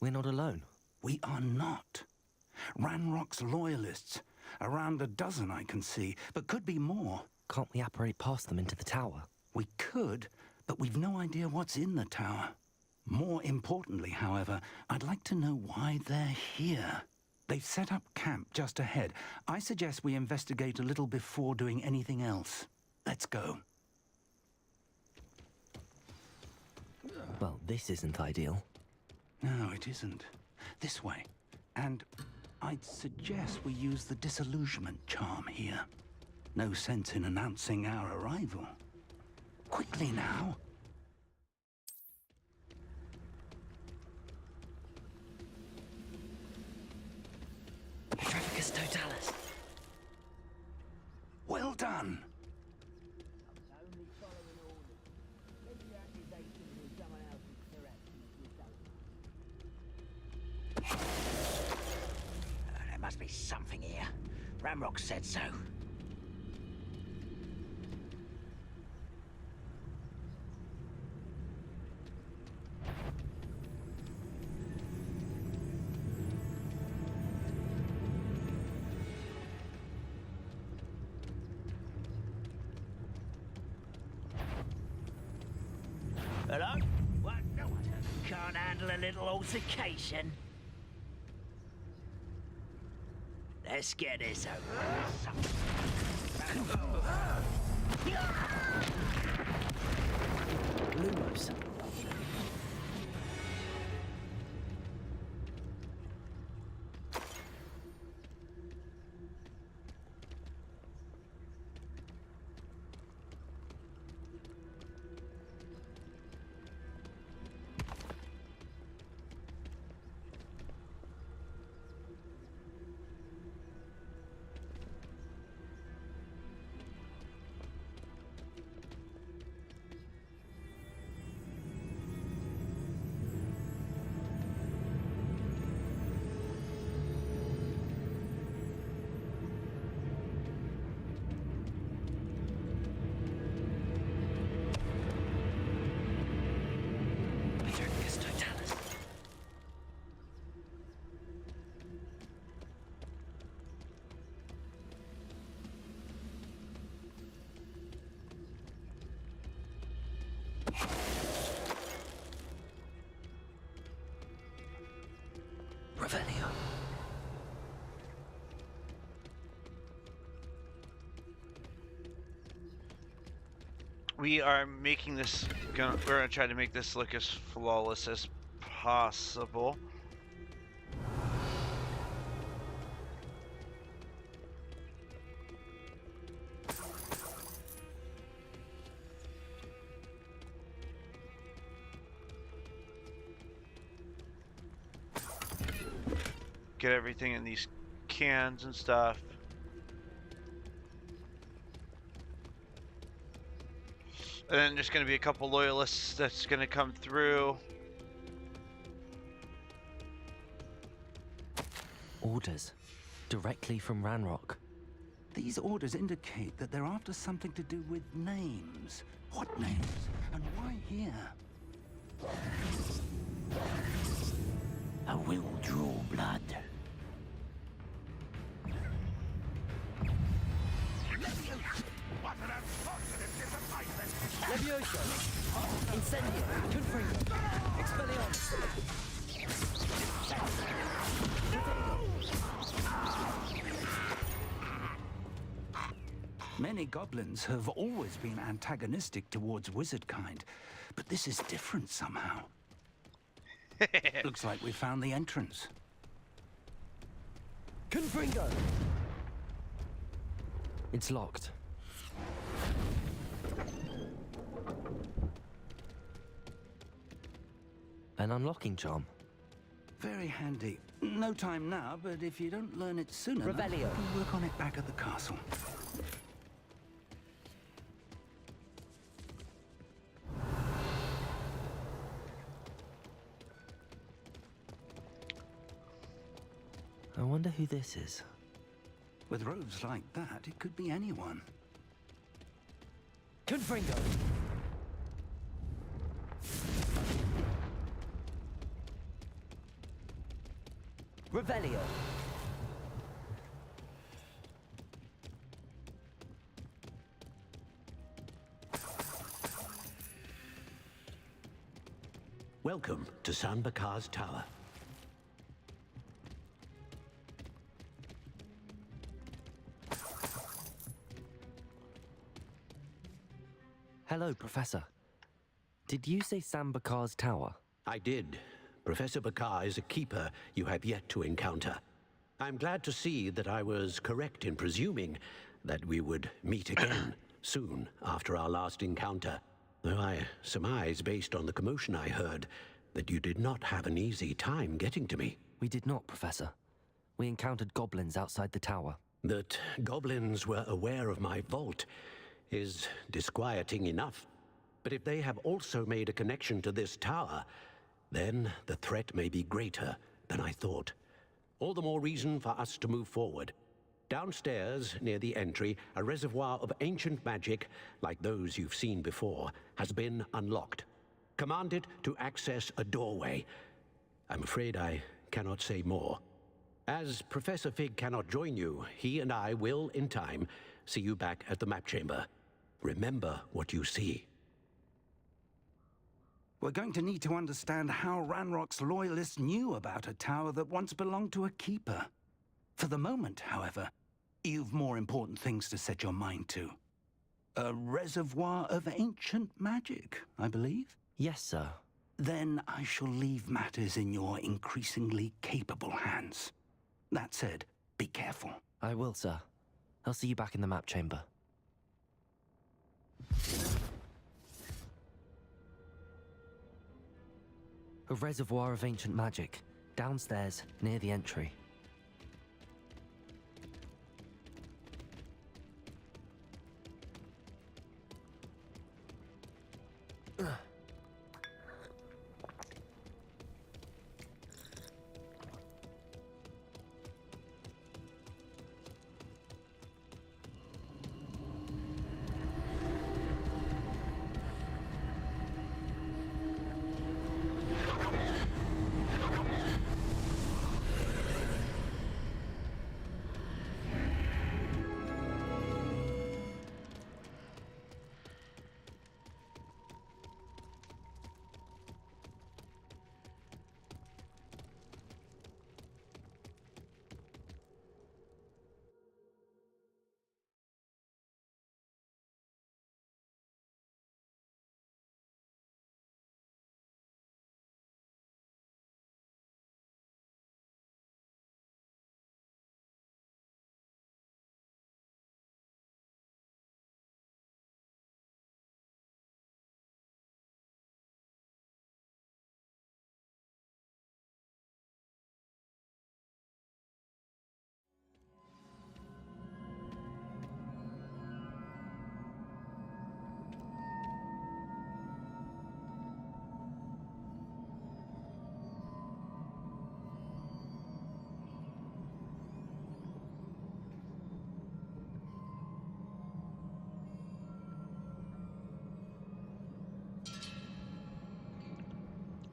We're not alone. We are not. Ranrock's loyalists. Around a dozen I can see, but could be more. Can't we apparate past them into the tower? We could, but we've no idea what's in the tower. More importantly, however, I'd like to know why they're here. They've set up camp just ahead. I suggest we investigate a little before doing anything else. Let's go. Well, this isn't ideal. No, it isn't. This way. And I'd suggest we use the disillusionment charm here. No sense in announcing our arrival. Quickly now. Petrificus totalis. Well done. There must be something here. Ramrock said so. Hello? What? No one can't handle a little altercation. Let's get this over. Lumos. Petrificus totalis. Revelio. We are making this, we're gonna try to make this look as flawless as possible. Get everything in these cans and stuff. And then there's going to be a couple loyalists that's going to come through. Orders. Directly from Ranrock. These orders indicate that they're after something to do with names. What names? And why here? I will draw blood. Levioso. Incendio. Confringo. Expelliarmus. Many goblins have always been antagonistic towards wizard kind, but this is different somehow. Looks like we found the entrance. Confringo! It's locked. An unlocking charm. Very handy. No time now, but if you don't learn it soon enough, Revelio. we'll work on it back at the castle. I wonder who this is. With robes like that, it could be anyone. Confringo! Revelio! Welcome to San Bakar's Tower. Hello, Professor. Did you say Sam Bakar's tower? I did. Professor Bakar is a keeper you have yet to encounter. I'm glad to see that I was correct in presuming that we would meet again soon after our last encounter. Though I surmise, based on the commotion I heard, that you did not have an easy time getting to me. We did not, Professor. We encountered goblins outside the tower. That goblins were aware of my vault is disquieting enough. But if they have also made a connection to this tower, then the threat may be greater than I thought. All the more reason for us to move forward. Downstairs, near the entry, a reservoir of ancient magic, like those you've seen before, has been unlocked. Command it to access a doorway. I'm afraid I cannot say more. As Professor Fig cannot join you, he and I will, in time, see you back at the map chamber. Remember what you see. We're going to need to understand how Ranrock's loyalists knew about a tower that once belonged to a keeper. For the moment, however, you've more important things to set your mind to. A reservoir of ancient magic, I believe? Yes, sir. Then I shall leave matters in your increasingly capable hands. That said, be careful. I will, sir. I'll see you back in the map chamber. A reservoir of ancient magic, downstairs, near the entry.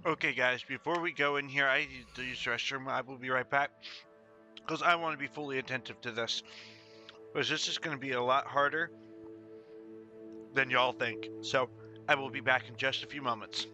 Okay, guys, before we go in here, I need to use the restroom. I will be right back because I want to be fully attentive to this. Because this is going to be a lot harder than y'all think. So I will be back in just a few moments.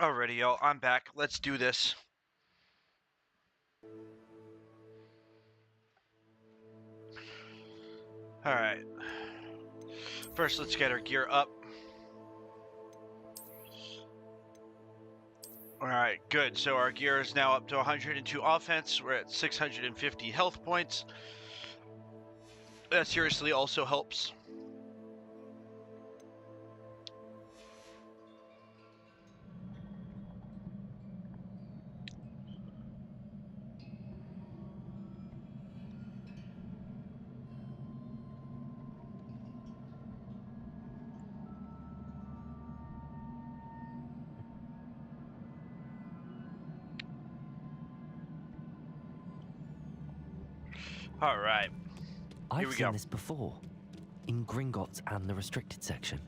Alrighty, y'all. I'm back. Let's do this. Alright. First, let's get our gear up. Alright, good. So our gear is now up to 102 offense. We're at 650 health points. That seriously also helps. All right. Here I've we seen go. this before, in Gringotts and the restricted section.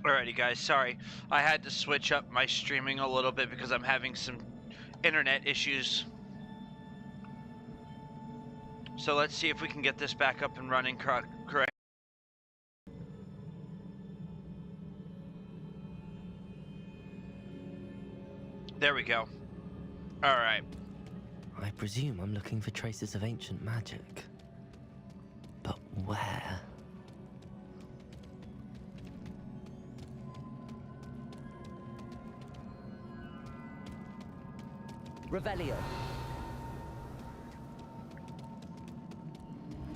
Alrighty, guys. Sorry, I had to switch up my streaming a little bit because I'm having some internet issues. So let's see if we can get this back up and running correct. There we go. All right. I presume I'm looking for traces of ancient magic. But where? Revelio.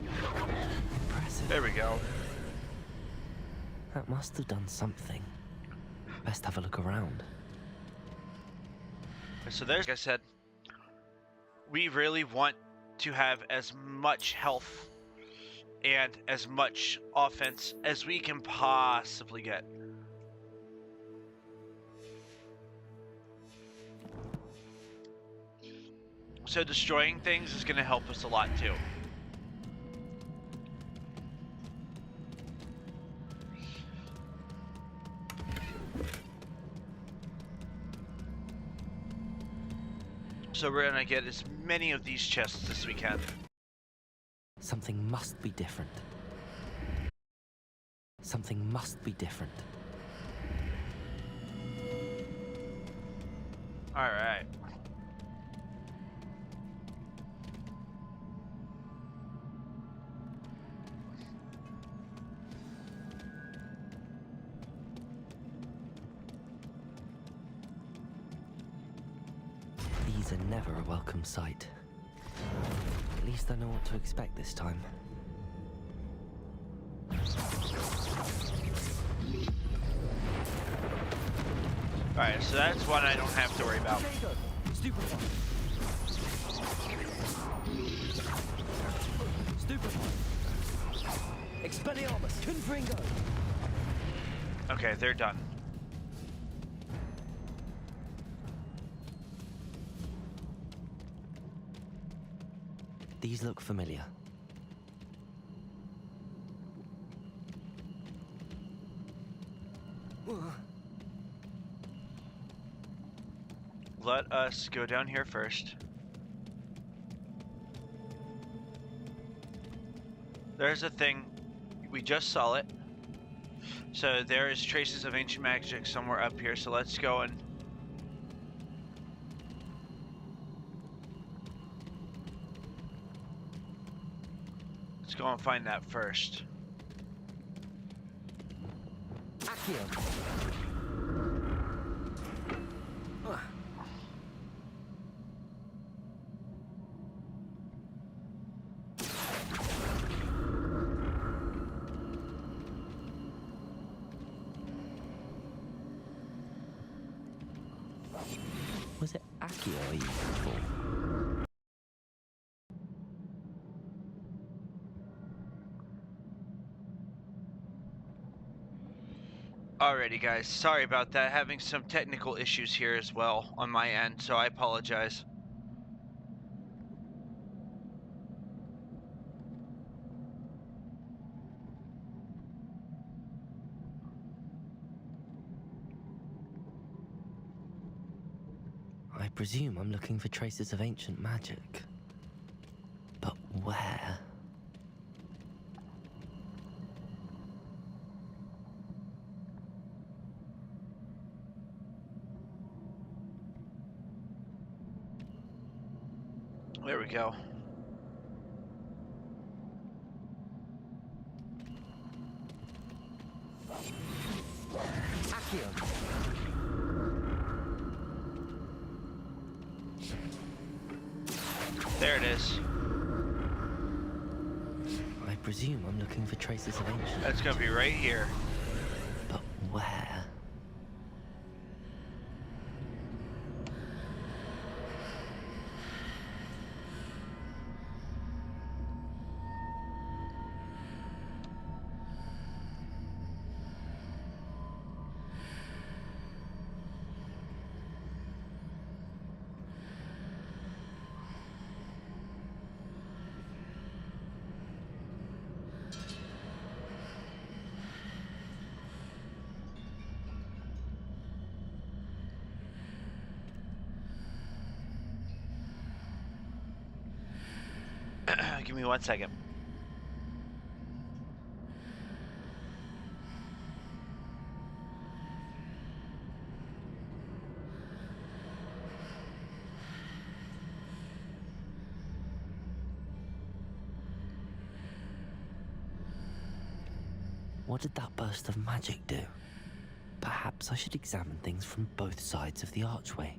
Impressive. There we go. That must have done something. Best have a look around. So there's, like I said, we really want to have as much health and as much offense as we can possibly get. So destroying things is going to help us a lot too. So we're going to get as many of these chests as we can. Something must be different. Something must be different. All right. These are never a welcome sight. At least I know what to expect this time. Alright, so that's one I don't have to worry about. Stupefy. Expelliarmus, Confringo. Okay, they're done. These look familiar. Let us go down here first. There's a thing. We just saw it. So there is traces of ancient magic somewhere up here. So let's go and... let's go and find that first. Accio. Was it Accio I used before? Alrighty guys, sorry about that. Having some technical issues here as well on my end, so I apologize. presume I'm looking for traces of ancient magic. But where? There we go. There it is. I presume I'm looking for traces of ancient. That's gonna be right here. But where? Give me 1 second. What did that burst of magic do? Perhaps I should examine things from both sides of the archway.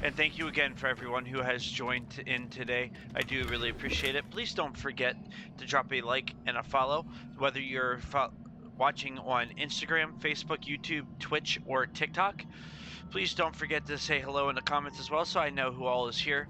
And thank you again for everyone who has joined in today. I do really appreciate it. Please don't forget to drop a like and a follow, whether you're watching on Instagram, Facebook, YouTube, Twitch, or TikTok. Please don't forget to say hello in the comments as well, so I know who all is here.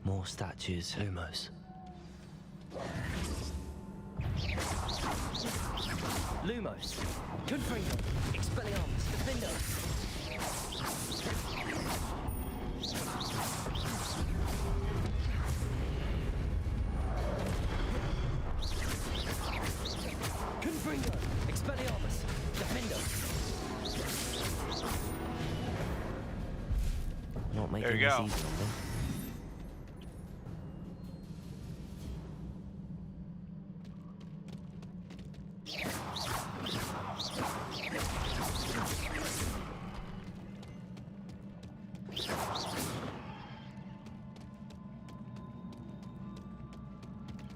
More statues. Lumos. Lumos. Confringo. Expelliarmus. Defendo. Confringo. Expelliarmus. Defendo. Not making There you this go. easy on them.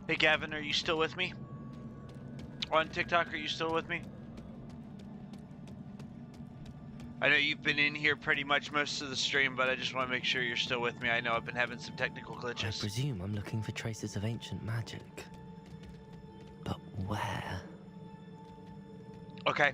Hey Gavin, are you still with me? On TikTok, are you still with me? I know you've been in here pretty much most of the stream, but I just want to make sure you're still with me. I know I've been having some technical I glitches. presume I'm looking for traces of ancient magic. But where? Okay.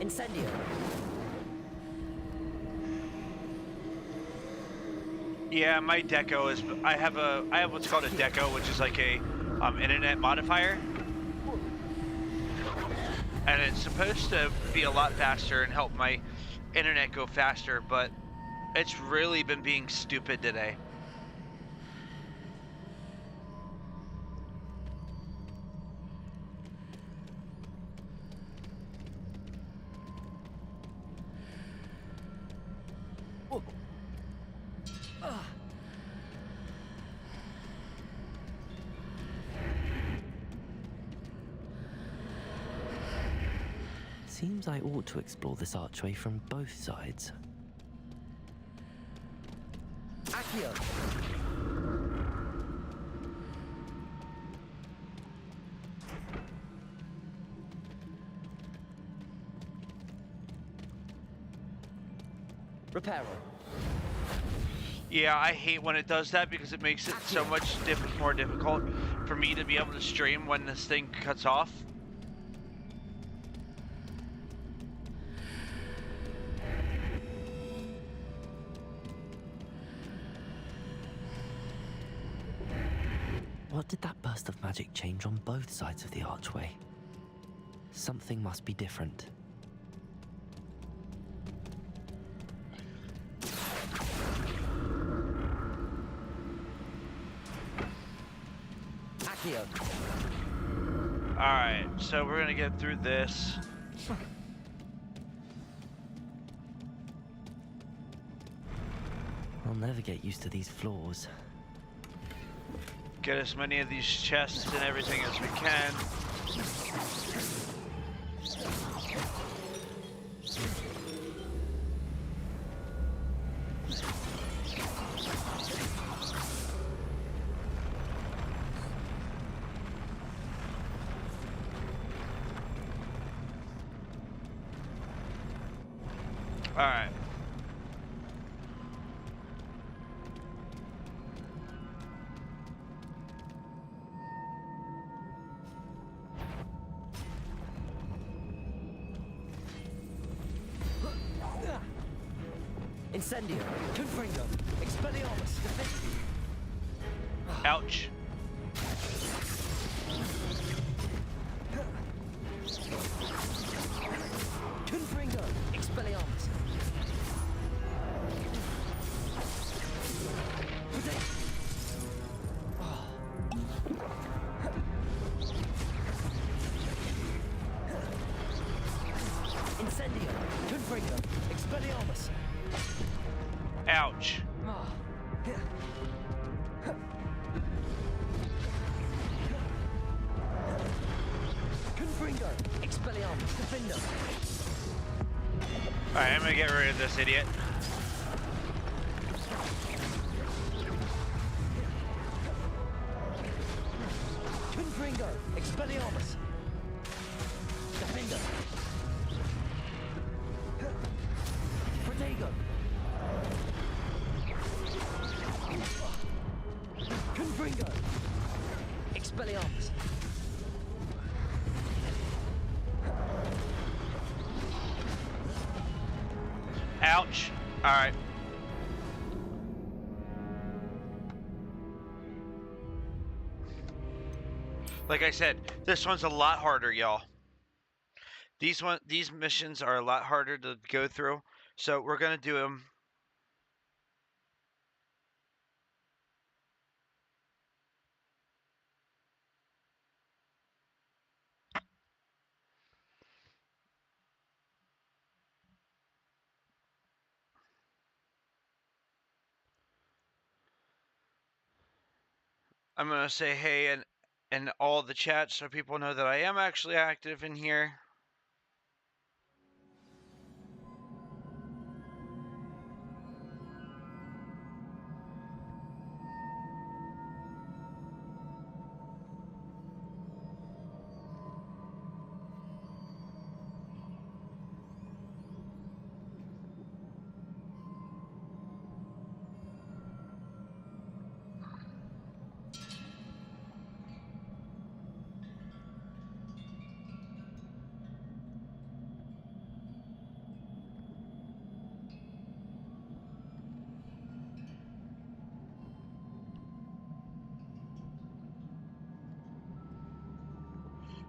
Incendio. Yeah, my deco is. I have what's called a deco, which is like a internet modifier, and it's supposed to be a lot faster and help my internet go faster, but it's really been being stupid today. Seems I ought to explore this archway from both sides. Accio. Reparo. Yeah, I hate when it does that because it makes it so much more difficult for me to be able to stream when this thing cuts off. What did that burst of magic change on both sides of the archway? Something must be different. Accio. Alright, so we're gonna get through this. I'll never get used to these floors. Get as many of these chests and everything as we can. All right. Incendio. Confringo. Expelliarmus. Ouch. Confringo. Expelliarmus. Incendio. Confringo. Expelliarmus. Ouch. Confringo. Expelliarmus. Defender. Alright, I'm gonna get rid of this idiot. Confringo. Expelliarmus. Defender. Protego. Confringo. Expelliarmus. Ouch. Alright. Like I said, this one's a lot harder, y'all. These missions are a lot harder to go through, so we're gonna do them. I'm gonna say hey and all the chat so people know that I am actually active in here.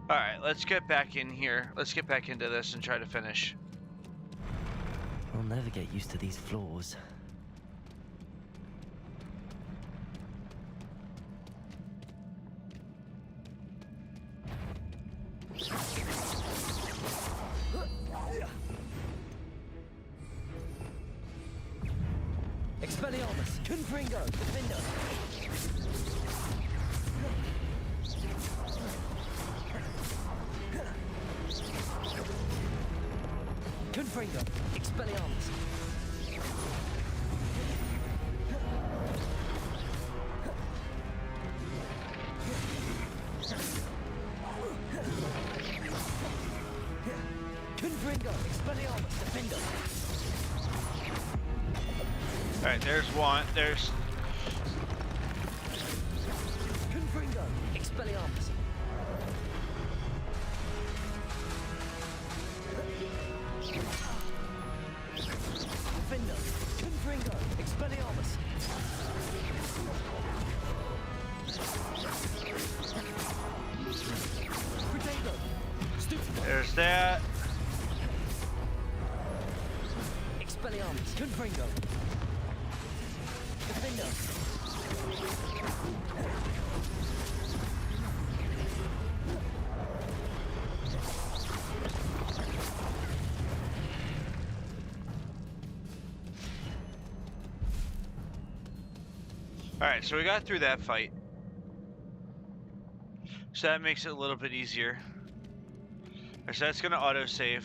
Alright, let's get back in here. Let's get back into this and try to finish. I'll never get used to these floors. Expelliarmus, Confringo, Defender. Confringo, Expelliarmus. Confringo, Expelliarmus, Defender. Alright, there's one. There's... Confringo, Expelliarmus. Defender, Confringo, Expelliarmus. Protego, Stupid. There's that. Expelliarmus, Confringo. Defender. Alright, so we got through that fight. So that makes it a little bit easier. Alright, so that's gonna autosave.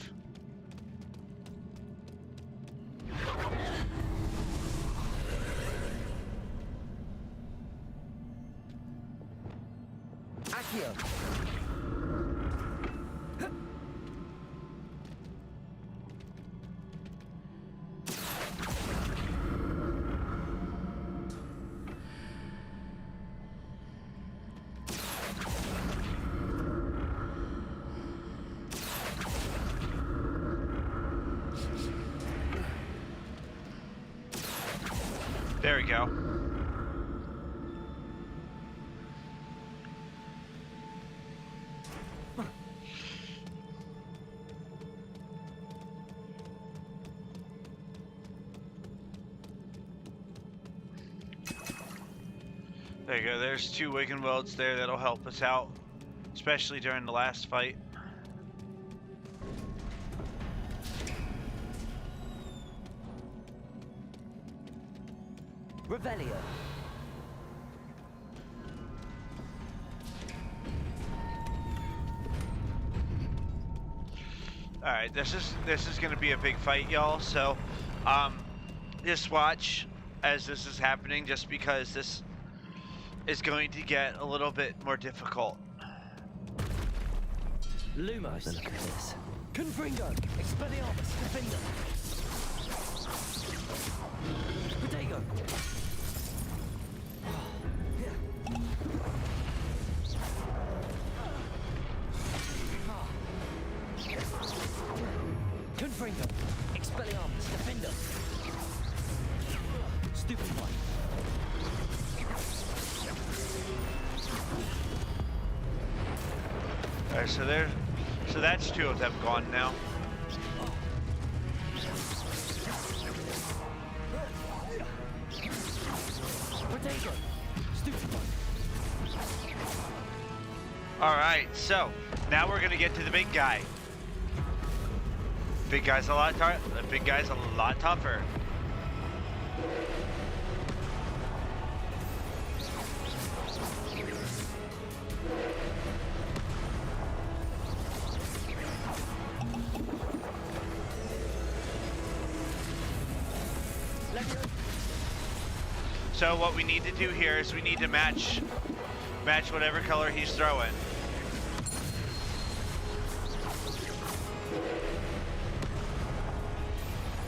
Accio. There we go. There you go, there's two Wigan welds there that'll help us out, especially during the last fight. Revelio. Alright, this is gonna be a big fight, y'all, so just watch as this is happening, just because this is going to get a little bit more difficult. Lumos. Look at this. Confringo, Expelliarmus, Defender. Protego. Confringo, Expelliarmus, Defender. Stupid one. Alright, so that's two of them gone now. Protego. Stupid one. Alright, so now we're gonna get to the big guy. Big guy's a lot tougher. So what we need to do here is we need to match whatever color he's throwing.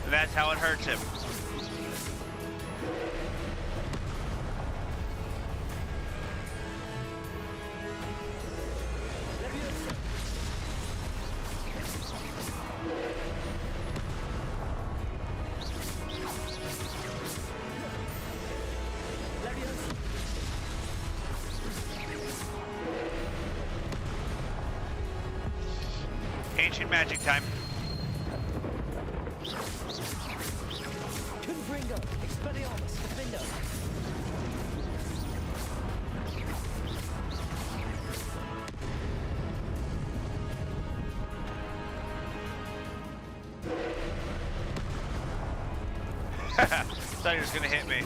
And that's how it hurts him. Ancient magic time. Confringo, Expelliarmus, Defender. Thought he was gonna hit me.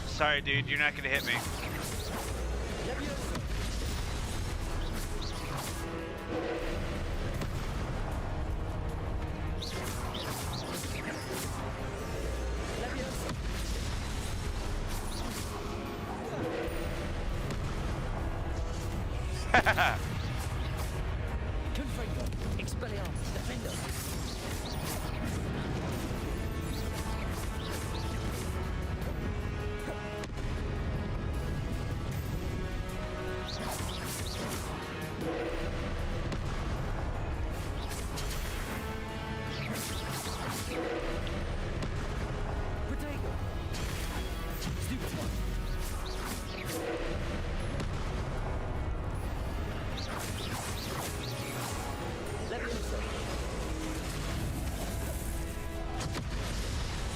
Sorry, dude. You're not gonna hit me. Confringo, Expelliarmus, Defender.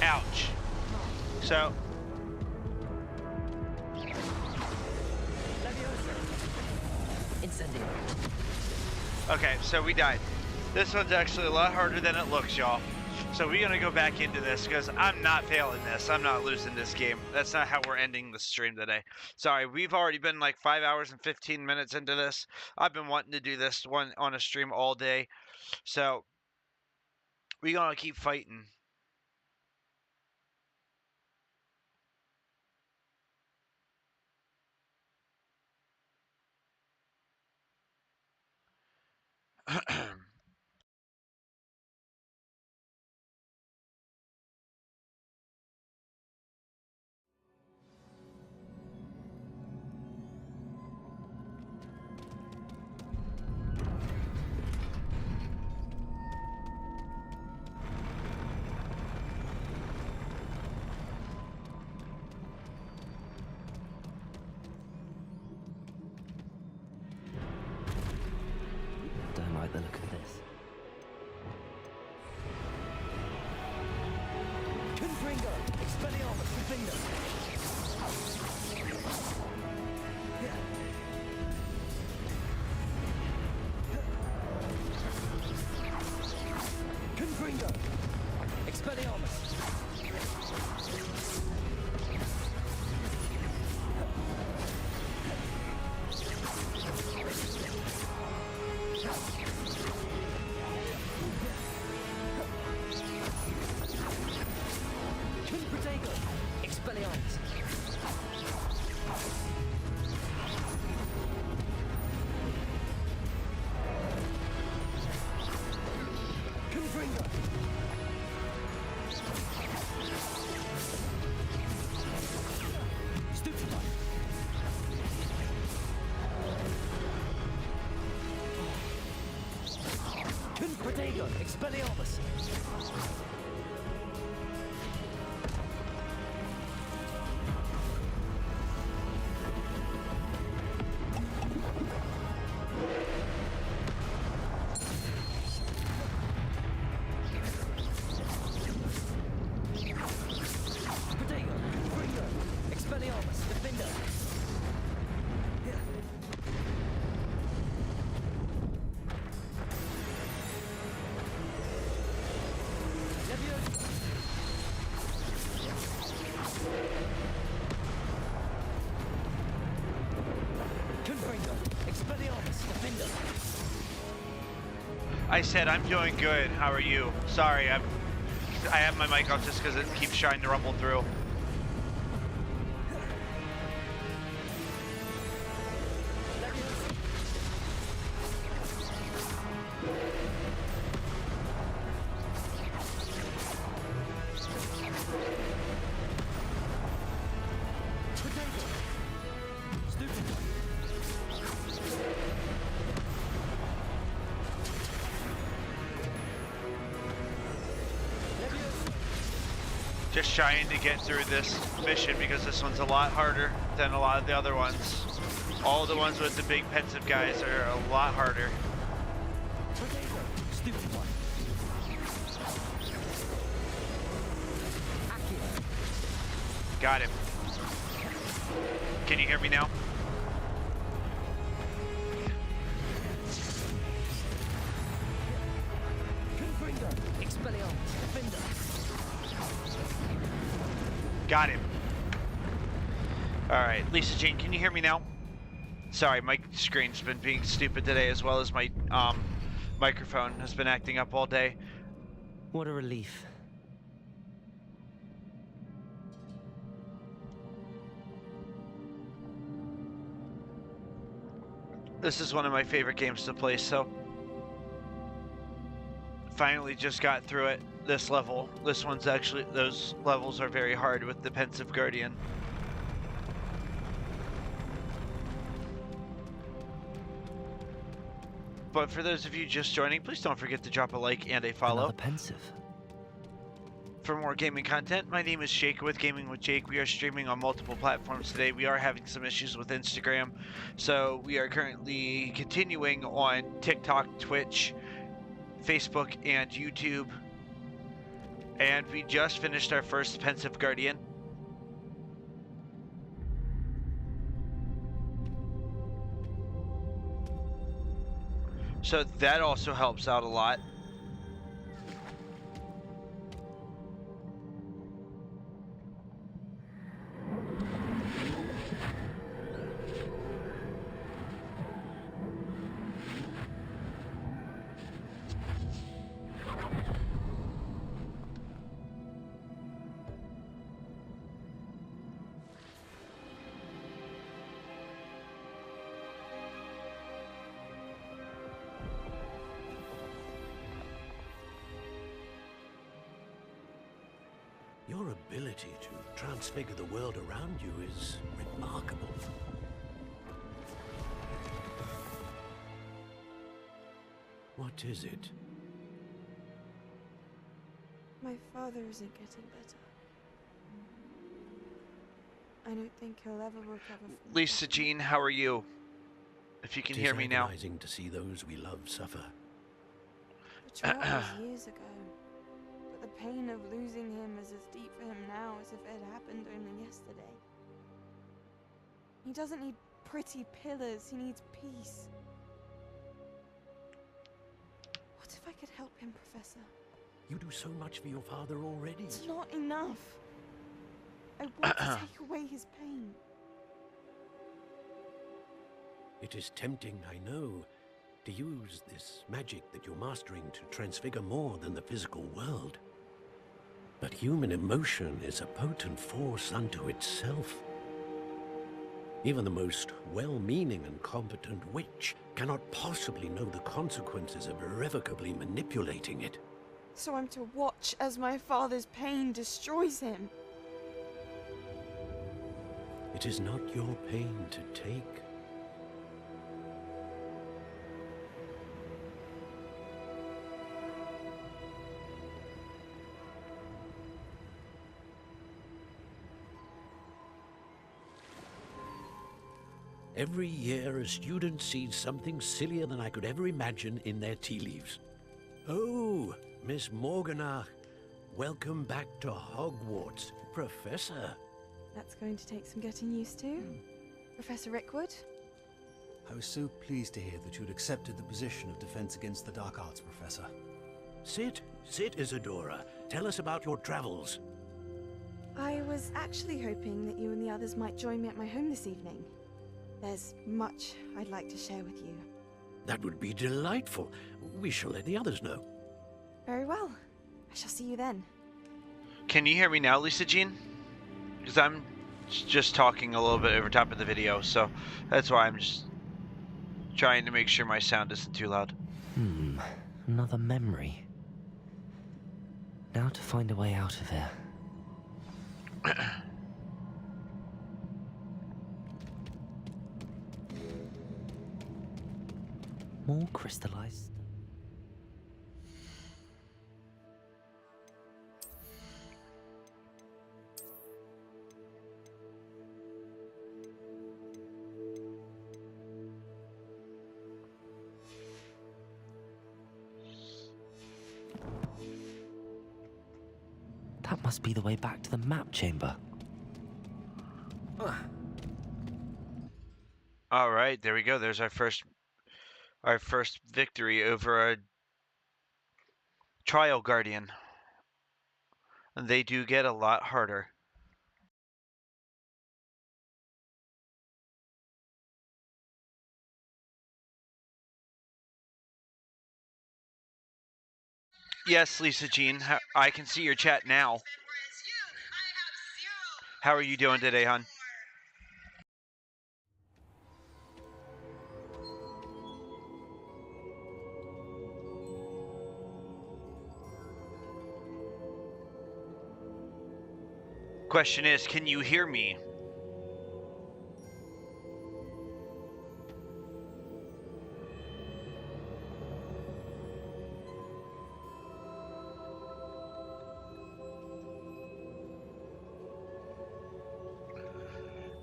Ouch. So. Incendio. Okay, so we died. This one's actually a lot harder than it looks, y'all. So we're gonna go back into this because I'm not failing this. I'm not losing this game. That's not how we're ending the stream today. Sorry, we've already been like 5 hours and 15 minutes into this. I've been wanting to do this one on a stream all day. So we're gonna keep fighting. Don't like the look of this. Confringo, Expelliarmus, Defender. Confringo, Expelliarmus. Protego, Expelliarmus. Confringo. Stupefy. Protego, Expelliarmus. Protego, Confringo, Expelliarmus, Defender. said, I'm doing good. How are you? Sorry, I have my mic off just because it keeps trying to rumble through. Just trying to get through this mission because this one's a lot harder than a lot of the other ones. All the ones with the big pensive guys are a lot harder. Got him. Can you hear me now? Got him. Alright, Lisa Jane, can you hear me now? Sorry, my screen's been being stupid today, as well as my microphone has been acting up all day. What a relief. This is one of my favorite games to play, so finally just got through it. This level. This one's actually, those levels are very hard with the Pensive Guardian. But for those of you just joining, please don't forget to drop a like and a follow. Another pensive. For more gaming content, my name is Jake with Gaming with Jake. We are streaming on multiple platforms today. We are having some issues with Instagram, so we are currently continuing on TikTok, Twitch, Facebook, and YouTube. And we just finished our first Pensive Guardian. So that also helps out a lot. Your ability to transfigure the world around you is remarkable. What is it? My father isn't getting better. I don't think he'll ever recover from Lisa Jean, how are you? If you can hear me now. It is agonizing to see those we love suffer. The trial was years ago. But the pain of losing him is as deep for him now as if it had happened only yesterday. He doesn't need pretty pillars, he needs peace. What if I could help him, Professor? You do so much for your father already. It's not enough. I want to take away his pain. It is tempting, I know, to use this magic that you're mastering to transfigure more than the physical world. But human emotion is a potent force unto itself. Even the most well-meaning and competent witch cannot possibly know the consequences of irrevocably manipulating it. So I'm to watch as my father's pain destroys him. It is not your pain to take. Every year, a student sees something sillier than I could ever imagine in their tea leaves. Oh, Miss Morganach, welcome back to Hogwarts, Professor. That's going to take some getting used to. Professor Rickwood? I was so pleased to hear that you'd accepted the position of Defense Against the Dark Arts, Professor. Sit, Isadora. Tell us about your travels. I was actually hoping that you and the others might join me at my home this evening. There's much I'd like to share with you. That would be delightful. We shall let the others know. Very well. I shall see you then. Can you hear me now, Lisa Jean? Because I'm just talking a little bit over top of the video, so that's why I'm just trying to make sure my sound isn't too loud. Another memory. Now to find a way out of here. More crystallized. That must be the way back to the map chamber. All right, there we go. There's our first victory over a trial guardian. And they do get a lot harder. Yes, Lisa Jean, I can see your chat now. How are you doing today, hon? Question is, can you hear me?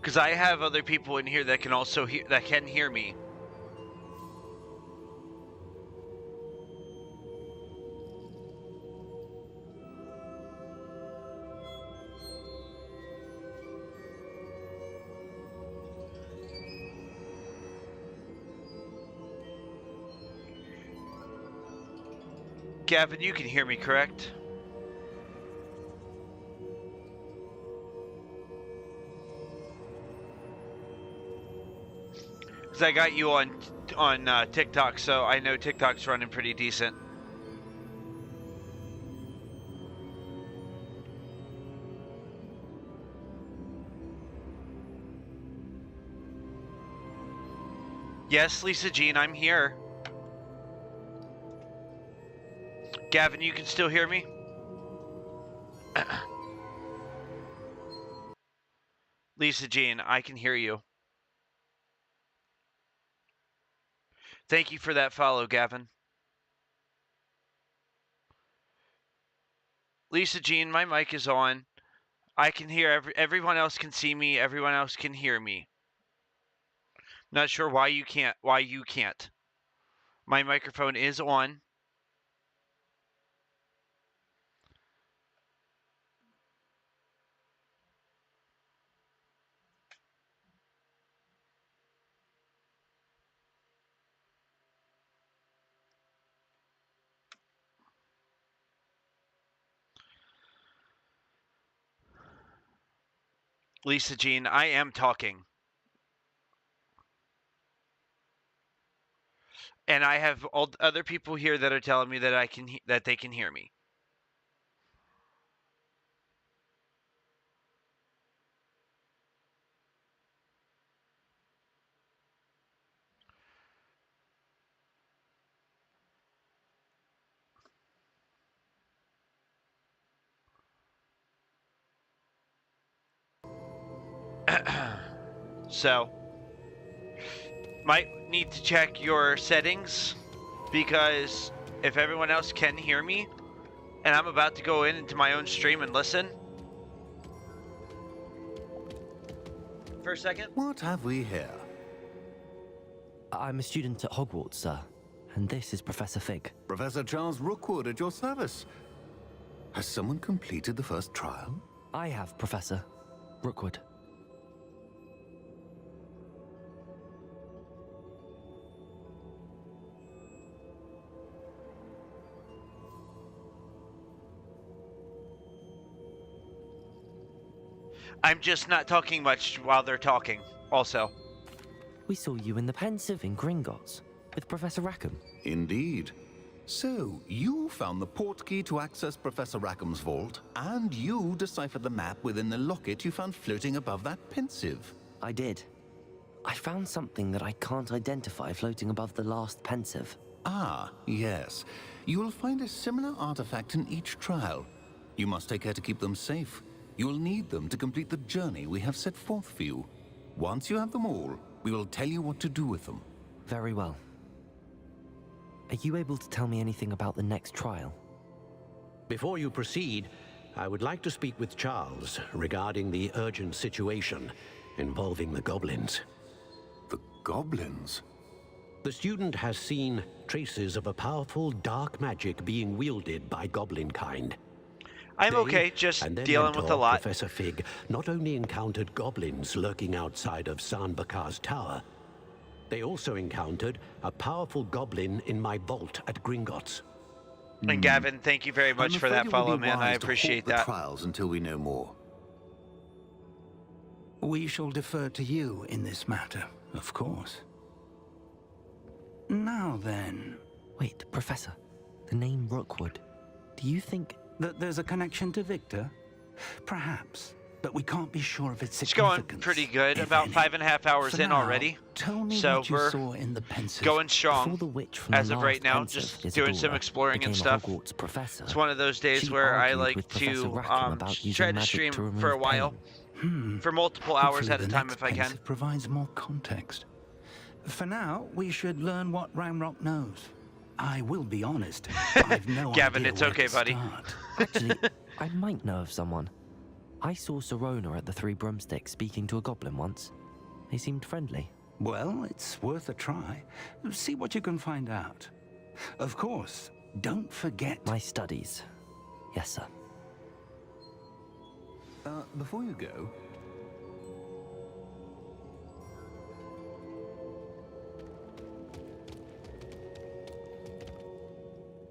Because I have other people in here that can also hear me. Gavin, you can hear me, correct? Because I got you on TikTok, so I know TikTok's running pretty decent. Yes, Lisa Jean, I'm here. Gavin, you can still hear me? Lisa Jean, I can hear you. Thank you for that follow, Gavin. Lisa Jean, my mic is on. I can hear everyone else can see me, everyone else can hear me. Not sure why you can't. My microphone is on. Lisa Jean, I am talking. And I have all other people here that are telling me that that they can hear me. So, might need to check your settings, because if everyone else can hear me, and I'm about to go into my own stream and listen. For a second. What have we here? I'm a student at Hogwarts, sir. And this is Professor Fig. Professor Charles Rookwood at your service. Has someone completed the first trial? I have, Professor Rookwood. I'm just not talking much while they're talking, also. We saw you in the Pensive in Gringotts. with Professor Rackham. Indeed. So, you found the portkey to access Professor Rackham's vault, and you deciphered the map within the locket you found floating above that pensive. I did. I found something that I can't identify floating above the last pensive. Ah, yes. You will find a similar artifact in each trial. You must take care to keep them safe. You will need them to complete the journey we have set forth for you. Once you have them all, we will tell you what to do with them. Very well. Are you able to tell me anything about the next trial? Before you proceed, I would like to speak with Charles regarding the urgent situation involving the goblins. The goblins? The student has seen traces of a powerful dark magic being wielded by goblin kind. I'm okay, just dealing with a lot. Professor Fig not only encountered goblins lurking outside of Sanbakar's tower, they also encountered a powerful goblin in my vault at Gringotts. And Gavin, thank you very much for that follow, man. I appreciate that. Trials until we know more. We shall defer to you in this matter, of course. Now then... Wait, Professor. The name Rookwood. Do you think... that there's a connection to Victor? Perhaps. But we can't be sure of its It's going significance. pretty good. About 5.5 hours in already. Tell me so what you we're saw in the pensive. going strong the witch from as the of right last now. pensive, Just doing some Isadora, exploring and became a stuff. Hogwarts professor. It's one of those days She where I argued like with Professor to Rackham about using try to magic stream to remove for a while, for multiple hours Hopefully at a the time next if I can. pensive provides more context. For now, we should learn what Ramrock knows. I will be honest. I've no Gavin, idea it's where okay, to buddy. start. Actually, I might know of someone. I saw Sirona at the Three Broomsticks speaking to a goblin once. They seemed friendly. Well, it's worth a try. See what you can find out. Of course, don't forget... My studies. Yes, sir. Before you go...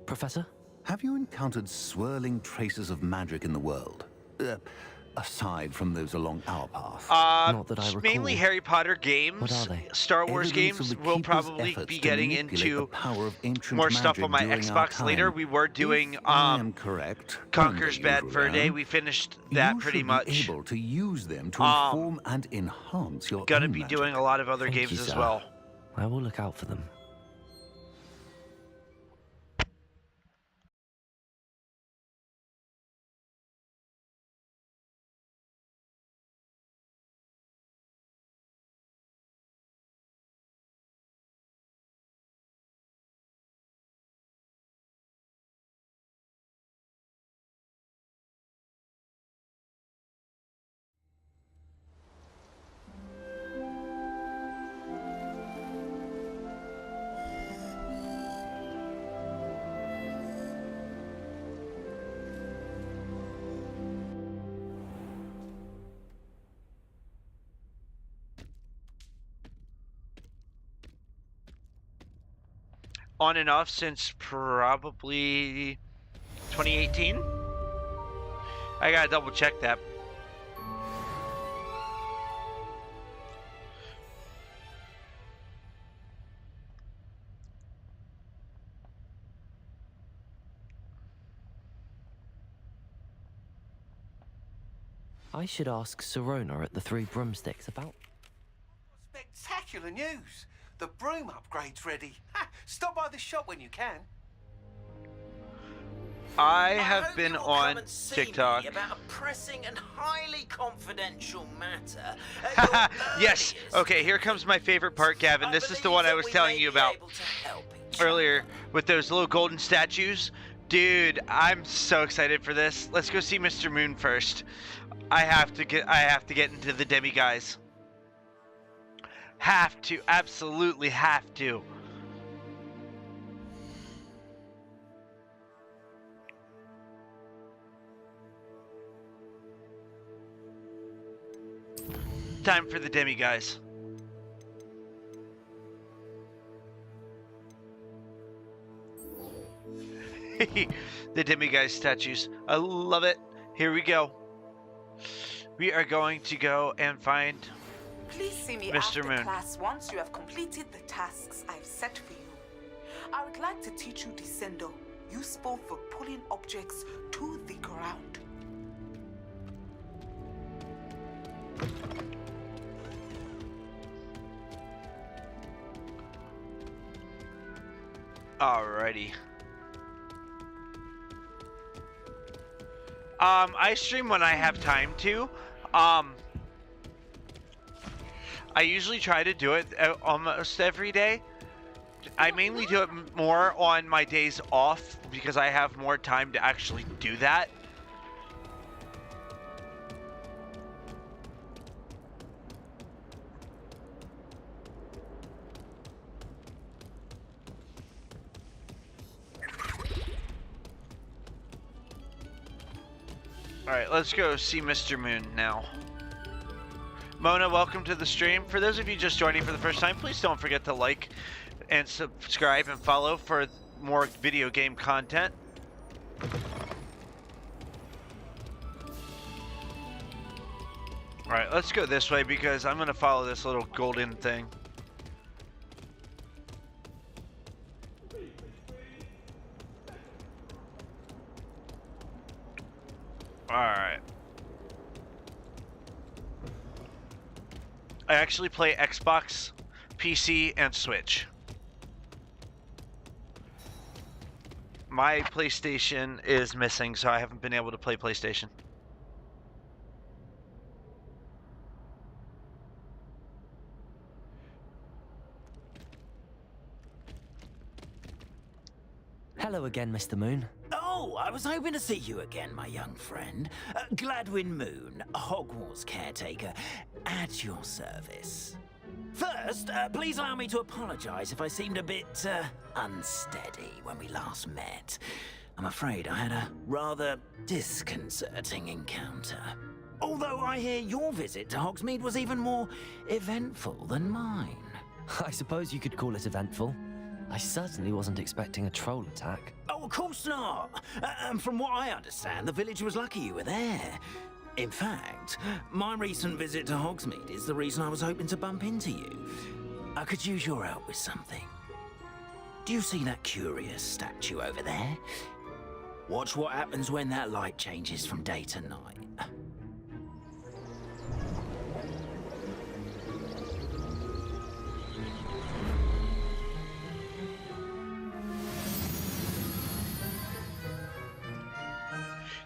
Professor? Have you encountered swirling traces of magic in the world? Aside from those along our path? Not that I recall. Mainly Harry Potter games. What are they? Star Wars Evidence of games. the We'll Keeper's probably efforts be to getting manipulate into the power of ancient more stuff magic on my during our Xbox later. time. We were doing If I am correct, Conker's when Bad they Fur use Day. around, We finished that you pretty should much. be able to use them to inform and enhance your Gonna own be magic. doing a lot of other Thank games you, as sir. well. I will look out for them. On and off since probably 2018. I gotta double check that. I should ask Sirona at the Three Broomsticks about... Spectacular news! The broom upgrade's ready. Ha! Stop by the shop when you can. I have been on TikTok. About a pressing and highly confidential matter. Yes. Okay, here comes my favorite part, Gavin. This is the one I was telling you about earlier with those little golden statues. Dude, I'm so excited for this. Let's go see Mr. Moon first. I have to get into the demi guys. Have to, absolutely have to. Time for the demi guys. The demi guys statues. I love it. Here we go. We are going to go and find Please see me Mr. after Moon. class once you have completed the tasks I've set for you. I would like to teach you Descendo, useful for pulling objects to the ground. Alrighty. I stream when I have time to. I usually try to do it almost every day. I mainly do it more on my days off because I have more time to actually do that. Alright, let's go see Mr. Moon now. Mona, welcome to the stream. For those of you just joining for the first time, please don't forget to like and subscribe and follow for more video game content. Alright, let's go this way because I'm going to follow this little golden thing. Alright. I actually play Xbox, PC, and Switch. My PlayStation is missing, so I haven't been able to play PlayStation. Hello again, Mr. Moon. Oh, I was hoping to see you again, my young friend. Gladwin Moon, Hogwarts caretaker, at your service. First, please allow me to apologize if I seemed a bit unsteady when we last met. I'm afraid I had a rather disconcerting encounter. Although I hear your visit to Hogsmeade was even more eventful than mine. I suppose you could call it eventful. I certainly wasn't expecting a troll attack. Oh, of course not. And from what I understand, the village was lucky you were there. In fact, my recent visit to Hogsmeade is the reason I was hoping to bump into you. I could use your help with something. Do you see that curious statue over there? Watch what happens when that light changes from day to night.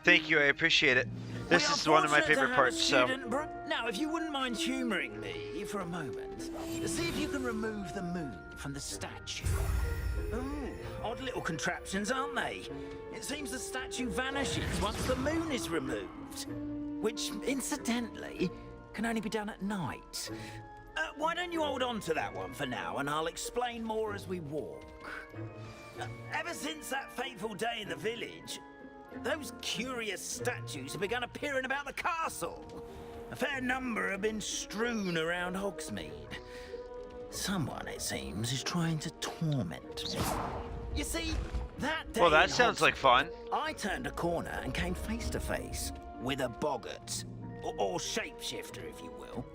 Thank you, I appreciate it. This is one of my favorite parts, so... Now, if you wouldn't mind humoring me for a moment, see if you can remove the moon from the statue. Ooh, odd little contraptions, aren't they? It seems the statue vanishes once the moon is removed. Which, incidentally, can only be done at night. Why don't you hold on to that one for now, and I'll explain more as we walk. Ever since that fateful day in the village, those curious statues have begun appearing about the castle. A fair number have been strewn around Hogsmeade. Someone, it seems, is trying to torment me. You see, that day well, that sounds like fun. I turned a corner and came face to face with a boggart, or shapeshifter, if you will,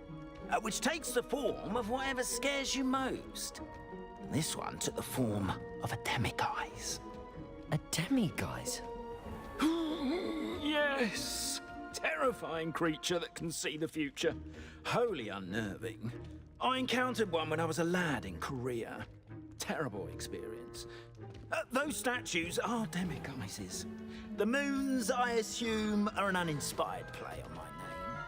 which takes the form of whatever scares you most. This one took the form of a demiguise. A demiguise? Yes! Terrifying creature that can see the future. Wholly unnerving. I encountered one when I was a lad in Korea. Terrible experience. Those statues are demiguises. The moons, I assume, are an uninspired play on my name.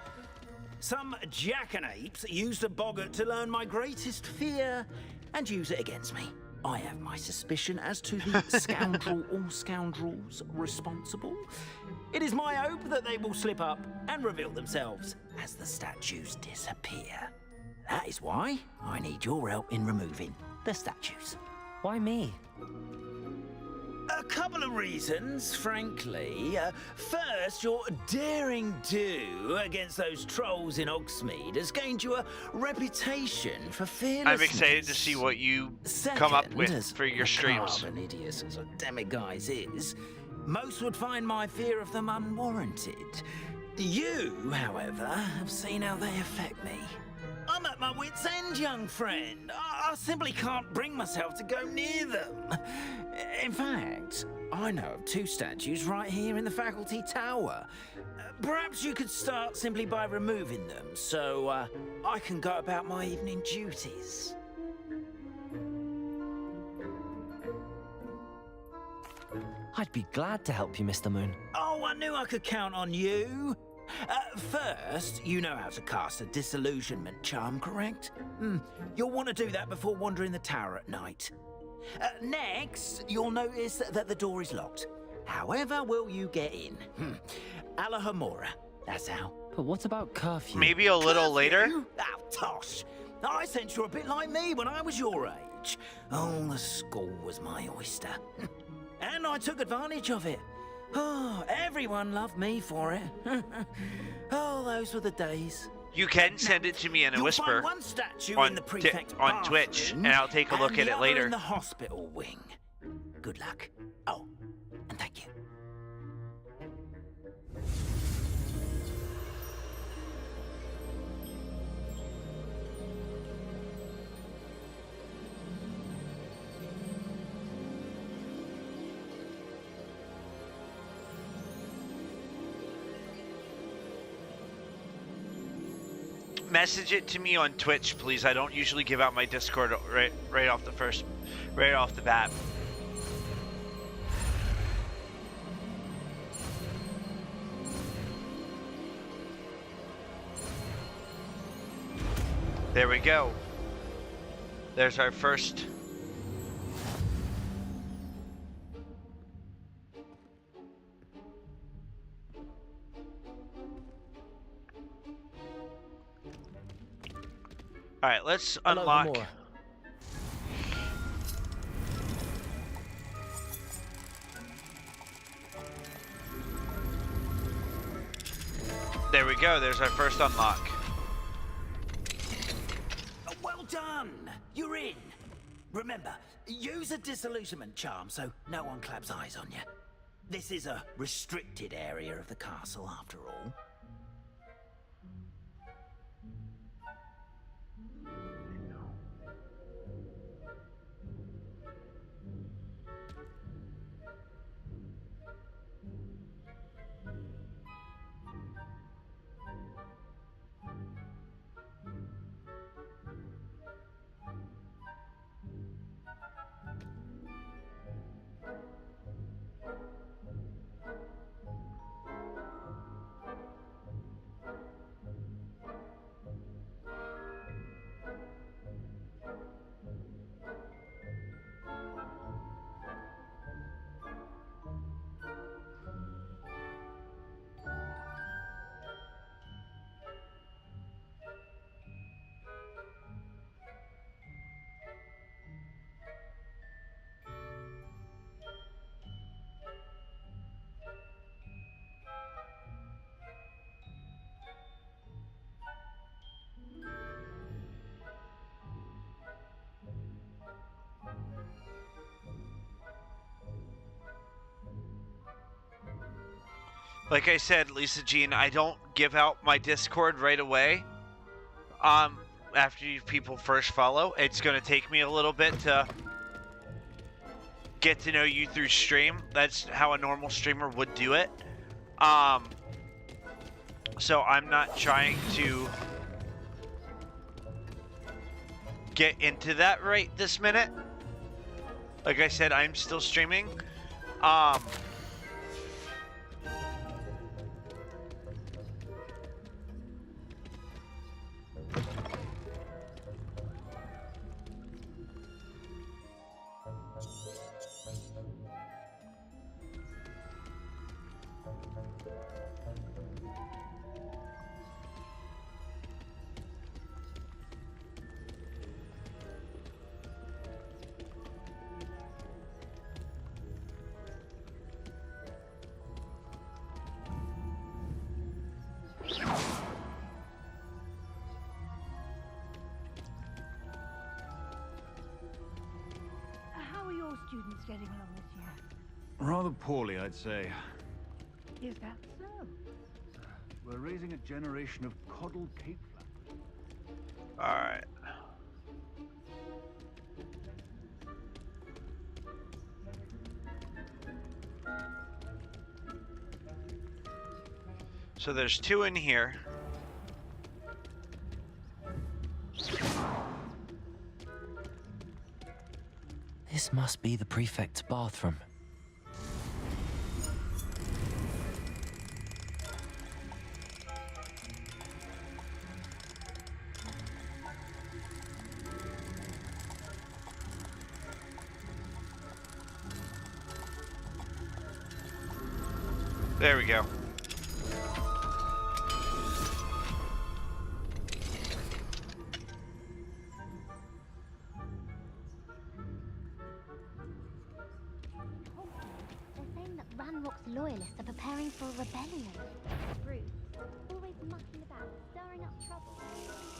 Some jackanapes used a boggart to learn my greatest fear and use it against me. I have my suspicion as to the scoundrel or scoundrels responsible. It is my hope that they will slip up and reveal themselves as the statues disappear. That is why I need your help in removing the statues. Why me? A couple of reasons, frankly. First, your daring do against those trolls in Hogsmeade has gained you a reputation for fearlessness. I'm excited to see what you come up with for your streams. An idiot as a demiguise is, most would find my fear of them unwarranted. You, however, have seen how they affect me. I'm at my wit's end, young friend. I simply can't bring myself to go near them. In fact, I know of 2 statues right here in the faculty tower. Perhaps you could start simply by removing them, so I can go about my evening duties. I'd be glad to help you, Mr. Moon. Oh, I knew I could count on you. First, you know how to cast a disillusionment charm, correct? You'll want to do that before wandering the tower at night. Next, you'll notice that the door is locked. However will you get in? Alahomora, that's how. But what about curfew? Maybe a little later? Oh, tosh. I sense you're a bit like me when I was your age. Oh, the school was my oyster. And I took advantage of it. Oh, everyone loved me for it. Oh, those were the days. You can send it to me in a You'll whisper find one statue on, in the prefect's on Twitch, bathroom, and I'll take a look and at the it other later. in the hospital wing. Good luck. Oh, and thank you. Message it to me on Twitch, please. I don't usually give out my Discord right off the bat. There we go. There's our first. All right, let's unlock. There we go. There's our first unlock. Well done. You're in. Remember, use a disillusionment charm so no one claps eyes on you. This is a restricted area of the castle, after all. Like I said, Lisa Jean, I don't give out my Discord right away. After people first follow, it's going to take me a little bit to get to know you through stream. That's how a normal streamer would do it. So I'm not trying to get into that right this minute. Like I said, I'm still streaming. How are your students getting along this year? Rather poorly, I'd say. Is that so? We're raising a generation of coddled cape flappers. Alright. So there's 2 in here. This must be the prefect's bathroom. There we go. They're saying that Ranrock's loyalists are preparing for a rebellion. Rude. Always mucking about, stirring up trouble.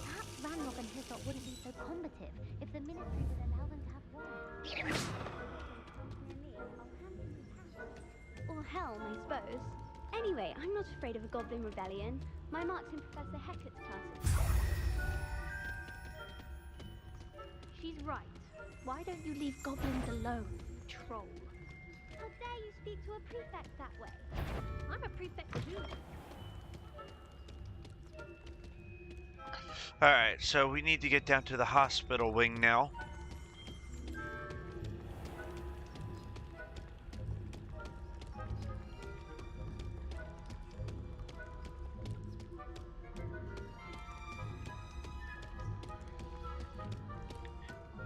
Perhaps Ranrock and Hyssop wouldn't be so combative if the Ministry would allow them to have one. Or helm, I suppose. Anyway, I'm not afraid of a goblin rebellion. My mark's in Professor Hecat's class. She's right. Why don't you leave goblins alone, troll? How dare you speak to a prefect that way? I'm a prefect too. Alright, so we need to get down to the hospital wing now.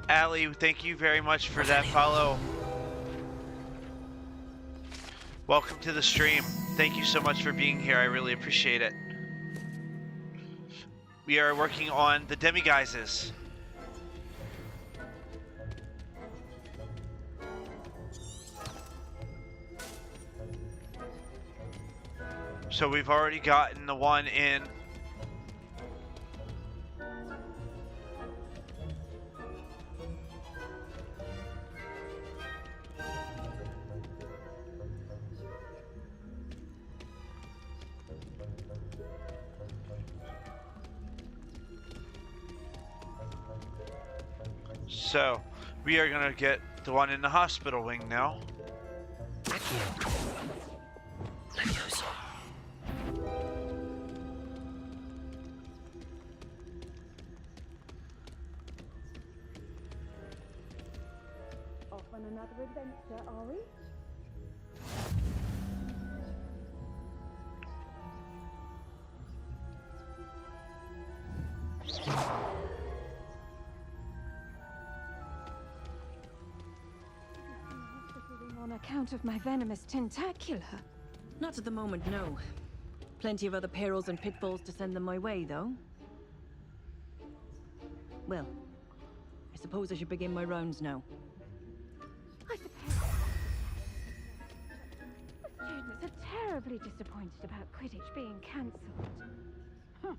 Allie, thank you very much for that follow. Welcome to the stream. Thank you so much for being here. I really appreciate it. We are working on the demiguises. So we've already gotten the one in. So, we are gonna get the one in the hospital wing now. Off on another adventure, are we? On account of my venomous tentacula. Not at the moment, no. Plenty of other perils and pitfalls to send them my way, though. Well, I suppose I should begin my rounds now. I suppose the students are terribly disappointed about Quidditch being cancelled. Huh.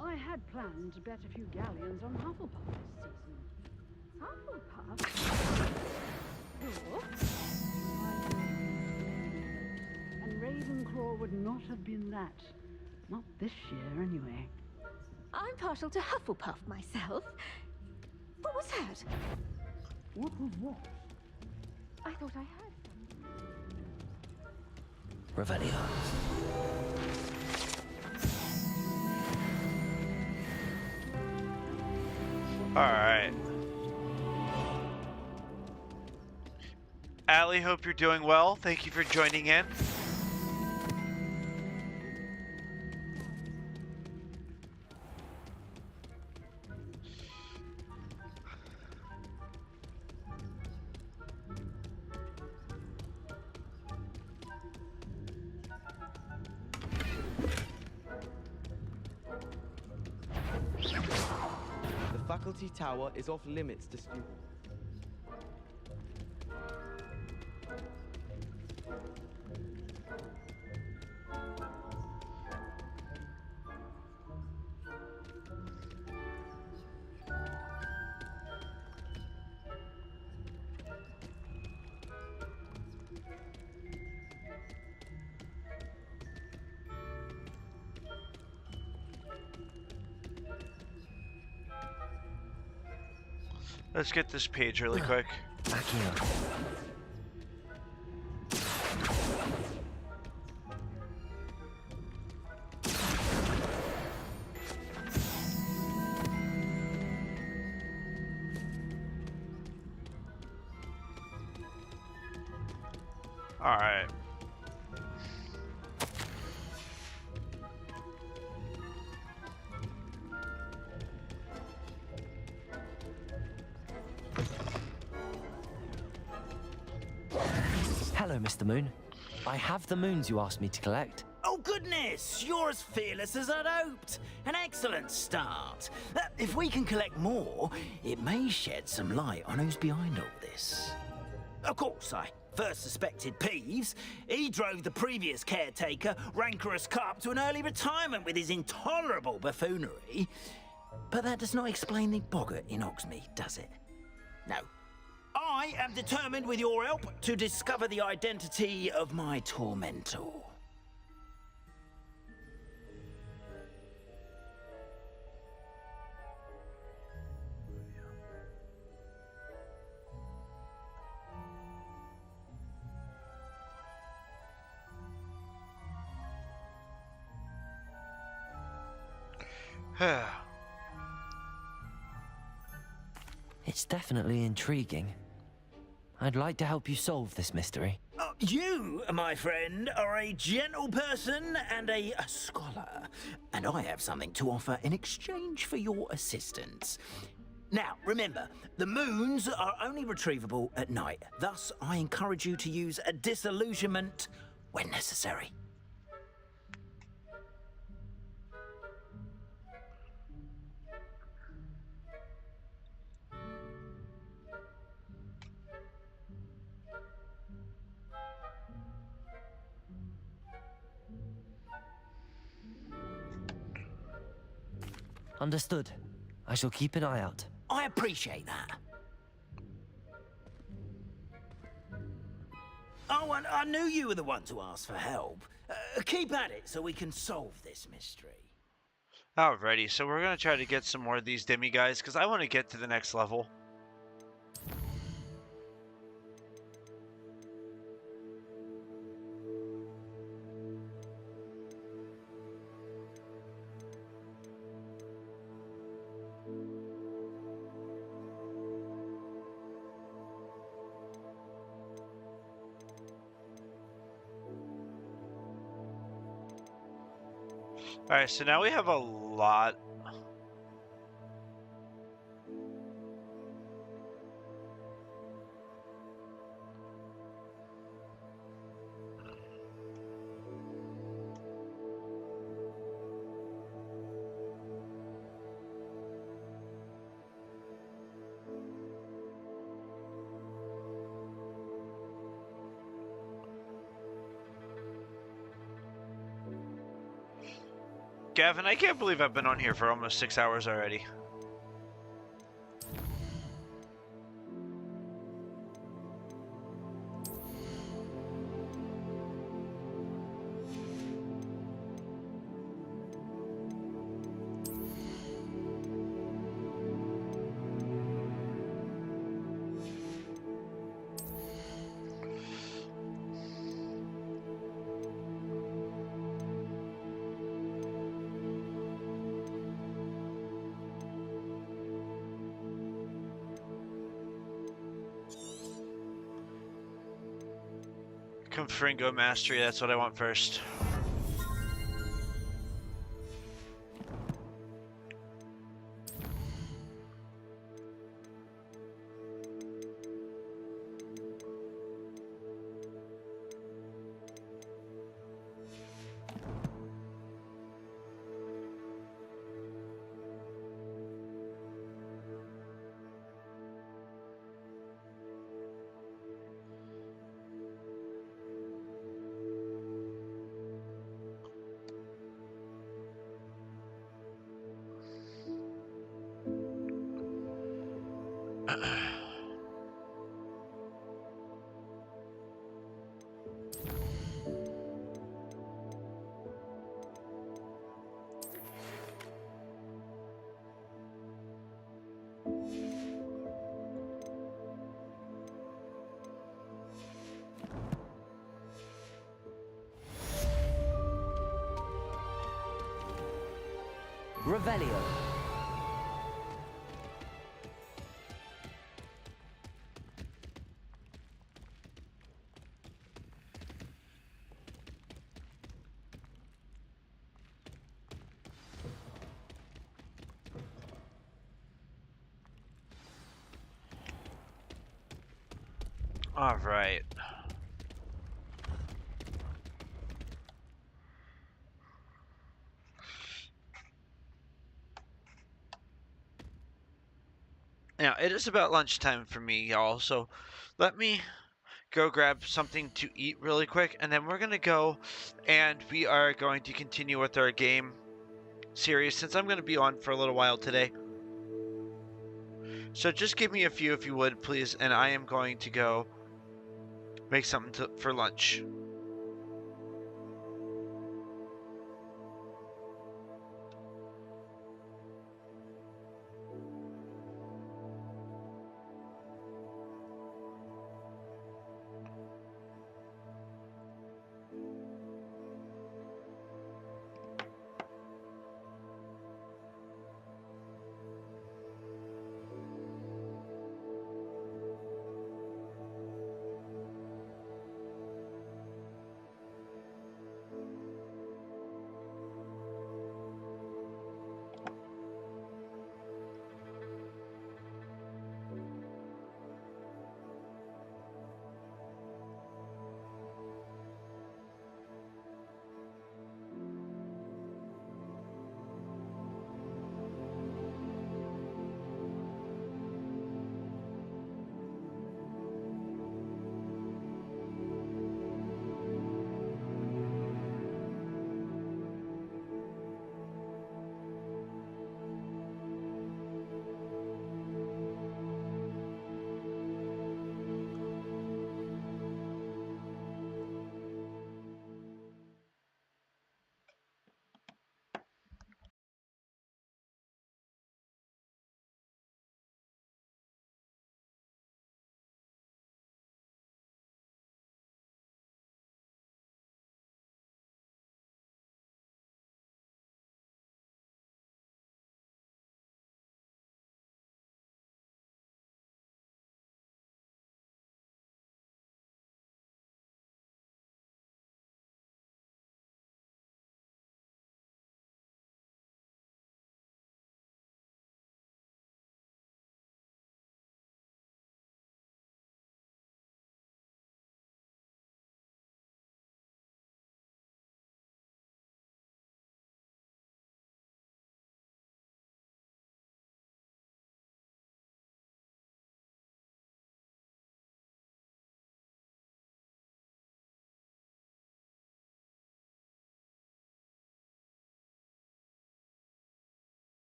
I had planned to bet a few galleons on Hufflepuff this season. Hufflepuff? Sure. And Ravenclaw would not have been that. Not this year, anyway. I'm partial to Hufflepuff myself. What was that? What was what? I thought I heard Revelio. Alright. Allie, hope you're doing well. Thank you for joining in. The faculty tower is off limits to students. Let's get this page really quick. Akio. All right. Hello, Mr. Moon. I have the moons you asked me to collect. Oh, goodness! You're as fearless as I'd hoped. An excellent start. If we can collect more, it may shed some light on who's behind all this. Of course, I first suspected Peeves. He drove the previous caretaker, Rancorous Carp, to an early retirement with his intolerable buffoonery. But that does not explain the boggart in Hogsmeade, does it? No. I am determined, with your help, to discover the identity of my tormentor. It's definitely intriguing. I'd like to help you solve this mystery. You, my friend, are a gentle person and a scholar, and I have something to offer in exchange for your assistance. Now, remember, the moons are only retrievable at night. Thus, I encourage you to use a disillusionment when necessary. Understood. I shall keep an eye out. I appreciate that. Oh, and I knew you were the one to ask for help. Keep at it so we can solve this mystery. Alrighty, so we're gonna try to get some more of these demi guys because I want to get to the next level. Alright, so now we have a lot. Gavin, I can't believe I've been on here for almost 6 hours already. Confringo Mastery, that's what I want first. Revelio. All right. Now, it is about lunchtime for me, y'all, so let me go grab something to eat really quick, and then we're going to go and we are going to continue with our game series since I'm going to be on for a little while today. So just give me a few if you would, please, and I am going to go make something for lunch.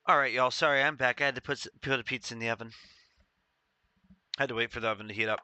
All right, y'all. Sorry, I'm back. I had to put a pizza in the oven. I had to wait for the oven to heat up.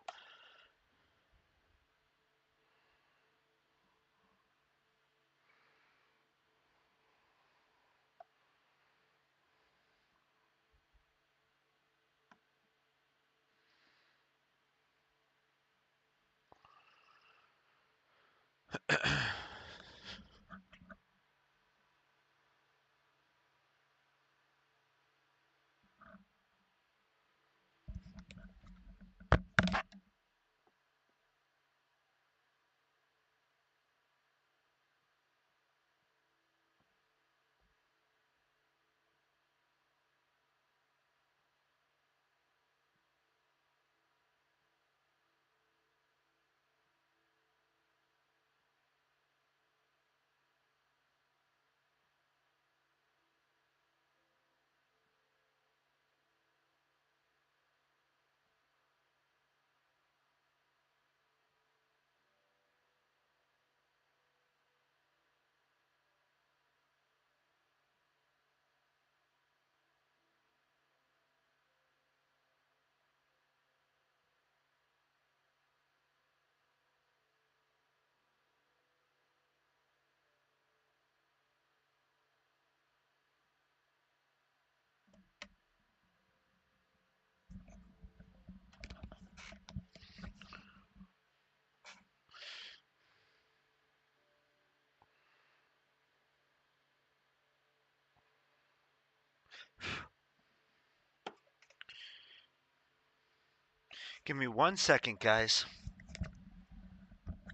Give me 1 second, guys.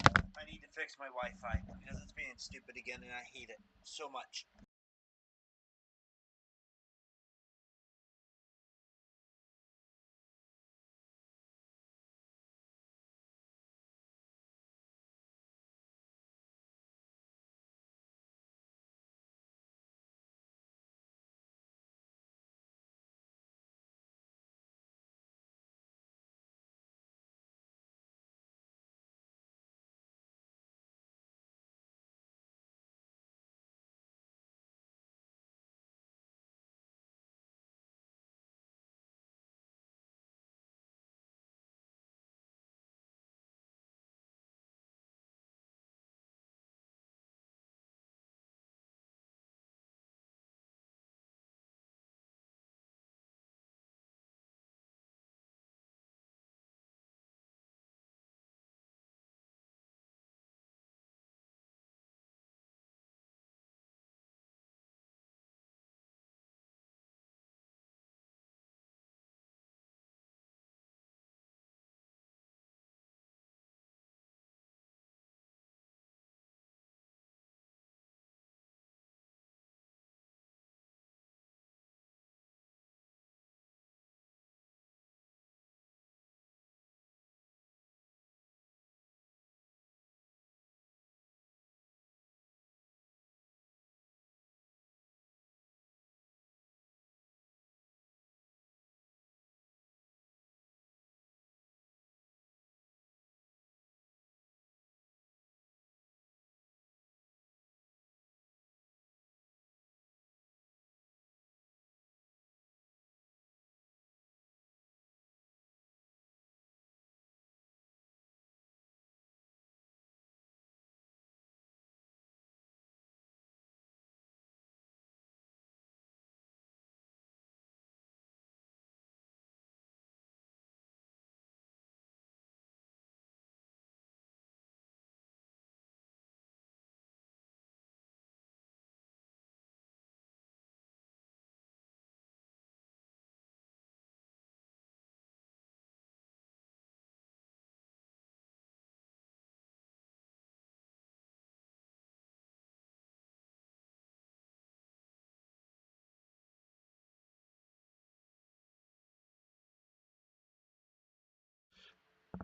I need to fix my Wi-Fi because it's being stupid again, and I hate it so much.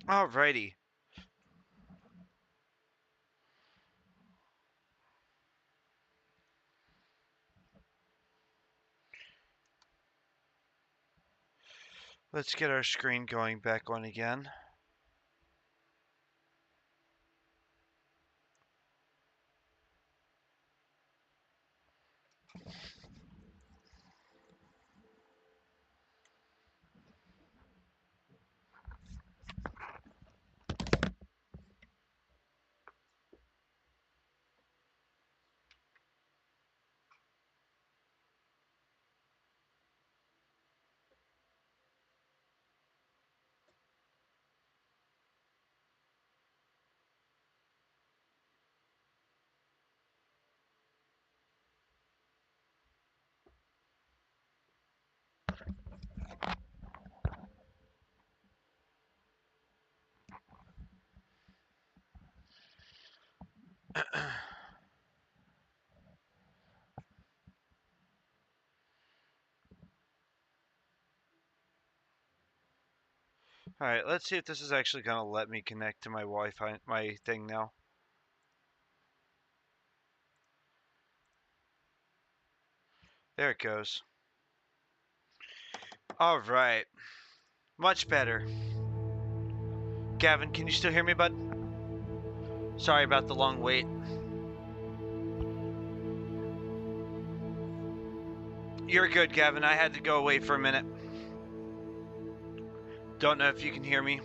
Alrighty. Let's get our screen going back on again. Alright, let's see if this is actually going to let me connect to my Wi-Fi, my thing now. There it goes. Alright. Much better. Gavin, can you still hear me, bud? Sorry about the long wait. You're good, Gavin. I had to go away for a minute. Don't know if you can hear me.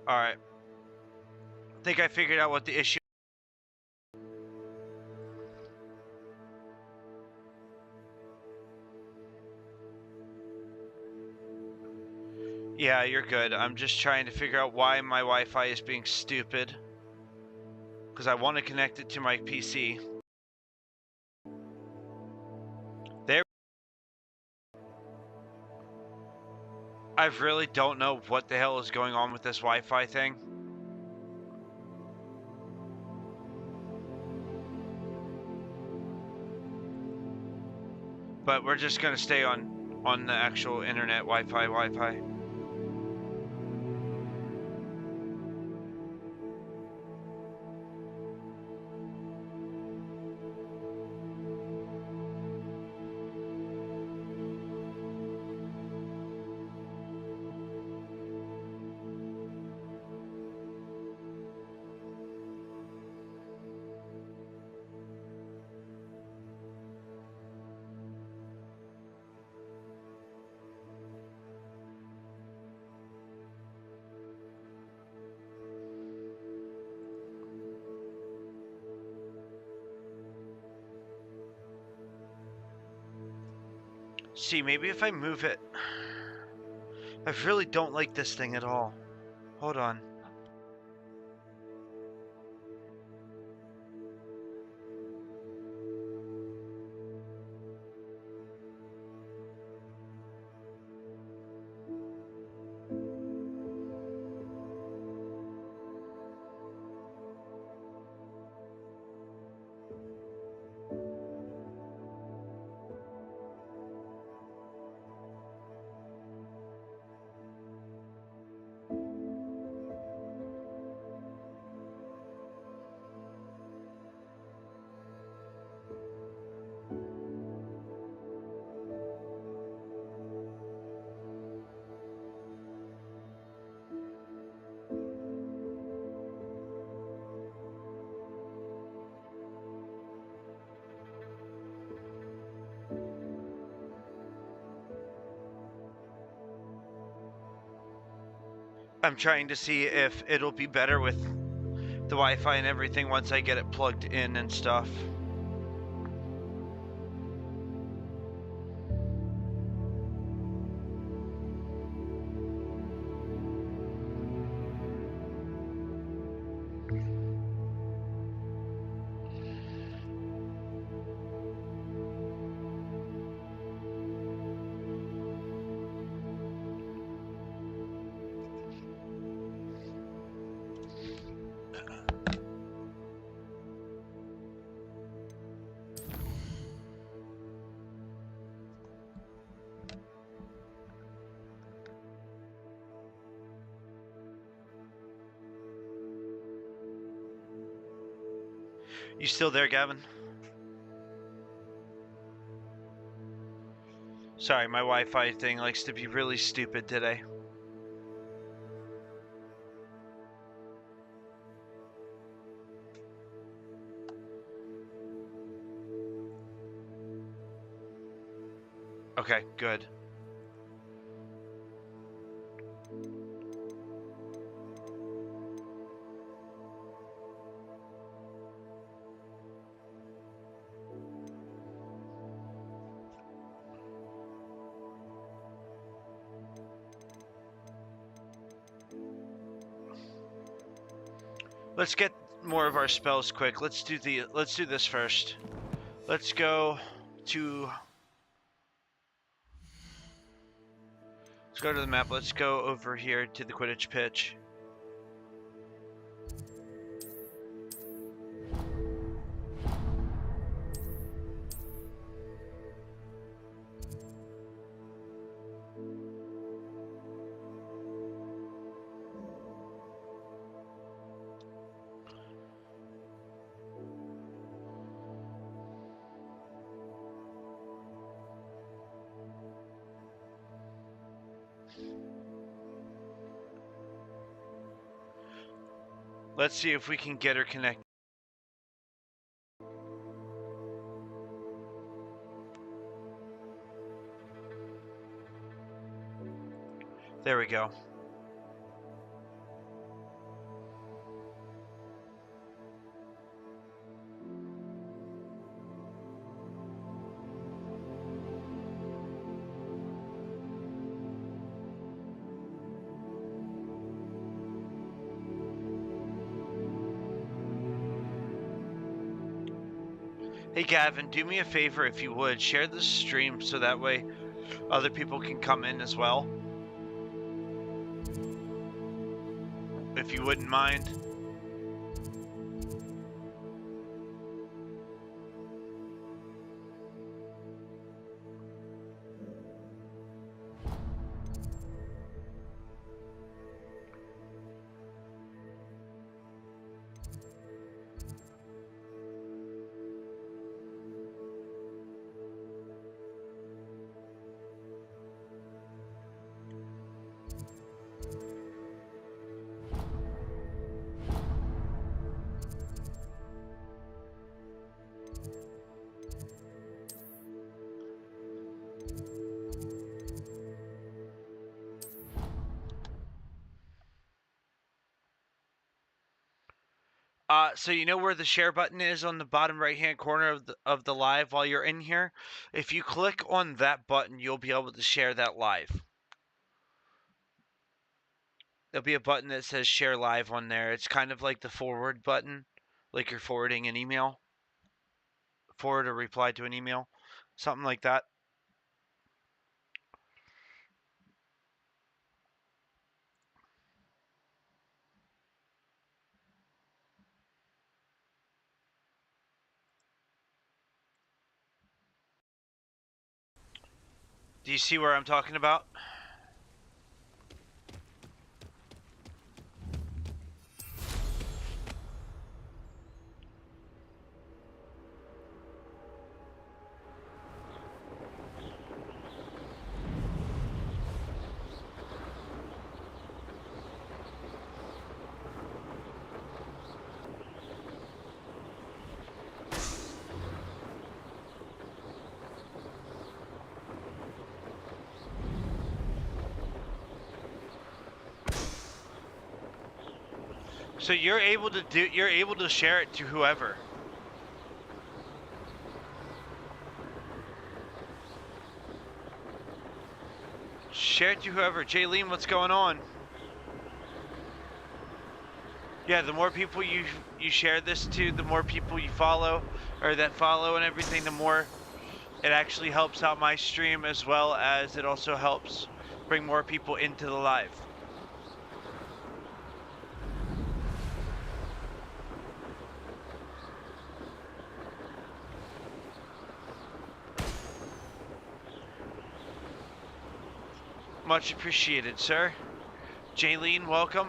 Alright. Think I figured out what the issue. Yeah, you're good. I'm just trying to figure out why my Wi-Fi is being stupid. Because I want to connect it to my PC. There. I really don't know what the hell is going on with this Wi-Fi thing. But we're just going to stay on the actual internet Wi-Fi. See, maybe if I move it. I really don't like this thing at all. Hold on. I'm trying to see if it'll be better with the Wi-Fi and everything once I get it plugged in and stuff. You still there, Gavin? Sorry, my Wi-Fi thing likes to be really stupid today. Okay, good. Let's get more of our spells quick. Let's do this first. Let's go go to the map. Let's go over here to the Quidditch pitch. Let's see if we can get her connected. There we go. Hey Gavin, do me a favor if you would, share this stream so that way other people can come in as well. If you wouldn't mind. So you know where the share button is on the bottom right hand corner of the live while you're in here? If you click on that button, you'll be able to share that live. There'll be a button that says share live on there. It's kind of like the forward button, like you're forwarding an email. Forward a reply to an email. Something like that. Do you see where I'm talking about? So you're able to share it to whoever. Share it to whoever. Jaylene, what's going on? Yeah, the more people you share this to, the more people you follow, or that follow and everything, the more it actually helps out my stream, as well as it also helps bring more people into the live. Much appreciated, sir. Jaylene, welcome.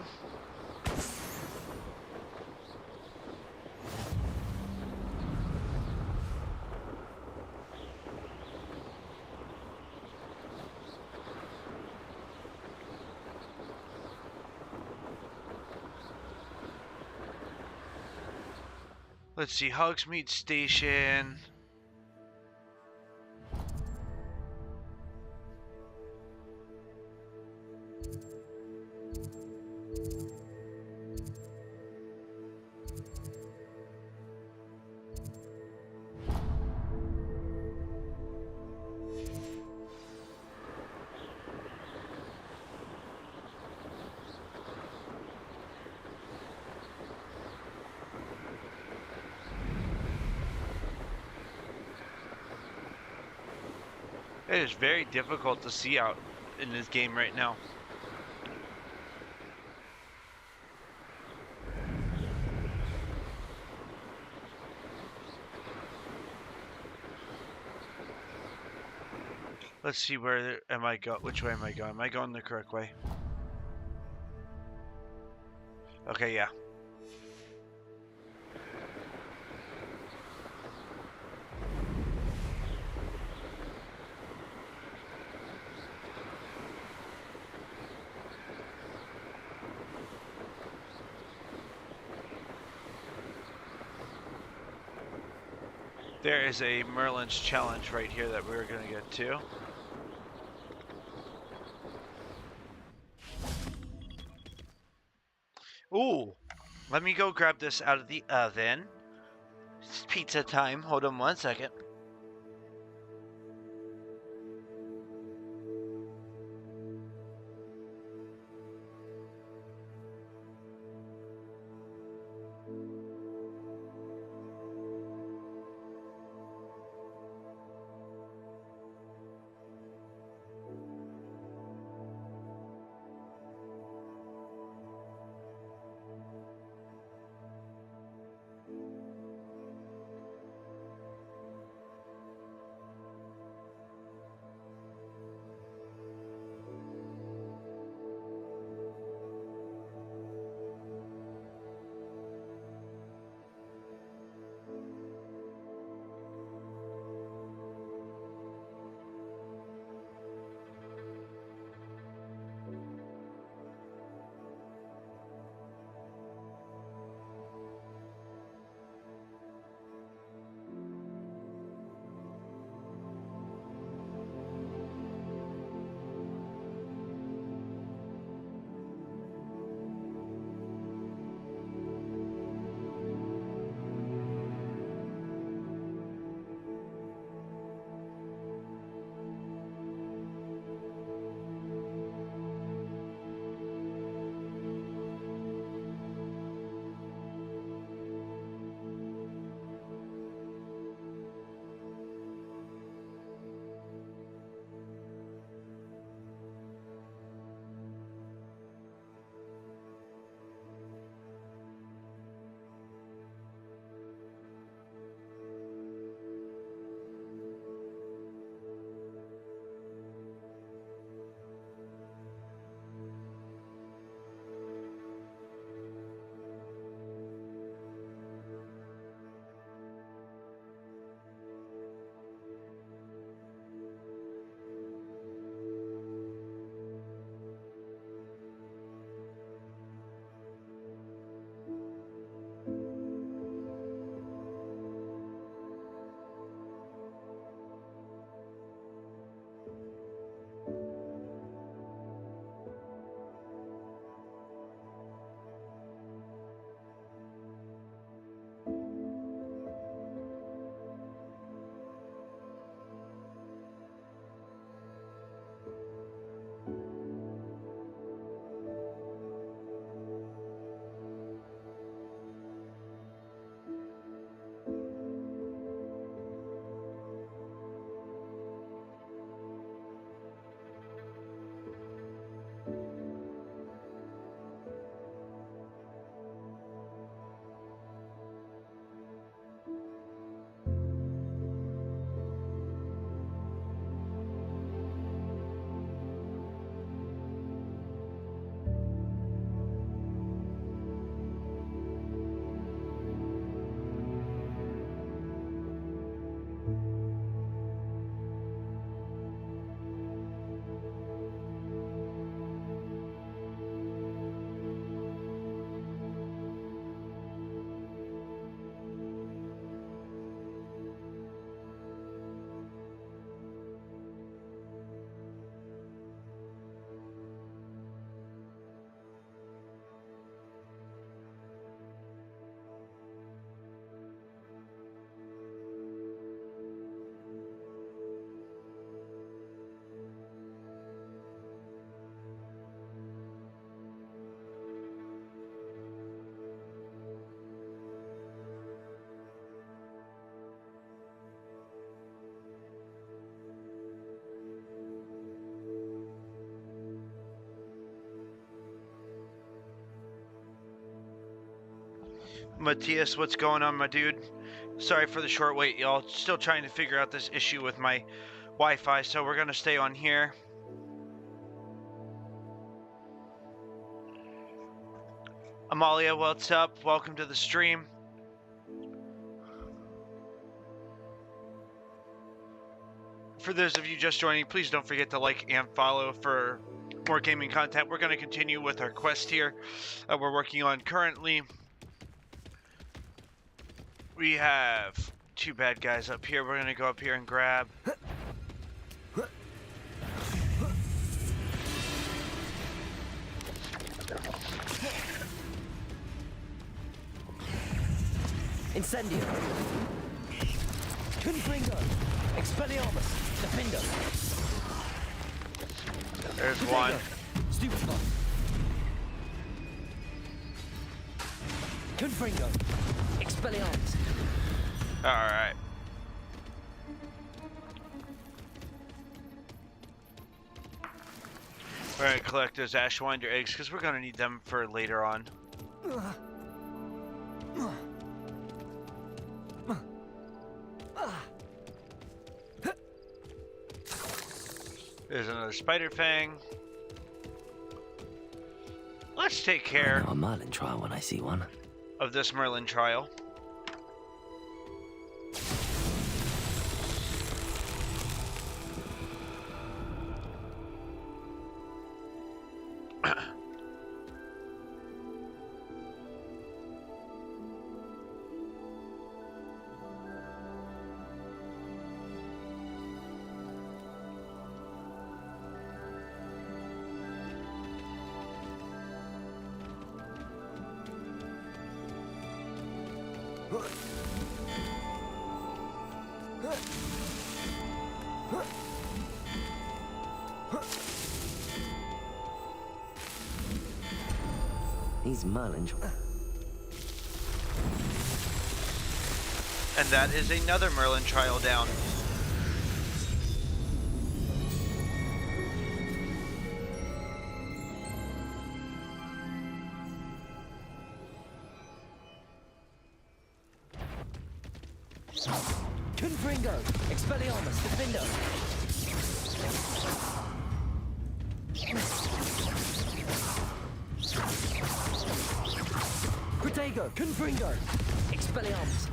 Let's see, Hogsmeade Station. It is very difficult to see out in this game right now. Let's see, where am I go? Which way am I going? Am I going the correct way? Okay, yeah. There is a Merlin's challenge right here that we're going to get to. Ooh, let me go grab this out of the oven. It's pizza time. Hold on 1 second. Matthias, what's going on, my dude? Sorry for the short wait, y'all. Still trying to figure out this issue with my Wi-Fi, so we're gonna stay on here. Amalia, what's up? Welcome to the stream. For those of you just joining, please don't forget to like and follow for more gaming content. We're going to continue with our quest here that we're working on currently. We have 2 bad guys up here. We're going to go up here and grab. Incendio. Confringo. Expelliarmus. Defender. There's one. Stupefy. Confringo. Expelliarmus. Alright. We're going to collect those Ashwinder eggs because we're going to need them for later on. There's another spider fang. Let's take care a Merlin trial when I see one. Of this Merlin trial. These Merlin. And that is another Merlin trial down. Confringo. Expelliarmus. Defender. Protego. Confringo. Expelliarmus.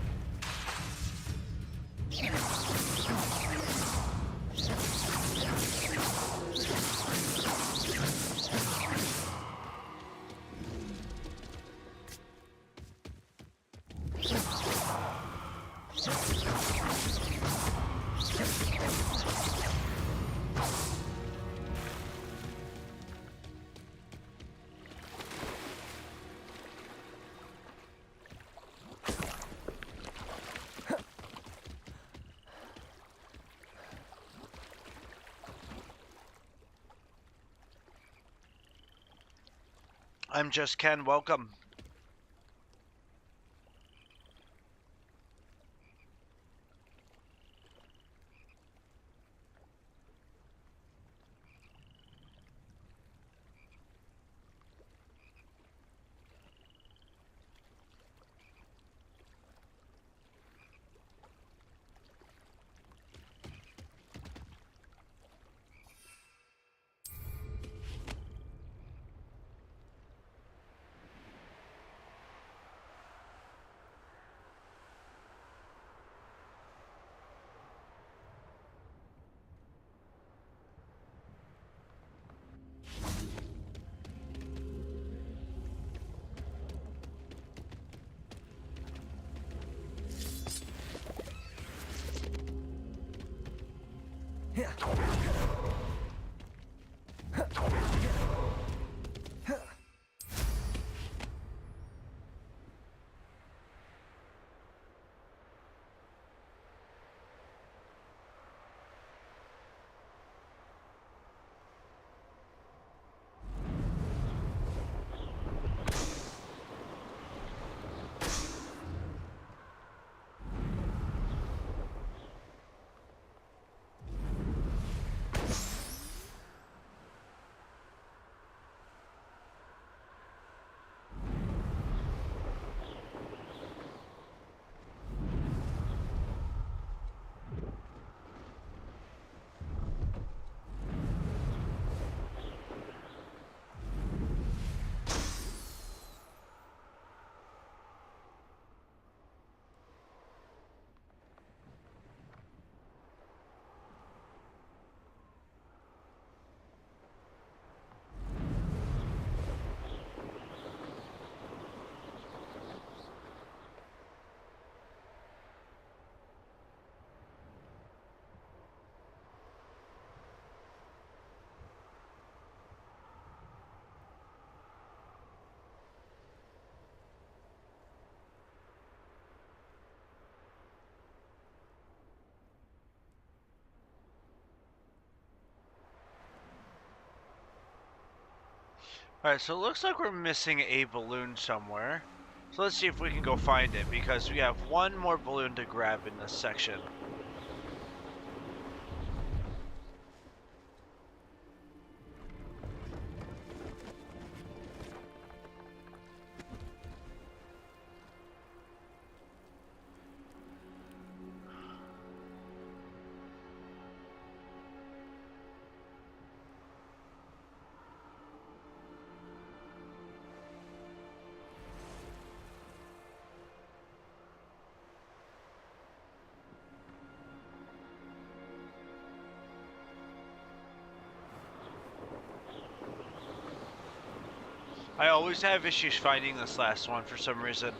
I'm just Ken, welcome. Alright, so it looks like we're missing a balloon somewhere. So let's see if we can go find it, because we have one more balloon to grab in this section. I always have issues finding this last one for some reason.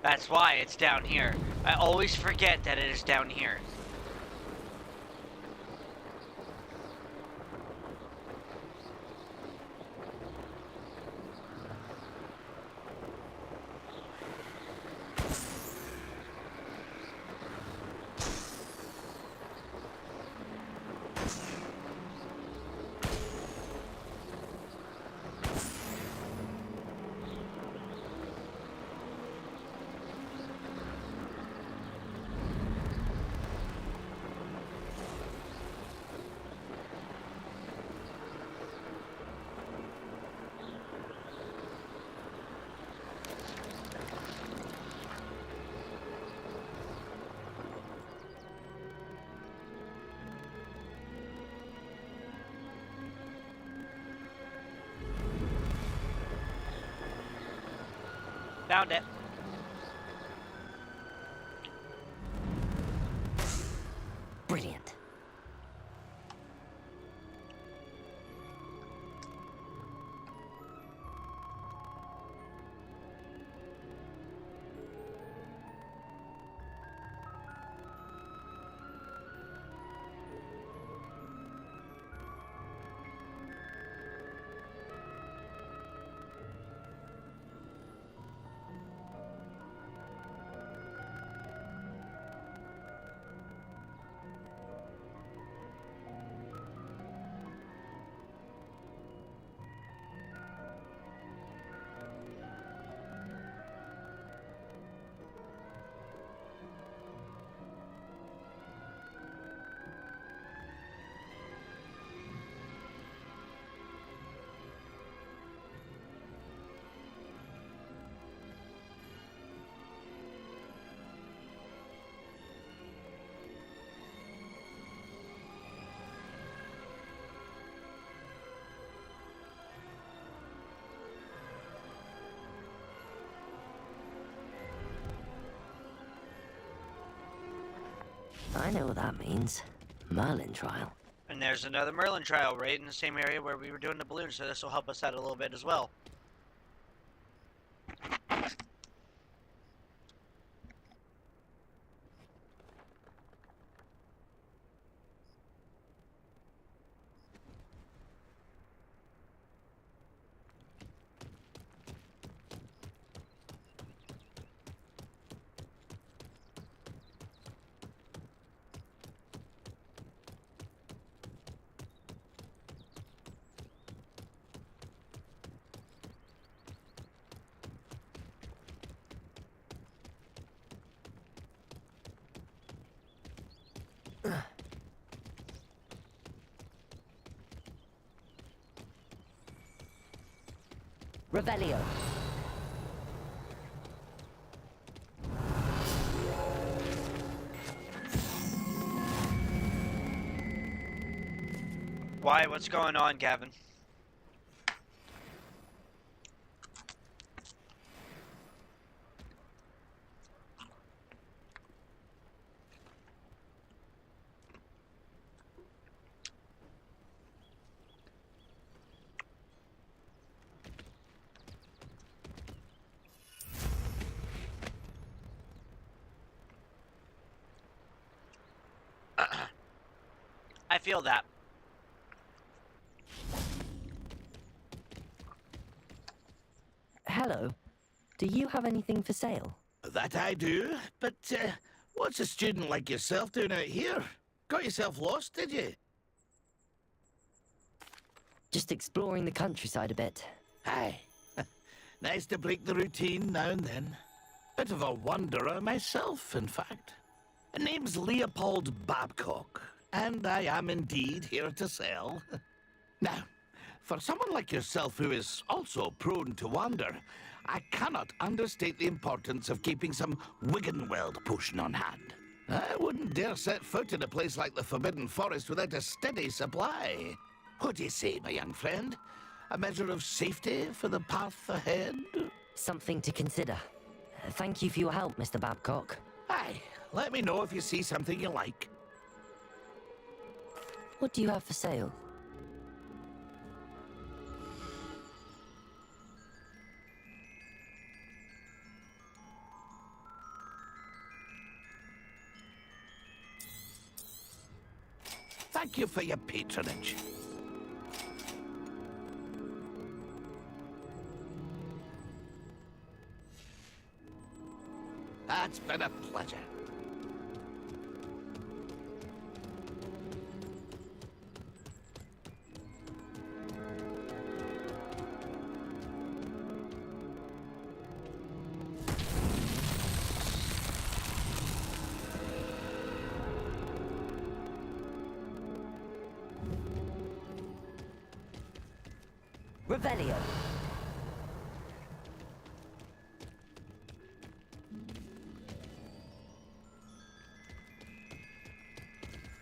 That's why it's down here. I always forget that it is down here. Found it. Brilliant. I know what that means. Merlin trial. And there's another Merlin trial right in the same area where we were doing the balloon, so this will help us out a little bit as well. Revelio. Why? What's going on, Gavin? I feel that. Hello. Do you have anything for sale? That I do, but what's a student like yourself doing out here? Got yourself lost, did you? Just exploring the countryside a bit. Aye. Nice to break the routine now and then. Bit of a wanderer myself, in fact. Name's Leopold Babcock, and I am indeed here to sell. Now, for someone like yourself who is also prone to wander, I cannot understate the importance of keeping some Wiggenweld potion on hand. I wouldn't dare set foot in a place like the Forbidden Forest without a steady supply. What do you say, my young friend? A measure of safety for the path ahead? Something to consider. Thank you for your help, Mr. Babcock. Aye, let me know if you see something you like. What do you have for sale? Thank you for your patronage. It's been a pleasure. Revelio.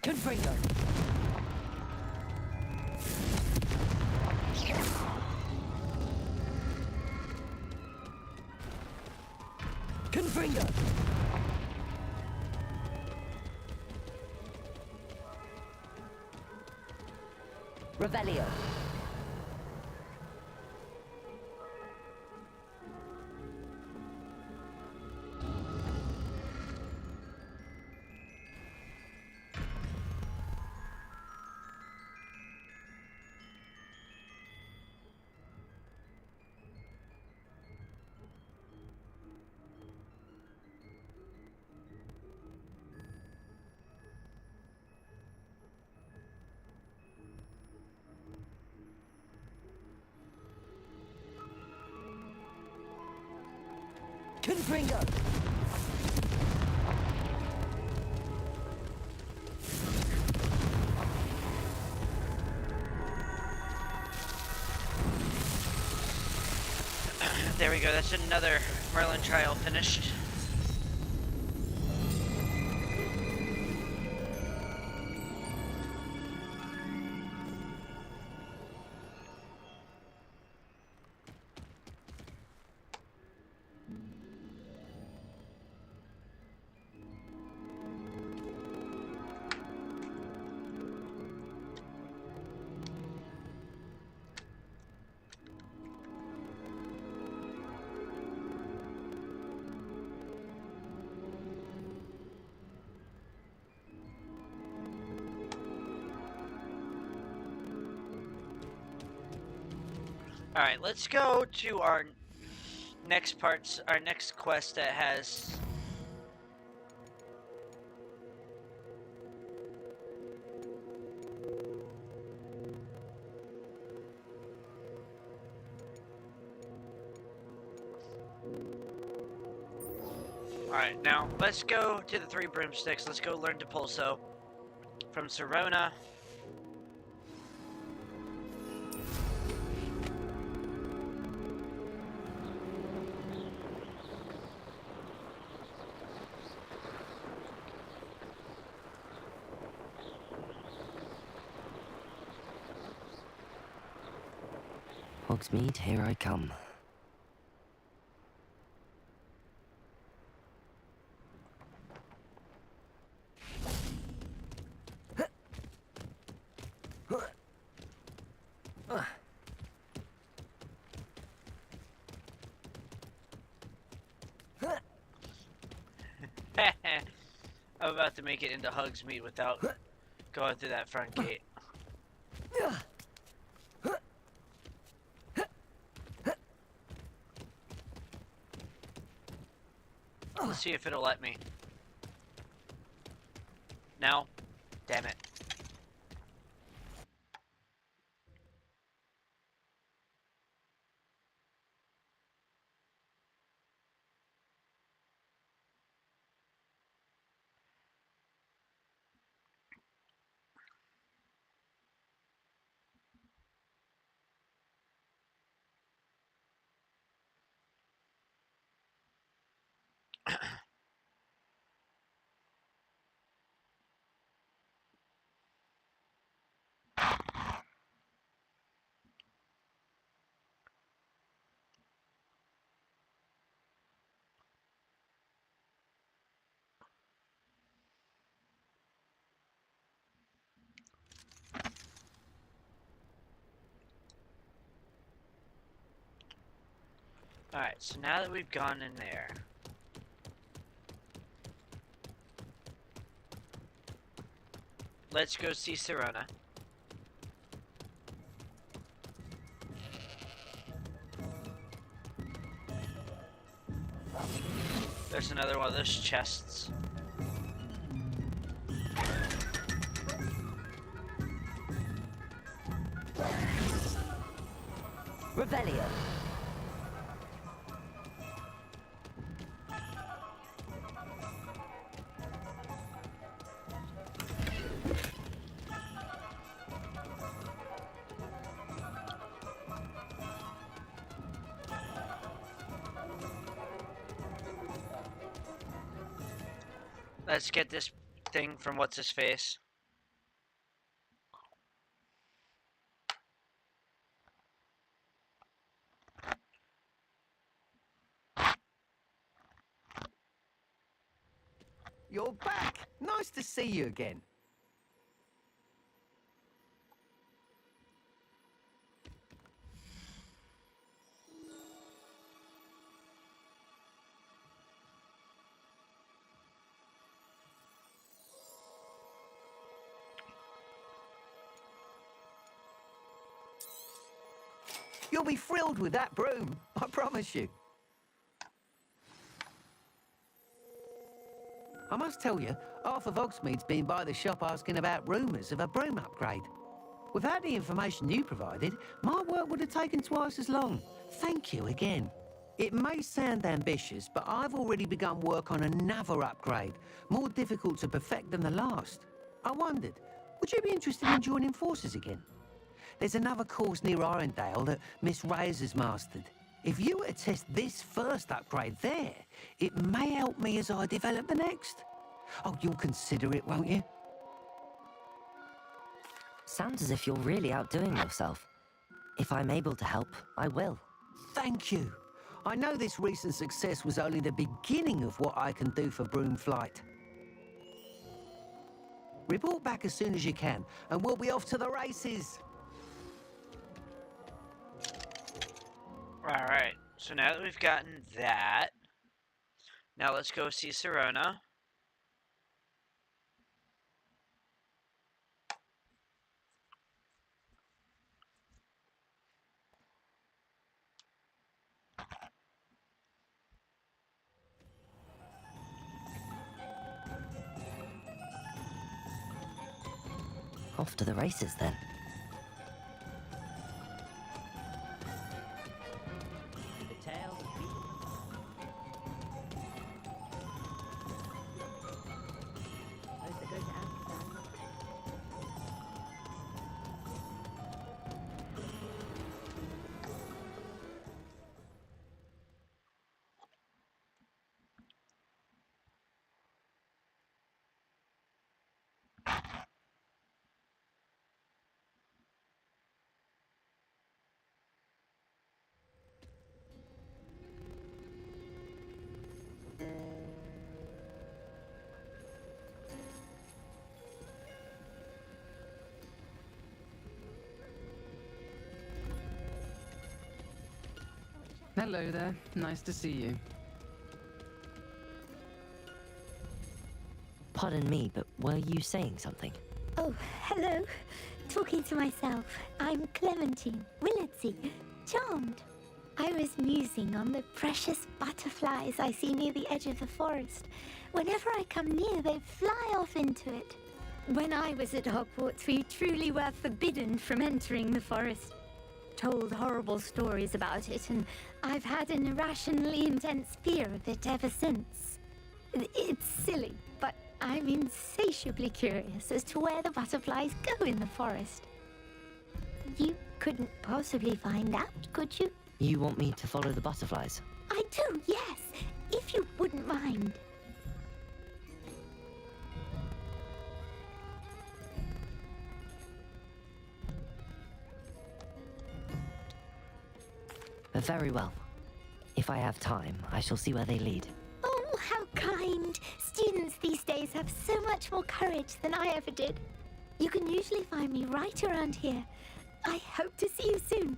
Confringo. Confringo. Revelio. Confringo. There we go, that's another Merlin trial finished. Alright, let's go to our next parts, our next quest that has... Alright, now let's go to the 3 broomsticks. Let's go learn to Pulso from Serona. Hogsmeade, here I come. I'm about to make it into Hogsmeade without going through that front gate. Let's see if it'll let me. No? Damn it. Alright, so now that we've gone in there, let's go see Sirona. There's another one of those chests. Revelio. Let's get this thing from what's his face. You're back! Nice to see you again. You'll be thrilled with that broom, I promise you. I must tell you, Arthur Vogsmeade's been by the shop asking about rumours of a broom upgrade. Without the information you provided, my work would have taken twice as long. Thank you again. It may sound ambitious, but I've already begun work on another upgrade, more difficult to perfect than the last. I wondered, would you be interested in joining forces again? There's another course near Arendale that Miss Reyes has mastered. If you were to test this first upgrade there, it may help me as I develop the next. Oh, you'll consider it, won't you? Sounds as if you're really outdoing yourself. If I'm able to help, I will. Thank you. I know this recent success was only the beginning of what I can do for Broom Flight. Report back as soon as you can, and we'll be off to the races. Alright, so now that we've gotten that, now let's go see Sirona. Off to the races then. Hello there. Nice to see you. Pardon me, but were you saying something? Oh, hello. Talking to myself. I'm Clementine Willardsey. Charmed. I was musing on the precious butterflies I see near the edge of the forest. Whenever I come near, they fly off into it. When I was at Hogwarts, we truly were forbidden from entering the forest. Told horrible stories about it, and I've had an irrationally intense fear of it ever since. It's silly, but I'm insatiably curious as to where the butterflies go in the forest. You couldn't possibly find out, could you? You want me to follow the butterflies? I do, yes, if you wouldn't mind. Very well. If I have time, I shall see where they lead. Oh, how kind! Students these days have so much more courage than I ever did. You can usually find me right around here. I hope to see you soon.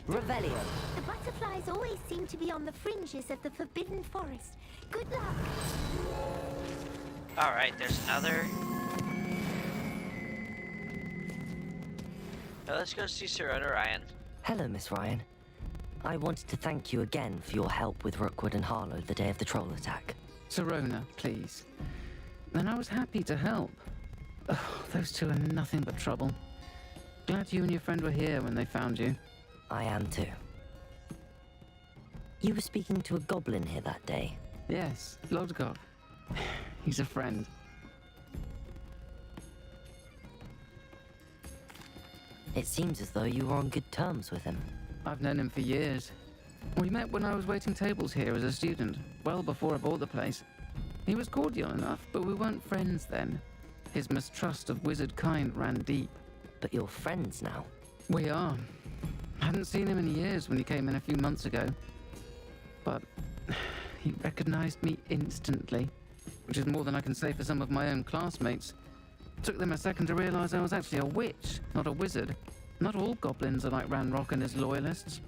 Revelio. The butterflies always seem to be on the fringes of the Forbidden Forest. Good luck. Alright, there's another. Now let's go see Sir Ryan. Hello, Miss Ryan. I wanted to thank you again for your help with Rookwood and Harlow the day of the troll attack. Sirona, please. And I was happy to help. Oh, those two are nothing but trouble. Glad you and your friend were here when they found you. I am too. You were speaking to a goblin here that day. Yes, Lodgok. He's a friend. It seems as though you were on good terms with him. I've known him for years. We met when I was waiting tables here as a student, well before I bought the place. He was cordial enough, but we weren't friends then. His mistrust of wizard kind ran deep. But you're friends now? We are. Hadn't seen him in years when he came in a few months ago. But he recognized me instantly, which is more than I can say for some of my own classmates. Took them a second to realize I was actually a witch, not a wizard. Not all goblins are like Ranrock and his loyalists.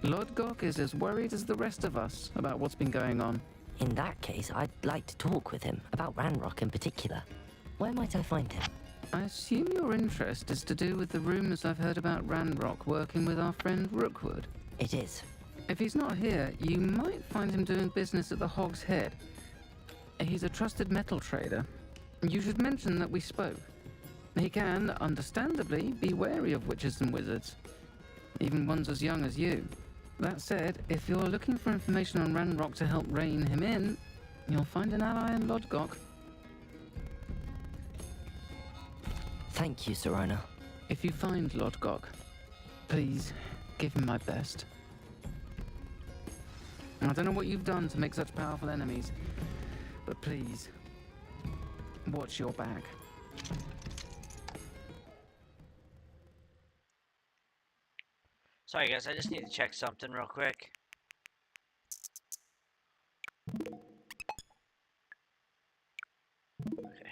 Lodgok is as worried as the rest of us about what's been going on. In that case, I'd like to talk with him, about Ranrock in particular. Where might I find him? I assume your interest is to do with the rumors I've heard about Ranrock working with our friend Rookwood. It is. If he's not here, you might find him doing business at the Hog's Head. He's a trusted metal trader. You should mention that we spoke. He can, understandably, be wary of witches and wizards, even ones as young as you. That said, if you're looking for information on Ranrock to help rein him in, you'll find an ally in Lodgok. Thank you, Sirona. If you find Lodgok, please give him my best. I don't know what you've done to make such powerful enemies, but please, watch your back. Sorry guys, I just need to check something real quick. Okay.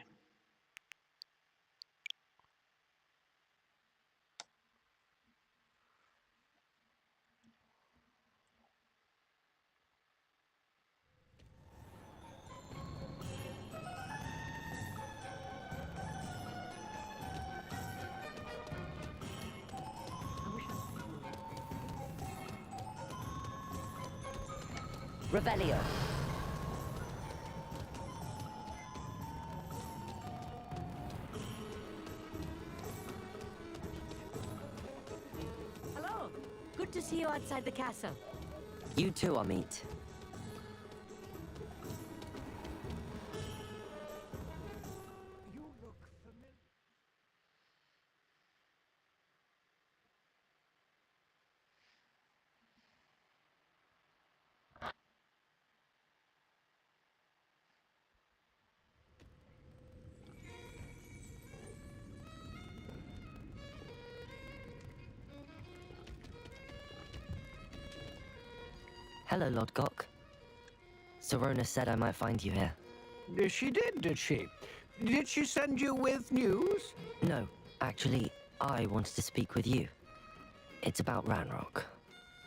Revelio. Hello. Good to see you outside the castle. You too, Amit. Hello, Lodgok. Sirona said I might find you here. She did she? Did she send you with news? No, actually, I wanted to speak with you. It's about Ranrock.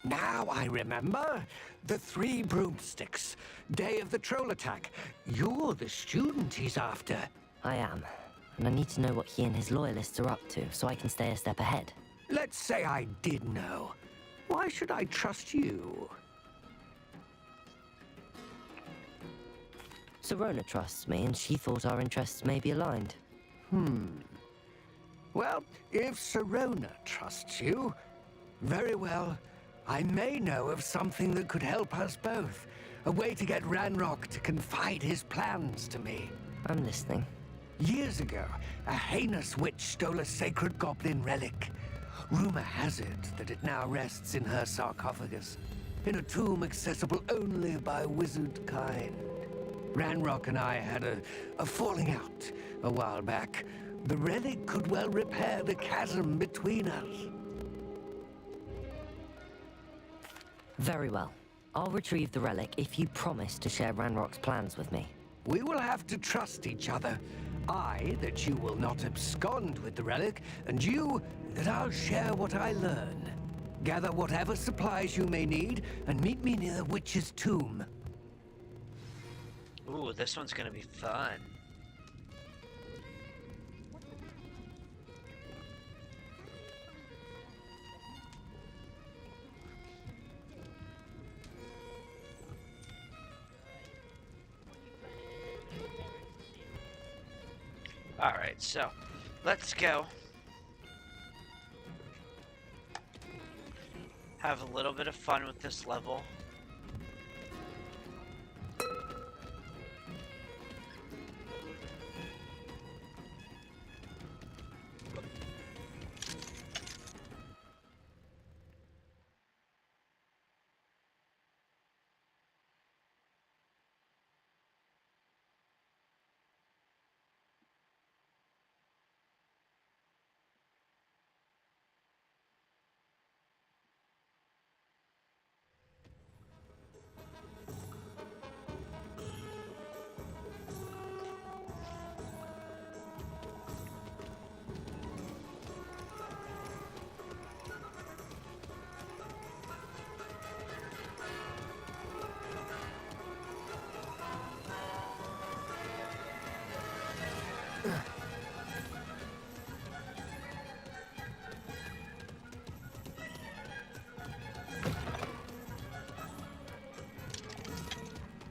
Now I remember. The 3 broomsticks. Day of the troll attack. You're the student he's after. I am, and I need to know what he and his loyalists are up to so I can stay a step ahead. Let's say I did know. Why should I trust you? Sirona trusts me, and she thought our interests may be aligned. Well, if Sirona trusts you, very well. I may know of something that could help us both. A way to get Ranrock to confide his plans to me. I'm listening. Years ago, a heinous witch stole a sacred goblin relic. Rumor has it that it now rests in her sarcophagus, in a tomb accessible only by wizard kind. Ranrock and I had a falling out a while back. The relic could well repair the chasm between us. Very well. I'll retrieve the relic if you promise to share Ranrock's plans with me. We will have to trust each other. I, that you will not abscond with the relic, and you, that I'll share what I learn. Gather whatever supplies you may need, and meet me near the witch's tomb. Ooh, this one's gonna be fun. Alright, so let's go. Have a little bit of fun with this level.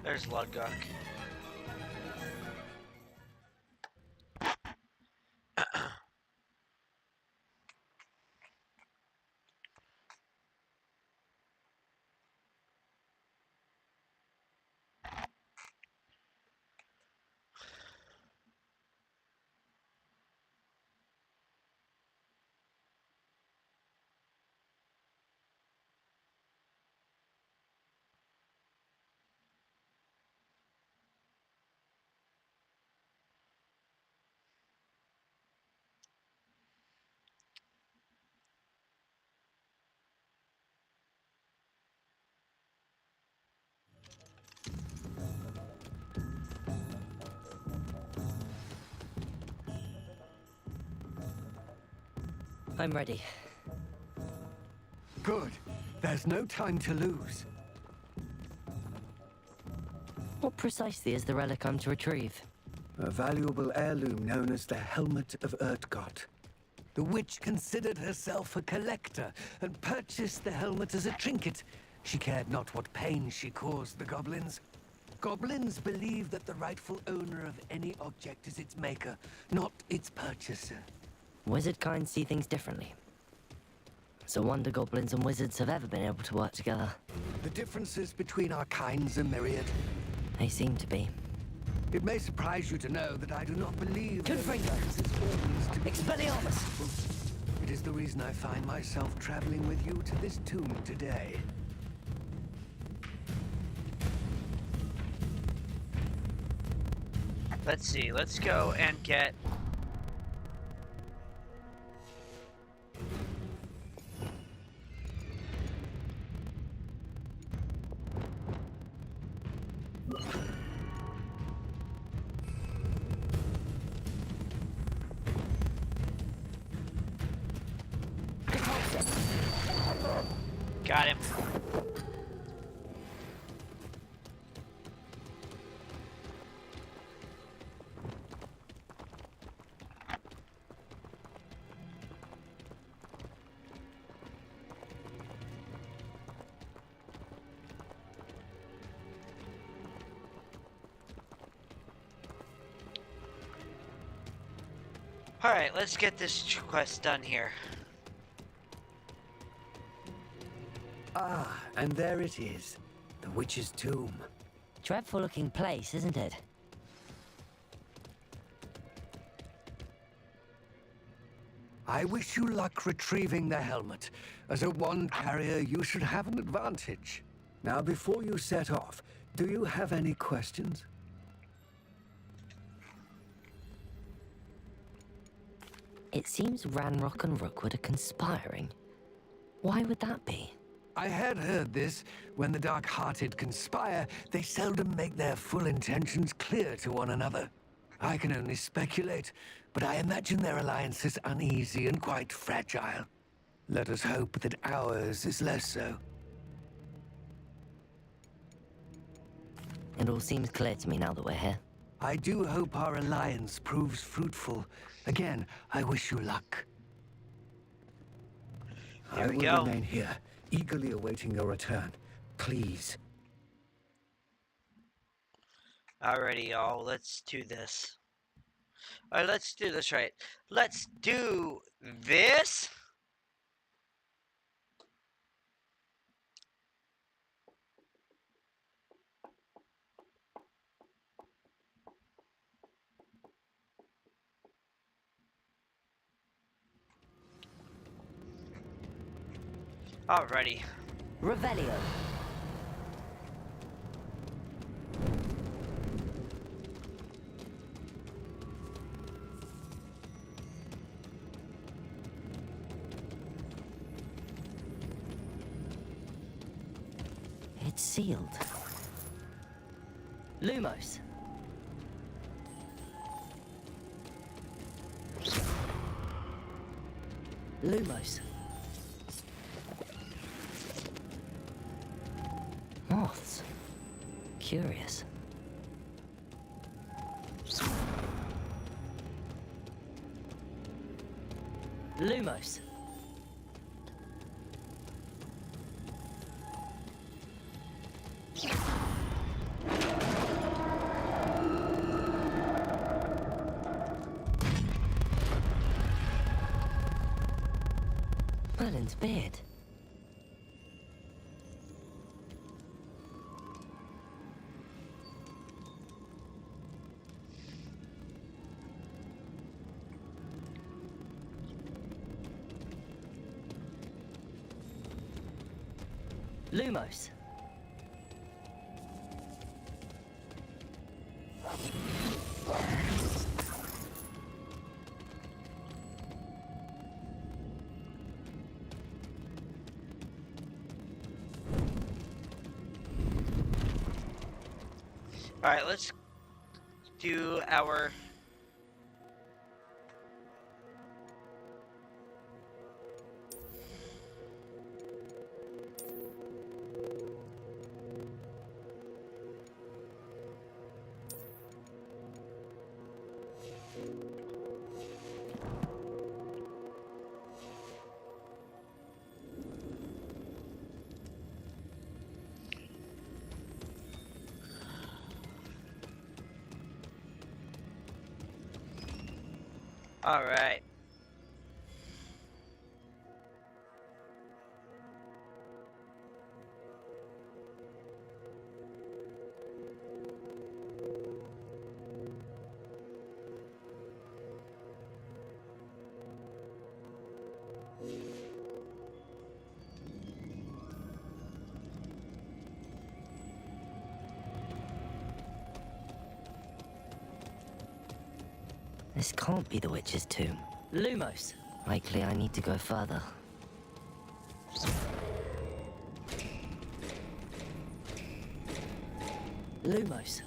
There's Ludgok. I'm ready. Good. There's no time to lose. What precisely is the relic I'm to retrieve? A valuable heirloom known as the Helmet of Urtgott. The witch considered herself a collector and purchased the helmet as a trinket. She cared not what pain she caused the goblins. Goblins believe that the rightful owner of any object is its maker, not its purchaser. Wizard kind see things differently. So wonder goblins and wizards have ever been able to work together. The differences between our kinds are myriad. They seem to be. It may surprise you to know that I do not believe Confringo! Expelliarmus! It is the reason I find myself traveling with you to this tomb today. Let's see, let's go and get... Got him. Alright, let's get this quest done here. Ah, and there it is. The witch's tomb. Dreadful looking place, isn't it? I wish you luck retrieving the helmet. As a wand carrier, you should have an advantage. Now, before you set off, do you have any questions? It seems Ranrock and Rookwood are conspiring. Why would that be? I had heard this. When the dark-hearted conspire, they seldom make their full intentions clear to one another. I can only speculate, but I imagine their alliance is uneasy and quite fragile. Let us hope that ours is less so. It all seems clear to me now that we're here. I do hope our alliance proves fruitful. Again, I wish you luck. There I we will go. remain here, eagerly awaiting your return. Please. Alrighty, y'all. Let's do this. Alright, let's do this right. Let's do this. Alrighty. Revelio. It's sealed. Lumos. Lumos. Moths. Curious. Lumos. Merlin's beard. Lumos. Alright, let's do our... Alright. This can't be the witch's tomb. Lumos. Likely I need to go further. Lumos.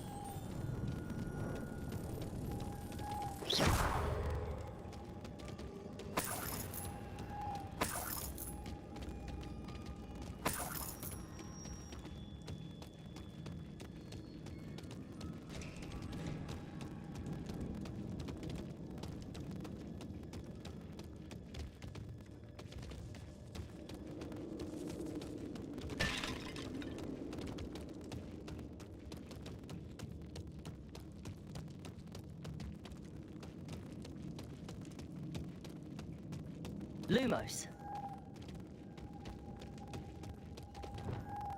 Lumos.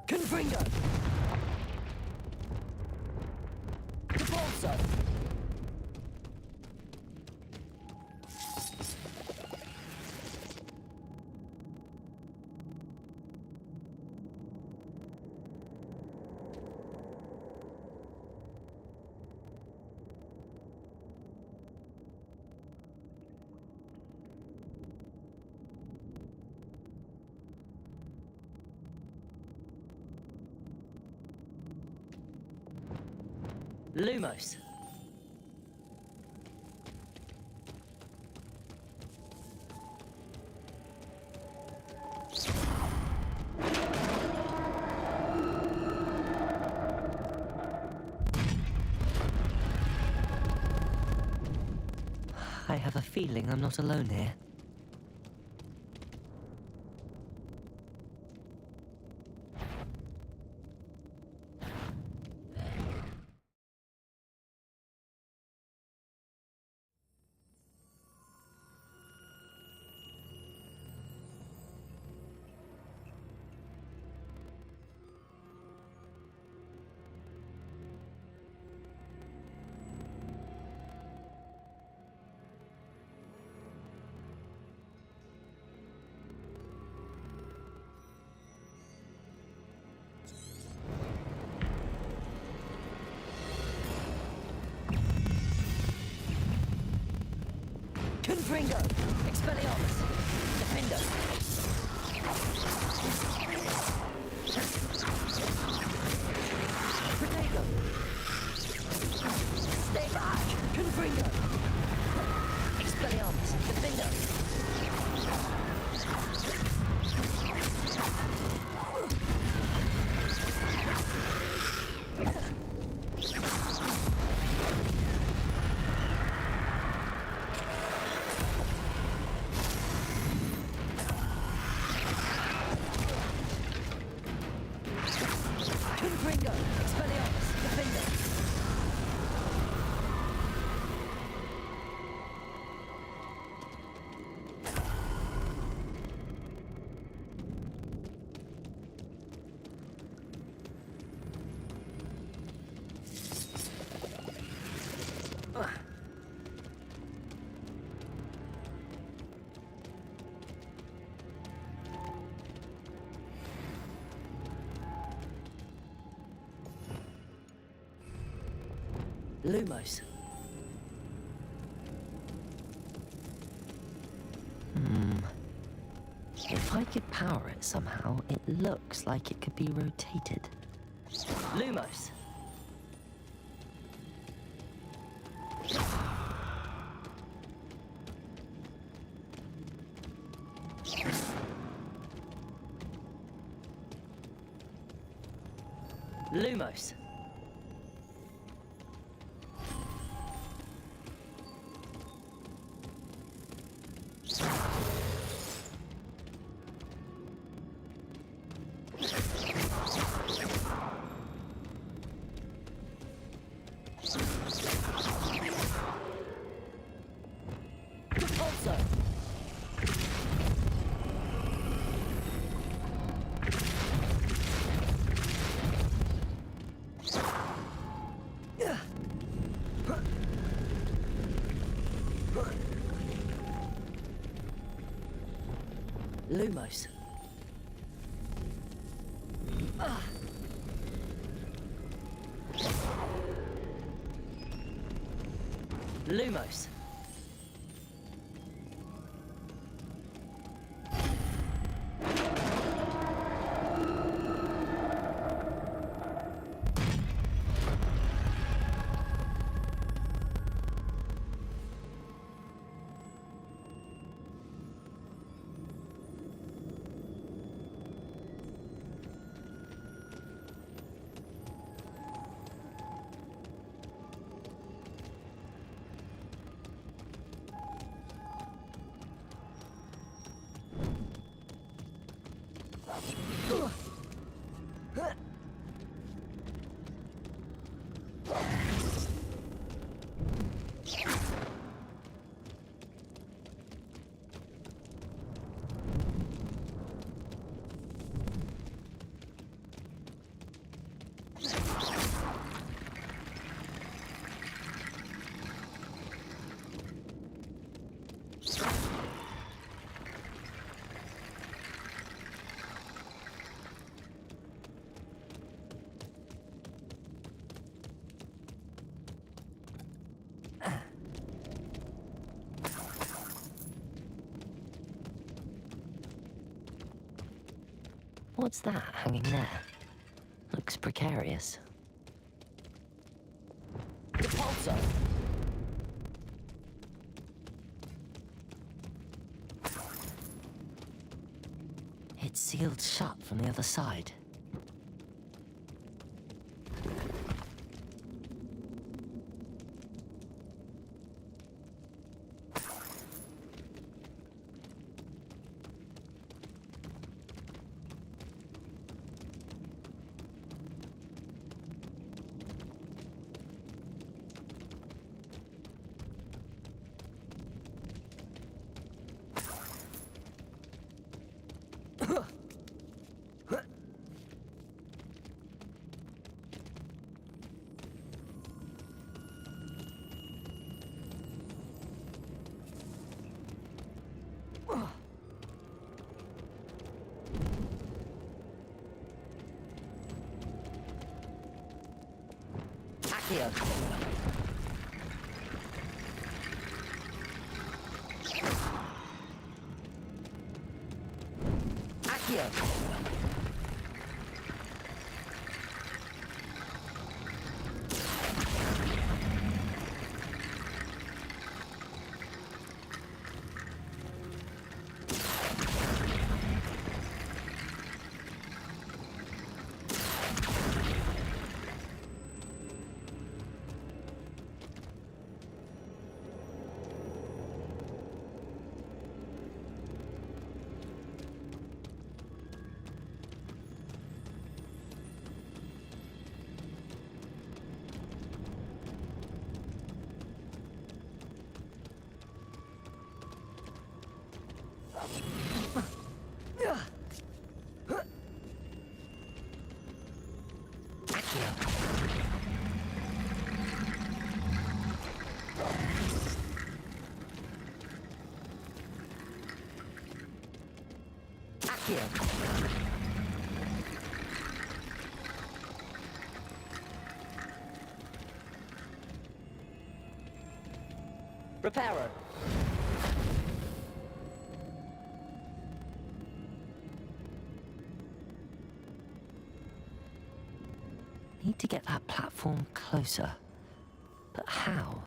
Confringo. Repulsor. Lumos. I have a feeling I'm not alone here. Confringo! Expelliarmus! Defender! Protego! Stay back! Confringo! Expelliarmus! Defender! Confringo! Expelliarmus! Defender! Lumos. If I could power it somehow, it looks like it could be rotated. Lumos. Lumos. Repulsor. Lumos. Lumos. What's that hanging there? Looks precarious. Repulsor. It's sealed shut from the other side. Accio. Accio. Reparo. Need to get that platform closer. But how?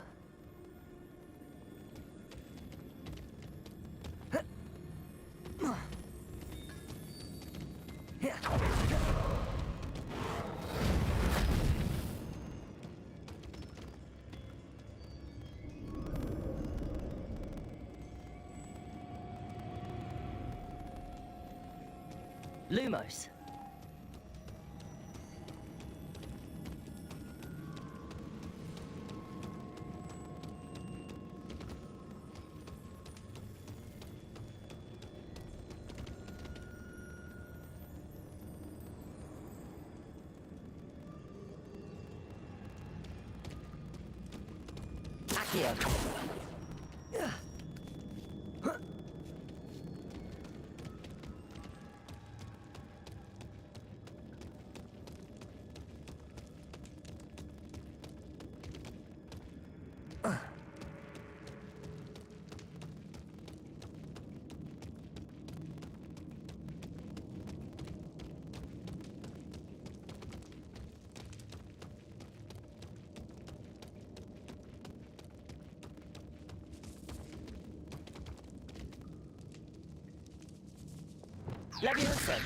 Lumos. Accio. Leviosa.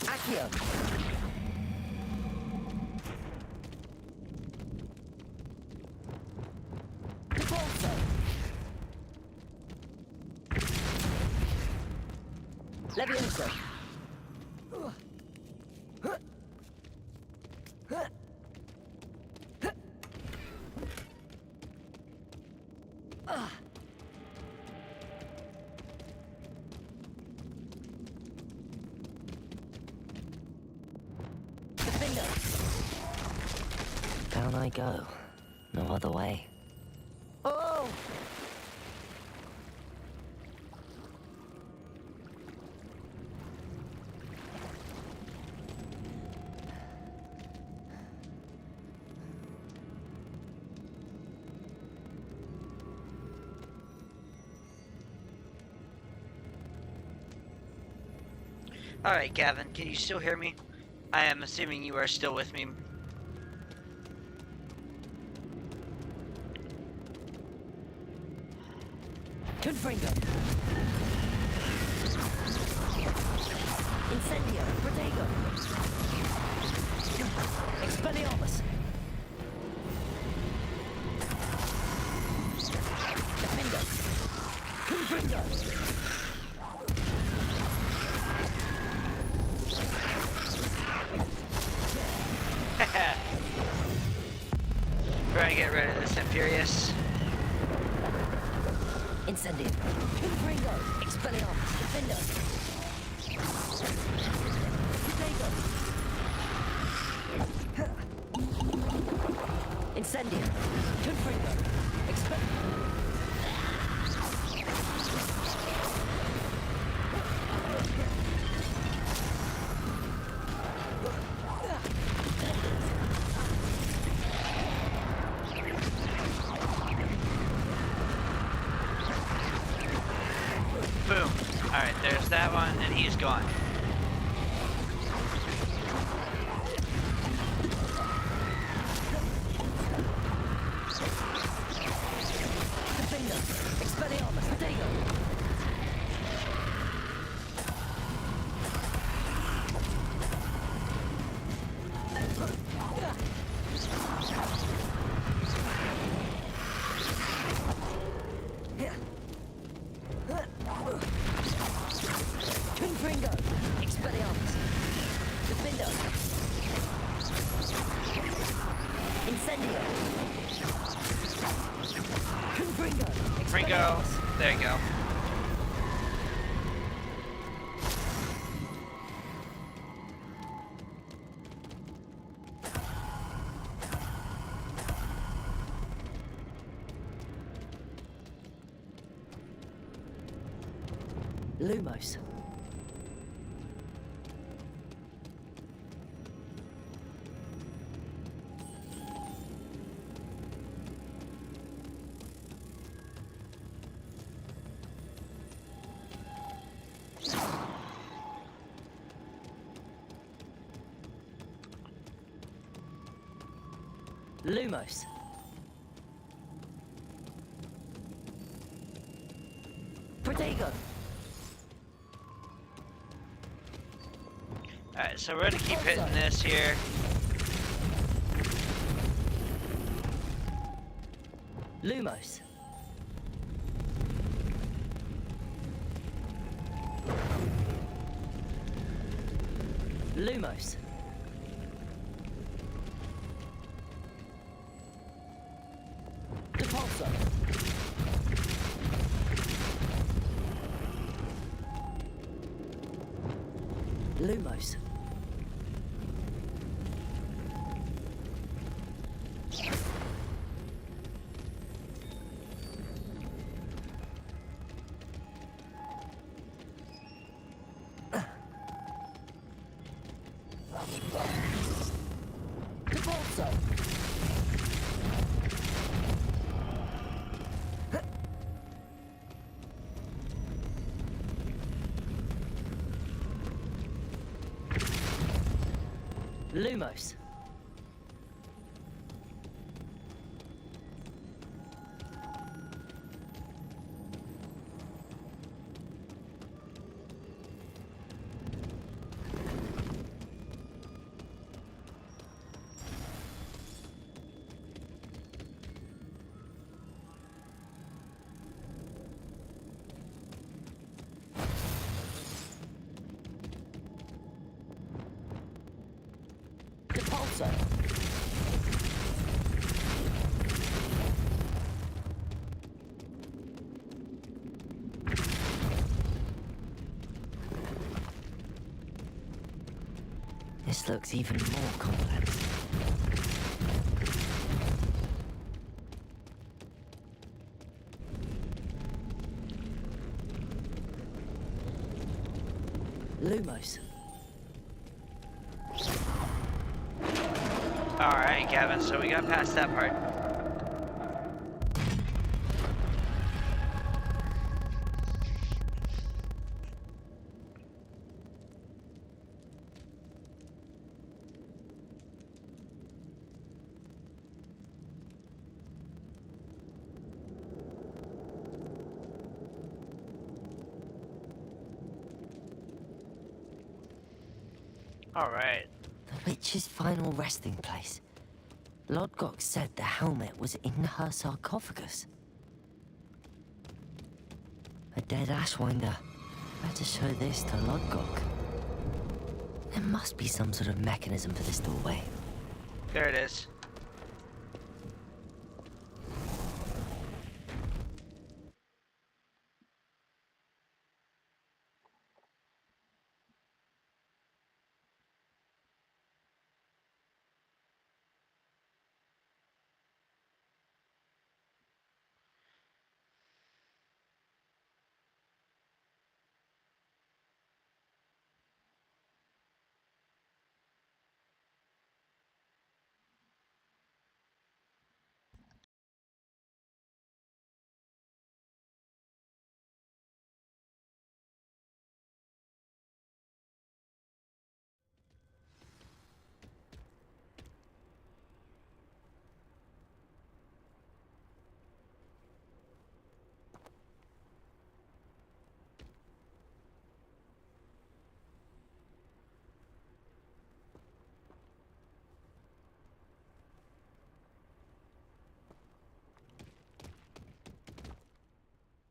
Accio. Repulso. Leviosa. Down I go. No other way. Oh! Alright, Gavin, can you still hear me? I am assuming you are still with me. Confringo. Incendio. Protego. Expelliarmus. Defender. Confringo. Try to get rid of this Imperious. Incendio. Confringo. Expelliarmus. Defender. Protego. Incendio. Confringo. Boom. Alright, there's that one, and he's gone. Defender. Expelliarmus. Protego. Confringo. Expelliarmus. Defender. Incendio. Confringo. Ringo. There you go. Lumos. Lumos. Protego. Alright, so we're gonna keep hitting this here. Lumos. Lumos. Depulso. Lumos. Depulso. Lumos. Depulso. This looks even more complex. Lumos. Alright, Gavin, so we got past that part. Alright. The witch's final resting place. Lodgok said the helmet was in her sarcophagus. A dead Ashwinder. Better show this to Lodgok. There must be some sort of mechanism for this doorway. There it is.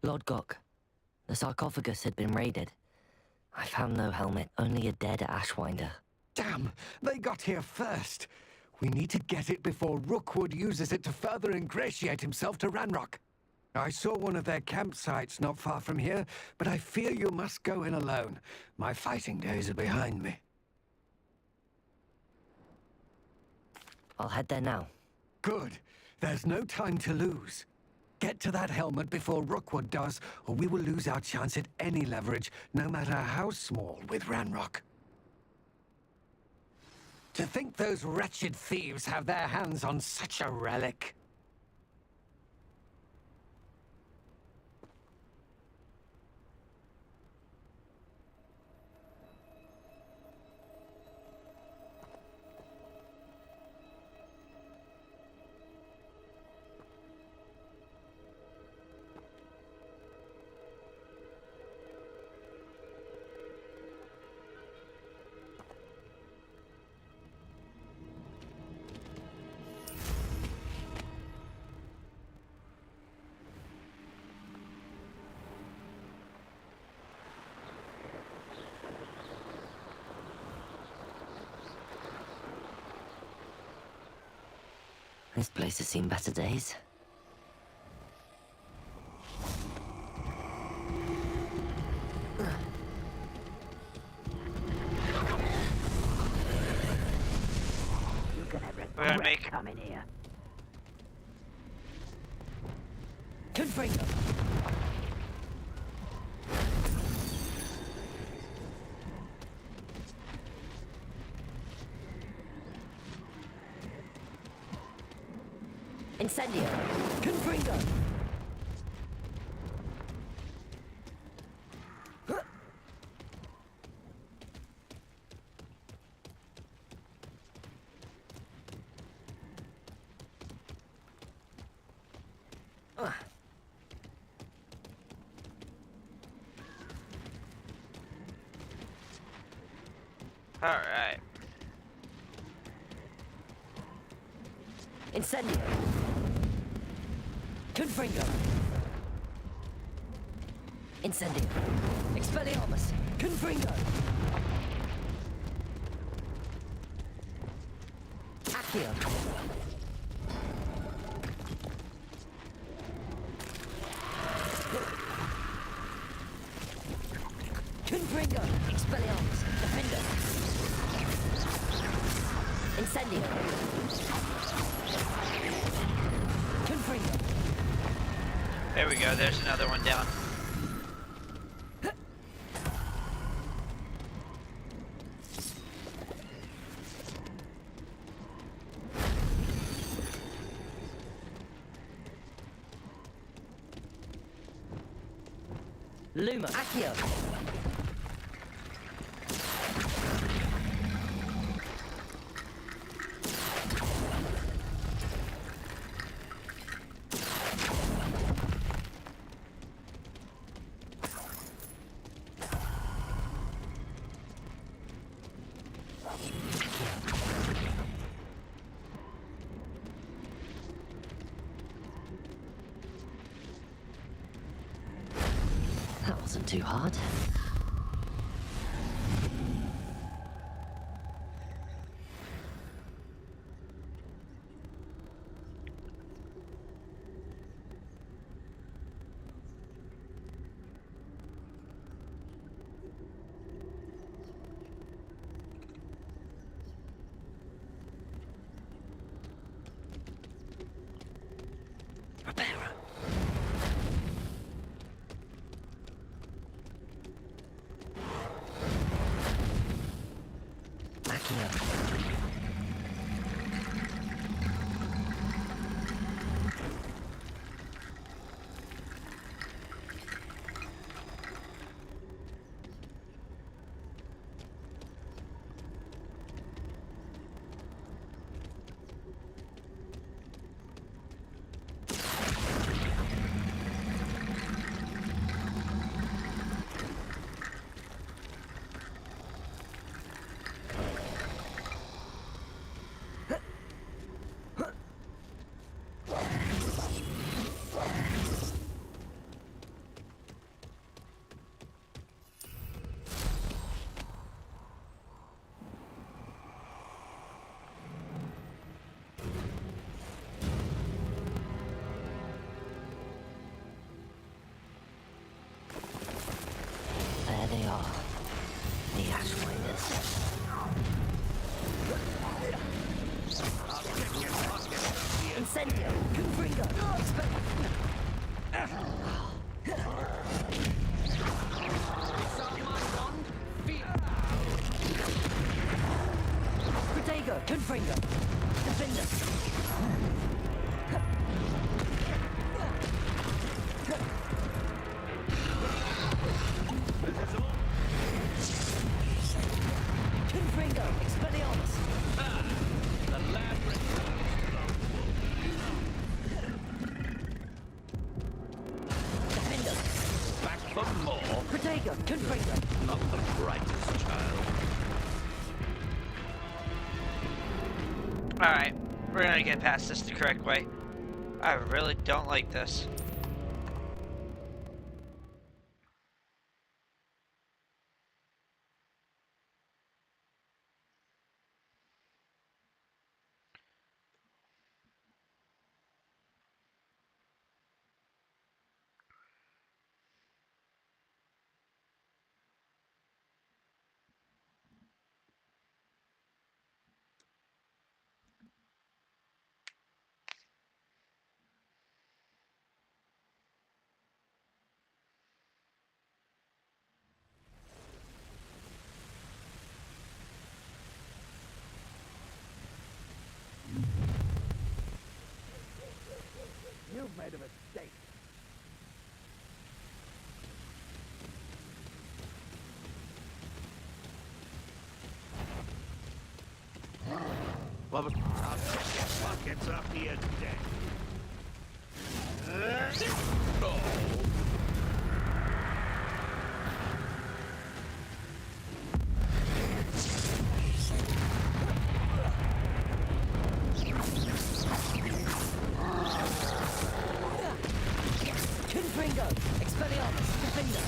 Lodgok. The sarcophagus had been raided. I found no helmet, only a dead Ashwinder. Damn! They got here first! We need to get it before Rookwood uses it to further ingratiate himself to Ranrock. I saw one of their campsites not far from here, but I fear you must go in alone. My fighting days are behind me. I'll head there now. Good. There's no time to lose. Get to that helmet before Rookwood does, or we will lose our chance at any leverage, no matter how small, with Ranrock. To think those wretched thieves have their hands on such a relic. This place has seen better days. We're gonna make coming here. Confringo! Incendio! Confringo! Alright. Incendio! Confringo! Incendio! Expelliarmus! Confringo! Accio! Confringo! Expelliarmus! Defender! Incendio! Confringo! There we go, there's another one down. Luma! Accio! That wasn't too hard. Incendio! Confringo! Protego! Confringo! Defender! Confringo! Expelliarmus! The lab Defender! back for more. Protego! Confringo! Not the brightest child. Alright, we're gonna get past this the correct way. I really don't like this. You've made a mistake. Well, I'll get your buckets up here, dead. Oh. Confringo! Expelliarmus! Defender!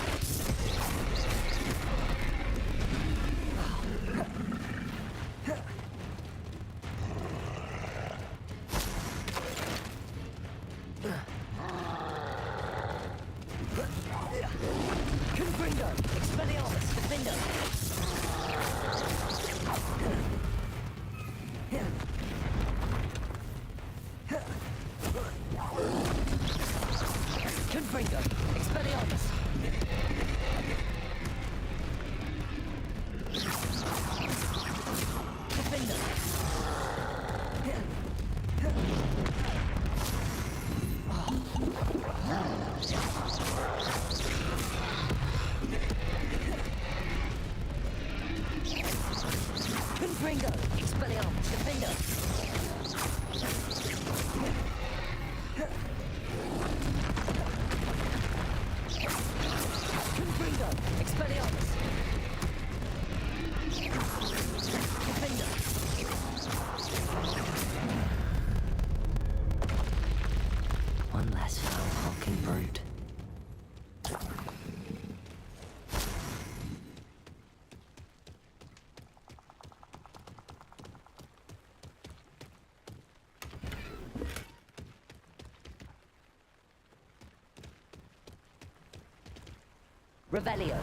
Confringo! Expelliarmus! Defender! Confringo! Expelliarmus! Defender! Confringo! Expelliarmus! Defender! Confringo! Expelliarmus! Defender! One less foul-hulking brute. Revelio.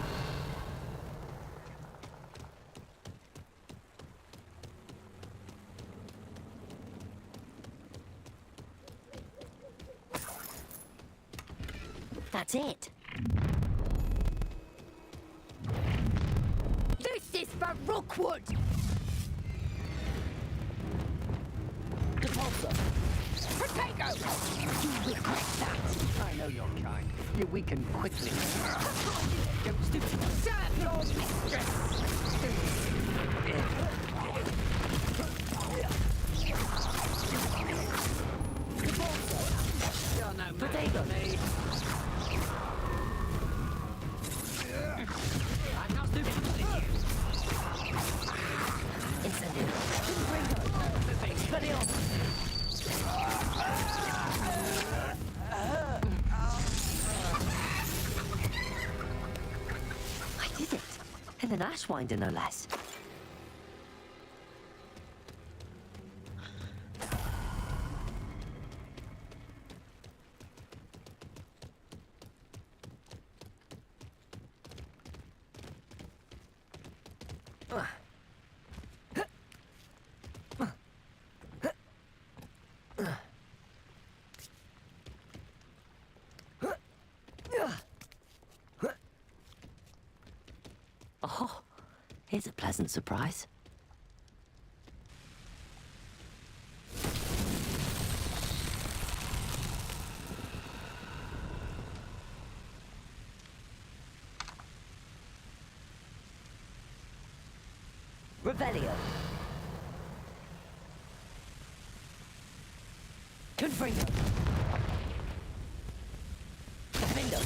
That's it. This is for Rookwood! Repulsor. Protego! You regret that. I know your kind. You weaken quickly. Don't stupid. Serve your mistress! You're no Protego. I'm not stupid. Incendio. Expelliarmus. I did it. And an Ashwinder, no less. is a pleasant surprise. Revelio. Confringo. Defendo.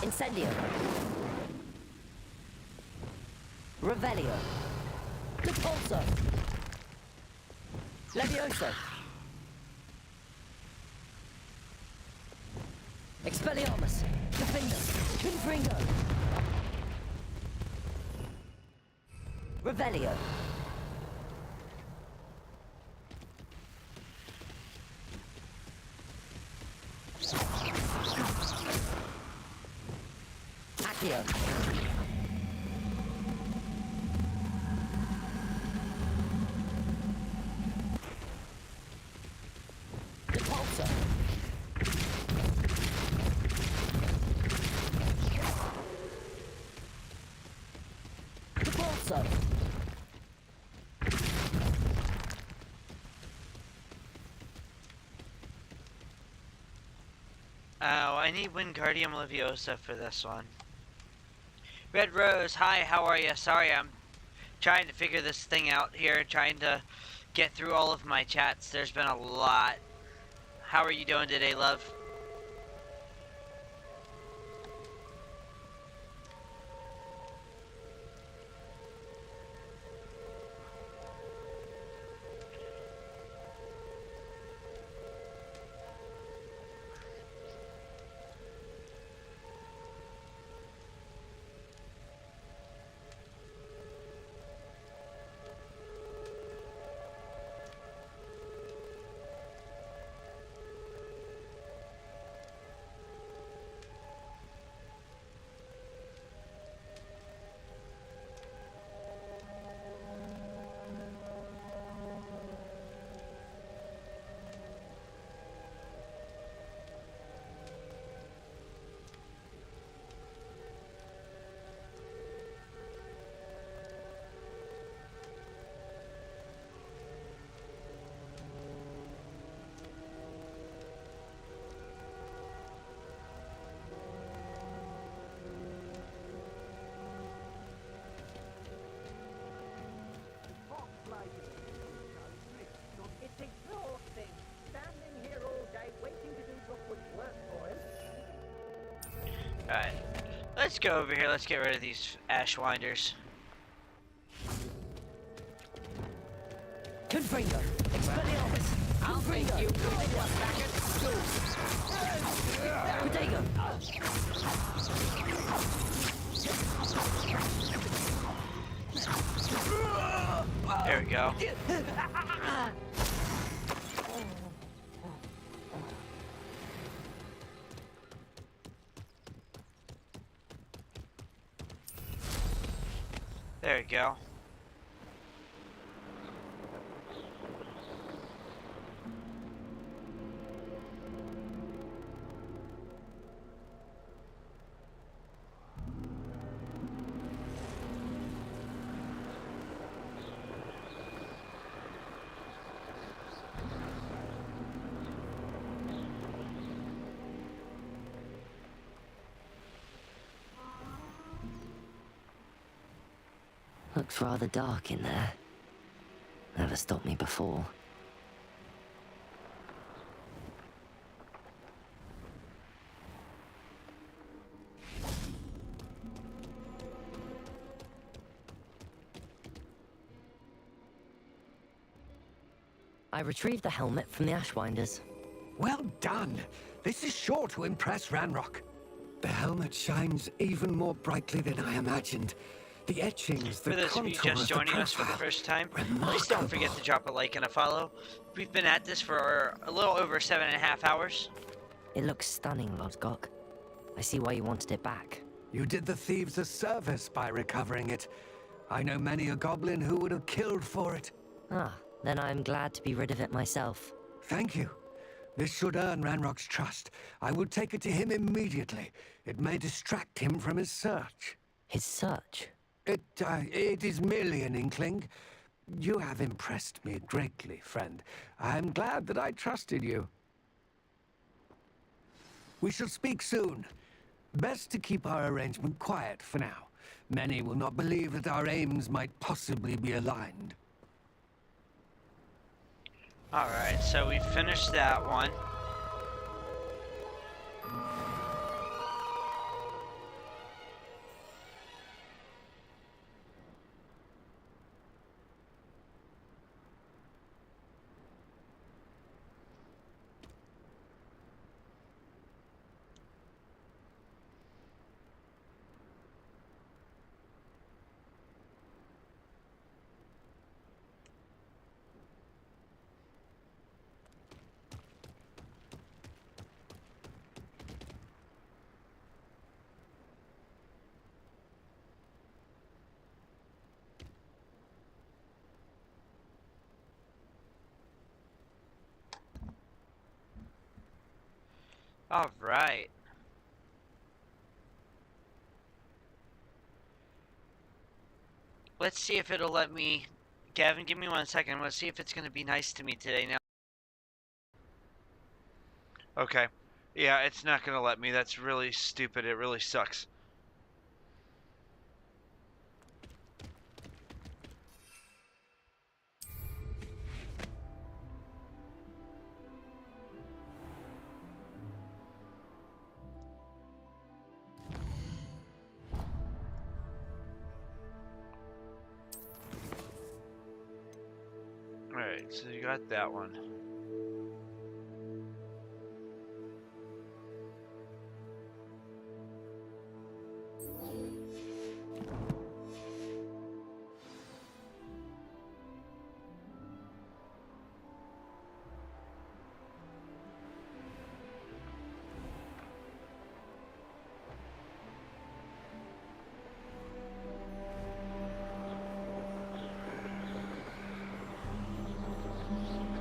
Incendio. Revelio. Repulso. Levioso. Expelliarmus. Defendo. Confringo. Revelio. Accio. Repulsor. Repulsor. Oh, I need Wingardium Leviosa for this one. Red Rose, hi, how are you? Sorry, I'm trying to figure this thing out here, trying to get through all of my chats. There's been a lot. How are you doing today, love? It's exhausting. Standing here all day waiting to do Rookwood's work for him. Alright. Let's go over here. Let's get rid of these Ashwinders. Confringo. Expelliarmus. I'll make you good one back at school. Protego. There we go. There we go. Looks rather dark in there. Never stopped me before. I retrieved the helmet from the Ashwinders. Well done. This is sure to impress Ranrock. The helmet shines even more brightly than I imagined. The etchings, the For those of you contour just of the joining us for the profile. first time, please don't forget to drop a like and a follow. We've been at this for a little over 7.5 hours. It looks stunning, Lodgok. I see why you wanted it back. You did the thieves a service by recovering it. I know many a goblin who would have killed for it. Ah, then I'm glad to be rid of it myself. Thank you. This should earn Ranrock's trust. I will take it to him immediately. It may distract him from his search. His search? It is merely an inkling. You have impressed me greatly, friend. I am glad that I trusted you. We shall speak soon. Best to keep our arrangement quiet for now. Many will not believe that our aims might possibly be aligned. Alright, so we finished that one. Alright. Let's see if it'll let me... Gavin, give me 1 second. Let's see if it's going to be nice to me today now. Okay. Yeah, it's not going to let me. That's really stupid. It really sucks. Alright, so you got that one.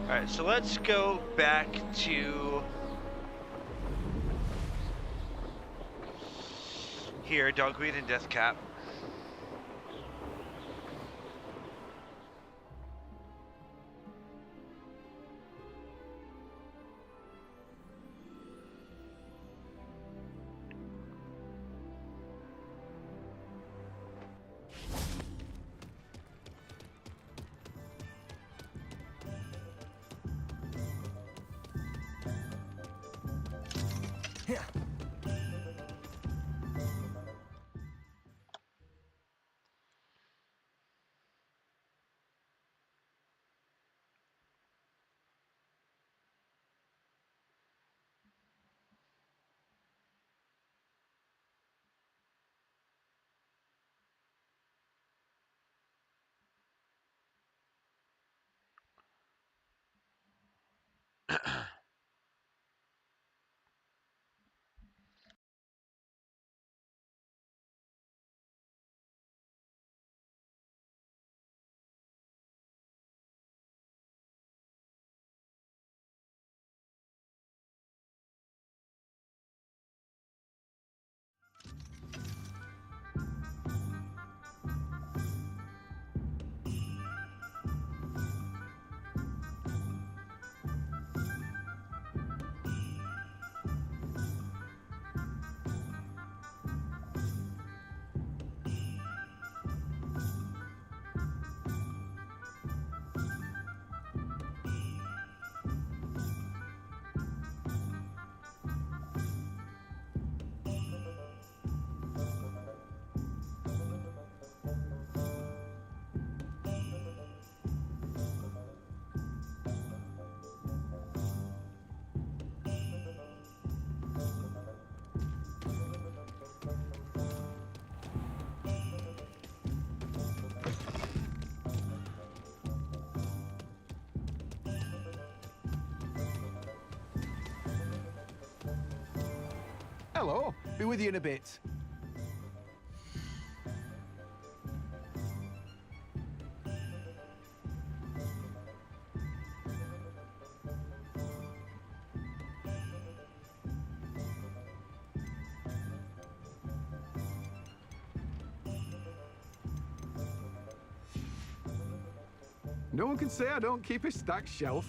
Alright, so let's go back to here, Dogweed and Deathcap. Here. Hello, be with you in a bit. No one can say I don't keep a stacked shelf.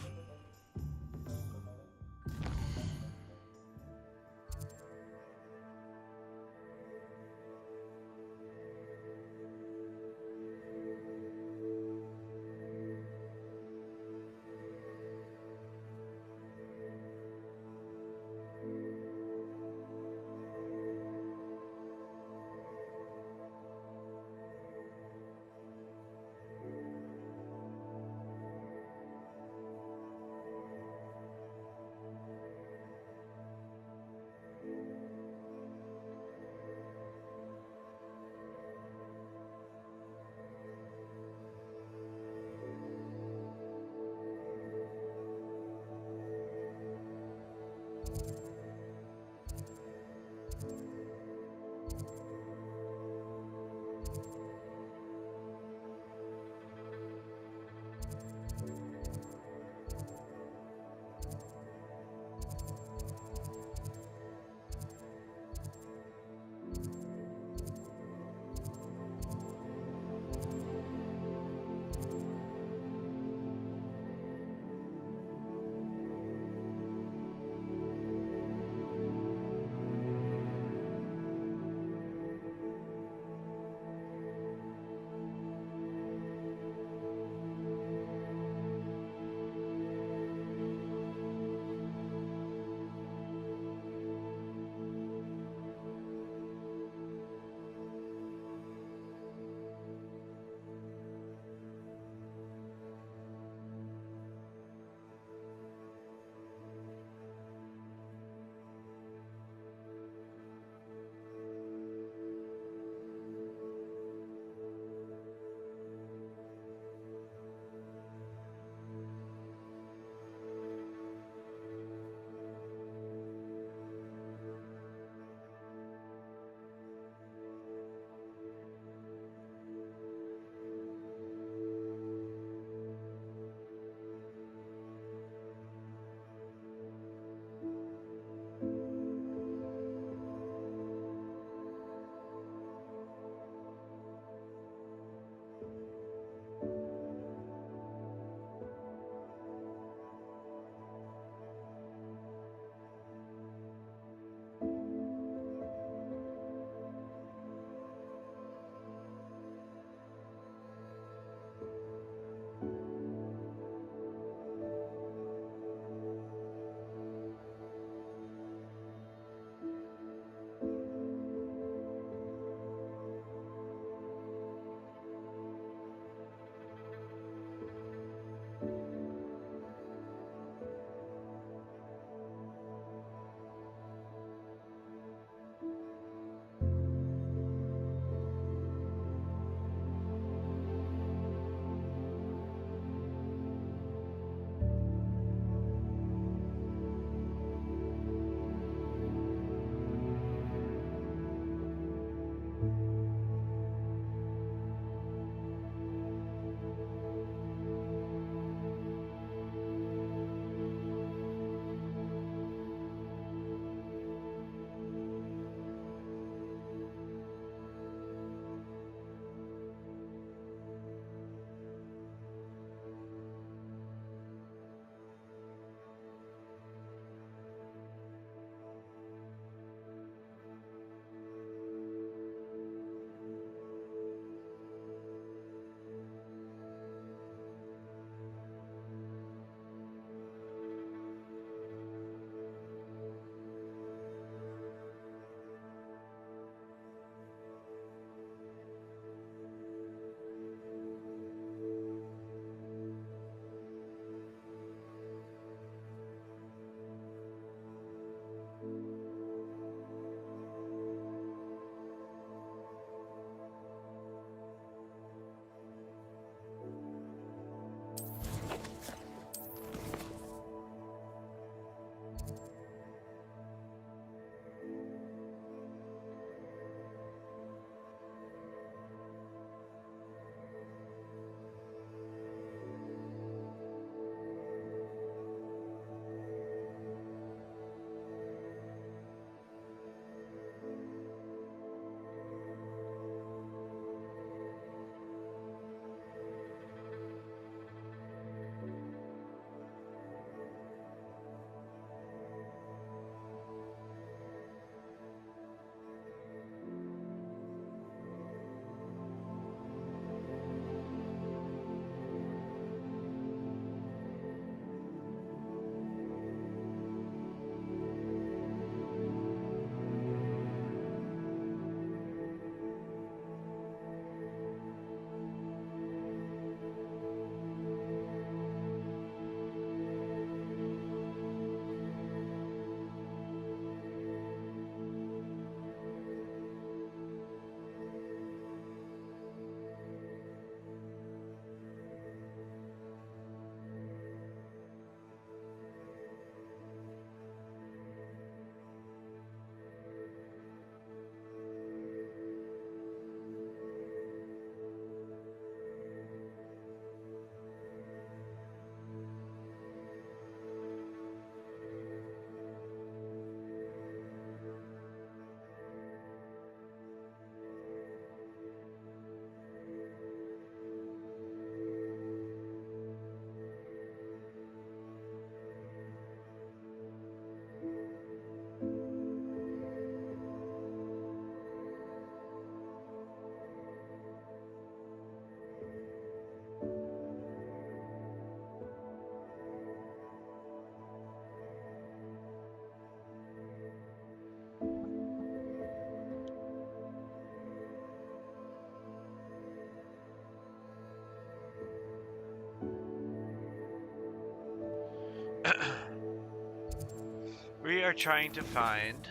We are trying to find...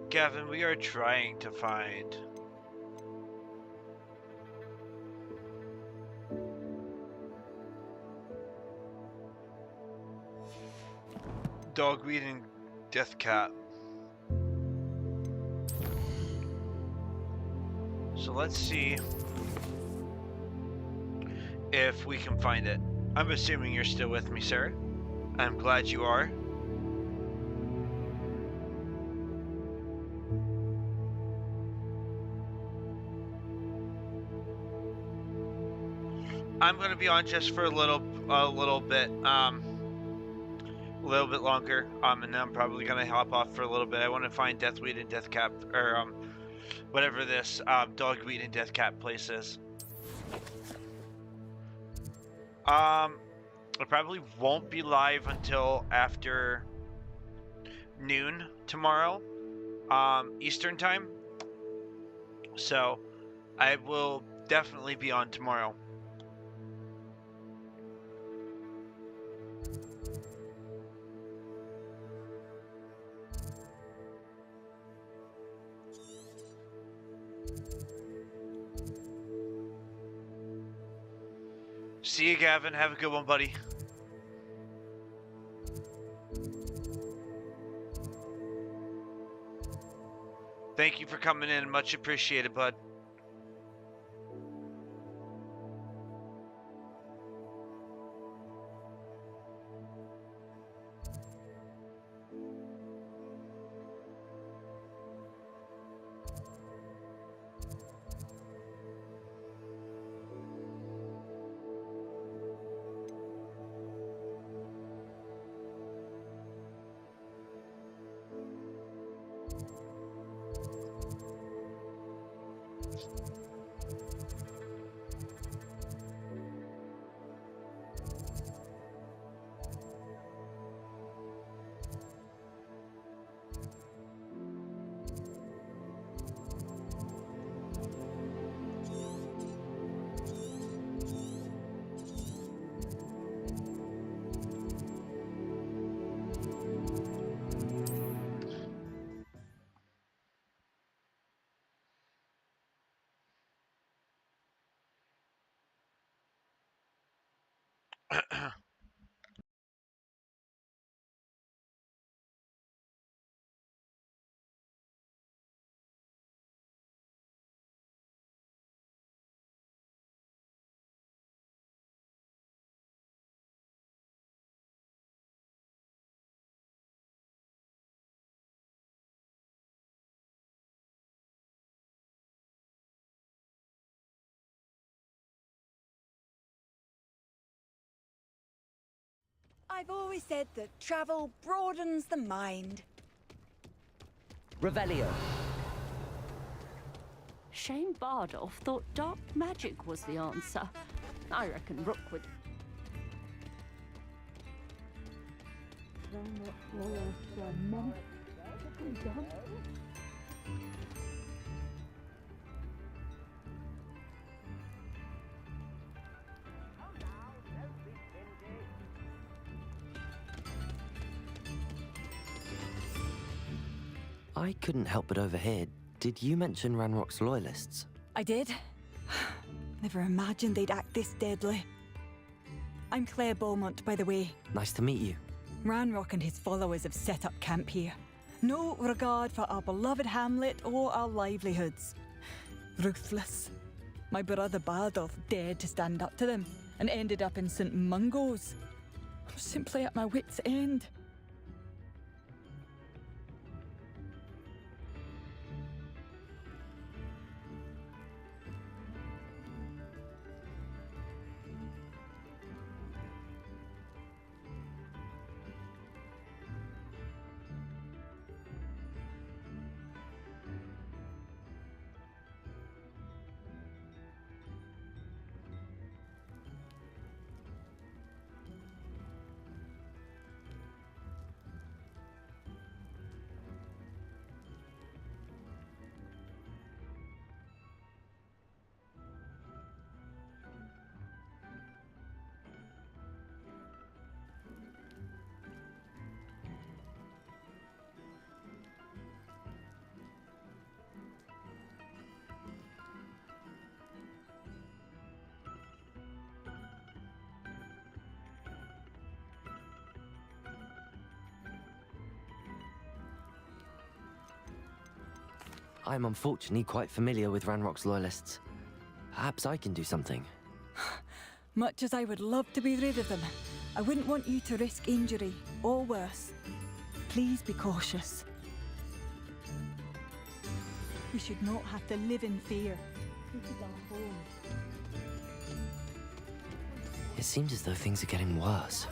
Gavin, we are trying to find... Dogweed and Death Cat. So let's see if we can find it. I'm assuming you're still with me, sir. I'm glad you are. I'm gonna be on just for a little bit longer. And then I'm probably gonna hop off for a little bit. I want to find Deathweed and Deathcap, or whatever this Dogweed and Deathcat place is. I probably won't be live until after noon tomorrow, Eastern time. So I will definitely be on tomorrow. See you, Gavin. Have a good one, buddy. Thank you for coming in. Much appreciated, bud. I've always said that travel broadens the mind. Revelio. Shane Bardolph thought dark magic was the answer. I reckon Rookwood. I couldn't help but overhear. Did you mention Ranrock's loyalists? I did. Never imagined they'd act this deadly. I'm Claire Beaumont, by the way. Nice to meet you. Ranrock and his followers have set up camp here. No regard for our beloved hamlet or our livelihoods. Ruthless. My brother Bardolph dared to stand up to them and ended up in St. Mungo's. I'm simply at my wit's end. I'm unfortunately quite familiar with Ranrock's loyalists. Perhaps I can do something. Much as I would love to be rid of them, I wouldn't want you to risk injury, or worse. Please be cautious. We should not have to live in fear. This is our home. It seems as though things are getting worse.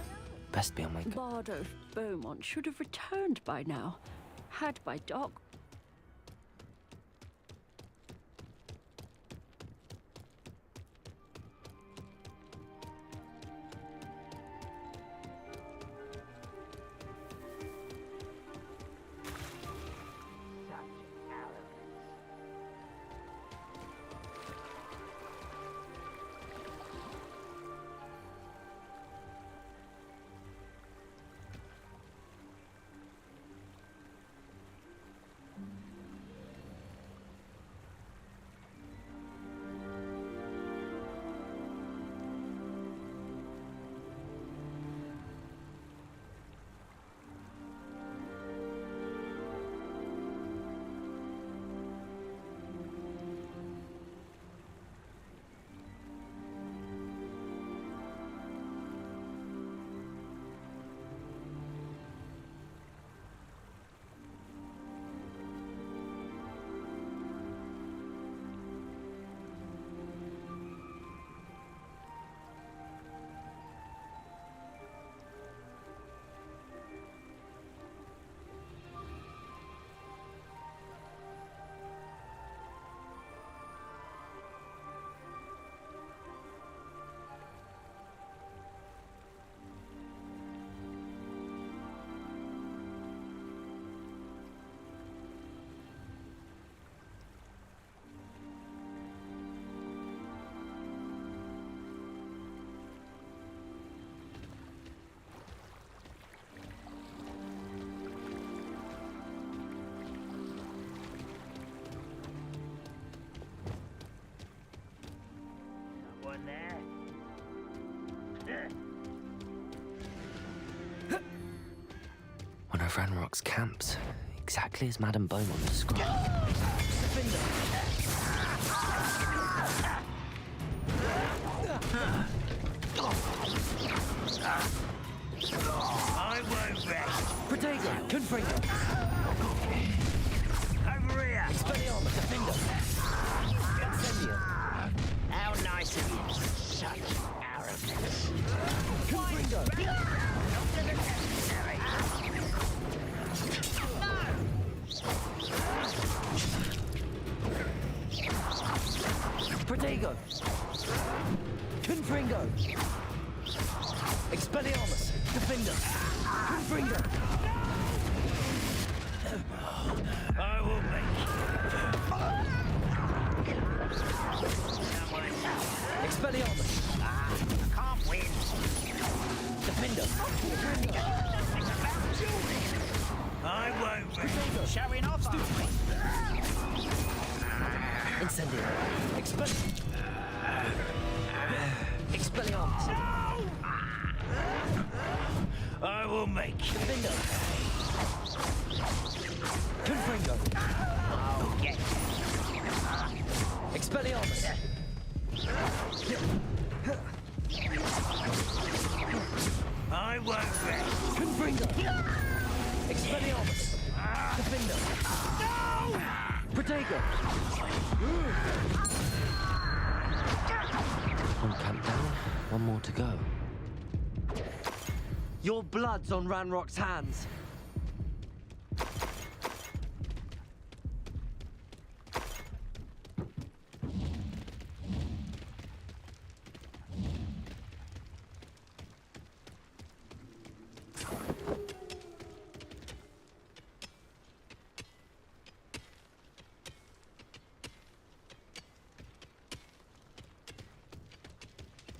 Best be on my Bardo Beaumont should have returned by now. Had by Doc. One of Ranrock's camps, exactly as Madame Beaumont described. I won't rest. Protego, Confringo. Over here. Expelliarmus, Defender. Incendio. How nice of you. Such arrogance. Confringo. Not to the necessary. Protego. Confringo. Expelliarmus, Defender. Confringo. I will make Expelliarmus. I can't win. Defender. I won't win. Showing off, aren't we? Incendio. Expelliarmus. I will make Defender. Confringo. I'll get Expelliarmus. I won't rest. Confringo. Expelliarmus. Defender. No! Protego. One camp down, one more to go. Your blood's on Ranrock's hands.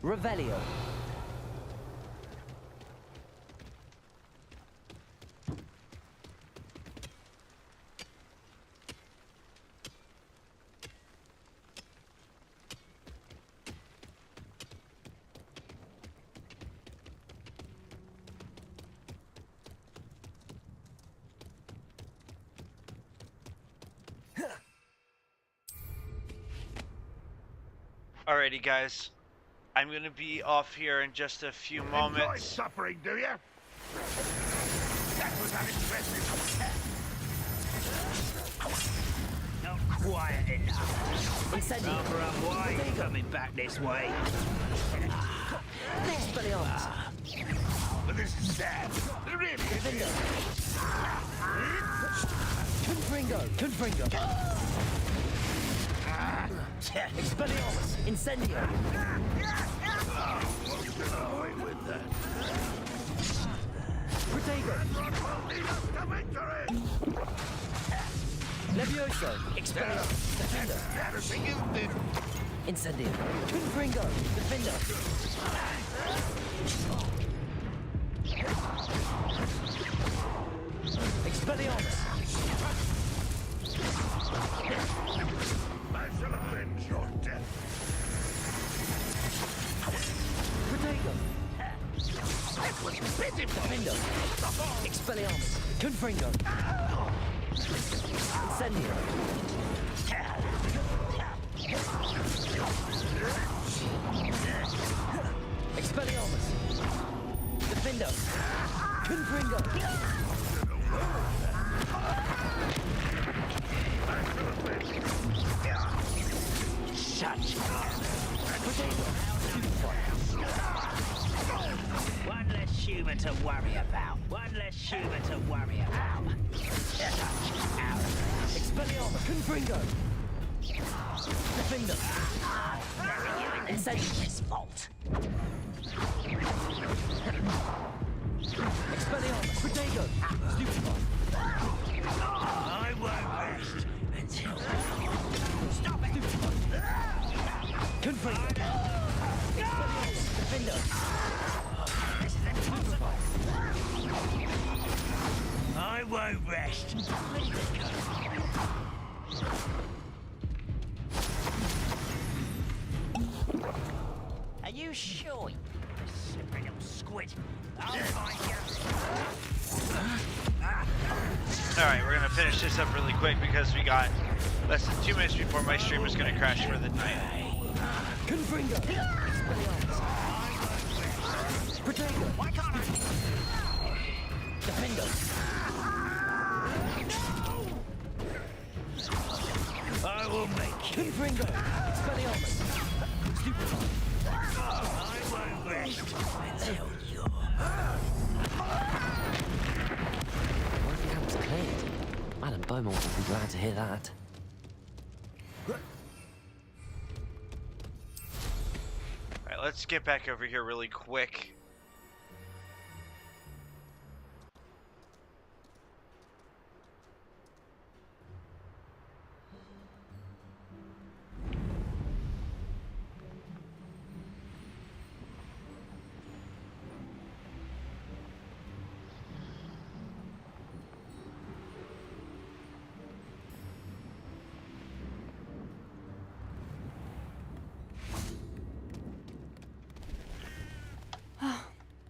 Revelio. Alrighty, guys. I'm gonna be off here in just a few moments. Enjoy suffering, do you? That was unimpressive. Not quiet enough. Number up, why are you coming back this way? Expelliarmus. But this is sad. Really? Confringo. Confringo. Expelliarmus. Incendio. Protego. Levioso. Expelliarmus. Defender. Incendio. Confringo. Defender. Expelliarmus. I shall avenge your death. Protego. That was pitiful. Defender. Expelliarmus. Confringo. Incendio. Expelliarmus. Defender. Confringo. Such one less human to worry about. One less human to worry about. Expelliarmus. Confringo. Defender. Incendious fault. Expelliarmus. Protego. Stupefy. I won't rest until... Stop it! Confringo. Expelliarmus. Defender. This is impossible! I won't rest. Are you sure? You slippery little squid. I'll find you. Alright, we're gonna finish this up really quick because we got less than 2 minutes before my stream is gonna crash for the night. Confringo. Protego. Why can't I? Defender. I will make you. Confringo. Expelliarmus. Stupefy. I won't rest until you're... What if the camp's cleared? Madame Beaumont will be glad to hear that. Alright, let's get back over here really quick.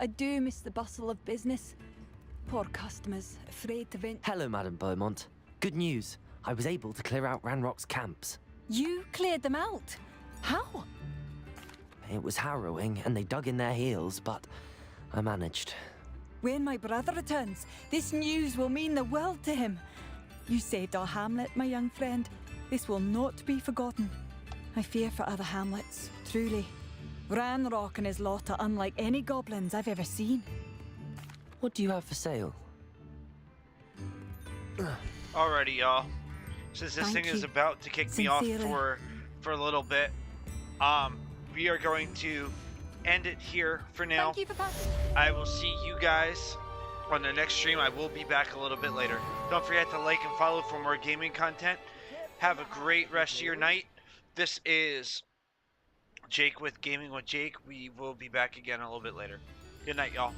I do miss the bustle of business. Poor customers, afraid to venture. Hello, Madame Beaumont. Good news. I was able to clear out Ranrock's camps. You cleared them out? How? It was harrowing, and they dug in their heels, but I managed. When my brother returns, this news will mean the world to him. You saved our hamlet, my young friend. This will not be forgotten. I fear for other hamlets, truly. Ranrock and his lot are unlike any goblins I've ever seen. What do you have for sale? Alrighty, y'all. Since this Thank thing is you. about to kick me off Sincerely. for a little bit, we are going to end it here for now. Thank you for passing. I will see you guys on the next stream. I will be back a little bit later. Don't forget to like and follow for more gaming content. Have a great rest of your night. This is Jake with Gaming with Jake. We will be back again a little bit later. Good night, y'all.